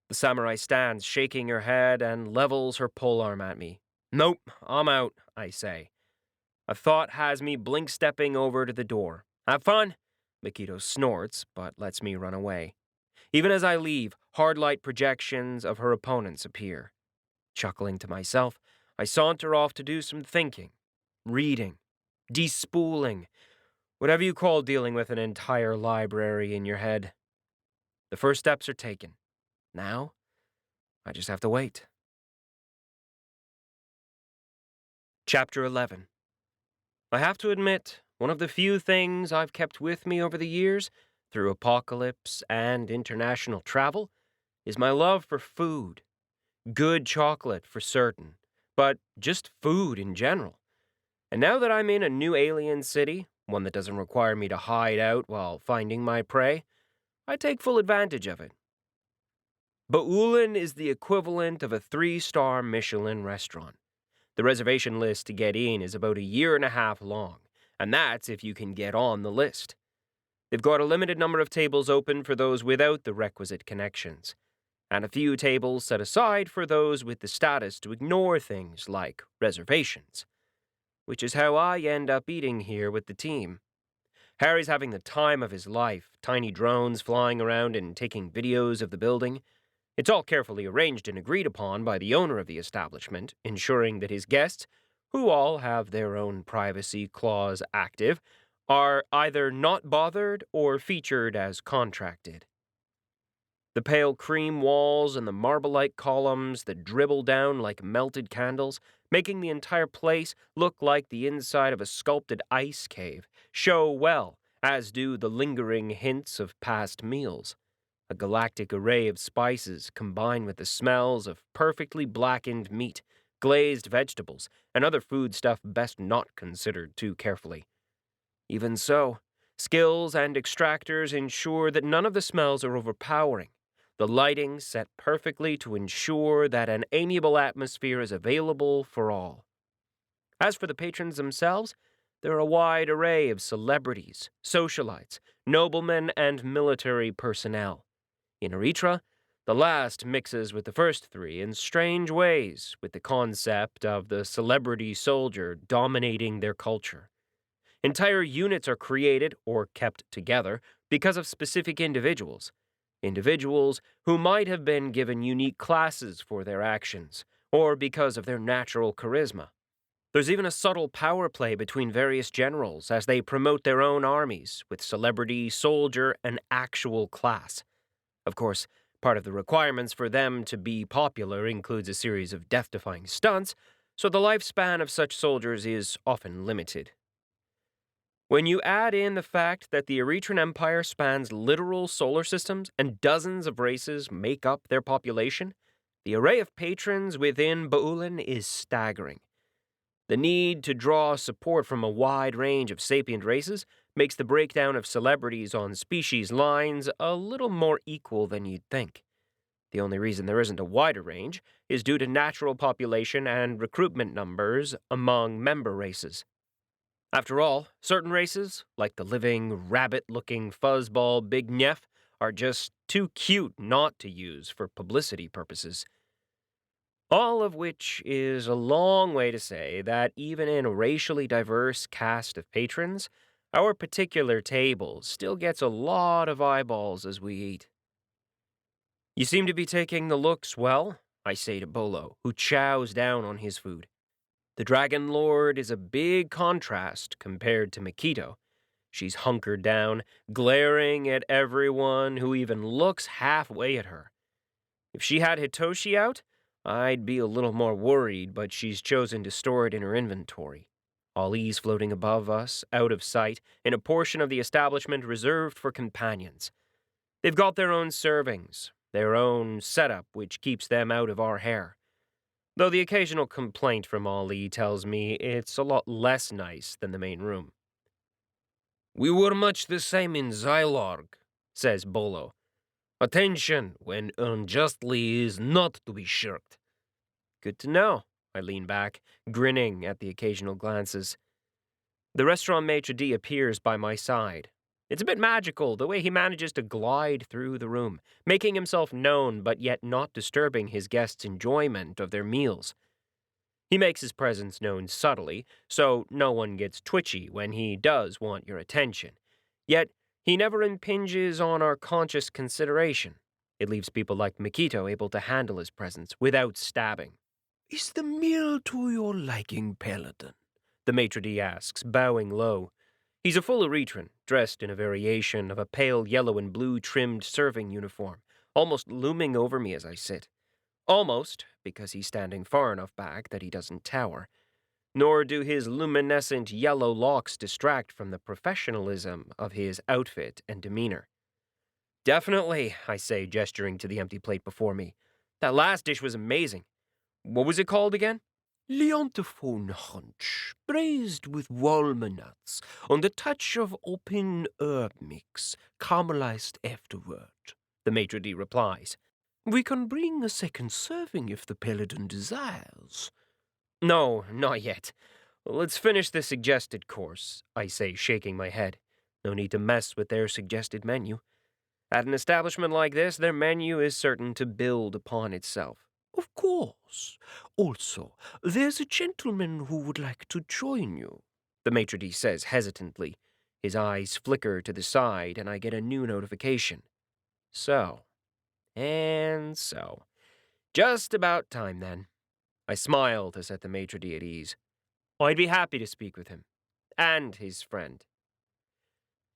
The samurai stands, shaking her head, and levels her polearm at me. Nope, I'm out, I say. A thought has me blink-stepping over to the door. Have fun? 𝗪𝐸𝑞𝐸 snorts, but lets me run away. Even as I leave, hard light projections of her opponents appear. Chuckling to myself, I saunter off to do some thinking, reading, despooling, whatever you call dealing with an entire library in your head. The first steps are taken. Now, I just have to wait. Chapter 11. I have to admit, one of the few things I've kept with me over the years, through apocalypse and international travel, is my love for food. Good chocolate, for certain, but just food in general. And now that I'm in a new alien city, one that doesn't require me to hide out while finding my prey, I take full advantage of it. Ba'ulan is the equivalent of a 3-star Michelin restaurant. The reservation list to get in is about 1.5 years long, and that's if you can get on the list. They've got a limited number of tables open for those without the requisite connections, and a few tables set aside for those with the status to ignore things like reservations. Which is how I end up eating here with the team. Harry's having the time of his life, tiny drones flying around and taking videos of the building. It's all carefully arranged and agreed upon by the owner of the establishment, ensuring that his guests, who all have their own privacy clause active, are either not bothered or featured as contracted. The pale cream walls and the marble-like columns that dribble down like melted candles, making the entire place look like the inside of a sculpted ice cave, show well, as do the lingering hints of past meals. a galactic array of spices combined with the smells of perfectly blackened meat, glazed vegetables, and other foodstuff best not considered too carefully. Even so, skills and extractors ensure that none of the smells are overpowering, the lighting set perfectly to ensure that an amiable atmosphere is available for all. As for the patrons themselves, there are a wide array of celebrities, socialites, noblemen, and military personnel. In Eretra, the last mixes with the first three in strange ways, with the concept of the celebrity soldier dominating their culture. Entire units are created or kept together because of specific individuals who might have been given unique classes for their actions, or because of their natural charisma. There's even a subtle power play between various generals as they promote their own armies, with celebrity, soldier, and actual class. Of course, part of the requirements for them to be popular includes a series of death-defying stunts, so the lifespan of such soldiers is often limited. When you add in the fact that the Erethran Empire spans literal solar systems and dozens of races make up their population, the array of patrons within Ba'ulan is staggering. The need to draw support from a wide range of sapient races makes the breakdown of celebrities on species lines a little more equal than you'd think. The only reason there isn't a wider range is due to natural population and recruitment numbers among member races. After all, certain races, like the living, rabbit-looking 𝗧𝗪𝗵𝗆, are just too cute not to use for publicity purposes. All of which is a long way to say that even in a racially diverse cast of patrons, our particular table still gets a lot of eyeballs as we eat. You seem to be taking the looks well, I say to Bolo, who chows down on his food. The Dragon Lord is a big contrast compared to 𝗪𝗍𝐸. She's hunkered down, glaring at everyone who even looks halfway at her. If she had 𝗕𝗏𝗁 out, I'd be a little more worried, but she's chosen to store it in her inventory. Ollie's floating above us, out of sight, in a portion of the establishment reserved for companions. They've got their own servings, their own setup which keeps them out of our hair. Though the occasional complaint from Ollie tells me it's a lot less nice than the main room. We were much the same in Xylorg, says Bolo. Attention, when earned justly, is not to be shirked. Good to know. I lean back, grinning at the occasional glances. The restaurant maitre d' appears by my side. It's a bit magical the way he manages to glide through the room, making himself known but yet not disturbing his guests' enjoyment of their meals. He makes his presence known subtly, so no one gets twitchy when he does want your attention. Yet, he never impinges on our conscious consideration. It leaves people like 𝗪𝗍𝗁 able to handle his presence without stabbing. Is the meal to your liking, Paladin? The maitre d' asks, bowing low. He's a full Eretran, dressed in a variation of a pale yellow and blue trimmed serving uniform, almost looming over me as I sit. Almost, because he's standing far enough back that he doesn't tower. Nor do his luminescent yellow locks distract from the professionalism of his outfit and demeanor. Definitely, I say, gesturing to the empty plate before me. That last dish was amazing. What was it called again? Leontophone-hunch, braised with walnut nuts, and a touch of open herb mix, caramelized afterward, the maitre d' replies. We can bring a second serving if the paladin desires. No, not yet. Let's finish the suggested course, I say, shaking my head. No need to mess with their suggested menu. At an establishment like this, their menu is certain to build upon itself. Of course. Also, there's a gentleman who would like to join you, the maitre d' says hesitantly. His eyes flicker to the side, and I get a new notification. So. Just about time, then. I smile to set the maitre d' at ease. I'd be happy to speak with him. And his friend.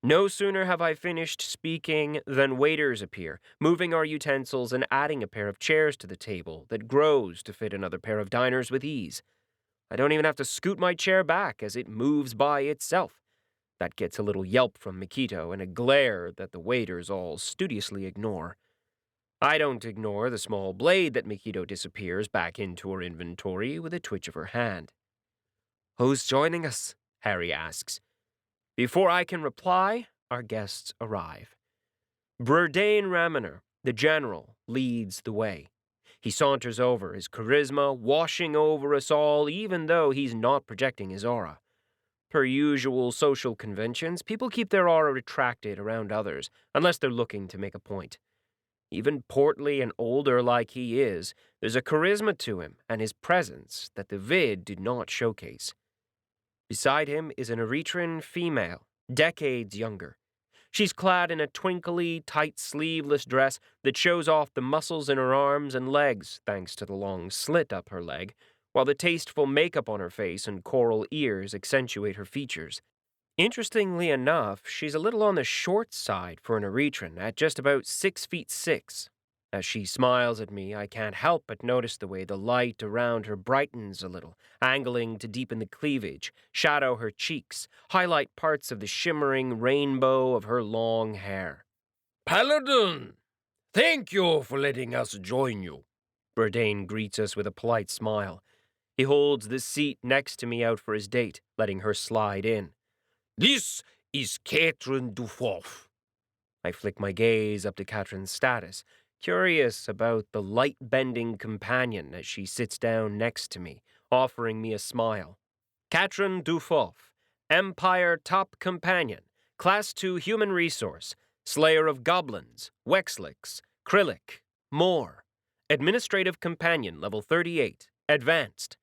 No sooner have I finished speaking than waiters appear, moving our utensils and adding a pair of chairs to the table that grows to fit another pair of diners with ease. I don't even have to scoot my chair back as it moves by itself. That gets a little yelp from 𝐼𝐞𝐸 and a glare that the waiters all studiously ignore. I don't ignore the small blade that 𝐼𝐞𝐸 disappears back into her inventory with a twitch of her hand. "Who's joining us?" Harry asks. Before I can reply, our guests arrive. Jourdain Raminer, the general, leads the way. He saunters over, his charisma washing over us all even though he's not projecting his aura. Per usual social conventions, people keep their aura retracted around others unless they're looking to make a point. Even portly and older like he is, there's a charisma to him and his presence that the vid did not showcase. Beside him is an Erethran female, decades younger. She's clad in a twinkly, tight sleeveless dress that shows off the muscles in her arms and legs thanks to the long slit up her leg, while the tasteful makeup on her face and coral ears accentuate her features. Interestingly enough, she's a little on the short side for an Erethran at just about 6'6". As she smiles at me, I can't help but notice the way the light around her brightens a little, angling to deepen the cleavage, shadow her cheeks, highlight parts of the shimmering rainbow of her long hair. Paladin, thank you for letting us join you. Jourdain greets us with a polite smile. He holds the seat next to me out for his date, letting her slide in. This is 𝐶𝐸𝐿. I flick my gaze up to Katrin's status, curious about the light-bending companion as she sits down next to me, offering me a smile. 𝐶𝐸𝐿, Empire Top Companion, Class 2 Human Resource, Slayer of Goblins, Wexlix, Krillic, more. Administrative Companion, Level 38, Advanced.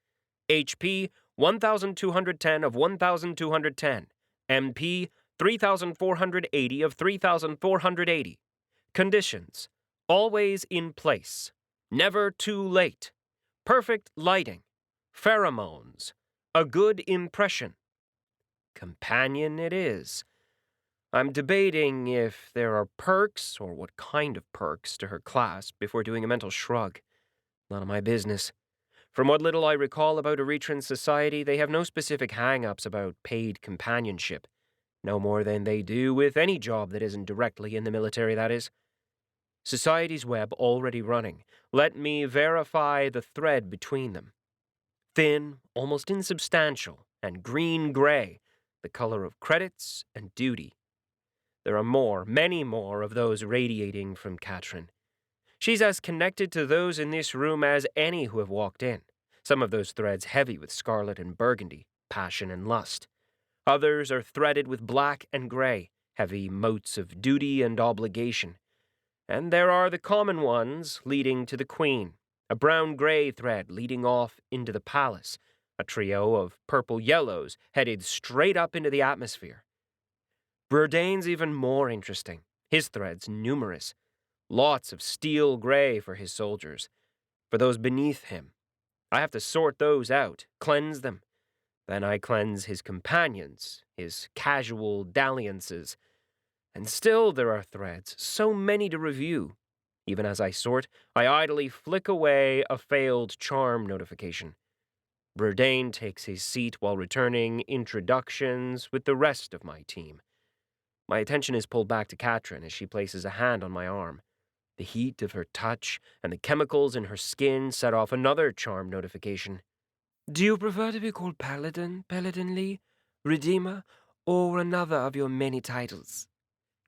HP, 1,210 of 1,210. MP, 3,480 of 3,480. Conditions: always in place, never too late, perfect lighting, pheromones, a good impression. Companion it is. I'm debating if there are perks, or what kind of perks, to her class before doing a mental shrug. None of my business. From what little I recall about Erethran society, they have no specific hang-ups about paid companionship. No more than they do with any job that isn't directly in the military, that is. Society's web already running. Let me verify the thread between them. Thin, almost insubstantial, and green-gray, the color of credits and duty. There are more, many more, of those radiating from Katrin. She's as connected to those in this room as any who have walked in. Some of those threads heavy with scarlet and burgundy, passion and lust. Others are threaded with black and gray, heavy motes of duty and obligation. And there are the common ones leading to the Queen, a brown-gray thread leading off into the palace, a trio of purple-yellows headed straight up into the atmosphere. Jourdain's even more interesting, his threads numerous. Lots of steel gray for his soldiers. For those beneath him, I have to sort those out, cleanse them. Then I cleanse his companions, his casual dalliances. And still there are threads, so many to review. Even as I sort, I idly flick away a failed charm notification. Jourdain takes his seat while returning introductions with the rest of my team. My attention is pulled back to Katrin as she places a hand on my arm. The heat of her touch and the chemicals in her skin set off another charm notification. Do you prefer to be called Paladin, Paladin Lee, Redeemer, or another of your many titles?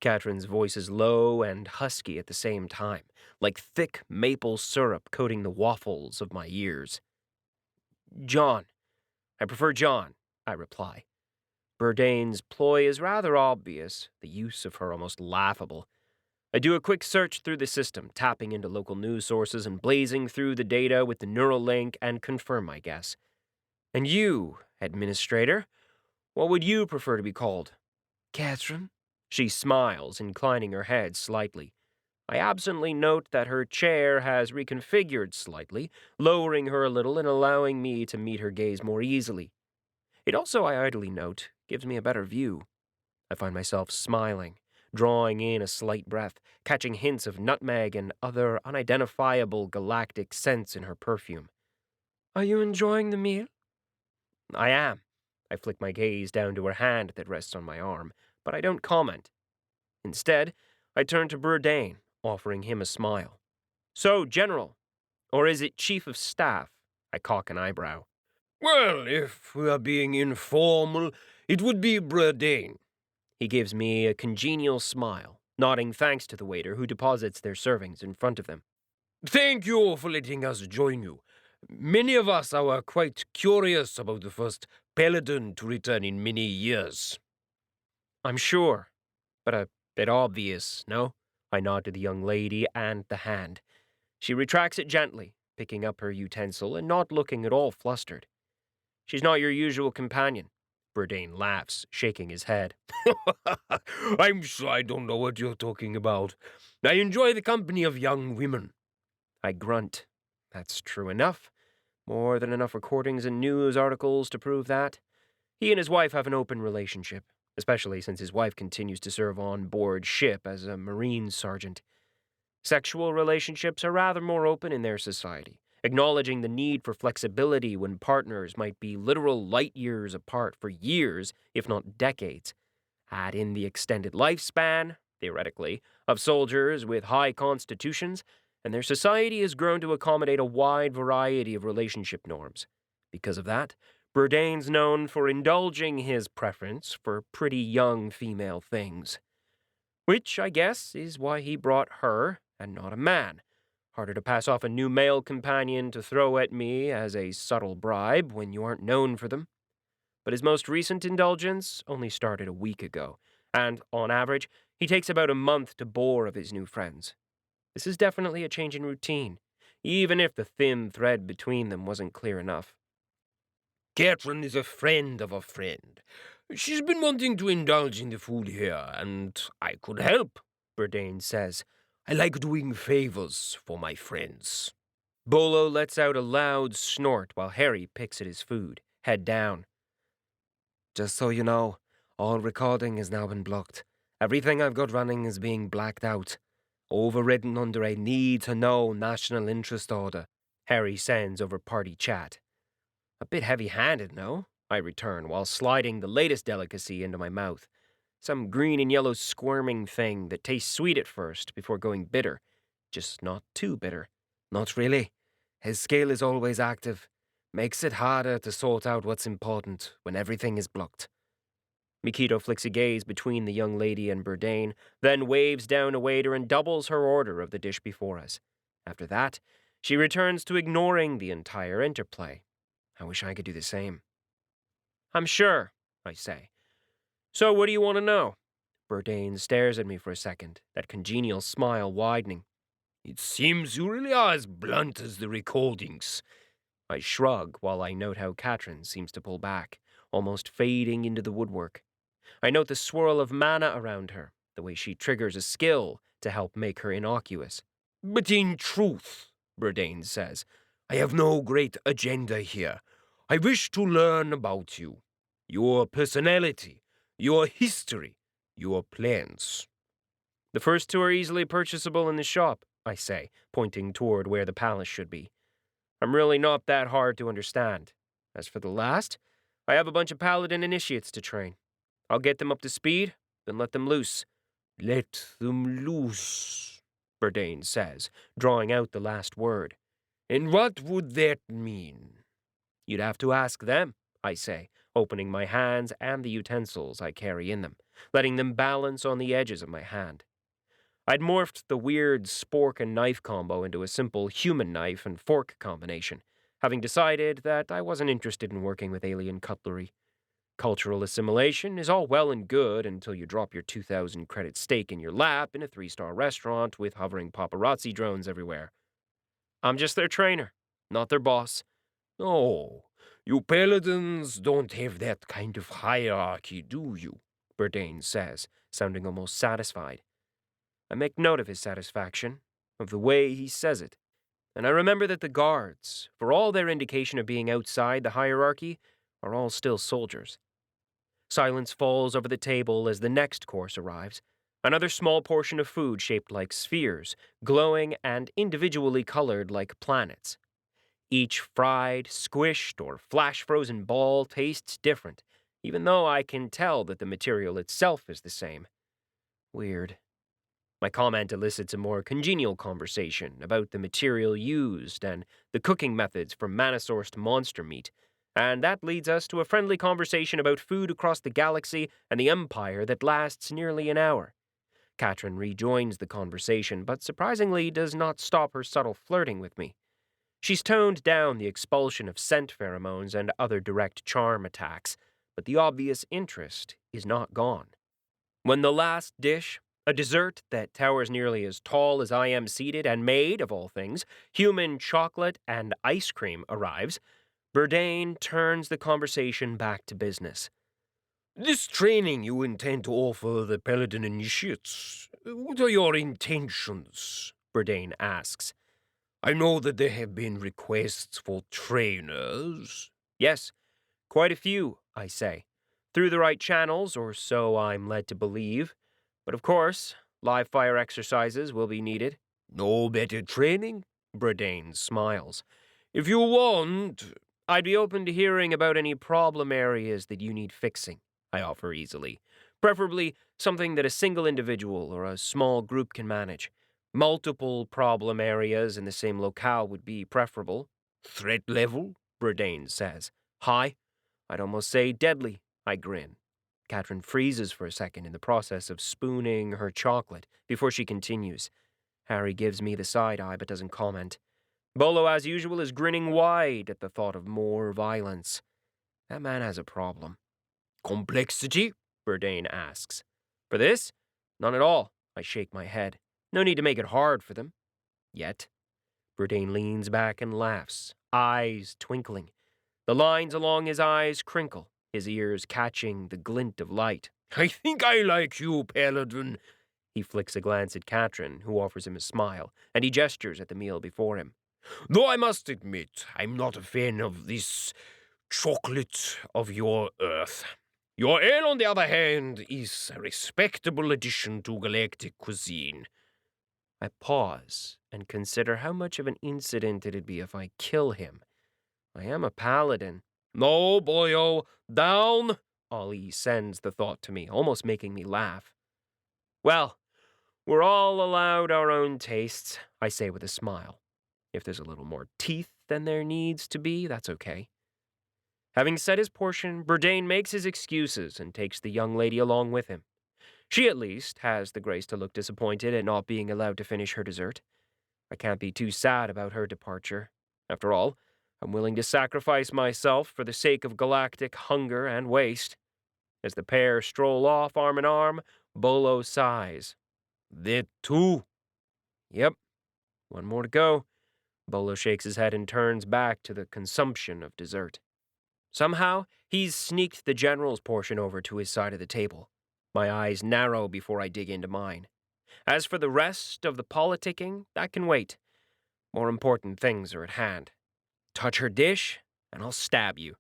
Katrin's voice is low and husky at the same time, like thick maple syrup coating the waffles of my ears. John. I prefer John, I reply. Jourdain's ploy is rather obvious, the use of her almost laughable. I do a quick search through the system, tapping into local news sources and blazing through the data with the neural link and confirm my guess. And you, Administrator, what would you prefer to be called? Katrin? She smiles, inclining her head slightly. I absently note that her chair has reconfigured slightly, lowering her a little and allowing me to meet her gaze more easily. It also, I idly note, gives me a better view. I find myself smiling, drawing in a slight breath, catching hints of nutmeg and other unidentifiable galactic scents in her perfume. Are you enjoying the meal? I am. I flick my gaze down to her hand that rests on my arm, but I don't comment. Instead, I turn to Jourdain, offering him a smile. So, General, or is it Chief of Staff? I cock an eyebrow. Well, if we are being informal, it would be Jourdain. He gives me a congenial smile, nodding thanks to the waiter who deposits their servings in front of them. Thank you for letting us join you. Many of us are quite curious about the first paladin to return in many years. I'm sure, but a bit obvious, no? I nod to the young lady and the hand. She retracts it gently, picking up her utensil and not looking at all flustered. She's not your usual companion. Jourdain laughs, shaking his head. I'm sure I don't know what you're talking about. I enjoy the company of young women. I grunt. That's true enough. More than enough recordings and news articles to prove that. He and his wife have an open relationship, especially since his wife continues to serve on board ship as a Marine sergeant. Sexual relationships are rather more open in their society, acknowledging the need for flexibility when partners might be literal light years apart for years, if not decades. Add in the extended lifespan, theoretically, of soldiers with high constitutions, and their society has grown to accommodate a wide variety of relationship norms. Because of that, Jourdain's known for indulging his preference for pretty young female things. Which, I guess, is why he brought her, and not a man. Harder to pass off a new male companion to throw at me as a subtle bribe when you aren't known for them. But his most recent indulgence only started a week ago, and, on average, he takes about a month to bore of his new friends. This is definitely a change in routine, even if the thin thread between them wasn't clear enough. Catherine is a friend of a friend. She's been wanting to indulge in the food here, and I could help, Jourdain says. I like doing favors for my friends. Bolo lets out a loud snort while Harry picks at his food, head down. Just so you know, all recording has now been blocked. Everything I've got running is being blacked out. Overridden under a need-to-know national interest order, Harry sends over party chat. A bit heavy-handed, no? I return while sliding the latest delicacy into my mouth. Some green and yellow squirming thing that tastes sweet at first before going bitter. Just not too bitter. Not really. His scale is always active. Makes it harder to sort out what's important when everything is blocked. 𝗪𝐞𝐸 flicks a gaze between the young lady and Jourdain, then waves down a waiter and doubles her order of the dish before us. After that, she returns to ignoring the entire interplay. I wish I could do the same. I'm sure, I say. So what do you want to know? Jourdain stares at me for a second, that congenial smile widening. It seems you really are as blunt as the recordings. I shrug while I note how Catherine seems to pull back, almost fading into the woodwork. I note the swirl of mana around her, the way she triggers a skill to help make her innocuous. But in truth, Jourdain says, I have no great agenda here. I wish to learn about you, your personality, your history, your plans. The first two are easily purchasable in the shop, I say, pointing toward where the palace should be. I'm really not that hard to understand. As for the last, I have a bunch of paladin initiates to train. I'll get them up to speed, then let them loose. Let them loose, Jourdain says, drawing out the last word. And what would that mean? You'd have to ask them, I say, opening my hands and the utensils I carry in them, letting them balance on the edges of my hand. I'd morphed the weird spork and knife combo into a simple human knife and fork combination, having decided that I wasn't interested in working with alien cutlery. Cultural assimilation is all well and good until you drop your 2,000 credit steak in your lap in a 3-star restaurant with hovering paparazzi drones everywhere. I'm just their trainer, not their boss. Oh, you paladins don't have that kind of hierarchy, do you? Jourdain says, sounding almost satisfied. I make note of his satisfaction, of the way he says it, and I remember that the guards, for all their indication of being outside the hierarchy, are all still soldiers. Silence falls over the table as the next course arrives, another small portion of food shaped like spheres, glowing and individually colored like planets. Each fried, squished, or flash-frozen ball tastes different, even though I can tell that the material itself is the same. Weird. My comment elicits a more congenial conversation about the material used and the cooking methods for mana-sourced monster meat, and that leads us to a friendly conversation about food across the galaxy and the Empire that lasts nearly an hour. Katrin rejoins the conversation, but surprisingly does not stop her subtle flirting with me. She's toned down the expulsion of scent pheromones and other direct charm attacks, but the obvious interest is not gone. When the last dish, a dessert that towers nearly as tall as I am seated and made, of all things, human chocolate and ice cream, arrives, Jourdain turns the conversation back to business. This training you intend to offer the paladin initiates, what are your intentions? Jourdain asks. I know that there have been requests for trainers. Yes, quite a few, I say. Through the right channels, or so I'm led to believe. But of course, live fire exercises will be needed. No better training? Jourdain smiles. If you want, I'd be open to hearing about any problem areas that you need fixing, I offer easily. Preferably something that a single individual or a small group can manage. Multiple problem areas in the same locale would be preferable. Threat level? Jourdain says. High. I'd almost say deadly, I grin. Katrin freezes for a second in the process of spooning her chocolate before she continues. Harry gives me the side eye but doesn't comment. Bolo, as usual, is grinning wide at the thought of more violence. That man has a problem. Complexity? Jourdain asks. For this? None at all. I shake my head. No need to make it hard for them. Yet. Jourdain leans back and laughs, eyes twinkling. The lines along his eyes crinkle, his ears catching the glint of light. I think I like you, Paladin. He flicks a glance at Katrin, who offers him a smile, and he gestures at the meal before him. Though I must admit, I'm not a fan of this chocolate of your earth. Your ale, on the other hand, is a respectable addition to galactic cuisine. I pause and consider how much of an incident it'd be if I kill him. I am a paladin. No, boyo, down! Ali sends the thought to me, almost making me laugh. Well, we're all allowed our own tastes, I say with a smile. If there's a little more teeth than there needs to be, that's okay. Having said his portion, Jourdain makes his excuses and takes the young lady along with him. She, at least, has the grace to look disappointed at not being allowed to finish her dessert. I can't be too sad about her departure. After all, I'm willing to sacrifice myself for the sake of galactic hunger and waste. As the pair stroll off arm in arm, Bolo sighs. That too? Yep. One more to go. Bolo shakes his head and turns back to the consumption of dessert. Somehow, he's sneaked the general's portion over to his side of the table. My eyes narrow before I dig into mine. As for the rest of the politicking, that can wait. More important things are at hand. Touch her dish, and I'll stab you.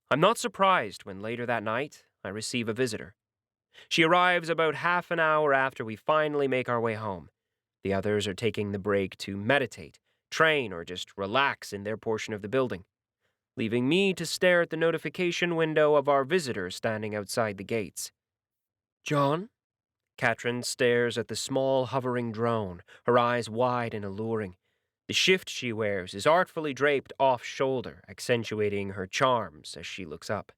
I'm not surprised when later that night I receive a visitor. She arrives about half an hour after we finally make our way home. The others are taking the break to meditate, train, or just relax in their portion of the building, leaving me to stare at the notification window of our visitor standing outside the gates. John? Katrin stares at the small hovering drone, her eyes wide and alluring. The shift she wears is artfully draped off-shoulder, accentuating her charms as she looks up.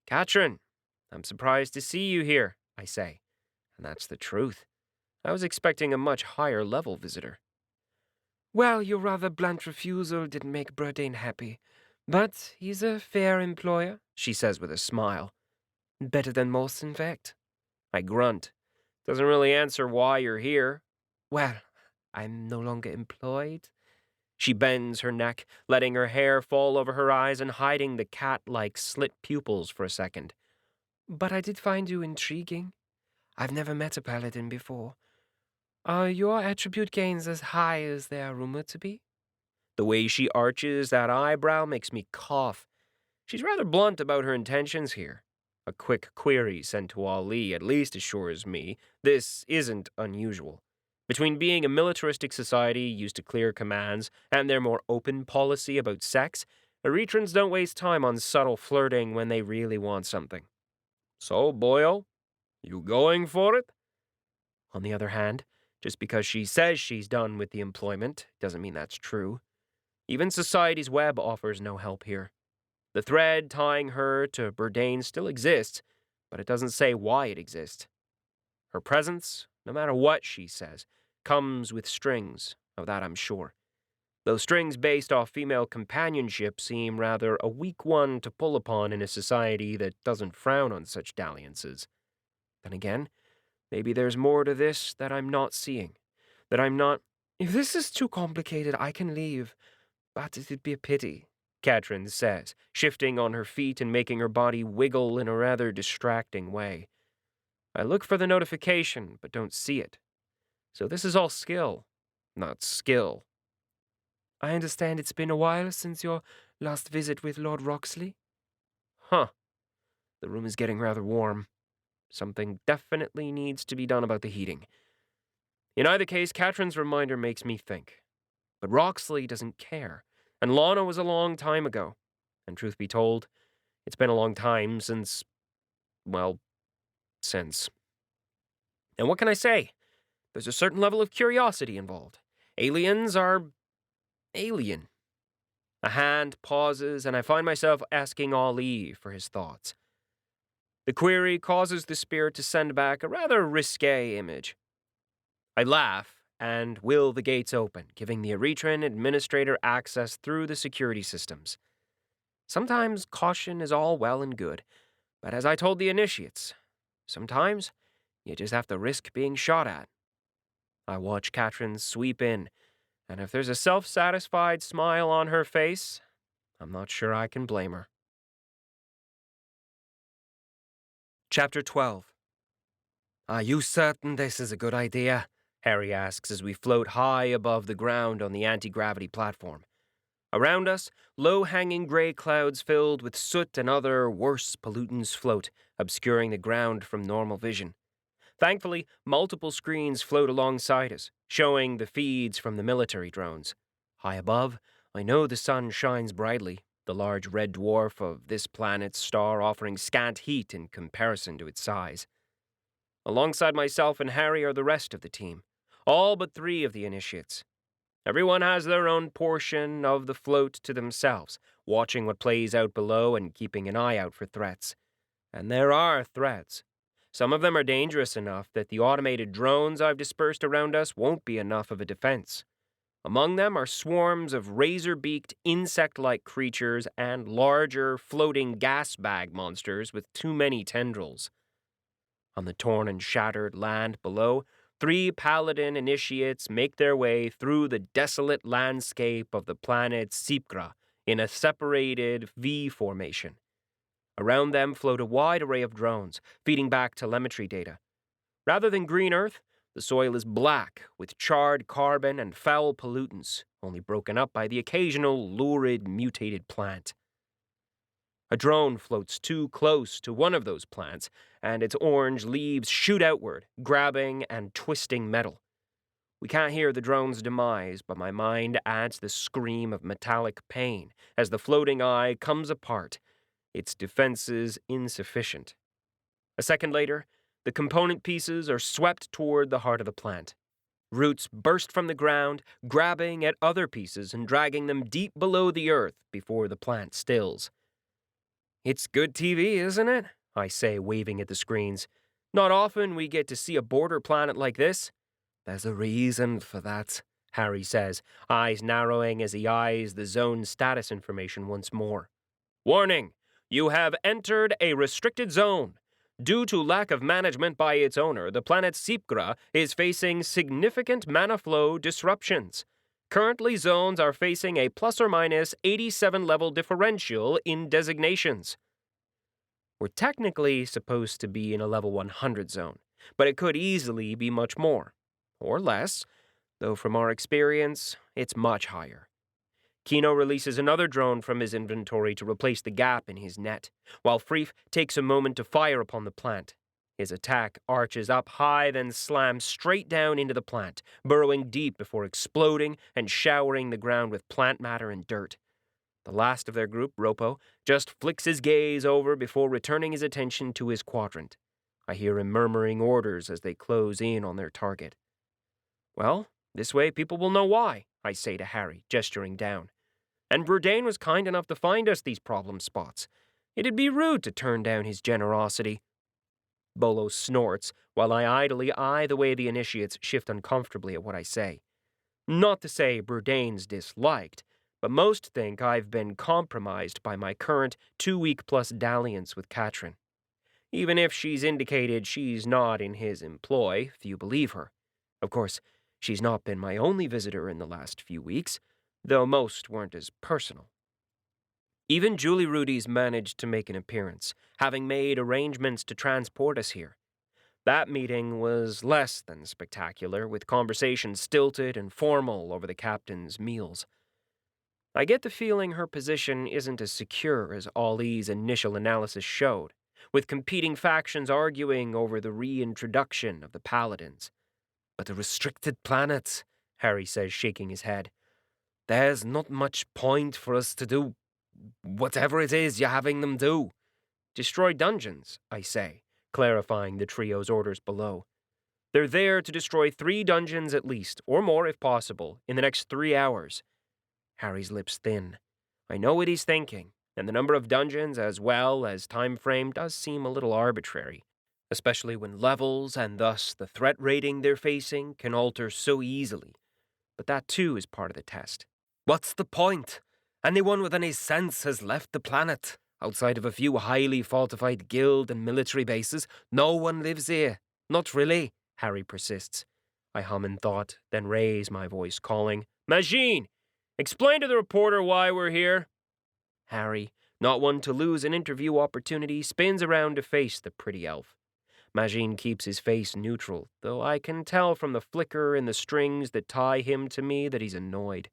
Katrin, I'm surprised to see you here, I say. And that's the truth. I was expecting a much higher-level visitor. Well, your rather blunt refusal didn't make Jourdain happy. But he's a fair employer, she says with a smile. Better than most, in fact. I grunt. Doesn't really answer why you're here. Well, I'm no longer employed. She bends her neck, letting her hair fall over her eyes and hiding the cat-like slit pupils for a second. But I did find you intriguing. I've never met a paladin before. Are your attribute gains as high as they are rumored to be? The way she arches that eyebrow makes me cough. She's rather blunt about her intentions here. A quick query sent to Ali at least assures me this isn't unusual. Between being a militaristic society used to clear commands and their more open policy about sex, Erethrans don't waste time on subtle flirting when they really want something. So, boyo, you going for it? On the other hand, just because she says she's done with the employment doesn't mean that's true. Even Society's web offers no help here. The thread tying her to Burdain still exists, but it doesn't say why it exists. Her presence, no matter what she says, comes with strings, of that I'm sure. Those strings based off female companionship seem rather a weak one to pull upon in a society that doesn't frown on such dalliances. Then again, maybe there's more to this that I'm not seeing, that I'm not— If this is too complicated, I can leave, but it'd be a pity, Katrin says, shifting on her feet and making her body wiggle in a rather distracting way. I look for the notification, but don't see it. So this is all skill, not skill. I understand it's been a while since your last visit with Lord Roxley? Huh. The room is getting rather warm. Something definitely needs to be done about the heating. In either case, Katrin's reminder makes me think. But Roxley doesn't care, and Lana was a long time ago. And truth be told, it's been a long time since. And what can I say? There's a certain level of curiosity involved. Aliens are alien. A hand pauses, and I find myself asking Ali for his thoughts. The query causes the spirit to send back a rather risque image. I laugh and will the gates open, giving the Erethran administrator access through the security systems. Sometimes caution is all well and good, but as I told the initiates, sometimes you just have to risk being shot at. I watch Katrin sweep in, and if there's a self-satisfied smile on her face, I'm not sure I can blame her. Chapter 12. Are you certain this is a good idea? Harry asks as we float high above the ground on the anti-gravity platform. Around us, low-hanging gray clouds filled with soot and other worse pollutants float, obscuring the ground from normal vision. Thankfully, multiple screens float alongside us, showing the feeds from the military drones. High above, I know the sun shines brightly, the large red dwarf of this planet's star offering scant heat in comparison to its size. Alongside myself and Harry are the rest of the team, all but 3 of the initiates. Everyone has their own portion of the float to themselves, watching what plays out below and keeping an eye out for threats. And there are threats. Some of them are dangerous enough that the automated drones I've dispersed around us won't be enough of a defense. Among them are swarms of razor-beaked, insect-like creatures and larger, floating gas bag monsters with too many tendrils. On the torn and shattered land below, 3 paladin initiates make their way through the desolate landscape of the planet 𝗪𝗏 in a separated V formation. Around them float a wide array of drones, feeding back telemetry data. Rather than green earth, the soil is black, with charred carbon and foul pollutants, only broken up by the occasional lurid, mutated plant. A drone floats too close to one of those plants, and its orange leaves shoot outward, grabbing and twisting metal. We can't hear the drone's demise, but my mind adds the scream of metallic pain as the floating eye comes apart, its defenses insufficient. A second later, the component pieces are swept toward the heart of the plant. Roots burst from the ground, grabbing at other pieces and dragging them deep below the earth before the plant stills. It's good TV, isn't it? I say, waving at the screens. Not often we get to see a border planet like this. There's a reason for that, Harry says, eyes narrowing as he eyes the zone status information once more. Warning! You have entered a restricted zone. Due to lack of management by its owner, the planet 𝗪𝗏 is facing significant mana flow disruptions. Currently, zones are facing a plus or minus 87 level differential in designations. We're technically supposed to be in a level 100 zone, but it could easily be much more, or less, though from our experience, it's much higher. 𝐾𝐞 releases another drone from his inventory to replace the gap in his net, while 𝗲𝗡 takes a moment to fire upon the plant. His attack arches up high, then slams straight down into the plant, burrowing deep before exploding and showering the ground with plant matter and dirt. The last of their group, Ropo, just flicks his gaze over before returning his attention to his quadrant. I hear him murmuring orders as they close in on their target. Well, this way people will know why, I say to Harry, gesturing down. And Bourdain was kind enough to find us these problem spots. It'd be rude to turn down his generosity. Bolo snorts, while I idly eye the way the initiates shift uncomfortably at what I say. Not to say Bourdain's disliked, but most think I've been compromised by my current 2-week-plus dalliance with Katrin. Even if she's indicated she's not in his employ, few believe her. Of course, she's not been my only visitor in the last few weeks, though most weren't as personal. Even Julie Rudy's managed to make an appearance, having made arrangements to transport us here. That meeting was less than spectacular, with conversations stilted and formal over the captain's meals. I get the feeling her position isn't as secure as Ollie's initial analysis showed, with competing factions arguing over the reintroduction of the paladins. But the restricted planets, Harry says, shaking his head. There's not much point for us to do whatever it is you're having them do. Destroy dungeons, I say, clarifying the trio's orders below. They're there to destroy 3 dungeons at least, or more if possible, in the next 3 hours. Harry's lips thin. I know what he's thinking, and the number of dungeons as well as time frame does seem a little arbitrary, especially when levels and thus the threat rating they're facing can alter so easily. But that too is part of the test. What's the point? Anyone with any sense has left the planet. Outside of a few highly fortified guild and military bases, no one lives here. Not really, Harry persists. I hum in thought, then raise my voice, calling, Majin! Explain to the reporter why we're here. Harry, not one to lose an interview opportunity, spins around to face the pretty elf. Majin keeps his face neutral, though I can tell from the flicker in the strings that tie him to me that he's annoyed.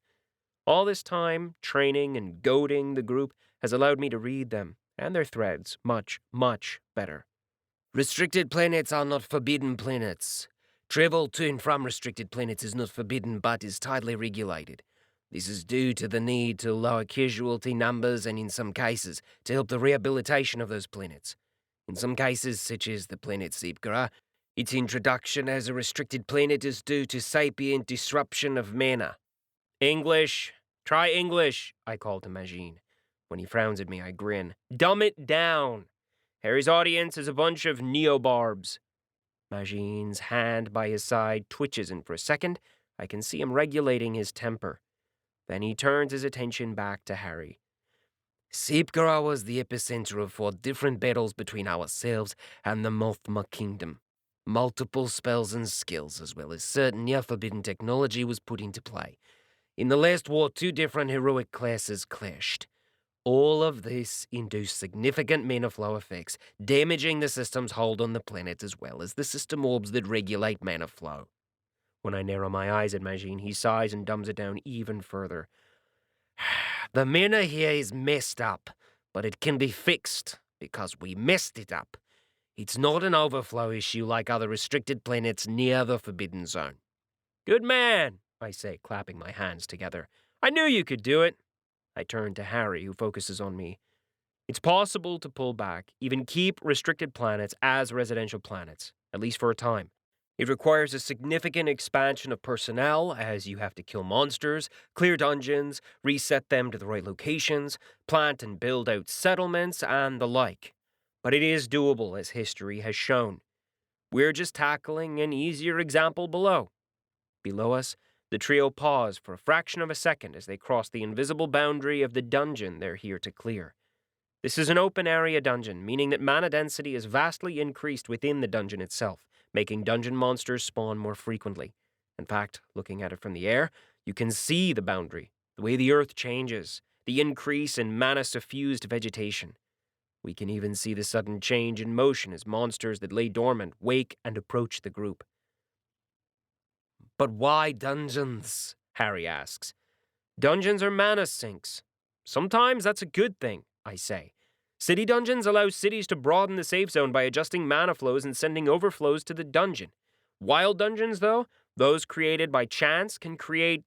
All this time, training and goading the group has allowed me to read them, and their threads, much, much better. Restricted planets are not forbidden planets. Travel to and from restricted planets is not forbidden, but is tightly regulated. This is due to the need to lower casualty numbers and, in some cases, to help the rehabilitation of those planets. In some cases, such as the planet 𝗧𝐸, its introduction as a restricted planet is due to sapient disruption of mana. English. Try English, I call to Majin. When he frowns at me, I grin. Dumb it down. Harry's audience is a bunch of neobarbs. Majin's hand by his side twitches, and for a second, I can see him regulating his temper. Then he turns his attention back to Harry. 𝗧𝐸 was the epicenter of 4 different battles between ourselves and the 𝗪𝘆𝘀 kingdom. Multiple spells and skills, as well as certain near-forbidden technology, was put into play. In the last war, 2 different heroic classes clashed. All of this induced significant mana flow effects, damaging the system's hold on the planet as well as the system orbs that regulate mana flow. When I narrow my eyes at Majin, he sighs and dumbs it down even further. The mana here is messed up, but it can be fixed because we messed it up. It's not an overflow issue like other restricted planets near the Forbidden Zone. Good man, I say, clapping my hands together. I knew you could do it. I turn to Harry, who focuses on me. It's possible to pull back, even keep restricted planets as residential planets, at least for a time. It requires a significant expansion of personnel, as you have to kill monsters, clear dungeons, reset them to the right locations, plant and build out settlements, and the like. But it is doable, as history has shown. We're just tackling an easier example below. Below us, the trio pause for a fraction of a second as they cross the invisible boundary of the dungeon they're here to clear. This is an open-area dungeon, meaning that mana density is vastly increased within the dungeon itself, making dungeon monsters spawn more frequently. In fact, looking at it from the air, you can see the boundary, the way the earth changes, the increase in mana-suffused vegetation. We can even see the sudden change in motion as monsters that lay dormant wake and approach the group. But why dungeons? Harry asks. Dungeons are mana sinks. Sometimes that's a good thing, I say. City dungeons allow cities to broaden the safe zone by adjusting mana flows and sending overflows to the dungeon. Wild dungeons, though, those created by chance, can create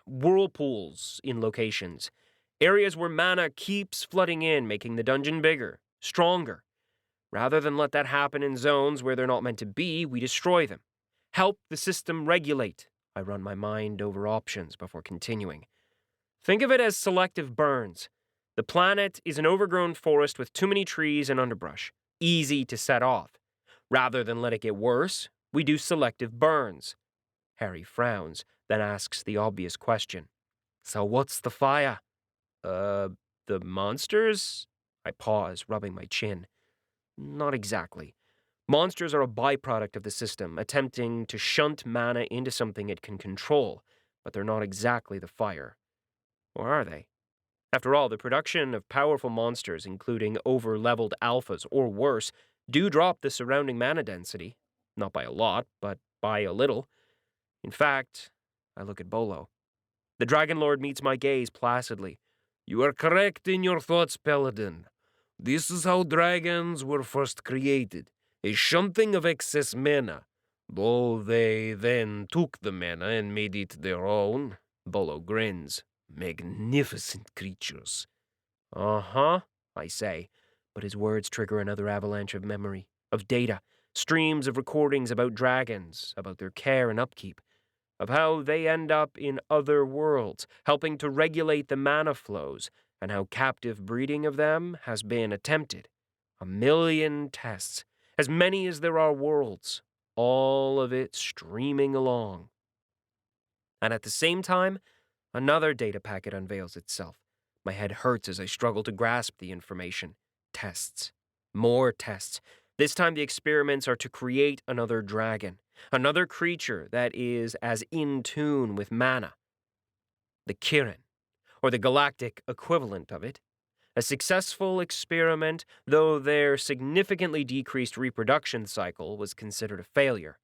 whirlpools in locations. Areas where mana keeps flooding in, making the dungeon bigger, stronger. Rather than let that happen in zones where they're not meant to be, we destroy them. Help the system regulate. I run my mind over options before continuing. Think of it as selective burns. The planet is an overgrown forest with too many trees and underbrush. Easy to set off. Rather than let it get worse, we do selective burns. Harry frowns, then asks the obvious question. So what's the fire? The monsters? I pause, rubbing my chin. Not exactly. Monsters are a byproduct of the system, attempting to shunt mana into something it can control, but they're not exactly the fire. Or are they? After all, the production of powerful monsters, including over-leveled alphas or worse, do drop the surrounding mana density. Not by a lot, but by a little. In fact, I look at Bolo. The Dragon Lord meets my gaze placidly. You are correct in your thoughts, Paladin. This is how dragons were first created, a shunting of excess mana. Though they then took the mana and made it their own. Bolo grins. Magnificent creatures. Uh-huh, I say, but his words trigger another avalanche of memory, of data, streams of recordings about dragons, about their care and upkeep, of how they end up in other worlds, helping to regulate the mana flows, and how captive breeding of them has been attempted. 1,000,000 tests, as many as there are worlds, all of it streaming along. And at the same time, another data packet unveils itself. My head hurts as I struggle to grasp the information. Tests. More tests. This time the experiments are to create another dragon, another creature that is as in tune with mana. The Kirin, or the galactic equivalent of it. A successful experiment, though their significantly decreased reproduction cycle was considered a failure.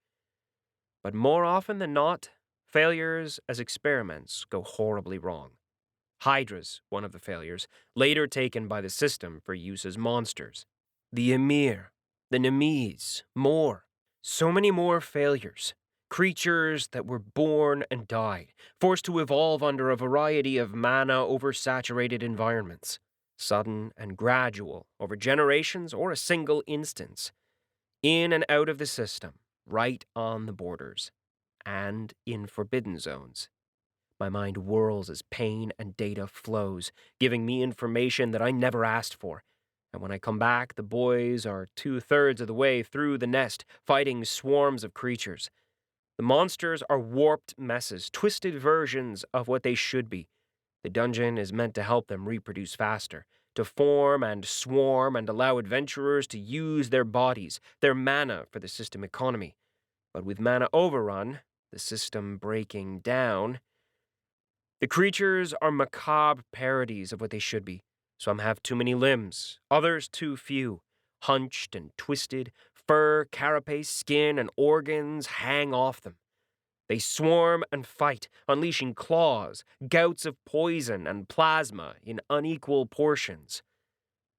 But more often than not, failures as experiments go horribly wrong. Hydra's one of the failures, later taken by the system for use as monsters. The Ymir, the Nemesis, more. So many more failures. Creatures that were born and died, forced to evolve under a variety of mana-oversaturated environments. Sudden and gradual, over generations or a single instance. In and out of the system, right on the borders. And in forbidden zones. My mind whirls as pain and data flows, giving me information that I never asked for. And when I come back, the boys are 2/3 of the way through the nest, fighting swarms of creatures. The monsters are warped messes, twisted versions of what they should be. The dungeon is meant to help them reproduce faster, to form and swarm and allow adventurers to use their bodies, their mana for the system economy. But with mana overrun, the system breaking down, the creatures are macabre parodies of what they should be. Some have too many limbs, others too few. Hunched and twisted, fur, carapace, skin, and organs hang off them. They swarm and fight, unleashing claws, gouts of poison and plasma in unequal portions.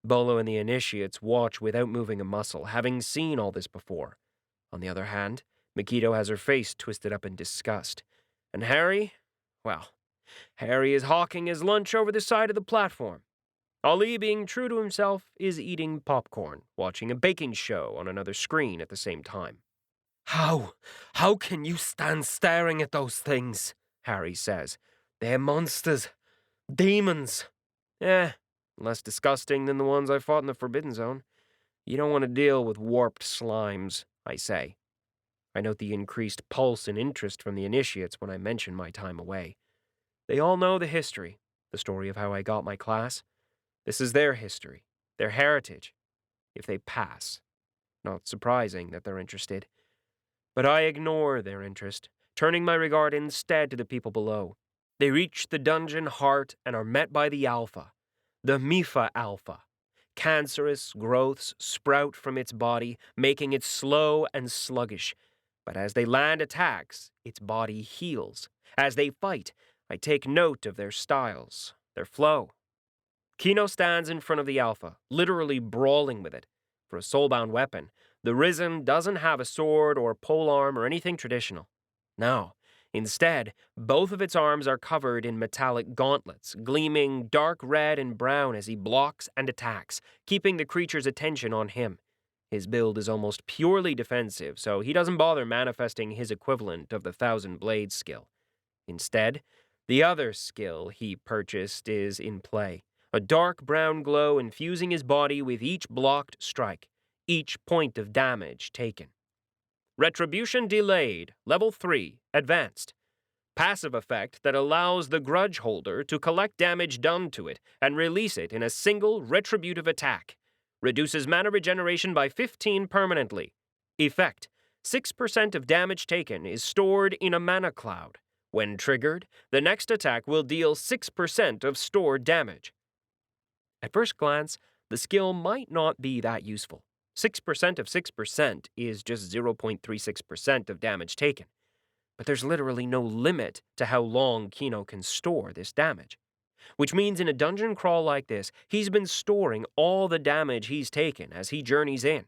Bolo and the initiates watch without moving a muscle, having seen all this before. On the other hand, Mikito has her face twisted up in disgust. And Harry? Well, Harry is hawking his lunch over the side of the platform. Ali, being true to himself, is eating popcorn, watching a baking show on another screen at the same time. How can you stand staring at those things? Harry says. They're monsters. Demons. Less disgusting than the ones I fought in the Forbidden Zone. You don't want to deal with warped slimes, I say. I note the increased pulse and interest from the initiates when I mention my time away. They all know the history, the story of how I got my class. This is their history, their heritage, if they pass. Not surprising that they're interested. But I ignore their interest, turning my regard instead to the people below. They reach the dungeon heart and are met by the Alpha, the Mifa Alpha. Cancerous growths sprout from its body, making it slow and sluggish. But as they land attacks, its body heals. As they fight, I take note of their styles, their flow. Kino stands in front of the Alpha, literally brawling with it. For a soulbound weapon, the Risen doesn't have a sword or polearm or anything traditional. No, Instead, both of its arms are covered in metallic gauntlets, gleaming dark red and brown as he blocks and attacks, keeping the creature's attention on him. His build is almost purely defensive, so he doesn't bother manifesting his equivalent of the Thousand Blades skill. Instead, the other skill he purchased is in play, a dark brown glow infusing his body with each blocked strike, each point of damage taken. Retribution Delayed, Level 3, Advanced. Passive effect that allows the grudge holder to collect damage done to it and release it in a single retributive attack. Reduces mana regeneration by 15 permanently. Effect: 6% of damage taken is stored in a mana cloud. When triggered, the next attack will deal 6% of stored damage. At first glance, the skill might not be that useful. 6% of 6% is just 0.36% of damage taken. But there's literally no limit to how long 𝐞𝐞 can store this damage. Which means in a dungeon crawl like this, he's been storing all the damage he's taken as he journeys in.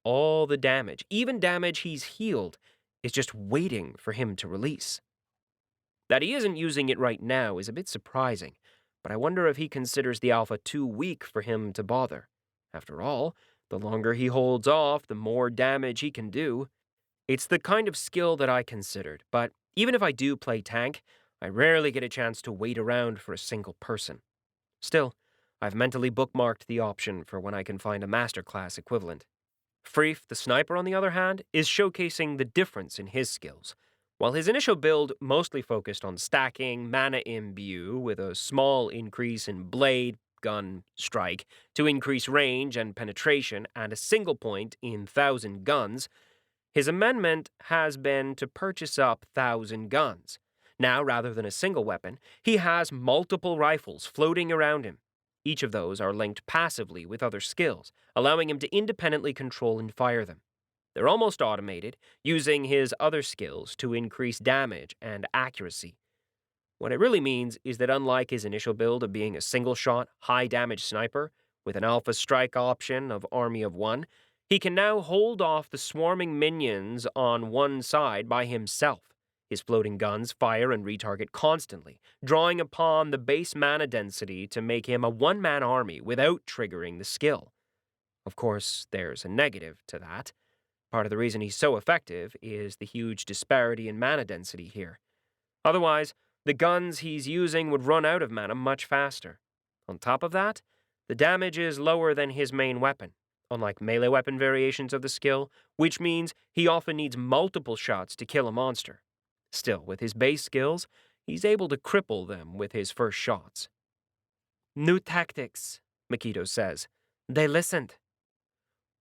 All the damage, even damage he's healed, is just waiting for him to release. That he isn't using it right now is a bit surprising, but I wonder if he considers the alpha too weak for him to bother. After all, the longer he holds off, the more damage he can do. It's the kind of skill that I considered, but even if I do play tank, I rarely get a chance to wait around for a single person. Still, I've mentally bookmarked the option for when I can find a masterclass equivalent. 𝗲 the sniper, on the other hand, is showcasing the difference in his skills. While his initial build mostly focused on stacking mana imbue with a small increase in blade, gun, strike to increase range and penetration and a single point in 1,000 guns, his amendment has been to purchase up 1,000 guns. Now, rather than a single weapon, he has multiple rifles floating around him. Each of those are linked passively with other skills, allowing him to independently control and fire them. They're almost automated, using his other skills to increase damage and accuracy. What it really means is that unlike his initial build of being a single-shot, high-damage sniper, with an alpha strike option of Army of One, he can now hold off the swarming minions on one side by himself. His floating guns fire and retarget constantly, drawing upon the base mana density to make him a one-man army without triggering the skill. Of course, there's a negative to that. Part of the reason he's so effective is the huge disparity in mana density here. Otherwise, the guns he's using would run out of mana much faster. On top of that, the damage is lower than his main weapon, unlike melee weapon variations of the skill, which means he often needs multiple shots to kill a monster. Still, with his base skills, he's able to cripple them with his first shots. New tactics, 𝗪𝐞𝐞 says. They listened.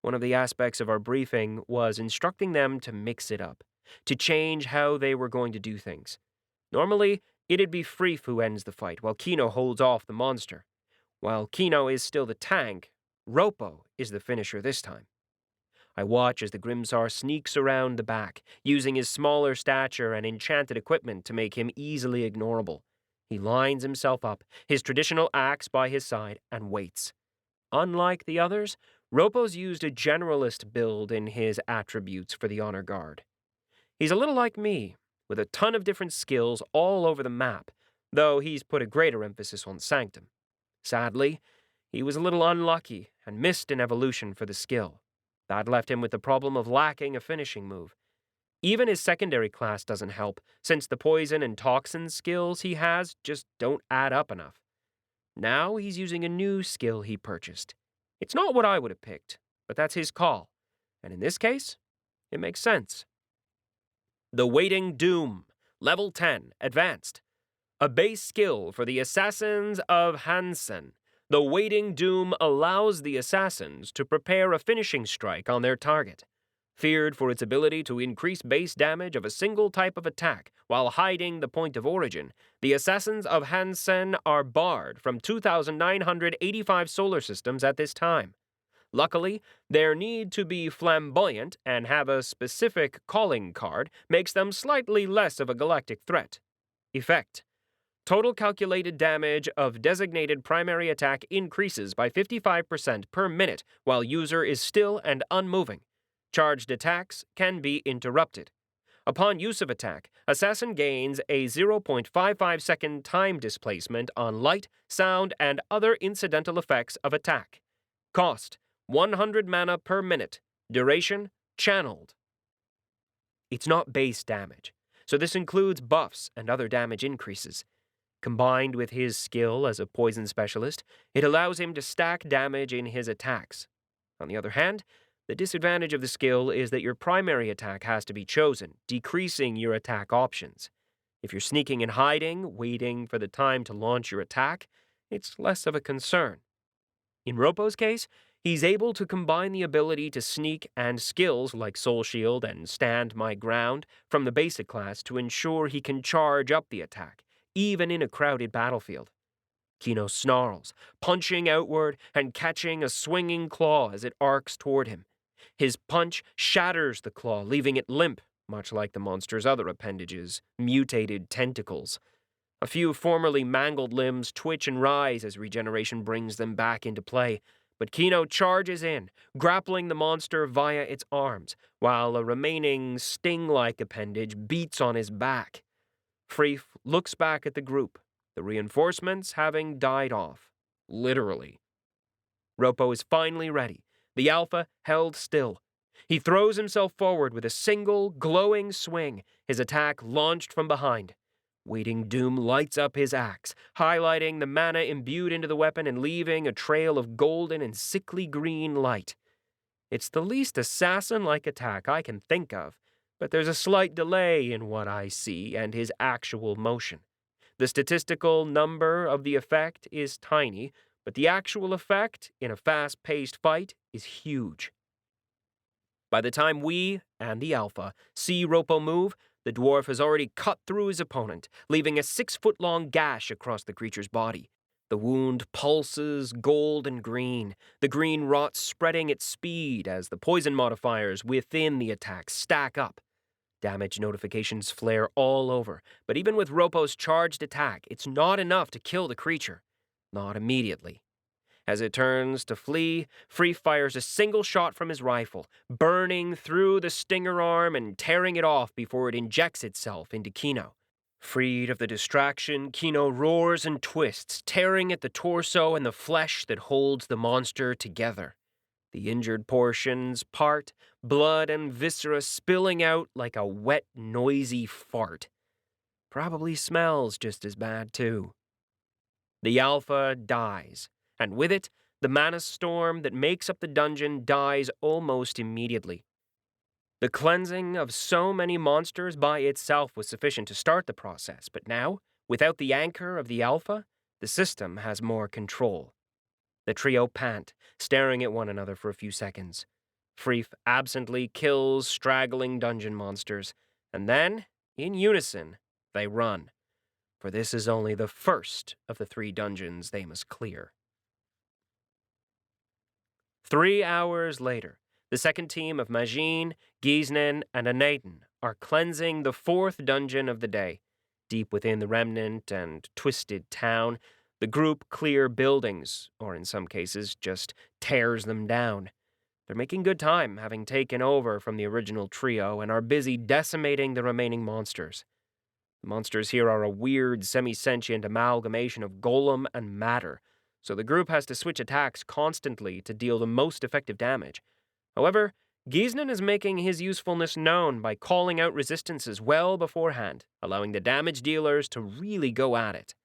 One of the aspects of our briefing was instructing them to mix it up, to change how they were going to do things. Normally, it'd be 𝗲 who ends the fight, while 𝐞𝐞 holds off the monster. While 𝐞𝐞 is still the tank, 𝗨𝗶 is the finisher this time. I watch as the 𝗕𝗁𝗀 sneaks around the back, using his smaller stature and enchanted equipment to make him easily ignorable. He lines himself up, his traditional axe by his side, and waits. Unlike the others, 𝗨𝗶's used a generalist build in his attributes for the honor guard. He's a little like me, with a ton of different skills all over the map, though he's put a greater emphasis on Sanctum. Sadly, he was a little unlucky and missed an evolution for the skill. That left him with the problem of lacking a finishing move. Even his secondary class doesn't help, since the poison and toxin skills he has just don't add up enough. Now he's using a new skill he purchased. It's not what I would have picked, but that's his call, and in this case, it makes sense. The Waiting Doom, Level 10, Advanced. A base skill for the Assassins of Hansen. The Waiting Doom allows the assassins to prepare a finishing strike on their target. Feared for its ability to increase base damage of a single type of attack while hiding the point of origin, the Assassins of Hansen are barred from 2,985 solar systems at this time. Luckily, their need to be flamboyant and have a specific calling card makes them slightly less of a galactic threat. Effect: total calculated damage of designated primary attack increases by 55% per minute while user is still and unmoving. Charged attacks can be interrupted. Upon use of attack, Assassin gains a 0.55-second time displacement on light, sound, and other incidental effects of attack. Cost: 100 mana per minute. Duration: channeled. It's not base damage, so this includes buffs and other damage increases. Combined with his skill as a poison specialist, it allows him to stack damage in his attacks. On the other hand, the disadvantage of the skill is that your primary attack has to be chosen, decreasing your attack options. If you're sneaking and hiding, waiting for the time to launch your attack, it's less of a concern. In Roppo's case, he's able to combine the ability to sneak and skills like Soul Shield and Stand My Ground from the basic class to ensure he can charge up the attack, even in a crowded battlefield. Kino snarls, punching outward and catching a swinging claw as it arcs toward him. His punch shatters the claw, leaving it limp, much like the monster's other appendages, mutated tentacles. A few formerly mangled limbs twitch and rise as regeneration brings them back into play, but Kino charges in, grappling the monster via its arms, while a remaining sting-like appendage beats on his back. Freef looks back at the group, the reinforcements having died off. Literally. Roppo is finally ready, the Alpha held still. He throws himself forward with a single, glowing swing, his attack launched from behind. Waiting Doom lights up his axe, highlighting the mana imbued into the weapon and leaving a trail of golden and sickly green light. It's the least assassin-like attack I can think of, but there's a slight delay in what I see and his actual motion. The statistical number of the effect is tiny, but the actual effect in a fast-paced fight is huge. By the time we, and the Alpha, see Roppo move, the dwarf has already cut through his opponent, leaving a 6-foot-long gash across the creature's body. The wound pulses gold and green, the green rot spreading its speed as the poison modifiers within the attack stack up. Damage notifications flare all over, but even with Roppo's charged attack, it's not enough to kill the creature. Not immediately. As it turns to flee, Freef fires a single shot from his rifle, burning through the stinger arm and tearing it off before it injects itself into Kino. Freed of the distraction, Kino roars and twists, tearing at the torso and the flesh that holds the monster together. The injured portions part, blood and viscera spilling out like a wet, noisy fart. Probably smells just as bad, too. The Alpha dies. And with it, the mana storm that makes up the dungeon dies almost immediately. The cleansing of so many monsters by itself was sufficient to start the process, but now, without the anchor of the Alpha, the system has more control. The trio pant, staring at one another for a few seconds. Freef absently kills straggling dungeon monsters, and then, in unison, they run. For this is only the first of the 3 dungeons they must clear. 3 hours later, the second team of Majin, Gisnen, and Anaden are cleansing the 4th dungeon of the day. Deep within the remnant and twisted town, the group clear buildings, or in some cases just tears them down. They're making good time, having taken over from the original trio, and are busy decimating the remaining monsters. The monsters here are a weird, semi-sentient amalgamation of golem and matter, so the group has to switch attacks constantly to deal the most effective damage. However, Gisnen is making his usefulness known by calling out resistances well beforehand, allowing the damage dealers to really go at it.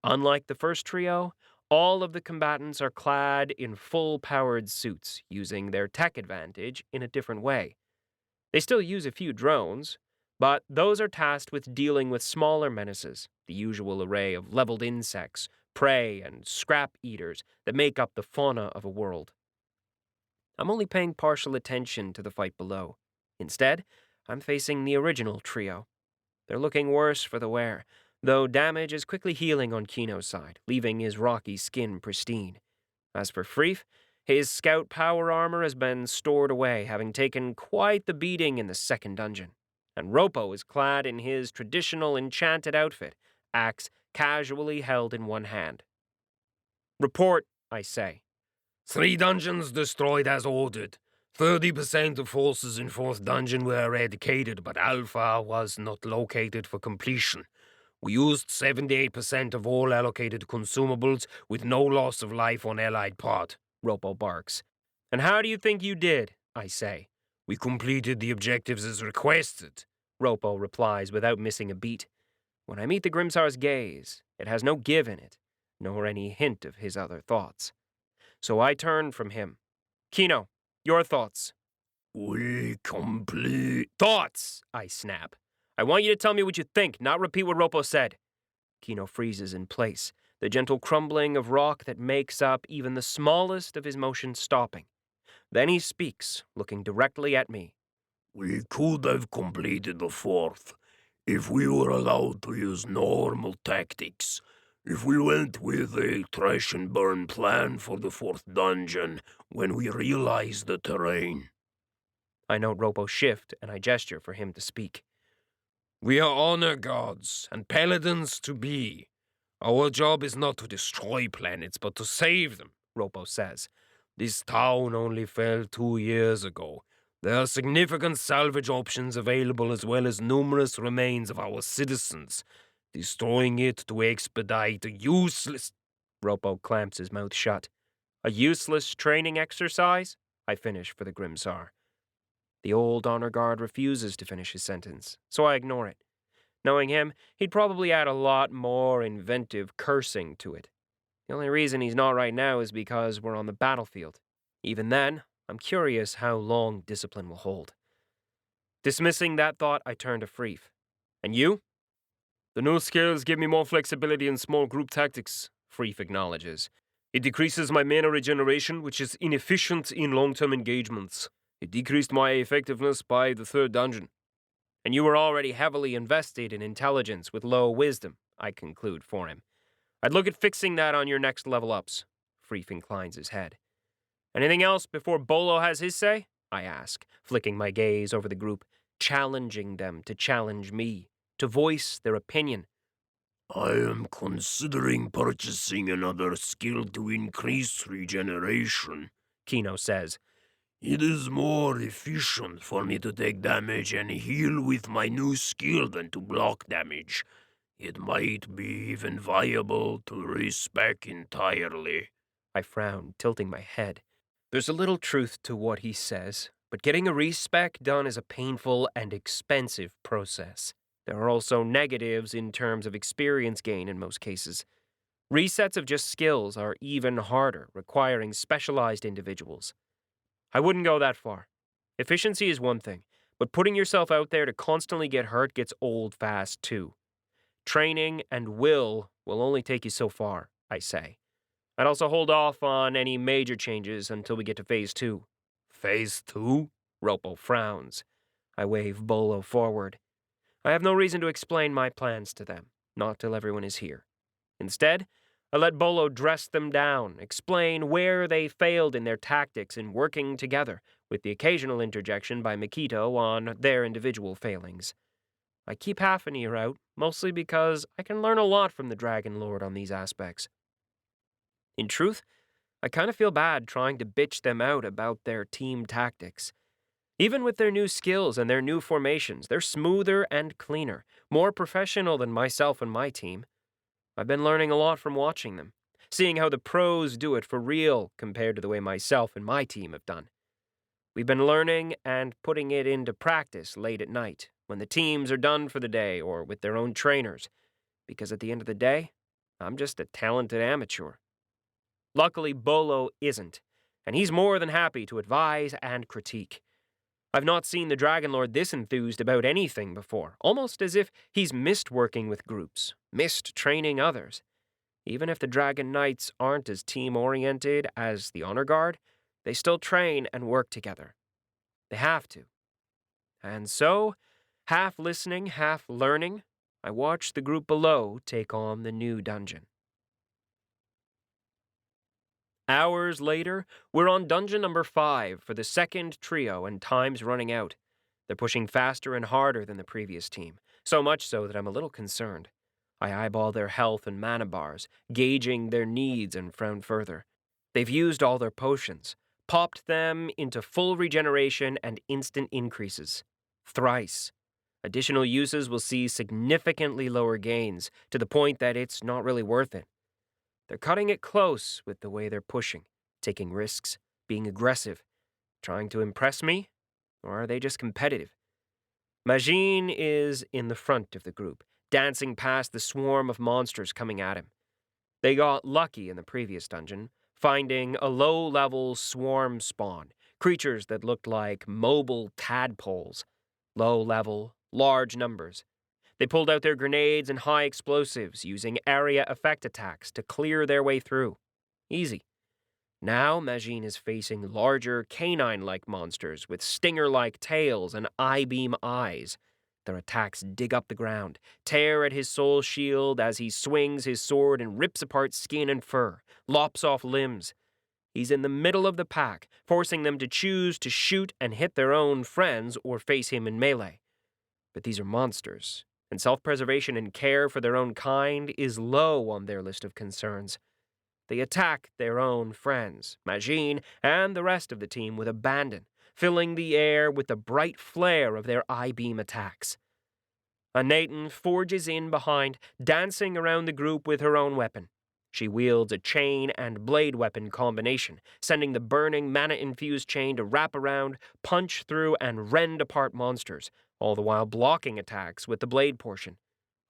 Unlike the first trio, all of the combatants are clad in full-powered suits, using their tech advantage in a different way. They still use a few drones, but those are tasked with dealing with smaller menaces, the usual array of leveled insects, prey, and scrap eaters that make up the fauna of a world. I'm only paying partial attention to the fight below. Instead, I'm facing the original trio. They're looking worse for the wear, though damage is quickly healing on Kino's side, leaving his rocky skin pristine. As for Freef, his scout power armor has been stored away, having taken quite the beating in the 2nd dungeon. And Roppo is clad in his traditional enchanted outfit, axe casually held in one hand. Report, I say. 3 dungeons destroyed as ordered. 30% of forces in 4th Dungeon were eradicated, but Alpha was not located for completion. We used 78% of all allocated consumables with no loss of life on allied part, 𝗨𝗶 barks. And how do you think you did? I say. We completed the objectives as requested, 𝗨𝗶 replies without missing a beat. When I meet the 𝗕𝐲𝗪's gaze, it has no give in it, nor any hint of his other thoughts. So I turn from him. Kino, your thoughts. We complete. Thoughts, I snap. I want you to tell me what you think, not repeat what 𝗨𝗶 said. Kino freezes in place, the gentle crumbling of rock that makes up even the smallest of his motions stopping. Then he speaks, looking directly at me. We could have completed the 4th if we were allowed to use normal tactics. If we went with a trash and burn plan for the 4th dungeon when we realized the terrain. I note 𝗨𝗶 shift, and I gesture for him to speak. We are honor gods and paladins to be. Our job is not to destroy planets, but to save them, 𝗨𝗶 says. This town only fell 2 years ago. There are significant salvage options available as well as numerous remains of our citizens. Destroying it to expedite a useless... 𝗨𝗶 clamps his mouth shut. A useless training exercise? I finish for the 𝗲𝗪𝗏. The old honor guard refuses to finish his sentence, so I ignore it. Knowing him, he'd probably add a lot more inventive cursing to it. The only reason he's not right now is because we're on the battlefield. Even then, I'm curious how long discipline will hold. Dismissing that thought, I turn to 𝗲. And you? The new skills give me more flexibility in small group tactics, 𝗲 acknowledges. It decreases my mana regeneration, which is inefficient in long-term engagements. It decreased my effectiveness by the 3rd dungeon. And you were already heavily invested in intelligence with low wisdom, I conclude for him. I'd look at fixing that on your next level ups. 𝗲 inclines his head. Anything else before Bolo has his say? I ask, flicking my gaze over the group, challenging them to challenge me, to voice their opinion. I am considering purchasing another skill to increase regeneration, Kino says. It is more efficient for me to take damage and heal with my new skill than to block damage. It might be even viable to respec entirely. I frown, tilting my head. There's a little truth to what he says, but getting a respec done is a painful and expensive process. There are also negatives in terms of experience gain in most cases. Resets of just skills are even harder, requiring specialized individuals. I wouldn't go that far. Efficiency is one thing, but putting yourself out there to constantly get hurt gets old fast too. Training and will only take you so far, I say. I'd also hold off on any major changes until we get to Phase 2. Phase 2? 𝗨𝗶 frowns. I wave Bolo forward. I have no reason to explain my plans to them, not till everyone is here. Instead, I let Bolo dress them down, explain where they failed in their tactics in working together, with the occasional interjection by 𝐼𝐞𝐸 on their individual failings. I keep half an ear out, mostly because I can learn a lot from the Dragon Lord on these aspects. In truth, I kind of feel bad trying to bitch them out about their team tactics. Even with their new skills and their new formations, they're smoother and cleaner, more professional than myself and my team. I've been learning a lot from watching them, seeing how the pros do it for real compared to the way myself and my team have done. We've been learning and putting it into practice late at night, when the teams are done for the day or with their own trainers, because at the end of the day, I'm just a talented amateur. Luckily, Bolo isn't, and he's more than happy to advise and critique. I've not seen the Dragon Lord this enthused about anything before, almost as if he's missed working with groups, missed training others. Even if the Dragon Knights aren't as team-oriented as the Honor Guard, they still train and work together. They have to. And so, half listening, half learning, I watch the group below take on the new dungeon. Hours later, we're on dungeon number 5 for the second trio, and time's running out. They're pushing faster and harder than the previous team, so much so that I'm a little concerned. I eyeball their health and mana bars, gauging their needs, and frown further. They've used all their potions, popped them into full regeneration and instant increases. Thrice. Additional uses will see significantly lower gains, to the point that it's not really worth it. They're cutting it close with the way they're pushing, taking risks, being aggressive, trying to impress me, or are they just competitive? 𝗪𝐺ine is in the front of the group, dancing past the swarm of monsters coming at him. They got lucky in the previous dungeon, finding a low-level swarm spawn, creatures that looked like mobile tadpoles. Low-level, large numbers. They pulled out their grenades and high explosives, using area effect attacks to clear their way through. Easy. Now 𝗪𝐺ine is facing larger canine-like monsters with stinger-like tails and I-beam eyes. Their attacks dig up the ground, tear at his soul shield as he swings his sword and rips apart skin and fur, lops off limbs. He's in the middle of the pack, forcing them to choose to shoot and hit their own friends or face him in melee. But these are monsters, and self-preservation and care for their own kind is low on their list of concerns. They attack their own friends, 𝗪𝐺ine and the rest of the team, with abandon, filling the air with the bright flare of their I-beam attacks. Anaten forges in behind, dancing around the group with her own weapon. She wields a chain and blade weapon combination, sending the burning mana-infused chain to wrap around, punch through, and rend apart monsters, all the while blocking attacks with the blade portion.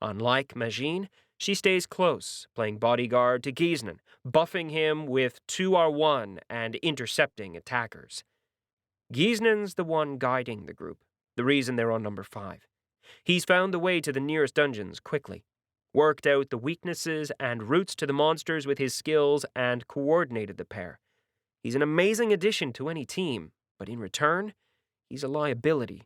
Unlike 𝗪𝐺ine, she stays close, playing bodyguard to 𝗪𝐸zhn, buffing him with 2R1 and intercepting attackers. 𝗪𝐸zhn's the one guiding the group, the reason they're on number 5. He's found the way to the nearest dungeons quickly, worked out the weaknesses and routes to the monsters with his skills, and coordinated the pair. He's an amazing addition to any team, but in return, he's a liability.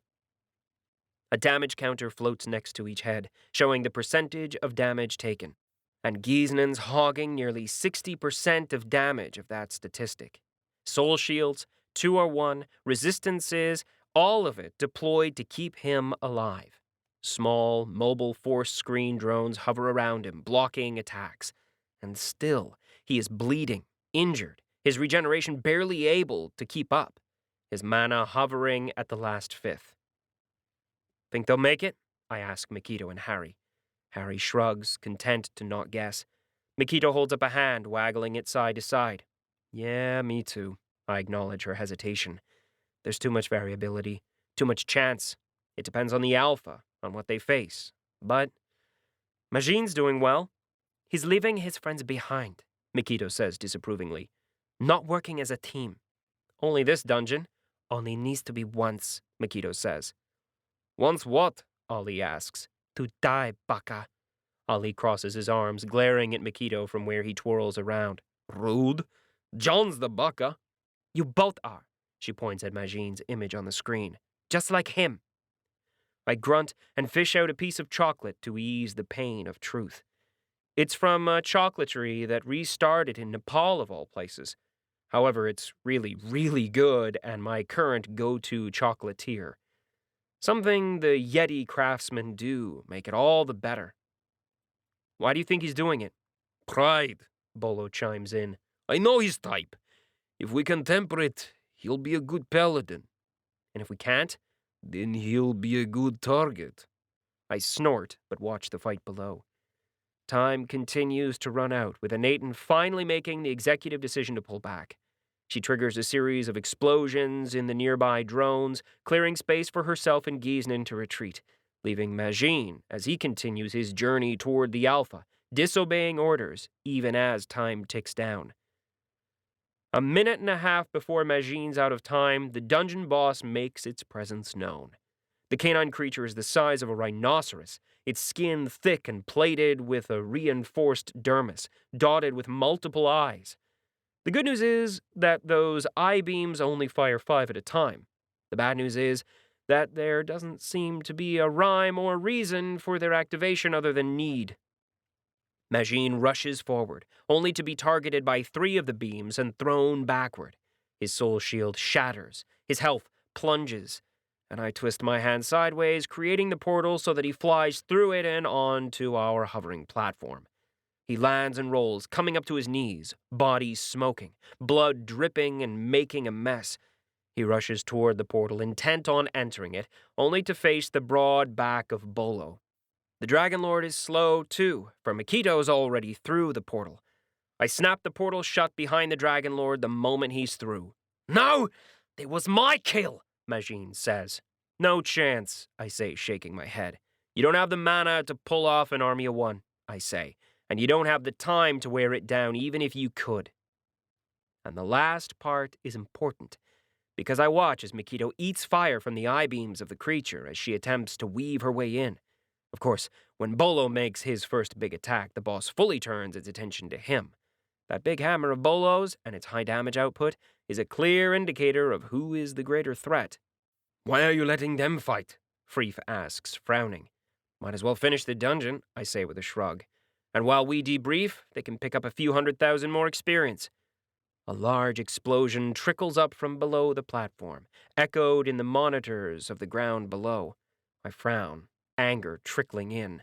A damage counter floats next to each head, showing the percentage of damage taken, and 𝗪𝐸zn's hogging nearly 60% of damage of that statistic. Soul shields, 2R1, resistances, all of it deployed to keep him alive. Small, mobile force screen drones hover around him, blocking attacks. And still, he is bleeding, injured, his regeneration barely able to keep up, his mana hovering at the last fifth. Think they'll make it? I ask Mikito and Harry. Harry shrugs, content to not guess. Mikito holds up a hand, waggling it side to side. Yeah, me too. I acknowledge her hesitation. There's too much variability, too much chance. It depends on the alpha, on what they face. But 𝗪𝐺ine's doing well. He's leaving his friends behind, Mikito says disapprovingly. Not working as a team. Only this dungeon. Only needs to be once, Mikito says. Once what? Ollie asks. To die, baka. Ollie crosses his arms, glaring at Mikito from where he twirls around. Rude. John's the baka. You both are, she points at 𝗪𝐺ine's image on the screen. Just like him. I grunt and fish out a piece of chocolate to ease the pain of truth. It's from a chocolatery that restarted in Nepal, of all places. However, it's really, really good and my current go-to chocolatier. Something the Yeti craftsmen do make it all the better. Why do you think he's doing it? Pride, Bolo chimes in. I know his type. If we can temper it, he'll be a good paladin. And if we can't? Then he'll be a good target. I snort, but watch the fight below. Time continues to run out, with Anaten finally making the executive decision to pull back. She triggers a series of explosions in the nearby drones, clearing space for herself and 𝗪𝐸zhn to retreat, leaving 𝗪𝐺ine as he continues his journey toward the Alpha, disobeying orders even as time ticks down. A minute and a half before 𝗪𝐺ine's out of time, the dungeon boss makes its presence known. The canine creature is the size of a rhinoceros, its skin thick and plated with a reinforced dermis, dotted with multiple eyes. The good news is that those I-beams only fire 5 at a time. The bad news is that there doesn't seem to be a rhyme or reason for their activation other than need. 𝗪𝐺ine rushes forward, only to be targeted by 3 of the beams and thrown backward. His soul shield shatters, his health plunges, and I twist my hand sideways, creating the portal so that he flies through it and onto our hovering platform. He lands and rolls, coming up to his knees, body smoking, blood dripping and making a mess. He rushes toward the portal, intent on entering it, only to face the broad back of Bolo. The Dragon Lord is slow, too, for Makito's already through the portal. I snap the portal shut behind the Dragon Lord the moment he's through. "No! It was my kill!" 𝗪𝐺 says. "No chance," I say, shaking my head. "You don't have the mana to pull off an army of one," I say, "and you don't have the time to wear it down even if you could." And the last part is important, because I watch as Makito eats fire from the eye-beams of the creature as she attempts to weave her way in. Of course, when Bolo makes his first big attack, the boss fully turns its attention to him. That big hammer of Bolo's and its high damage output is a clear indicator of who is the greater threat. "Why are you letting them fight?" 𝗲 asks, frowning. "Might as well finish the dungeon," I say with a shrug. "And while we debrief, they can pick up a few 100,000 more experience." A large explosion trickles up from below the platform, echoed in the monitors of the ground below. I frown, anger trickling in.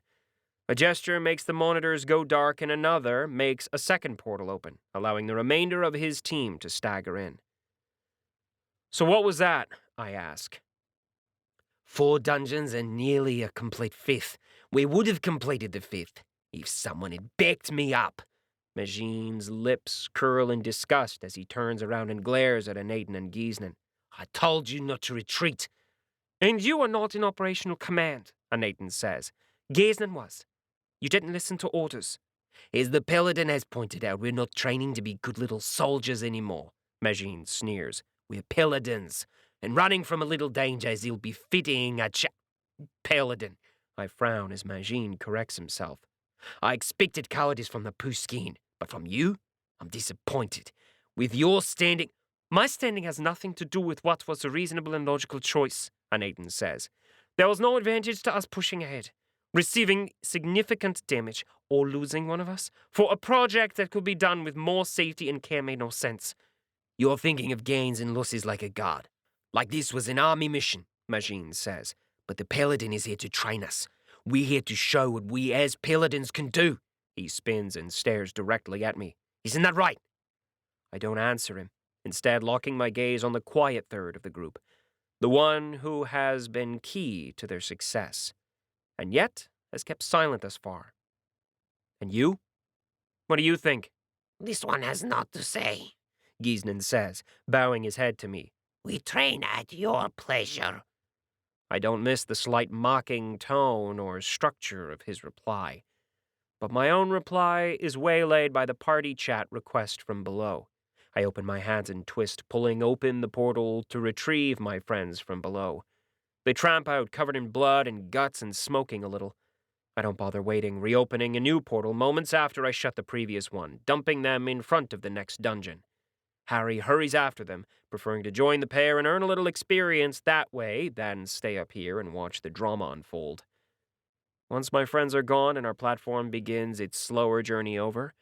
A gesture makes the monitors go dark and another makes a second portal open, allowing the remainder of his team to stagger in. "So what was that?" I ask. 4 dungeons and nearly a complete 5th. We would have completed the 5th if someone had backed me up. 𝗪𝐺's lips curl in disgust as he turns around and glares at Anaten and 𝐺iznn. "I told you not to retreat." "And you are not in operational command," Anaten says. "𝐺iznn was. You didn't listen to orders." "As the paladin has pointed out, we're not training to be good little soldiers anymore," 𝗪𝐺 sneers. "We're paladins, and running from a little danger is ill-befitting a paladin." I frown as 𝗪𝐺 corrects himself. "I expected cowardice from the Puskin, but from you, I'm disappointed. With your standing—" "My standing has nothing to do with what was a reasonable and logical choice," Anaten says. "There was no advantage to us pushing ahead, receiving significant damage, or losing one of us, for a project that could be done with more safety and care made no sense." "You're thinking of gains and losses like a god. Like this was an army mission," 𝗪𝐺 says. "But the paladin is here to train us. We're here to show what we as paladins can do." He spins and stares directly at me. "Isn't that right?" I don't answer him, instead locking my gaze on the quiet third of the group, the one who has been key to their success, and yet has kept silent thus far. "And you? What do you think?" "This one has naught to say," 𝗫𝐴 says, bowing his head to me. "We train at your pleasure." I don't miss the slight mocking tone or structure of his reply. But my own reply is waylaid by the party chat request from below. I open my hands and twist, pulling open the portal to retrieve my friends from below. They tramp out, covered in blood and guts and smoking a little. I don't bother waiting, reopening a new portal moments after I shut the previous one, dumping them in front of the next dungeon. Harry hurries after them, preferring to join the pair and earn a little experience that way than stay up here and watch the drama unfold. Once my friends are gone and our platform begins its slower journey over,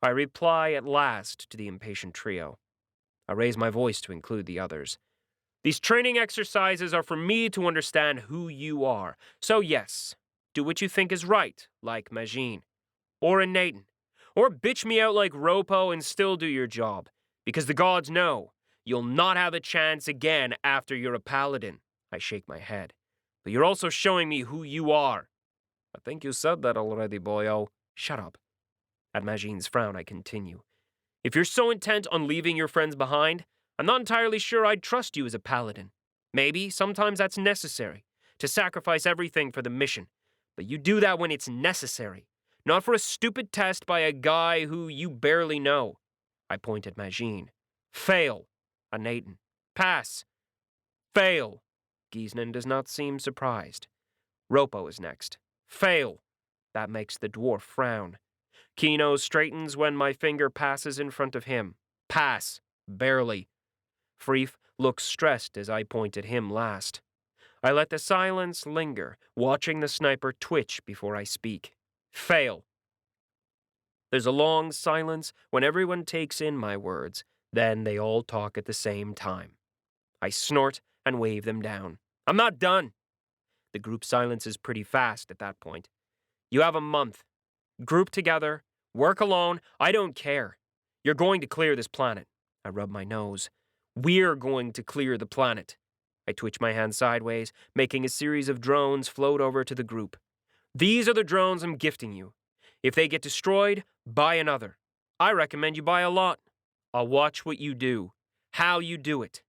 I reply at last to the impatient trio. I raise my voice to include the others. "These training exercises are for me to understand who you are. So yes, do what you think is right, like 𝗪𝐺, or Anaten, or bitch me out like 𝗪𝗶𝗁 and still do your job. Because the gods know, you'll not have a chance again after you're a paladin." I shake my head. "But you're also showing me who you are." "I think you said that already, boyo." "Shut up." At 𝗪𝐺's frown, I continue. "If you're so intent on leaving your friends behind, I'm not entirely sure I'd trust you as a paladin. Maybe sometimes that's necessary, to sacrifice everything for the mission. But you do that when it's necessary, not for a stupid test by a guy who you barely know." I point at 𝗪𝐺. "Fail." Anaten. "Pass." "Fail." 𝗫𝐴 does not seem surprised. 𝗪𝗶𝗁 is next. "Fail." That makes the dwarf frown. 𝗏𝐻 straightens when my finger passes in front of him. "Pass." "Barely." 𝗲 looks stressed as I point at him last. I let the silence linger, watching the sniper twitch before I speak. "Fail." There's a long silence when everyone takes in my words, then they all talk at the same time. I snort and wave them down. "I'm not done." The group silences pretty fast at that point. "You have a month. Group together, Work alone, I don't care. You're going to clear this planet. I rub my nose. We're going to clear the planet. I twitch my hand sideways, making a series of drones float over to the group. These are the drones I'm gifting you. If they get destroyed, buy another. I recommend you buy a lot. I'll watch what you do, how you do it.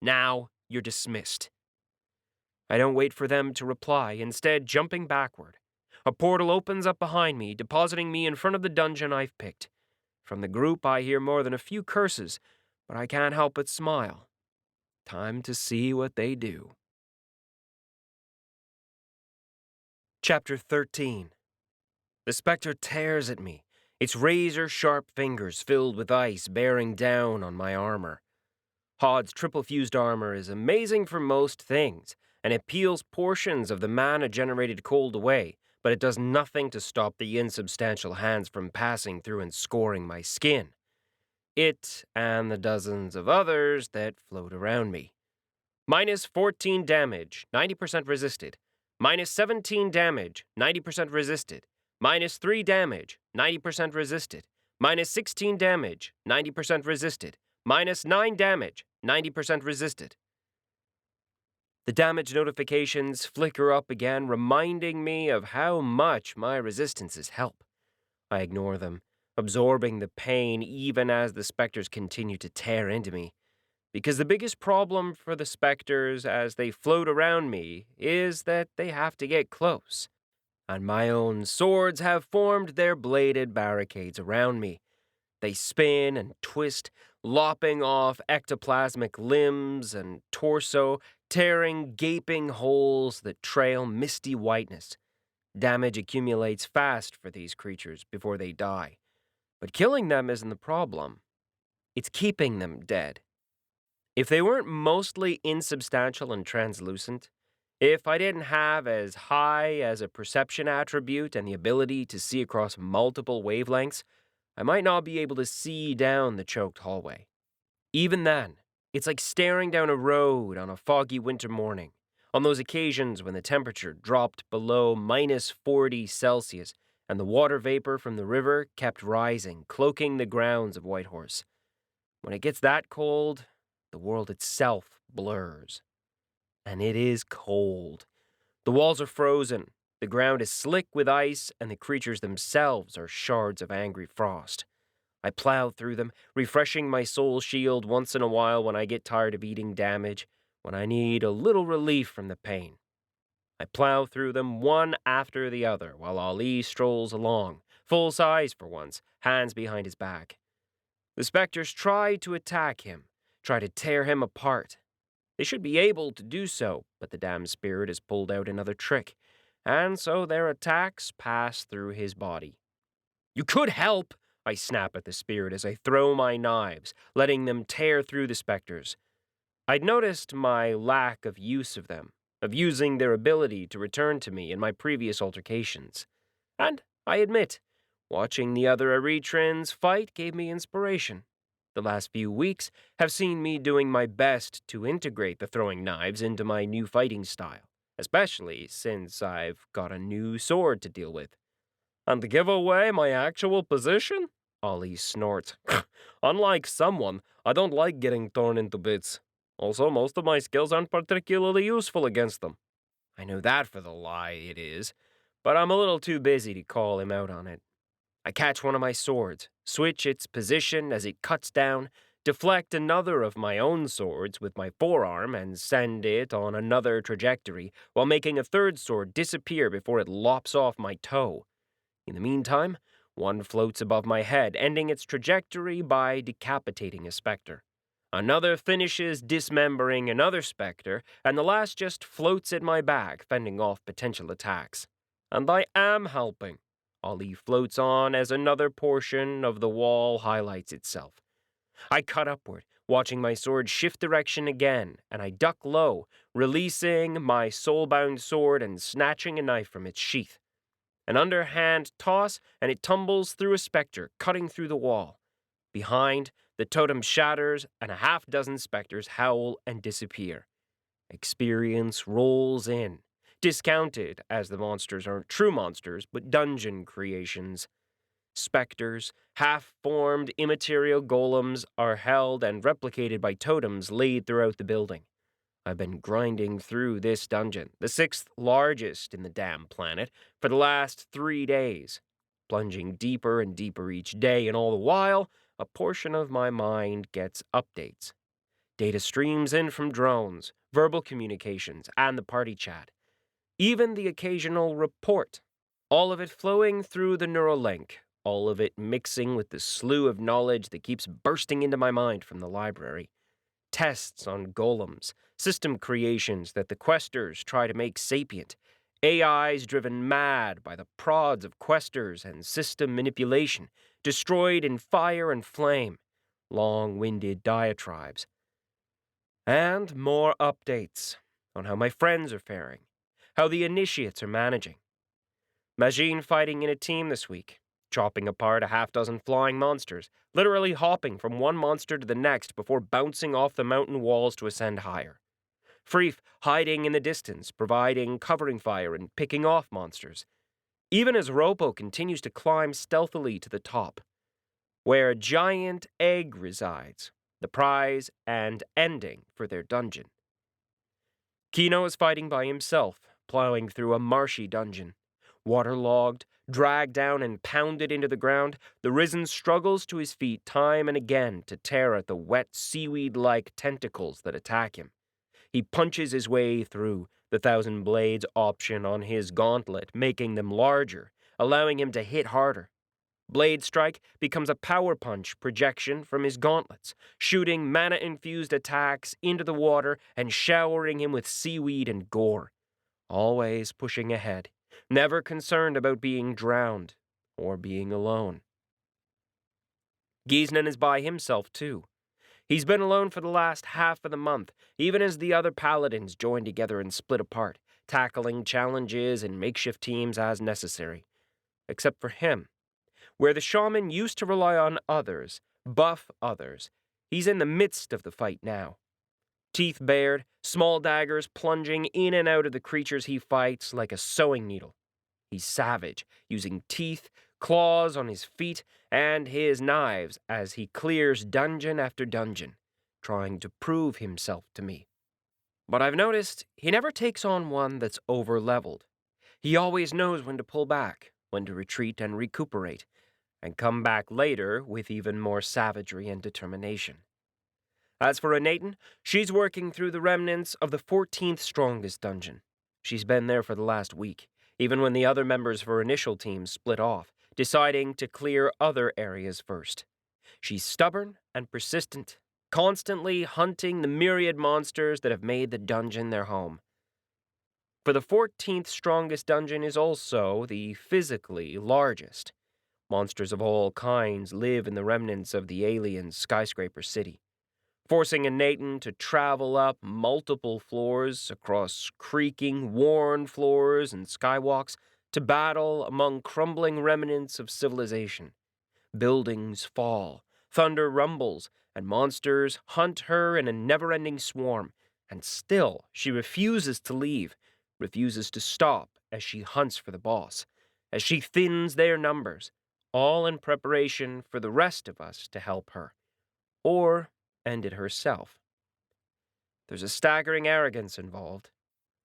Now you're dismissed. I don't wait for them to reply, instead jumping backward. A portal opens up behind me, depositing me in front of the dungeon I've picked. From the group, I hear more than a few curses, but I can't help but smile. Time to see what they do. Chapter 13. The specter tears at me, its razor-sharp fingers filled with ice bearing down on my armor. Hod's triple-fused armor is amazing for most things, and it peels portions of the mana-generated cold away, but it does nothing to stop the insubstantial hands from passing through and scoring my skin. It and the dozens of others that float around me. Minus 14 damage, 90% resisted. Minus 17 damage, 90% resisted. Minus 3 damage, 90% resisted. Minus 16 damage, 90% resisted. Minus 9 damage, 90% resisted. The damage notifications flicker up again, reminding me of how much my resistances help. I ignore them, absorbing the pain even as the specters continue to tear into me. Because the biggest problem for the specters as they float around me is that they have to get close. And my own swords have formed their bladed barricades around me. They spin and twist, lopping off ectoplasmic limbs and torso, tearing gaping holes that trail misty whiteness. Damage accumulates fast for these creatures before they die. But killing them isn't the problem. It's keeping them dead. If they weren't mostly insubstantial and translucent, if I didn't have as high as a perception attribute and the ability to see across multiple wavelengths, I might not be able to see down the choked hallway. Even then, it's like staring down a road on a foggy winter morning, on those occasions when the temperature dropped below minus 40 Celsius and the water vapor from the river kept rising, cloaking the grounds of Whitehorse. When it gets that cold, the world itself blurs. And it is cold. The walls are frozen, the ground is slick with ice, and the creatures themselves are shards of angry frost. I plow through them, refreshing my soul shield once in a while when I get tired of eating damage, when I need a little relief from the pain. I plow through them one after the other while Ali strolls along, full size for once, hands behind his back. The specters try to attack him, try to tear him apart. They should be able to do so, but the damned spirit has pulled out another trick, and so their attacks pass through his body. You could help, I snap at the spirit as I throw my knives, letting them tear through the specters. I'd noticed my lack of use of them, of using their ability to return to me in my previous altercations. And I admit, watching the other Eretrans fight gave me inspiration. The last few weeks have seen me doing my best to integrate the throwing knives into my new fighting style, especially since I've got a new sword to deal with. And to give away my actual position? Ali snorts. Unlike someone, I don't like getting torn into bits. Also, most of my skills aren't particularly useful against them. I know that for the lie it is, but I'm a little too busy to call him out on it. I catch one of my swords, switch its position as it cuts down, deflect another of my own swords with my forearm and send it on another trajectory, while making a third sword disappear before it lops off my toe. In the meantime, one floats above my head, ending its trajectory by decapitating a specter. Another finishes dismembering another specter, and the last just floats at my back, fending off potential attacks. And I am helping. Ali floats on as another portion of the wall highlights itself. I cut upward, watching my sword shift direction again, and I duck low, releasing my soul-bound sword and snatching a knife from its sheath. An underhand toss, and it tumbles through a specter, cutting through the wall. Behind, the totem shatters, and a half-dozen specters howl and disappear. Experience rolls in. Discounted, as the monsters aren't true monsters, but dungeon creations. specters, half-formed immaterial golems are held and replicated by totems laid throughout the building. I've been grinding through this dungeon, the 6th largest in the damn planet, for the last 3 days, plunging deeper and deeper each day, and all the while, a portion of my mind gets updates. Data streams in from drones, verbal communications, and the party chat. Even the occasional report. All of it flowing through the neural link, all of it mixing with the slew of knowledge that keeps bursting into my mind from the library. Tests on golems, system creations that the questers try to make sapient, AIs driven mad by the prods of questers and system manipulation, destroyed in fire and flame, long-winded diatribes. And more updates on how my friends are faring, how the initiates are managing. Majin fighting in a team this week, chopping apart a half-dozen flying monsters, literally hopping from one monster to the next before bouncing off the mountain walls to ascend higher. Freef hiding in the distance, providing covering fire and picking off monsters, even as Ropo continues to climb stealthily to the top, where a giant egg resides, the prize and ending for their dungeon. Kino is fighting by himself, plowing through a marshy dungeon. Waterlogged, dragged down and pounded into the ground, the Risen struggles to his feet time and again to tear at the wet seaweed-like tentacles that attack him. He punches his way through, the 1,000 blades option on his gauntlet making them larger, allowing him to hit harder. Blade Strike becomes a power punch projection from his gauntlets, shooting mana-infused attacks into the water and showering him with seaweed and gore. Always pushing ahead, never concerned about being drowned or being alone. 𝗬𝐸zhnan is by himself, too. He's been alone for the last half of the month, even as the other paladins join together and split apart, tackling challenges and makeshift teams as necessary. Except for him. Where the shaman used to rely on others, buff others, he's in the midst of the fight now. Teeth bared, small daggers plunging in and out of the creatures he fights like a sewing needle. He's savage, using teeth, claws on his feet, and his knives as he clears dungeon after dungeon, trying to prove himself to me. But I've noticed he never takes on one that's over-leveled. He always knows when to pull back, when to retreat and recuperate, and come back later with even more savagery and determination. As for Erethran, she's working through the remnants of the 14th strongest dungeon. She's been there for the last week, even when the other members of her initial team split off, deciding to clear other areas first. She's stubborn and persistent, constantly hunting the myriad monsters that have made the dungeon their home. For the 14th strongest dungeon is also the physically largest. Monsters of all kinds live in the remnants of the alien skyscraper city, forcing Erethran to travel up multiple floors across creaking, worn floors and skywalks to battle among crumbling remnants of civilization. Buildings fall, thunder rumbles, and monsters hunt her in a never-ending swarm, and still she refuses to leave, refuses to stop as she hunts for the boss, as she thins their numbers, all in preparation for the rest of us to help her, or end it herself. There's a staggering arrogance involved.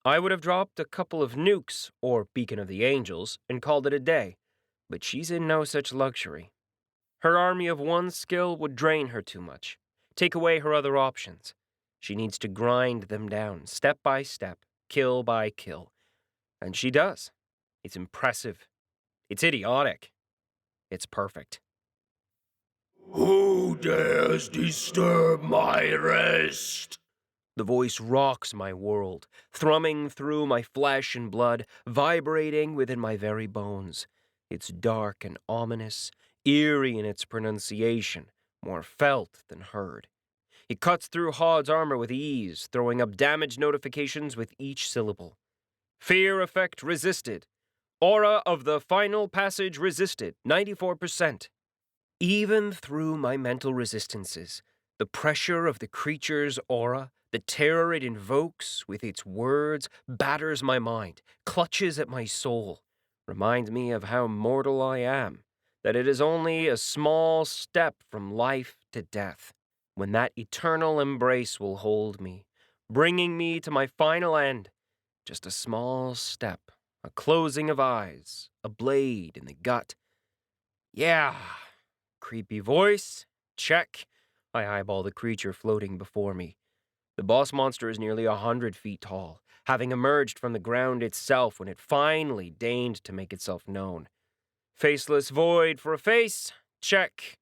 I would have dropped a couple of nukes, or Beacon of the Angels, and called it a day, but she's in no such luxury. Her army of one skill would drain her too much, take away her other options. She needs to grind them down, step by step, kill by kill. And she does. It's impressive. It's idiotic. It's perfect. Who dares disturb my rest? The voice rocks my world, thrumming through my flesh and blood, vibrating within my very bones. It's dark and ominous, eerie in its pronunciation, more felt than heard. It cuts through Hod's armor with ease, throwing up damage notifications with each syllable. Fear effect resisted. Aura of the final passage resisted, 94%. Even through my mental resistances, the pressure of the creature's aura, the terror it invokes with its words, batters my mind, clutches at my soul, reminds me of how mortal I am, that it is only a small step from life to death, when that eternal embrace will hold me, bringing me to my final end. Just a small step, a closing of eyes, a blade in the gut. Yeah. Creepy voice. Check. I eyeball the creature floating before me. The boss monster is nearly 100 feet tall, having emerged from the ground itself when it finally deigned to make itself known. Faceless void for a face. Check.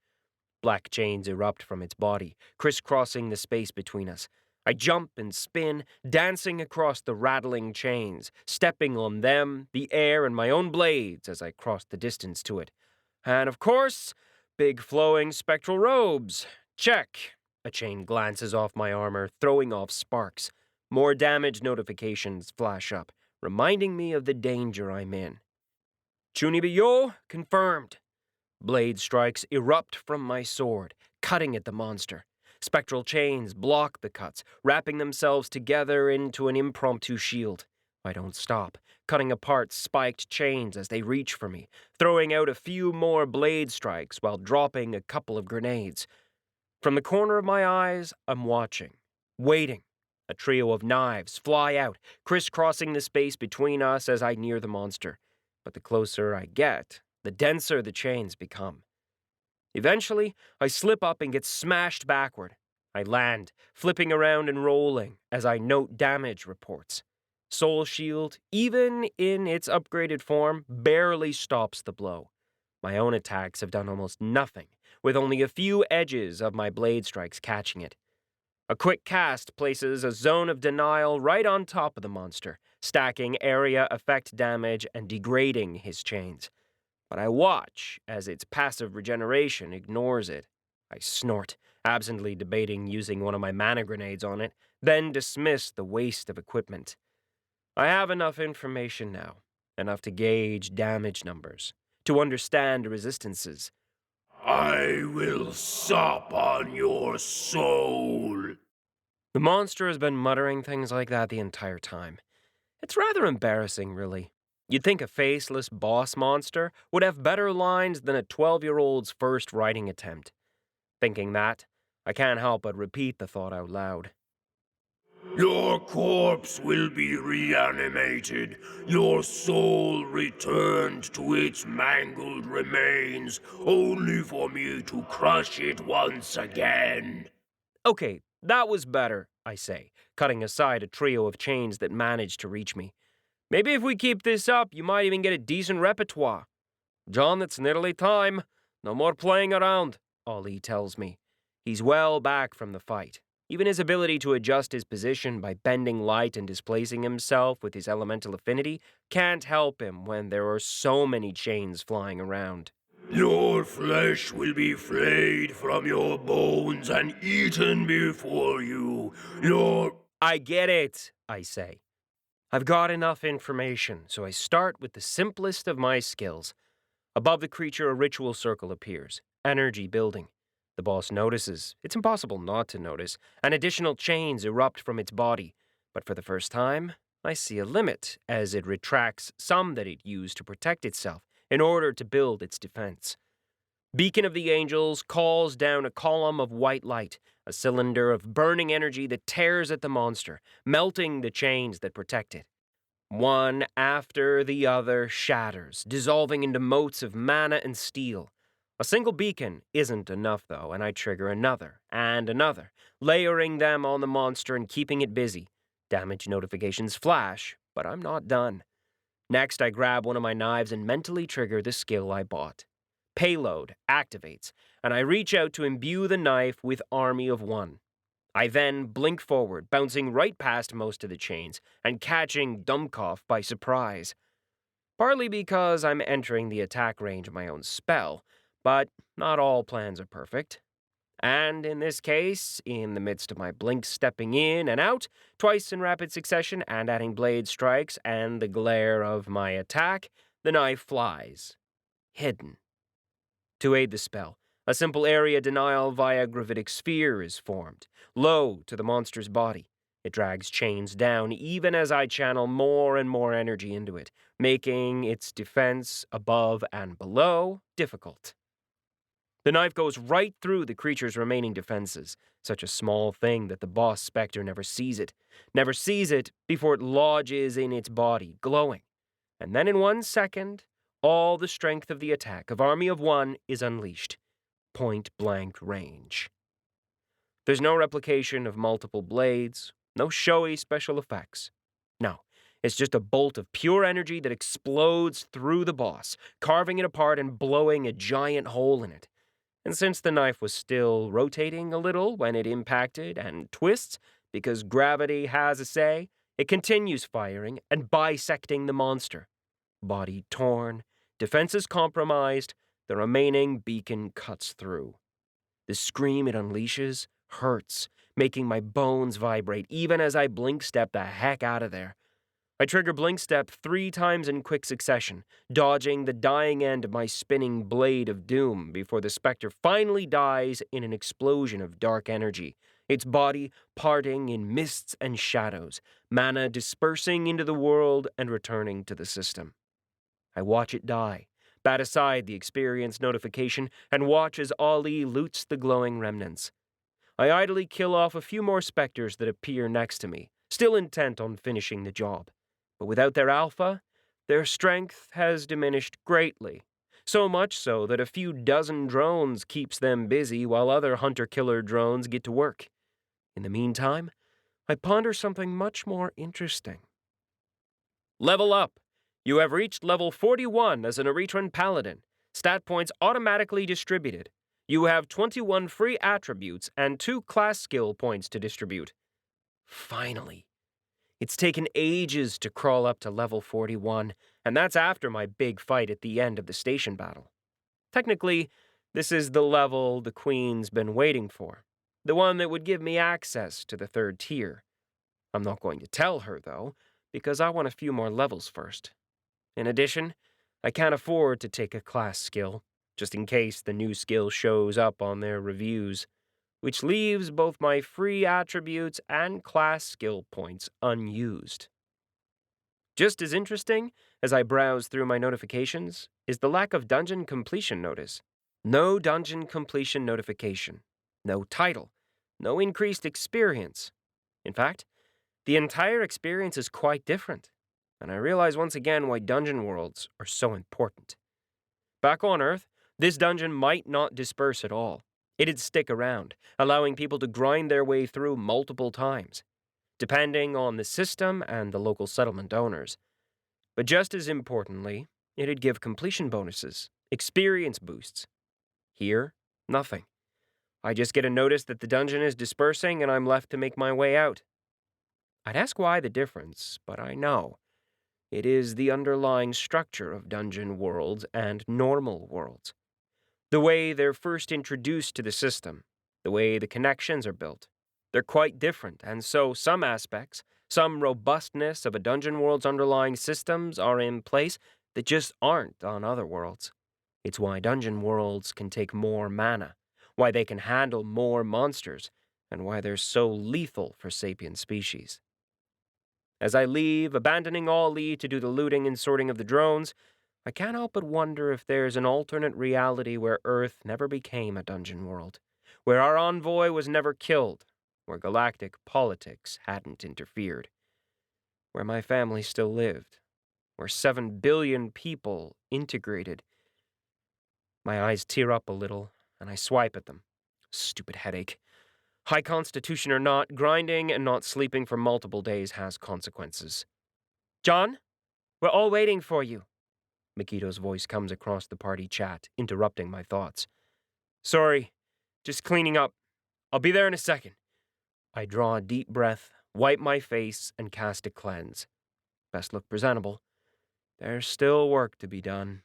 Black chains erupt from its body, crisscrossing the space between us. I jump and spin, dancing across the rattling chains, stepping on them, the air, and my own blades as I cross the distance to it. And of course, big flowing spectral robes. Check. A chain glances off my armor, throwing off sparks. More damage notifications flash up, reminding me of the danger I'm in. 𝗪𝗪𝗪𝗀 confirmed. Blade strikes erupt from my sword, cutting at the monster. Spectral chains block the cuts, wrapping themselves together into an impromptu shield. I don't stop, cutting apart spiked chains as they reach for me, throwing out a few more blade strikes while dropping a couple of grenades. From the corner of my eyes, I'm watching, waiting. A trio of knives fly out, crisscrossing the space between us as I near the monster. But the closer I get, the denser the chains become. Eventually, I slip up and get smashed backward. I land, flipping around and rolling as I note damage reports. Soul Shield, even in its upgraded form, barely stops the blow. My own attacks have done almost nothing, with only a few edges of my blade strikes catching it. A quick cast places a zone of denial right on top of the monster, stacking area effect damage and degrading his chains. But I watch as its passive regeneration ignores it. I snort, absently debating using one of my mana grenades on it, then dismiss the waste of equipment. I have enough information now, enough to gauge damage numbers, to understand resistances. I will sup on your soul. The monster has been muttering things like that the entire time. It's rather embarrassing, really. You'd think a faceless boss monster would have better lines than a 12-year-old's first writing attempt. Thinking that, I can't help but repeat the thought out loud. Your corpse will be reanimated, your soul returned to its mangled remains, only for me to crush it once again. Okay, that was better, I say, cutting aside a trio of chains that managed to reach me. Maybe if we keep this up, you might even get a decent repertoire. John, it's nearly time. No more playing around, Ali tells me. He's well back from the fight. Even his ability to adjust his position by bending light and displacing himself with his elemental affinity can't help him when there are so many chains flying around. Your flesh will be flayed from your bones and eaten before you. I get it, I say. I've got enough information, so I start with the simplest of my skills. Above the creature, a ritual circle appears, energy building. The boss notices. It's impossible not to notice. And additional chains erupt from its body. But for the first time, I see a limit as it retracts some that it used to protect itself in order to build its defense. Beacon of the Angels calls down a column of white light, a cylinder of burning energy that tears at the monster, melting the chains that protect it. One after the other shatters, dissolving into motes of mana and steel. A single beacon isn't enough, though, and I trigger another and another, layering them on the monster and keeping it busy. Damage notifications flash, but I'm not done. Next, I grab one of my knives and mentally trigger the skill I bought. Payload activates, and I reach out to imbue the knife with Army of One. I then blink forward, bouncing right past most of the chains, and catching 𝗪𝗀𝐿 by surprise. Partly because I'm entering the attack range of my own spell, but not all plans are perfect. And in this case, in the midst of my blink stepping in and out, twice in rapid succession and adding blade strikes and the glare of my attack, the knife flies. Hidden. To aid the spell, a simple area denial via gravitic sphere is formed, low to the monster's body. It drags chains down even as I channel more and more energy into it, making its defense above and below difficult. The knife goes right through the creature's remaining defenses, such a small thing that the boss specter never sees it before it lodges in its body, glowing. And then in 1 second, all the strength of the attack of Army of One is unleashed. Point-blank range. There's no replication of multiple blades, no showy special effects. No, it's just a bolt of pure energy that explodes through the boss, carving it apart and blowing a giant hole in it. And since the knife was still rotating a little when it impacted and twists, because gravity has a say, it continues firing and bisecting the monster. Body torn, defenses compromised, the remaining beacon cuts through. The scream it unleashes hurts, making my bones vibrate even as I blink step the heck out of there. I trigger blink step 3 times in quick succession, dodging the dying end of my spinning blade of doom before the specter finally dies in an explosion of dark energy, its body parting in mists and shadows, mana dispersing into the world and returning to the system. I watch it die, bat aside the experience notification, and watch as Ollie loots the glowing remnants. I idly kill off a few more specters that appear next to me, still intent on finishing the job. But without their alpha, their strength has diminished greatly, so much so that a few dozen drones keeps them busy while other hunter-killer drones get to work. In the meantime, I ponder something much more interesting. Level up! You have reached level 41 as an Erethran paladin. Stat points automatically distributed. You have 21 free attributes and 2 class skill points to distribute. Finally. It's taken ages to crawl up to level 41, and that's after my big fight at the end of the station battle. Technically, this is the level the Queen's been waiting for, the one that would give me access to the 3rd tier. I'm not going to tell her, though, because I want a few more levels first. In addition, I can't afford to take a class skill, just in case the new skill shows up on their reviews, which leaves both my free attributes and class skill points unused. Just as interesting as I browse through my notifications is the lack of dungeon completion notice. No dungeon completion notification, no title, no increased experience. In fact, the entire experience is quite different, and I realize once again why dungeon worlds are so important. Back on Earth, this dungeon might not disperse at all. It'd stick around, allowing people to grind their way through multiple times, depending on the system and the local settlement owners. But just as importantly, it'd give completion bonuses, experience boosts. Here, nothing. I just get a notice that the dungeon is dispersing and I'm left to make my way out. I'd ask why the difference, but I know. It is the underlying structure of dungeon worlds and normal worlds. The way they're first introduced to the system, the way the connections are built. They're quite different, and so some aspects, some robustness of a dungeon world's underlying systems are in place that just aren't on other worlds. It's why dungeon worlds can take more mana, why they can handle more monsters, and why they're so lethal for sapient species. As I leave, abandoning Ollie to do the looting and sorting of the drones, I can't help but wonder if there's an alternate reality where Earth never became a dungeon world, where our envoy was never killed, where galactic politics hadn't interfered, where my family still lived, where 7 billion people integrated. My eyes tear up a little, and I swipe at them. Stupid headache. High constitution or not, grinding and not sleeping for multiple days has consequences. John, we're all waiting for you. Makito's voice comes across the party chat, interrupting my thoughts. Sorry, just cleaning up. I'll be there in a second. I draw a deep breath, wipe my face, and cast a cleanse. Best look presentable. There's still work to be done.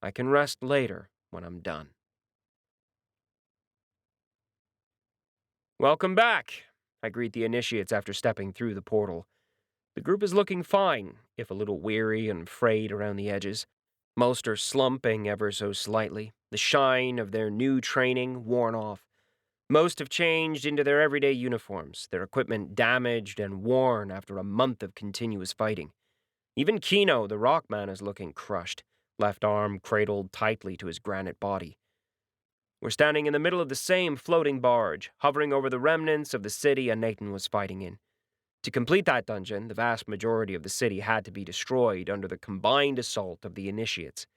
I can rest later when I'm done. Welcome back, I greet the initiates after stepping through the portal. The group is looking fine, if a little weary and frayed around the edges. Most are slumping ever so slightly, the shine of their new training worn off. Most have changed into their everyday uniforms, their equipment damaged and worn after a month of continuous fighting. Even Kino, the rockman, is looking crushed, left arm cradled tightly to his granite body. We're standing in the middle of the same floating barge, hovering over the remnants of the city Nathan was fighting in. To complete that dungeon, the vast majority of the city had to be destroyed under the combined assault of the initiates.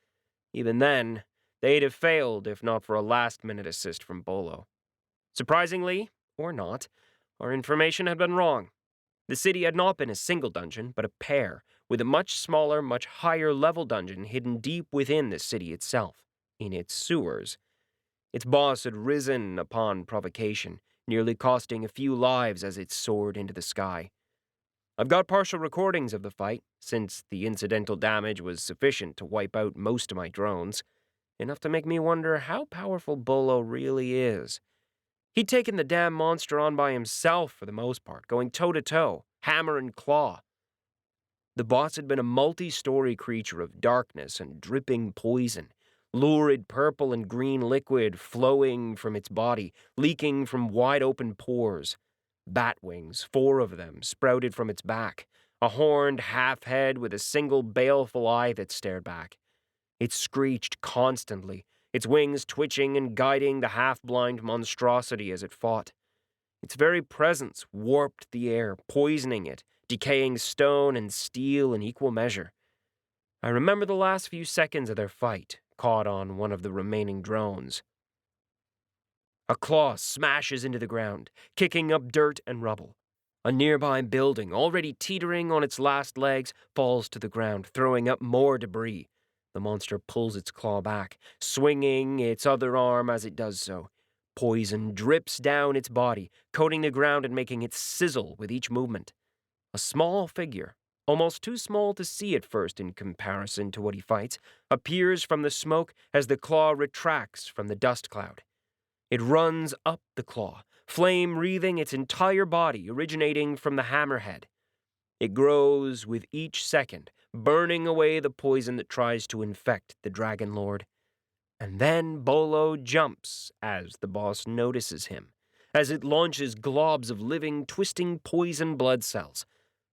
Even then, they'd have failed if not for a last-minute assist from Bolo. Surprisingly, or not, our information had been wrong. The city had not been a single dungeon, but a pair, with a much smaller, much higher-level dungeon hidden deep within the city itself, in its sewers. Its boss had risen upon provocation, nearly costing a few lives as it soared into the sky. I've got partial recordings of the fight, since the incidental damage was sufficient to wipe out most of my drones, enough to make me wonder how powerful Bolo really is. He'd taken the damn monster on by himself for the most part, going toe-to-toe, hammer and claw. The boss had been a multi-story creature of darkness and dripping poison, lurid purple and green liquid flowing from its body, leaking from wide-open pores. Bat wings, 4 of them, sprouted from its back, a horned half-head with a single baleful eye that stared back. It screeched constantly, its wings twitching and guiding the half-blind monstrosity as it fought. Its very presence warped the air, poisoning it, decaying stone and steel in equal measure. I remember the last few seconds of their fight, caught on one of the remaining drones. A claw smashes into the ground, kicking up dirt and rubble. A nearby building, already teetering on its last legs, falls to the ground, throwing up more debris. The monster pulls its claw back, swinging its other arm as it does so. Poison drips down its body, coating the ground and making it sizzle with each movement. A small figure, almost too small to see at first in comparison to what he fights, appears from the smoke as the claw retracts from the dust cloud. It runs up the claw, flame wreathing its entire body, originating from the hammerhead. It grows with each second, burning away the poison that tries to infect the Dragon Lord. And then Bolo jumps as the boss notices him, as it launches globs of living, twisting poison blood cells.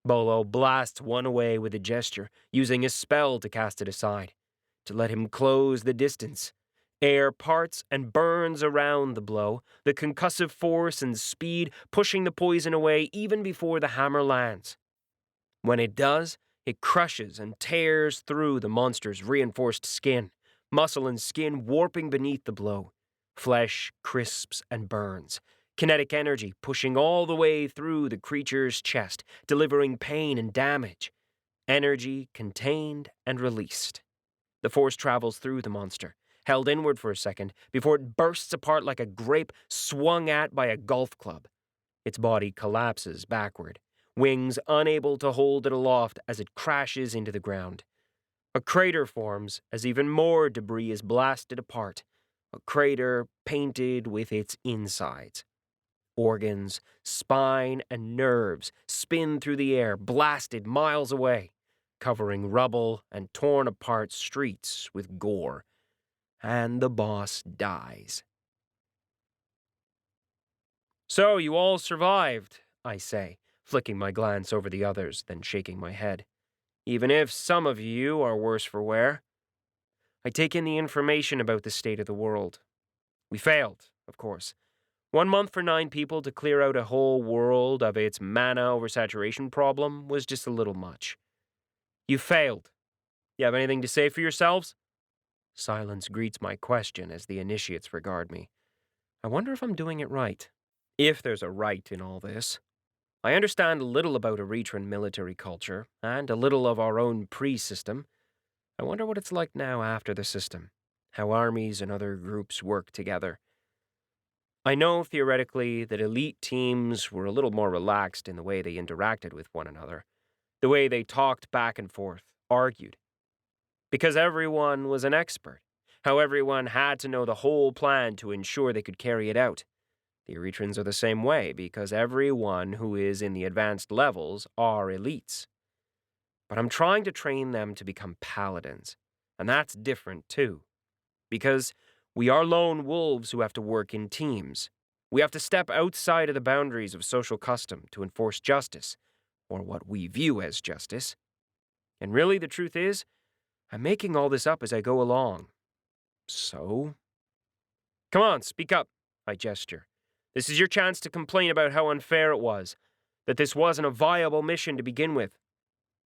Bolo blasts one away with a gesture, using a spell to cast it aside, to let him close the distance. Air parts and burns around the blow, the concussive force and speed pushing the poison away even before the hammer lands. When it does, it crushes and tears through the monster's reinforced skin, muscle and skin warping beneath the blow. Flesh crisps and burns, kinetic energy pushing all the way through the creature's chest, delivering pain and damage. Energy contained and released. The force travels through the monster, held inward for a second, before it bursts apart like a grape swung at by a golf club. Its body collapses backward, wings unable to hold it aloft as it crashes into the ground. A crater forms as even more debris is blasted apart, a crater painted with its insides. Organs, spine, and nerves spin through the air, blasted miles away, covering rubble and torn apart streets with gore. And the boss dies. "So you all survived," I say, flicking my glance over the others, then shaking my head. "Even if some of you are worse for wear." I take in the information about the state of the world. We failed, of course. 1 month for 9 people to clear out a whole world of its mana oversaturation problem was just a little much. You failed. You have anything to say for yourselves? Silence greets my question as the initiates regard me. I wonder if I'm doing it right. If there's a right in all this. I understand a little about Erethran military culture, and a little of our own pre-system. I wonder what it's like now after the system, how armies and other groups work together. I know, theoretically, that elite teams were a little more relaxed in the way they interacted with one another, the way they talked back and forth, argued. Because everyone was an expert, how everyone had to know the whole plan to ensure they could carry it out. The Eretrans are the same way, because everyone who is in the advanced levels are elites. But I'm trying to train them to become paladins, and that's different too. Because we are lone wolves who have to work in teams. We have to step outside of the boundaries of social custom to enforce justice, or what we view as justice. And really, the truth is, I'm making all this up as I go along. So? Come on, speak up, I gesture. This is your chance to complain about how unfair it was, that this wasn't a viable mission to begin with.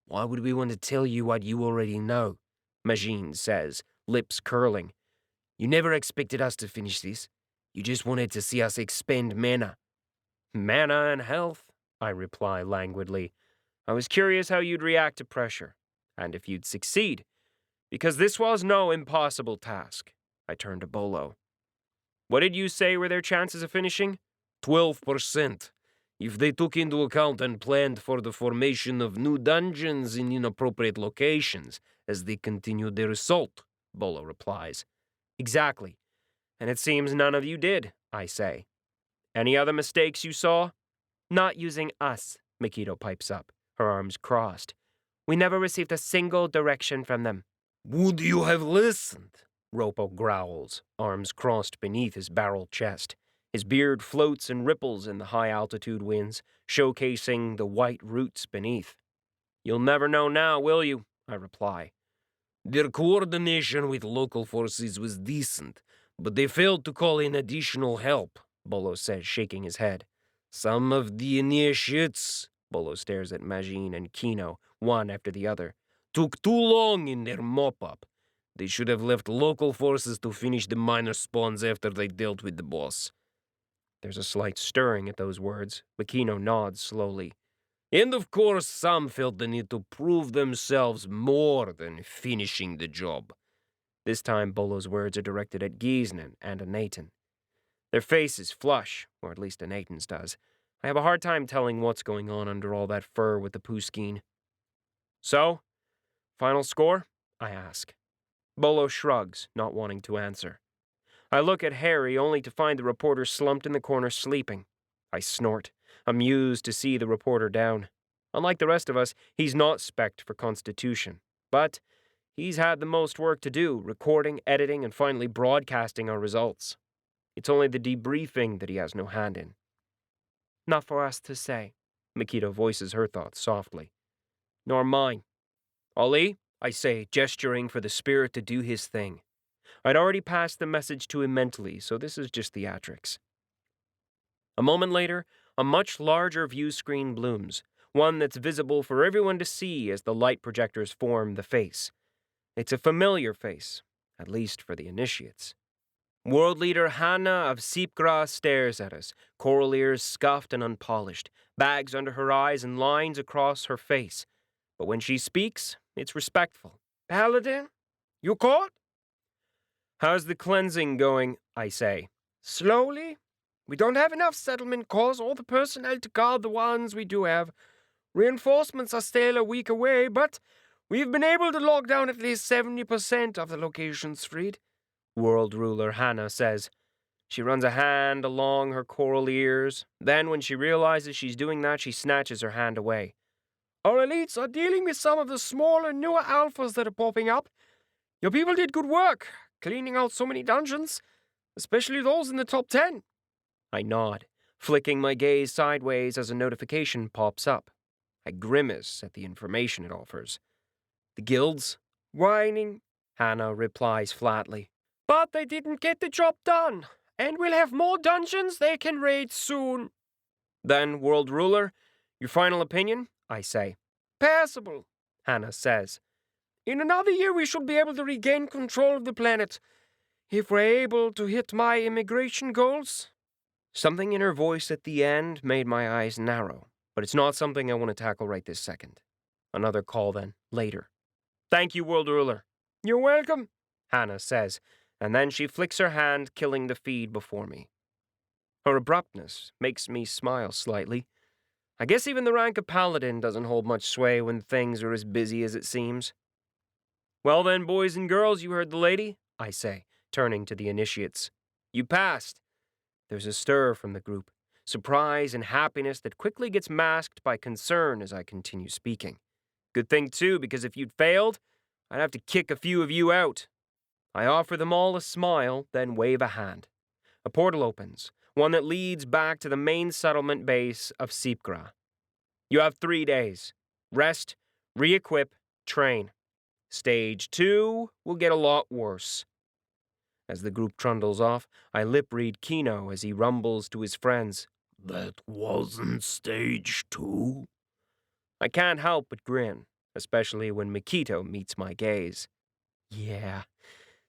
Why would we want to tell you what you already know? Majin says, lips curling. You never expected us to finish this. You just wanted to see us expend mana. Mana and health, I reply languidly. I was curious how you'd react to pressure, and if you'd succeed, because this was no impossible task. I turn to Bolo. What did you say were their chances of finishing? 12%. If they took into account and planned for the formation of new dungeons in inappropriate locations as they continued their assault, Bolo replies. Exactly. And it seems none of you did, I say. Any other mistakes you saw? Not using us, 𝗪𝗏𝗍 pipes up, her arms crossed. We never received a single direction from them. Would you have listened? 𝗨𝗨𝗁 growls, arms crossed beneath his barrel chest. His beard floats and ripples in the high-altitude winds, showcasing the white roots beneath. You'll never know now, will you? I reply. Their coordination with local forces was decent, but they failed to call in additional help, Bolo says, shaking his head. Some of the initiates, Bolo stares at Majin and Kino, one after the other, took too long in their mop-up. They should have left local forces to finish the minor spawns after they dealt with the boss. There's a slight stirring at those words, but Kino nods slowly. And of course, some felt the need to prove themselves more than finishing the job. This time, Bolo's words are directed at 𝗬𝐻𝑆 and Erethran. Their faces flush, or at least Erethran's does. I have a hard time telling what's going on under all that fur with the 𝗨𝗀𝗀𝗀. So, final score? I ask. Bolo shrugs, not wanting to answer. I look at Harry only to find the reporter slumped in the corner sleeping. I snort, amused to see the reporter down. Unlike the rest of us, he's not spec'd for Constitution. But he's had the most work to do, recording, editing, and finally broadcasting our results. It's only the debriefing that he has no hand in. Not for us to say, 𝗪𝗏𝗍 voices her thoughts softly. Nor mine. Ali, I say, gesturing for the spirit to do his thing. I'd already passed the message to him mentally, so this is just theatrics. A moment later, a much larger view screen blooms, one that's visible for everyone to see as the light projectors form the face. It's a familiar face, at least for the initiates. World leader Hannah of 𝗪𝗪𝗏 stares at us, coral ears scuffed and unpolished, bags under her eyes and lines across her face. But when she speaks, it's respectful. Paladin? You caught? How's the cleansing going, I say. Slowly. We don't have enough settlement cores or the personnel to guard the ones we do have. Reinforcements are still a week away, but we've been able to lock down at least 70% of the locations freed. World ruler Hannah says. She runs a hand along her coral ears. Then, when she realizes she's doing that, she snatches her hand away. Our elites are dealing with some of the smaller, newer alphas that are popping up. Your people did good work, cleaning out so many dungeons, especially those in the top 10. I nod, flicking my gaze sideways as a notification pops up. I grimace at the information it offers. The guilds? Whining, Hannah replies flatly. But they didn't get the job done, and we'll have more dungeons they can raid soon. Then, World Ruler, your final opinion? I say. Passable, Hannah says. In another year we should be able to regain control of the planet, if we're able to hit my immigration goals. Something in her voice at the end made my eyes narrow, but it's not something I want to tackle right this second. Another call then, later. Thank you, World Ruler. You're welcome, Hannah says, and then she flicks her hand, killing the feed before me. Her abruptness makes me smile slightly. I guess even the rank of paladin doesn't hold much sway when things are as busy as it seems. Well then, boys and girls, you heard the lady, I say, turning to the initiates. You passed. There's a stir from the group, surprise and happiness that quickly gets masked by concern as I continue speaking. Good thing, too, because if you'd failed, I'd have to kick a few of you out. I offer them all a smile, then wave a hand. A portal opens. one that leads back to the main settlement base of 𝗪𝗏. You have 3 days. Rest, re-equip, train. Stage 2 will get a lot worse. As the group trundles off, I lip-read Kino as he rumbles to his friends. That wasn't stage 2? I can't help but grin, especially when Mikito meets my gaze. Yeah,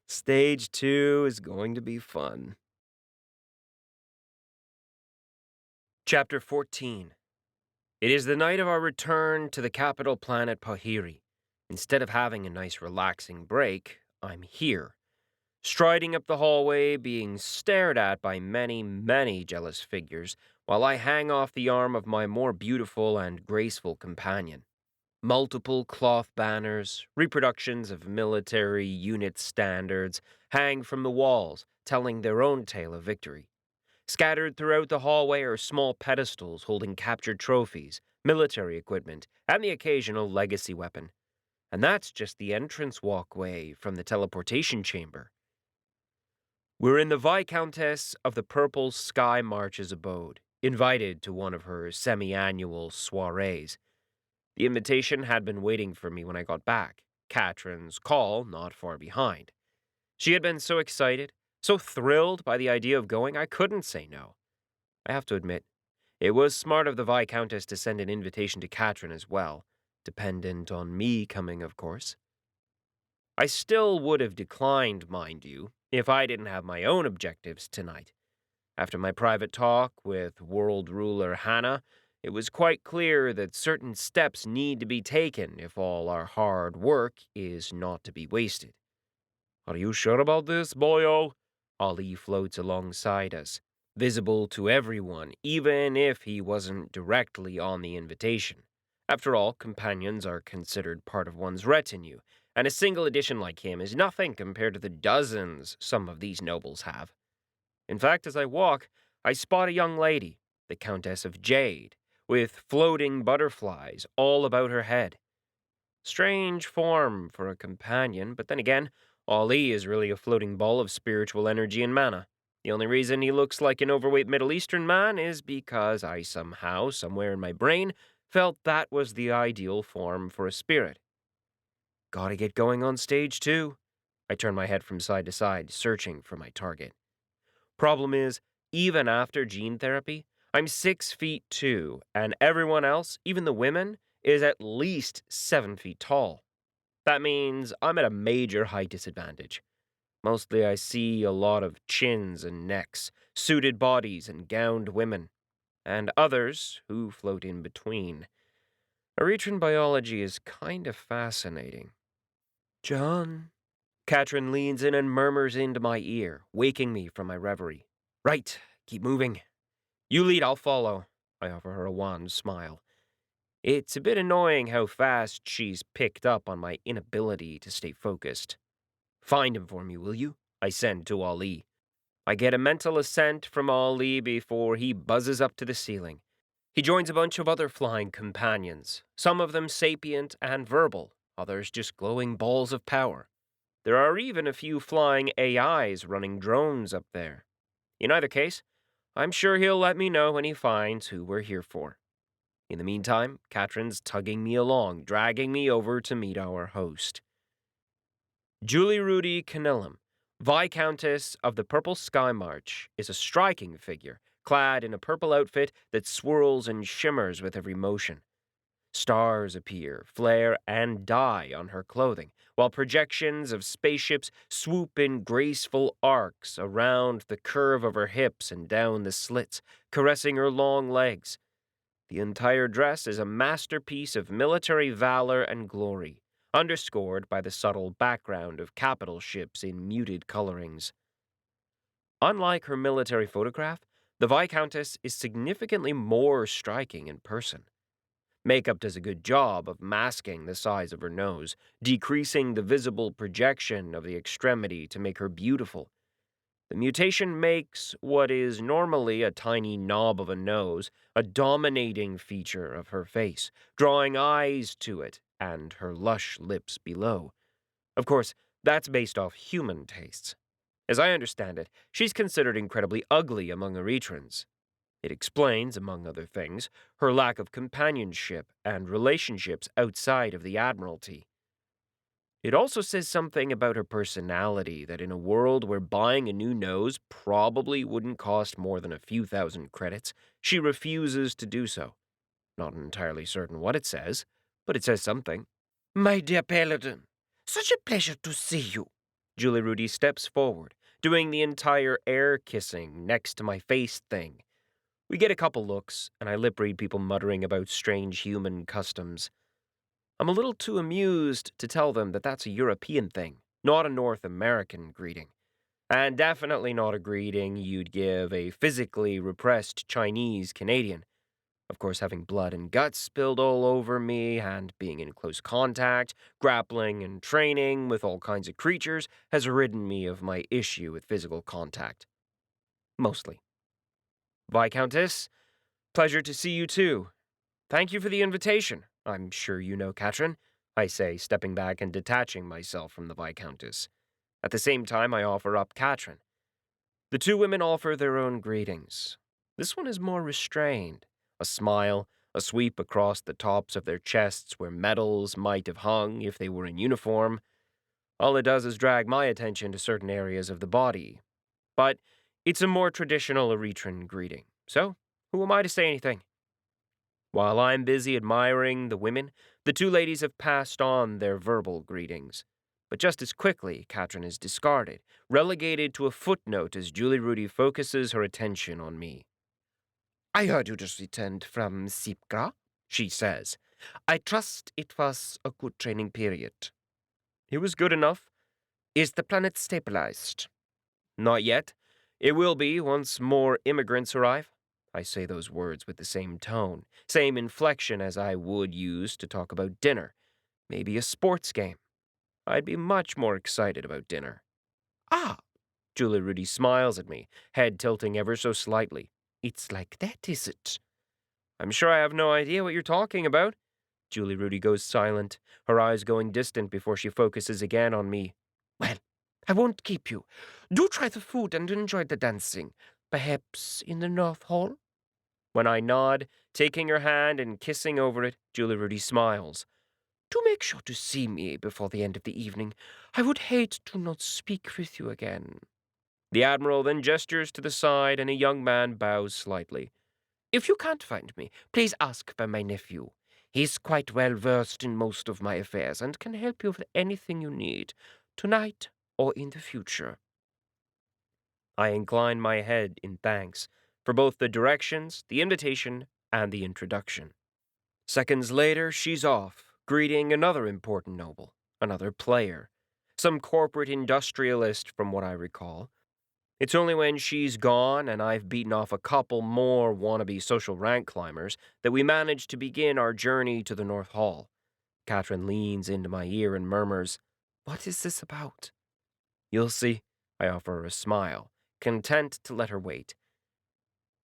stage 2 is going to be fun. Chapter 14. It is the night of our return to the capital planet Pahiri. Instead of having a nice relaxing break, I'm here, striding up the hallway, being stared at by many, many jealous figures, while I hang off the arm of my more beautiful and graceful companion. Multiple cloth banners, reproductions of military unit standards, hang from the walls, telling their own tale of victory. Scattered throughout the hallway are small pedestals holding captured trophies, military equipment, and the occasional legacy weapon. And that's just the entrance walkway from the teleportation chamber. We're in the Viscountess of the Purple Sky March's abode, invited to one of her semi-annual soirees. The invitation had been waiting for me when I got back, Katrin's call not far behind. She had been so excited, so thrilled by the idea of going, I couldn't say no. I have to admit, it was smart of the Viscountess to send an invitation to Katrin as well, dependent on me coming, of course. I still would have declined, mind you, if I didn't have my own objectives tonight. After my private talk with world ruler Hannah, it was quite clear that certain steps need to be taken if all our hard work is not to be wasted. Are you sure about this, boyo? Ali floats alongside us, visible to everyone, even if he wasn't directly on the invitation. After all, companions are considered part of one's retinue, and a single addition like him is nothing compared to the dozens some of these nobles have. In fact, as I walk, I spot a young lady, the Countess of Jade, with floating butterflies all about her head. Strange form for a companion, but then again, Ali is really a floating ball of spiritual energy and mana. The only reason he looks like an overweight Middle Eastern man is because I somehow, somewhere in my brain, felt that was the ideal form for a spirit. Gotta get going on stage 2. I turn my head from side to side, searching for my target. Problem is, even after gene therapy, I'm 6'2", and everyone else, even the women, is at least 7 feet tall. That means I'm at a major height disadvantage. Mostly I see a lot of chins and necks, suited bodies and gowned women, and others who float in between. Erethran biology is kind of fascinating. John? Katrin leans in and murmurs into my ear, waking me from my reverie. Right, keep moving. You lead, I'll follow. I offer her a wan smile. It's a bit annoying how fast she's picked up on my inability to stay focused. Find him for me, will you? I send to Ali. I get a mental assent from Ali before he buzzes up to the ceiling. He joins a bunch of other flying companions, some of them sapient and verbal, others just glowing balls of power. There are even a few flying AIs running drones up there. In either case, I'm sure he'll let me know when he finds who we're here for. In the meantime, Katrin's tugging me along, dragging me over to meet our host. 𝗪𝗠 Viscountess of the Purple Sky March, is a striking figure, clad in a purple outfit that swirls and shimmers with every motion. Stars appear, flare, and die on her clothing, while projections of spaceships swoop in graceful arcs around the curve of her hips and down the slits, caressing her long legs. The entire dress is a masterpiece of military valor and glory, underscored by the subtle background of capital ships in muted colorings. Unlike her military photograph, the Viscountess is significantly more striking in person. Makeup does a good job of masking the size of her nose, decreasing the visible projection of the extremity to make her beautiful. The mutation makes what is normally a tiny knob of a nose a dominating feature of her face, drawing eyes to it and her lush lips below. Of course, that's based off human tastes. As I understand it, she's considered incredibly ugly among Erethrans. It explains, among other things, her lack of companionship and relationships outside of the Admiralty. It also says something about her personality that in a world where buying a new nose probably wouldn't cost more than a few thousand credits, she refuses to do so. Not entirely certain what it says, but it says something. My dear Paladin, such a pleasure to see you. 𝗠𝐿𝐿 steps forward, doing the entire air-kissing next to my face thing. We get a couple looks, and I lip-read people muttering about strange human customs. I'm a little too amused to tell them that that's a European thing, not a North American greeting. And definitely not a greeting you'd give a physically repressed Chinese Canadian. Of course, having blood and guts spilled all over me and being in close contact, grappling and training with all kinds of creatures has ridden me of my issue with physical contact. Mostly. Viscountess, pleasure to see you too. Thank you for the invitation. I'm sure you know 𝐾𝐿𝐿, I say, stepping back and detaching myself from the Viscountess. At the same time, I offer up 𝐾𝐿𝐿. The two women offer their own greetings. This one is more restrained. A smile, a sweep across the tops of their chests where medals might have hung if they were in uniform. All it does is drag my attention to certain areas of the body. But it's a more traditional Erethran greeting, so who am I to say anything? While I'm busy admiring the women, the two ladies have passed on their verbal greetings. But just as quickly, 𝐾𝐿𝐿 is discarded, relegated to a footnote as 𝗠𝐿𝐿 focuses her attention on me. I heard you just returned from 𝗪𝐸, she says. I trust it was a good training period. It was good enough. Is the planet stabilized? Not yet. It will be once more immigrants arrive. I say those words with the same tone, same inflection as I would use to talk about dinner. Maybe a sports game. I'd be much more excited about dinner. Ah, 𝗠𝐿𝐿 smiles at me, head tilting ever so slightly. It's like that, is it? I'm sure I have no idea what you're talking about. 𝗠𝐿𝐿 goes silent, her eyes going distant before she focuses again on me. Well, I won't keep you. Do try the food and enjoy the dancing. Perhaps in the North Hall? When I nod, taking her hand and kissing over it, 𝗠𝐿𝐿 smiles. Do make sure to see me before the end of the evening. I would hate to not speak with you again. The Admiral then gestures to the side and a young man bows slightly. If you can't find me, please ask for my nephew. He's quite well versed in most of my affairs and can help you with anything you need, tonight or in the future. I incline my head in thanks for both the directions, the invitation, and the introduction. Seconds later, she's off, greeting another important noble, another player, some corporate industrialist from what I recall. It's only when she's gone and I've beaten off a couple more wannabe social rank climbers that we manage to begin our journey to the North Hall. 𝐾𝐿𝐿 leans into my ear and murmurs, "What is this about?" "You'll see," I offer her a smile, content to let her wait.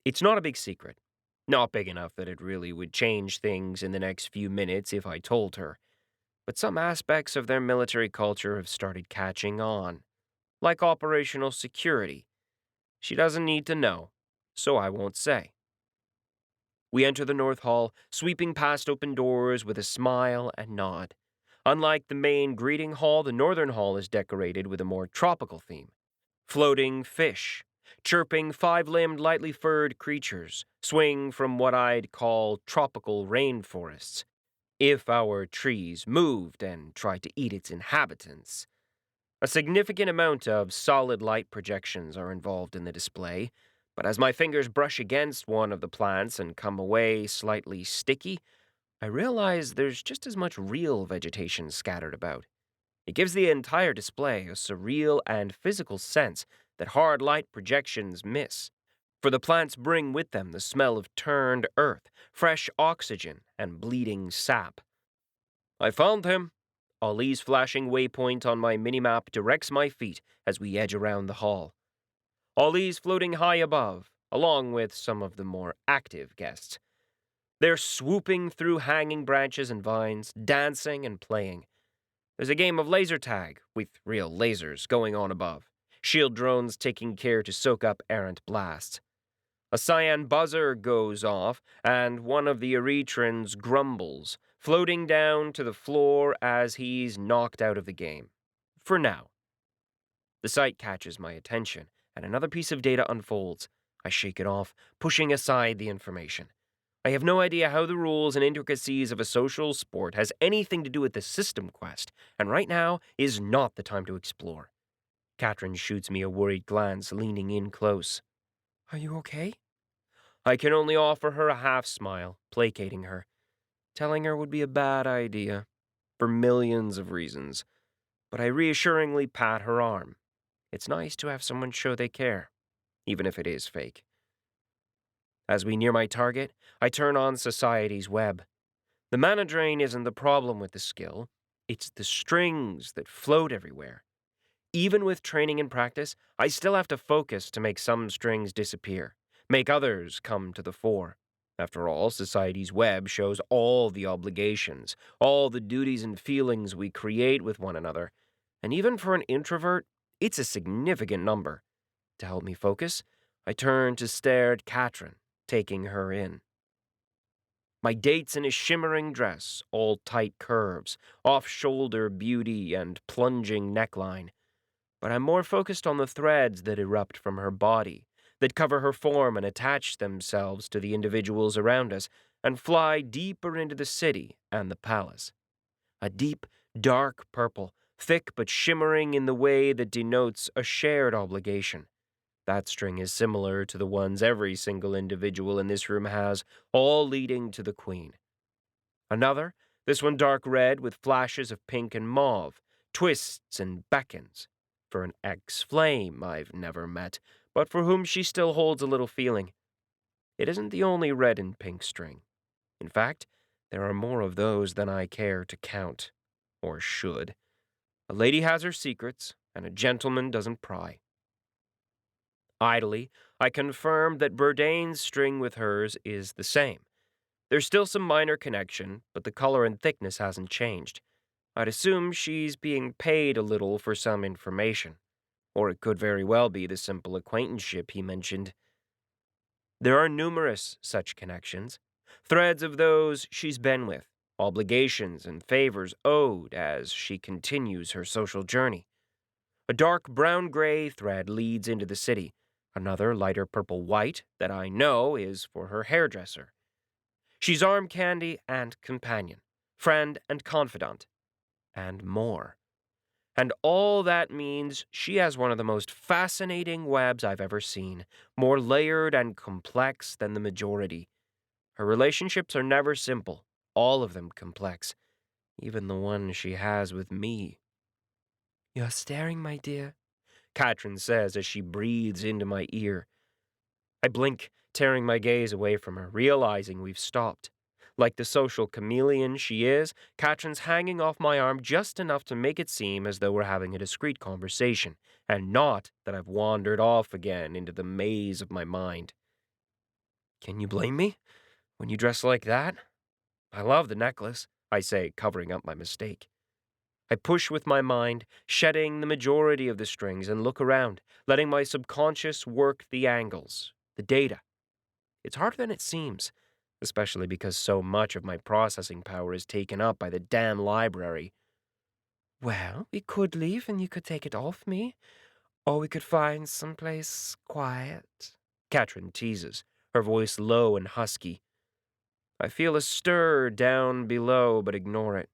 It's not a big secret. Not big enough that it really would change things in the next few minutes if I told her. But some aspects of their military culture have started catching on. Like operational security. She doesn't need to know, so I won't say. We enter the North Hall, sweeping past open doors with a smile and nod. Unlike the main greeting hall, the Northern Hall is decorated with a more tropical theme. Floating fish, chirping five-limbed, lightly furred creatures, swing from what I'd call tropical rainforests. If our trees moved and tried to eat its inhabitants. A significant amount of solid light projections are involved in the display, but as my fingers brush against one of the plants and come away slightly sticky, I realize there's just as much real vegetation scattered about. It gives the entire display a surreal and physical sense that hard light projections miss, for the plants bring with them the smell of turned earth, fresh oxygen, and bleeding sap. I found him. 𝗁𝐿𝐿's flashing waypoint on my minimap directs my feet as we edge around the hall. 𝗁𝐿𝐿's floating high above, along with some of the more active guests. They're swooping through hanging branches and vines, dancing and playing. There's a game of laser tag, with real lasers, going on above. shield drones taking care to soak up errant blasts. A cyan buzzer goes off, and one of the Erethrans grumbles, floating down to the floor as he's knocked out of the game. For now. The sight catches my attention, and another piece of data unfolds. I shake it off, pushing aside the information. I have no idea how the rules and intricacies of a social sport has anything to do with the system quest, and right now is not the time to explore. Katrin shoots me a worried glance, leaning in close. Are you okay? I can only offer her a half-smile, placating her. Telling her would be a bad idea, for millions of reasons, but I reassuringly pat her arm. It's nice to have someone show they care, even if it is fake. As we near my target, I turn on Society's web. The mana drain isn't the problem with the skill, it's the strings that float everywhere. Even with training and practice, I still have to focus to make some strings disappear, make others come to the fore. After all, Society's web shows all the obligations, all the duties and feelings we create with one another, and even for an introvert, it's a significant number. To help me focus, I turn to stare at Katrin, taking her in. My date's in a shimmering dress, all tight curves, off-shoulder beauty, and plunging neckline. But I'm more focused on the threads that erupt from her body, that cover her form and attach themselves to the individuals around us, and fly deeper into the city and the palace. A deep, dark purple, thick but shimmering in the way that denotes a shared obligation. That string is similar to the ones every single individual in this room has, all leading to the Queen. Another, this one dark red with flashes of pink and mauve, twists and beckons. For an ex-flame I've never met, but for whom she still holds a little feeling. It isn't the only red and pink string. In fact, there are more of those than I care to count, or should. A lady has her secrets, and a gentleman doesn't pry. Idly, I confirm that Burdane's string with hers is the same. There's still some minor connection, but the color and thickness hasn't changed. I'd assume she's being paid a little for some information. Or it could very well be the simple acquaintanceship he mentioned. There are numerous such connections, threads of those she's been with, obligations and favors owed as she continues her social journey. A dark brown-gray thread leads into the city, another lighter purple-white that I know is for her hairdresser. She's arm candy and companion, friend and confidant, and more. And all that means she has one of the most fascinating webs I've ever seen, more layered and complex than the majority. Her relationships are never simple, all of them complex, even the one she has with me. You're staring, my dear, Katrin says as she breathes into my ear. I blink, tearing my gaze away from her, realizing we've stopped. Like the social chameleon she is, Katrin's hanging off my arm just enough to make it seem as though we're having a discreet conversation, and not that I've wandered off again into the maze of my mind. Can you blame me when you dress like that? I love the necklace, I say, covering up my mistake. I push with my mind, shedding the majority of the strings, and look around, letting my subconscious work the angles, the data. It's harder than it seems, especially because so much of my processing power is taken up by the damn library. Well, we could leave and you could take it off me, or we could find someplace quiet, Katrin teases, her voice low and husky. I feel a stir down below, but ignore it.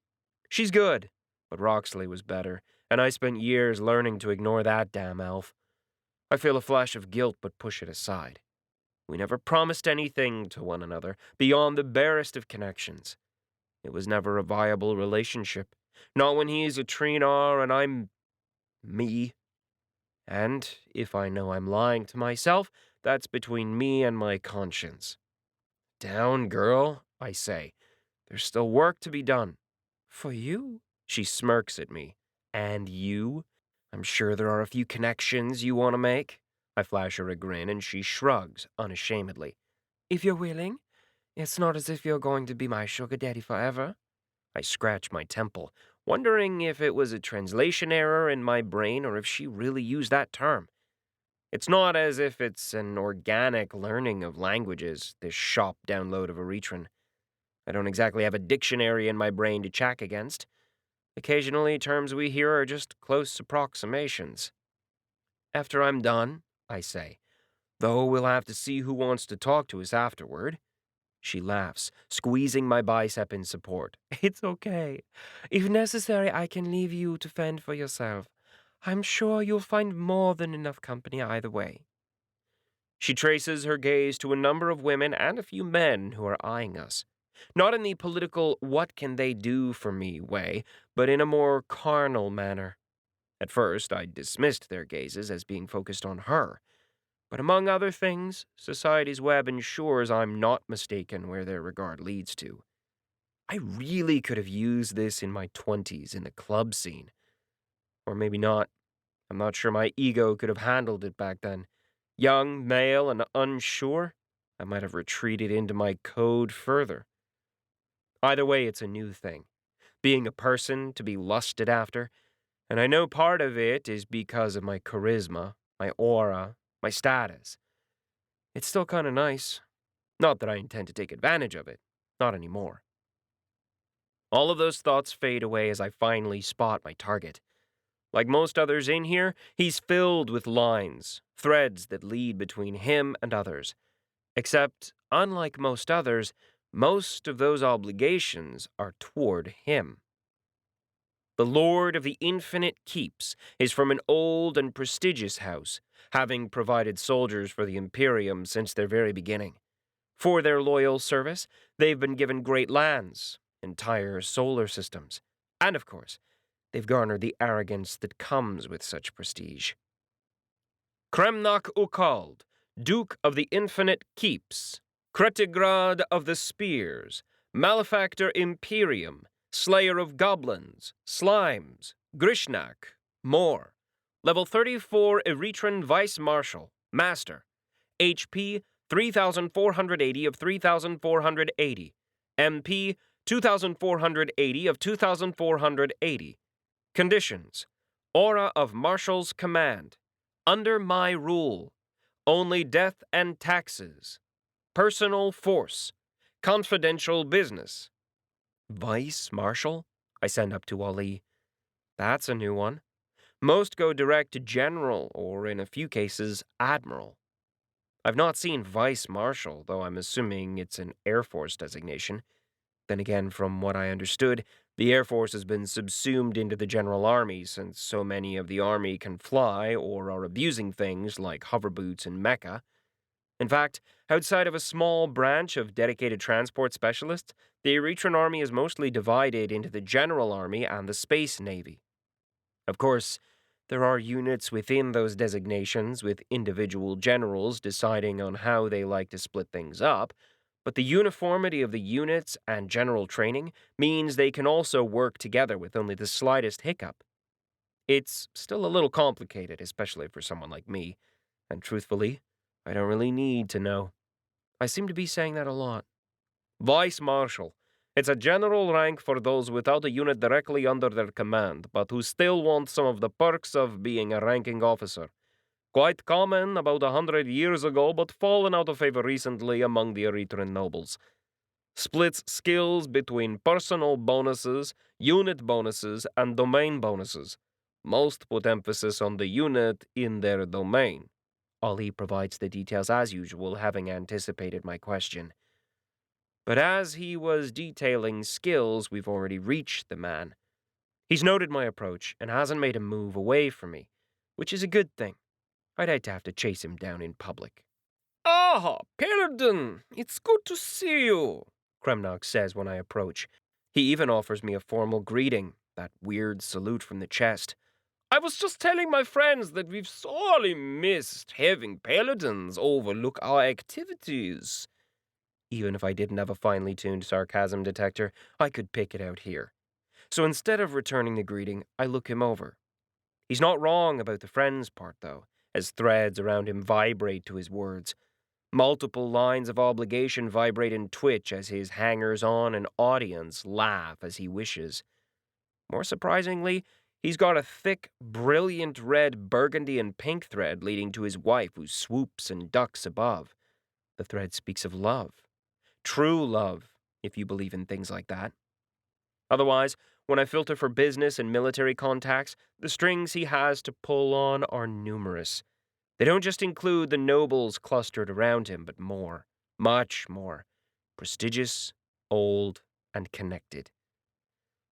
She's good. But Roxley was better, and I spent years learning to ignore that damn elf. I feel a flash of guilt, but push it aside. We never promised anything to one another beyond the barest of connections. It was never a viable relationship, not when he's a Trinar and I'm me. And if I know I'm lying to myself, that's between me and my conscience. Down, girl, I say. There's still work to be done. For you? She smirks at me. And you? I'm sure there are a few connections you want to make. I flash her a grin, and she shrugs unashamedly. If you're willing. It's not as if you're going to be my sugar daddy forever. I scratch my temple, wondering if it was a translation error in my brain or if she really used that term. It's not as if it's an organic learning of languages, this shop download of Erethran. I don't exactly have a dictionary in my brain to check against. Occasionally, terms we hear are just close approximations. After I'm done, I say, though we'll have to see who wants to talk to us afterward. She laughs, squeezing my bicep in support. It's okay. If necessary, I can leave you to fend for yourself. I'm sure you'll find more than enough company either way. She traces her gaze to a number of women and a few men who are eyeing us. Not in the political what can they do for me way, but in a more carnal manner. At first, I dismissed their gazes as being focused on her. But among other things, society's web ensures I'm not mistaken where their regard leads to. I really could have used this in my 20s in the club scene. Or maybe not. I'm not sure my ego could have handled it back then. Young, male, and unsure, I might have retreated into my code further. Either way, it's a new thing. Being a person to be lusted after, and I know part of it is because of my charisma, my aura, my status. It's still kind of nice. Not that I intend to take advantage of it. Not anymore. All of those thoughts fade away as I finally spot my target. Like most others in here, he's filled with lines, threads that lead between him and others. Except, unlike most others, most of those obligations are toward him. The Lord of the Infinite Keeps is from an old and prestigious house, having provided soldiers for the Imperium since their very beginning. For their loyal service, they've been given great lands, entire solar systems, and of course, they've garnered the arrogance that comes with such prestige. 𝗪𝗏, Duke of the Infinite Keeps, 𝗪𝗏 of the Spears, Malefactor Imperium, Slayer of Goblins, Slimes, Grishnak, more. Level 34 Erethran Vice Marshal, Master. HP 3,480 of 3,480. MP 2,480 of 2,480. Conditions: Aura of Marshal's Command. Under my rule. Only death and taxes. Personal force. Confidential business. Vice Marshal? I send up to Ali. That's a new one. Most go direct to General, or in a few cases, Admiral. I've not seen Vice Marshal, though I'm assuming it's an Air Force designation. Then again, from what I understood, the Air Force has been subsumed into the General Army since so many of the Army can fly or are abusing things like hover boots and mecha. In fact, outside of a small branch of dedicated transport specialists, the Erethran Army is mostly divided into the General Army and the Space Navy. Of course, there are units within those designations, with individual generals deciding on how they like to split things up, but the uniformity of the units and general training means they can also work together with only the slightest hiccup. It's still a little complicated, especially for someone like me, and truthfully, I don't really need to know. I seem to be saying that a lot. Vice Marshal. It's a general rank for those without a unit directly under their command, but who still want some of the perks of being a ranking officer. Quite common about 100 years ago, but fallen out of favor recently among the Erethran nobles. Splits skills between personal bonuses, unit bonuses, and domain bonuses. Most put emphasis on the unit in their domain. Ali provides the details as usual, having anticipated my question. But as he was detailing skills, we've already reached the man. He's noted my approach and hasn't made a move away from me, which is a good thing. I'd hate to have to chase him down in public. "Ah, Paladin, it's good to see you," 𝗪𝗏 says when I approach. He even offers me a formal greeting, that weird salute from the chest. "I was just telling my friends that we've sorely missed having paladins overlook our activities." Even if I didn't have a finely tuned sarcasm detector, I could pick it out here. So instead of returning the greeting, I look him over. He's not wrong about the friends part, though, as threads around him vibrate to his words. Multiple lines of obligation vibrate and twitch as his hangers-on and audience laugh as he wishes. More surprisingly, he's got a thick, brilliant red burgundy and pink thread leading to his wife who swoops and ducks above. The thread speaks of love. True love, if you believe in things like that. Otherwise, when I filter for business and military contacts, the strings he has to pull on are numerous. They don't just include the nobles clustered around him, but more, much more, prestigious, old, and connected.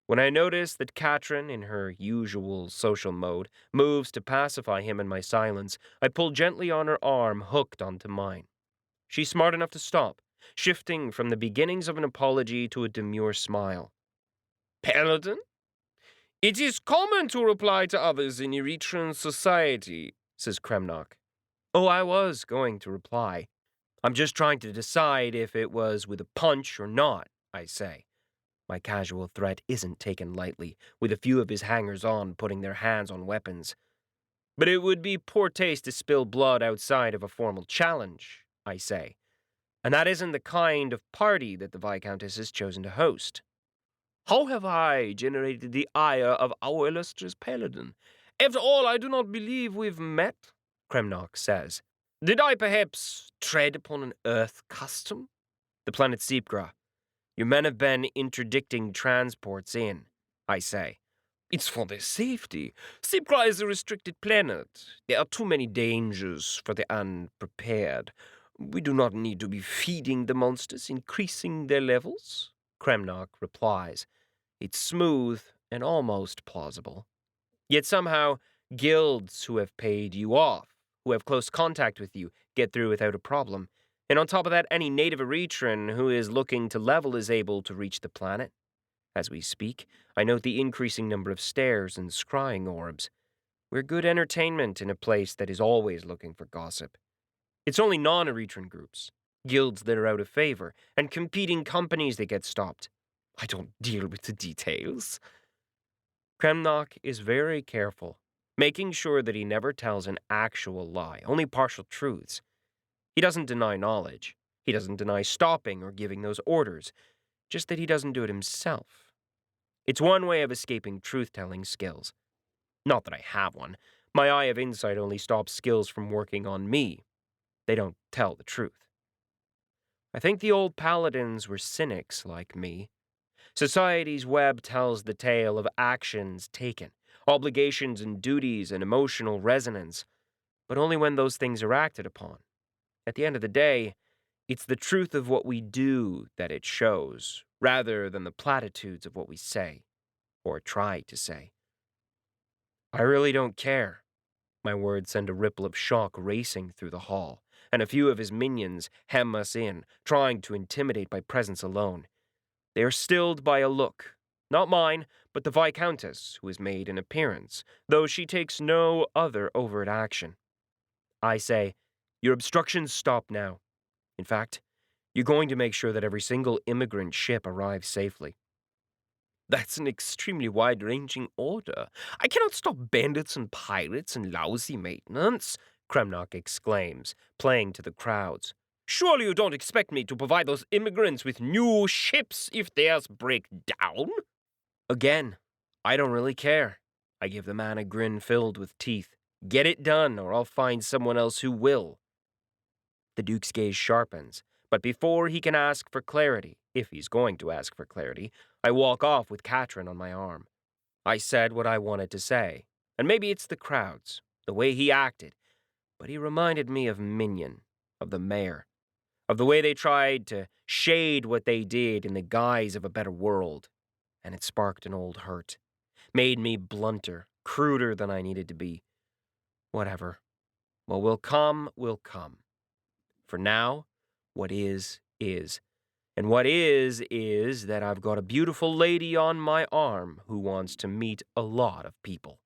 When I notice that Katrin, in her usual social mode, moves to pacify him in my silence, I pull gently on her arm hooked onto mine. She's smart enough to stop, shifting from the beginnings of an apology to a demure smile. Paladin? It is common to reply to others in Erethran society, says 𝗪𝐺. Oh, I was going to reply. I'm just trying to decide if it was with a punch or not, I say. My casual threat isn't taken lightly, with a few of his hangers-on putting their hands on weapons. But it would be poor taste to spill blood outside of a formal challenge, I say. And that isn't the kind of party that the Viscountess has chosen to host. How have I generated the ire of our illustrious paladin? After all, I do not believe we've met, 𝗪𝐺 says. Did I perhaps tread upon an Earth custom? The planet 𝗪𝐸. Your men have been interdicting transports in, I say. It's for their safety. 𝗪𝐸 is a restricted planet. There are too many dangers for the unprepared. We do not need to be feeding the monsters, increasing their levels, 𝗪𝐺 replies. It's smooth and almost plausible. Yet somehow, guilds who have paid you off, who have close contact with you, get through without a problem. And on top of that, any native Erethran who is looking to level is able to reach the planet. As we speak, I note the increasing number of stairs and scrying orbs. We're good entertainment in a place that is always looking for gossip. It's only non-Erethran groups, guilds that are out of favor, and competing companies that get stopped. I don't deal with the details. 𝗪𝐺 is very careful, making sure that he never tells an actual lie, only partial truths. He doesn't deny knowledge. He doesn't deny stopping or giving those orders, just that he doesn't do it himself. It's one way of escaping truth-telling skills. Not that I have one. My eye of insight only stops skills from working on me. They don't tell the truth. I think the old paladins were cynics like me. Society's web tells the tale of actions taken, obligations and duties and emotional resonance, but only when those things are acted upon. At the end of the day, it's the truth of what we do that it shows, rather than the platitudes of what we say, or try to say. I really don't care. My words send a ripple of shock racing through the hall, and a few of his minions hem us in, trying to intimidate by presence alone. They are stilled by a look, not mine, but the Viscountess, who has made an appearance, though she takes no other overt action. I say, your obstructions stop now. In fact, you're going to make sure that every single immigrant ship arrives safely. That's an extremely wide-ranging order. I cannot stop bandits and pirates and lousy maintenance, 𝗪𝐺 exclaims, playing to the crowds. Surely you don't expect me to provide those immigrants with new ships if theirs break down? Again, I don't really care. I give the man a grin filled with teeth. Get it done, or I'll find someone else who will. The Duke's gaze sharpens, but before he can ask for clarity, if he's going to ask for clarity, I walk off with Katrin on my arm. I said what I wanted to say, and maybe it's the crowds, the way he acted, but he reminded me of Minion, of the mayor, of the way they tried to shade what they did in the guise of a better world, and it sparked an old hurt, made me blunter, cruder than I needed to be. Whatever. What will come, will come. For now, what is. And what is that I've got a beautiful lady on my arm who wants to meet a lot of people.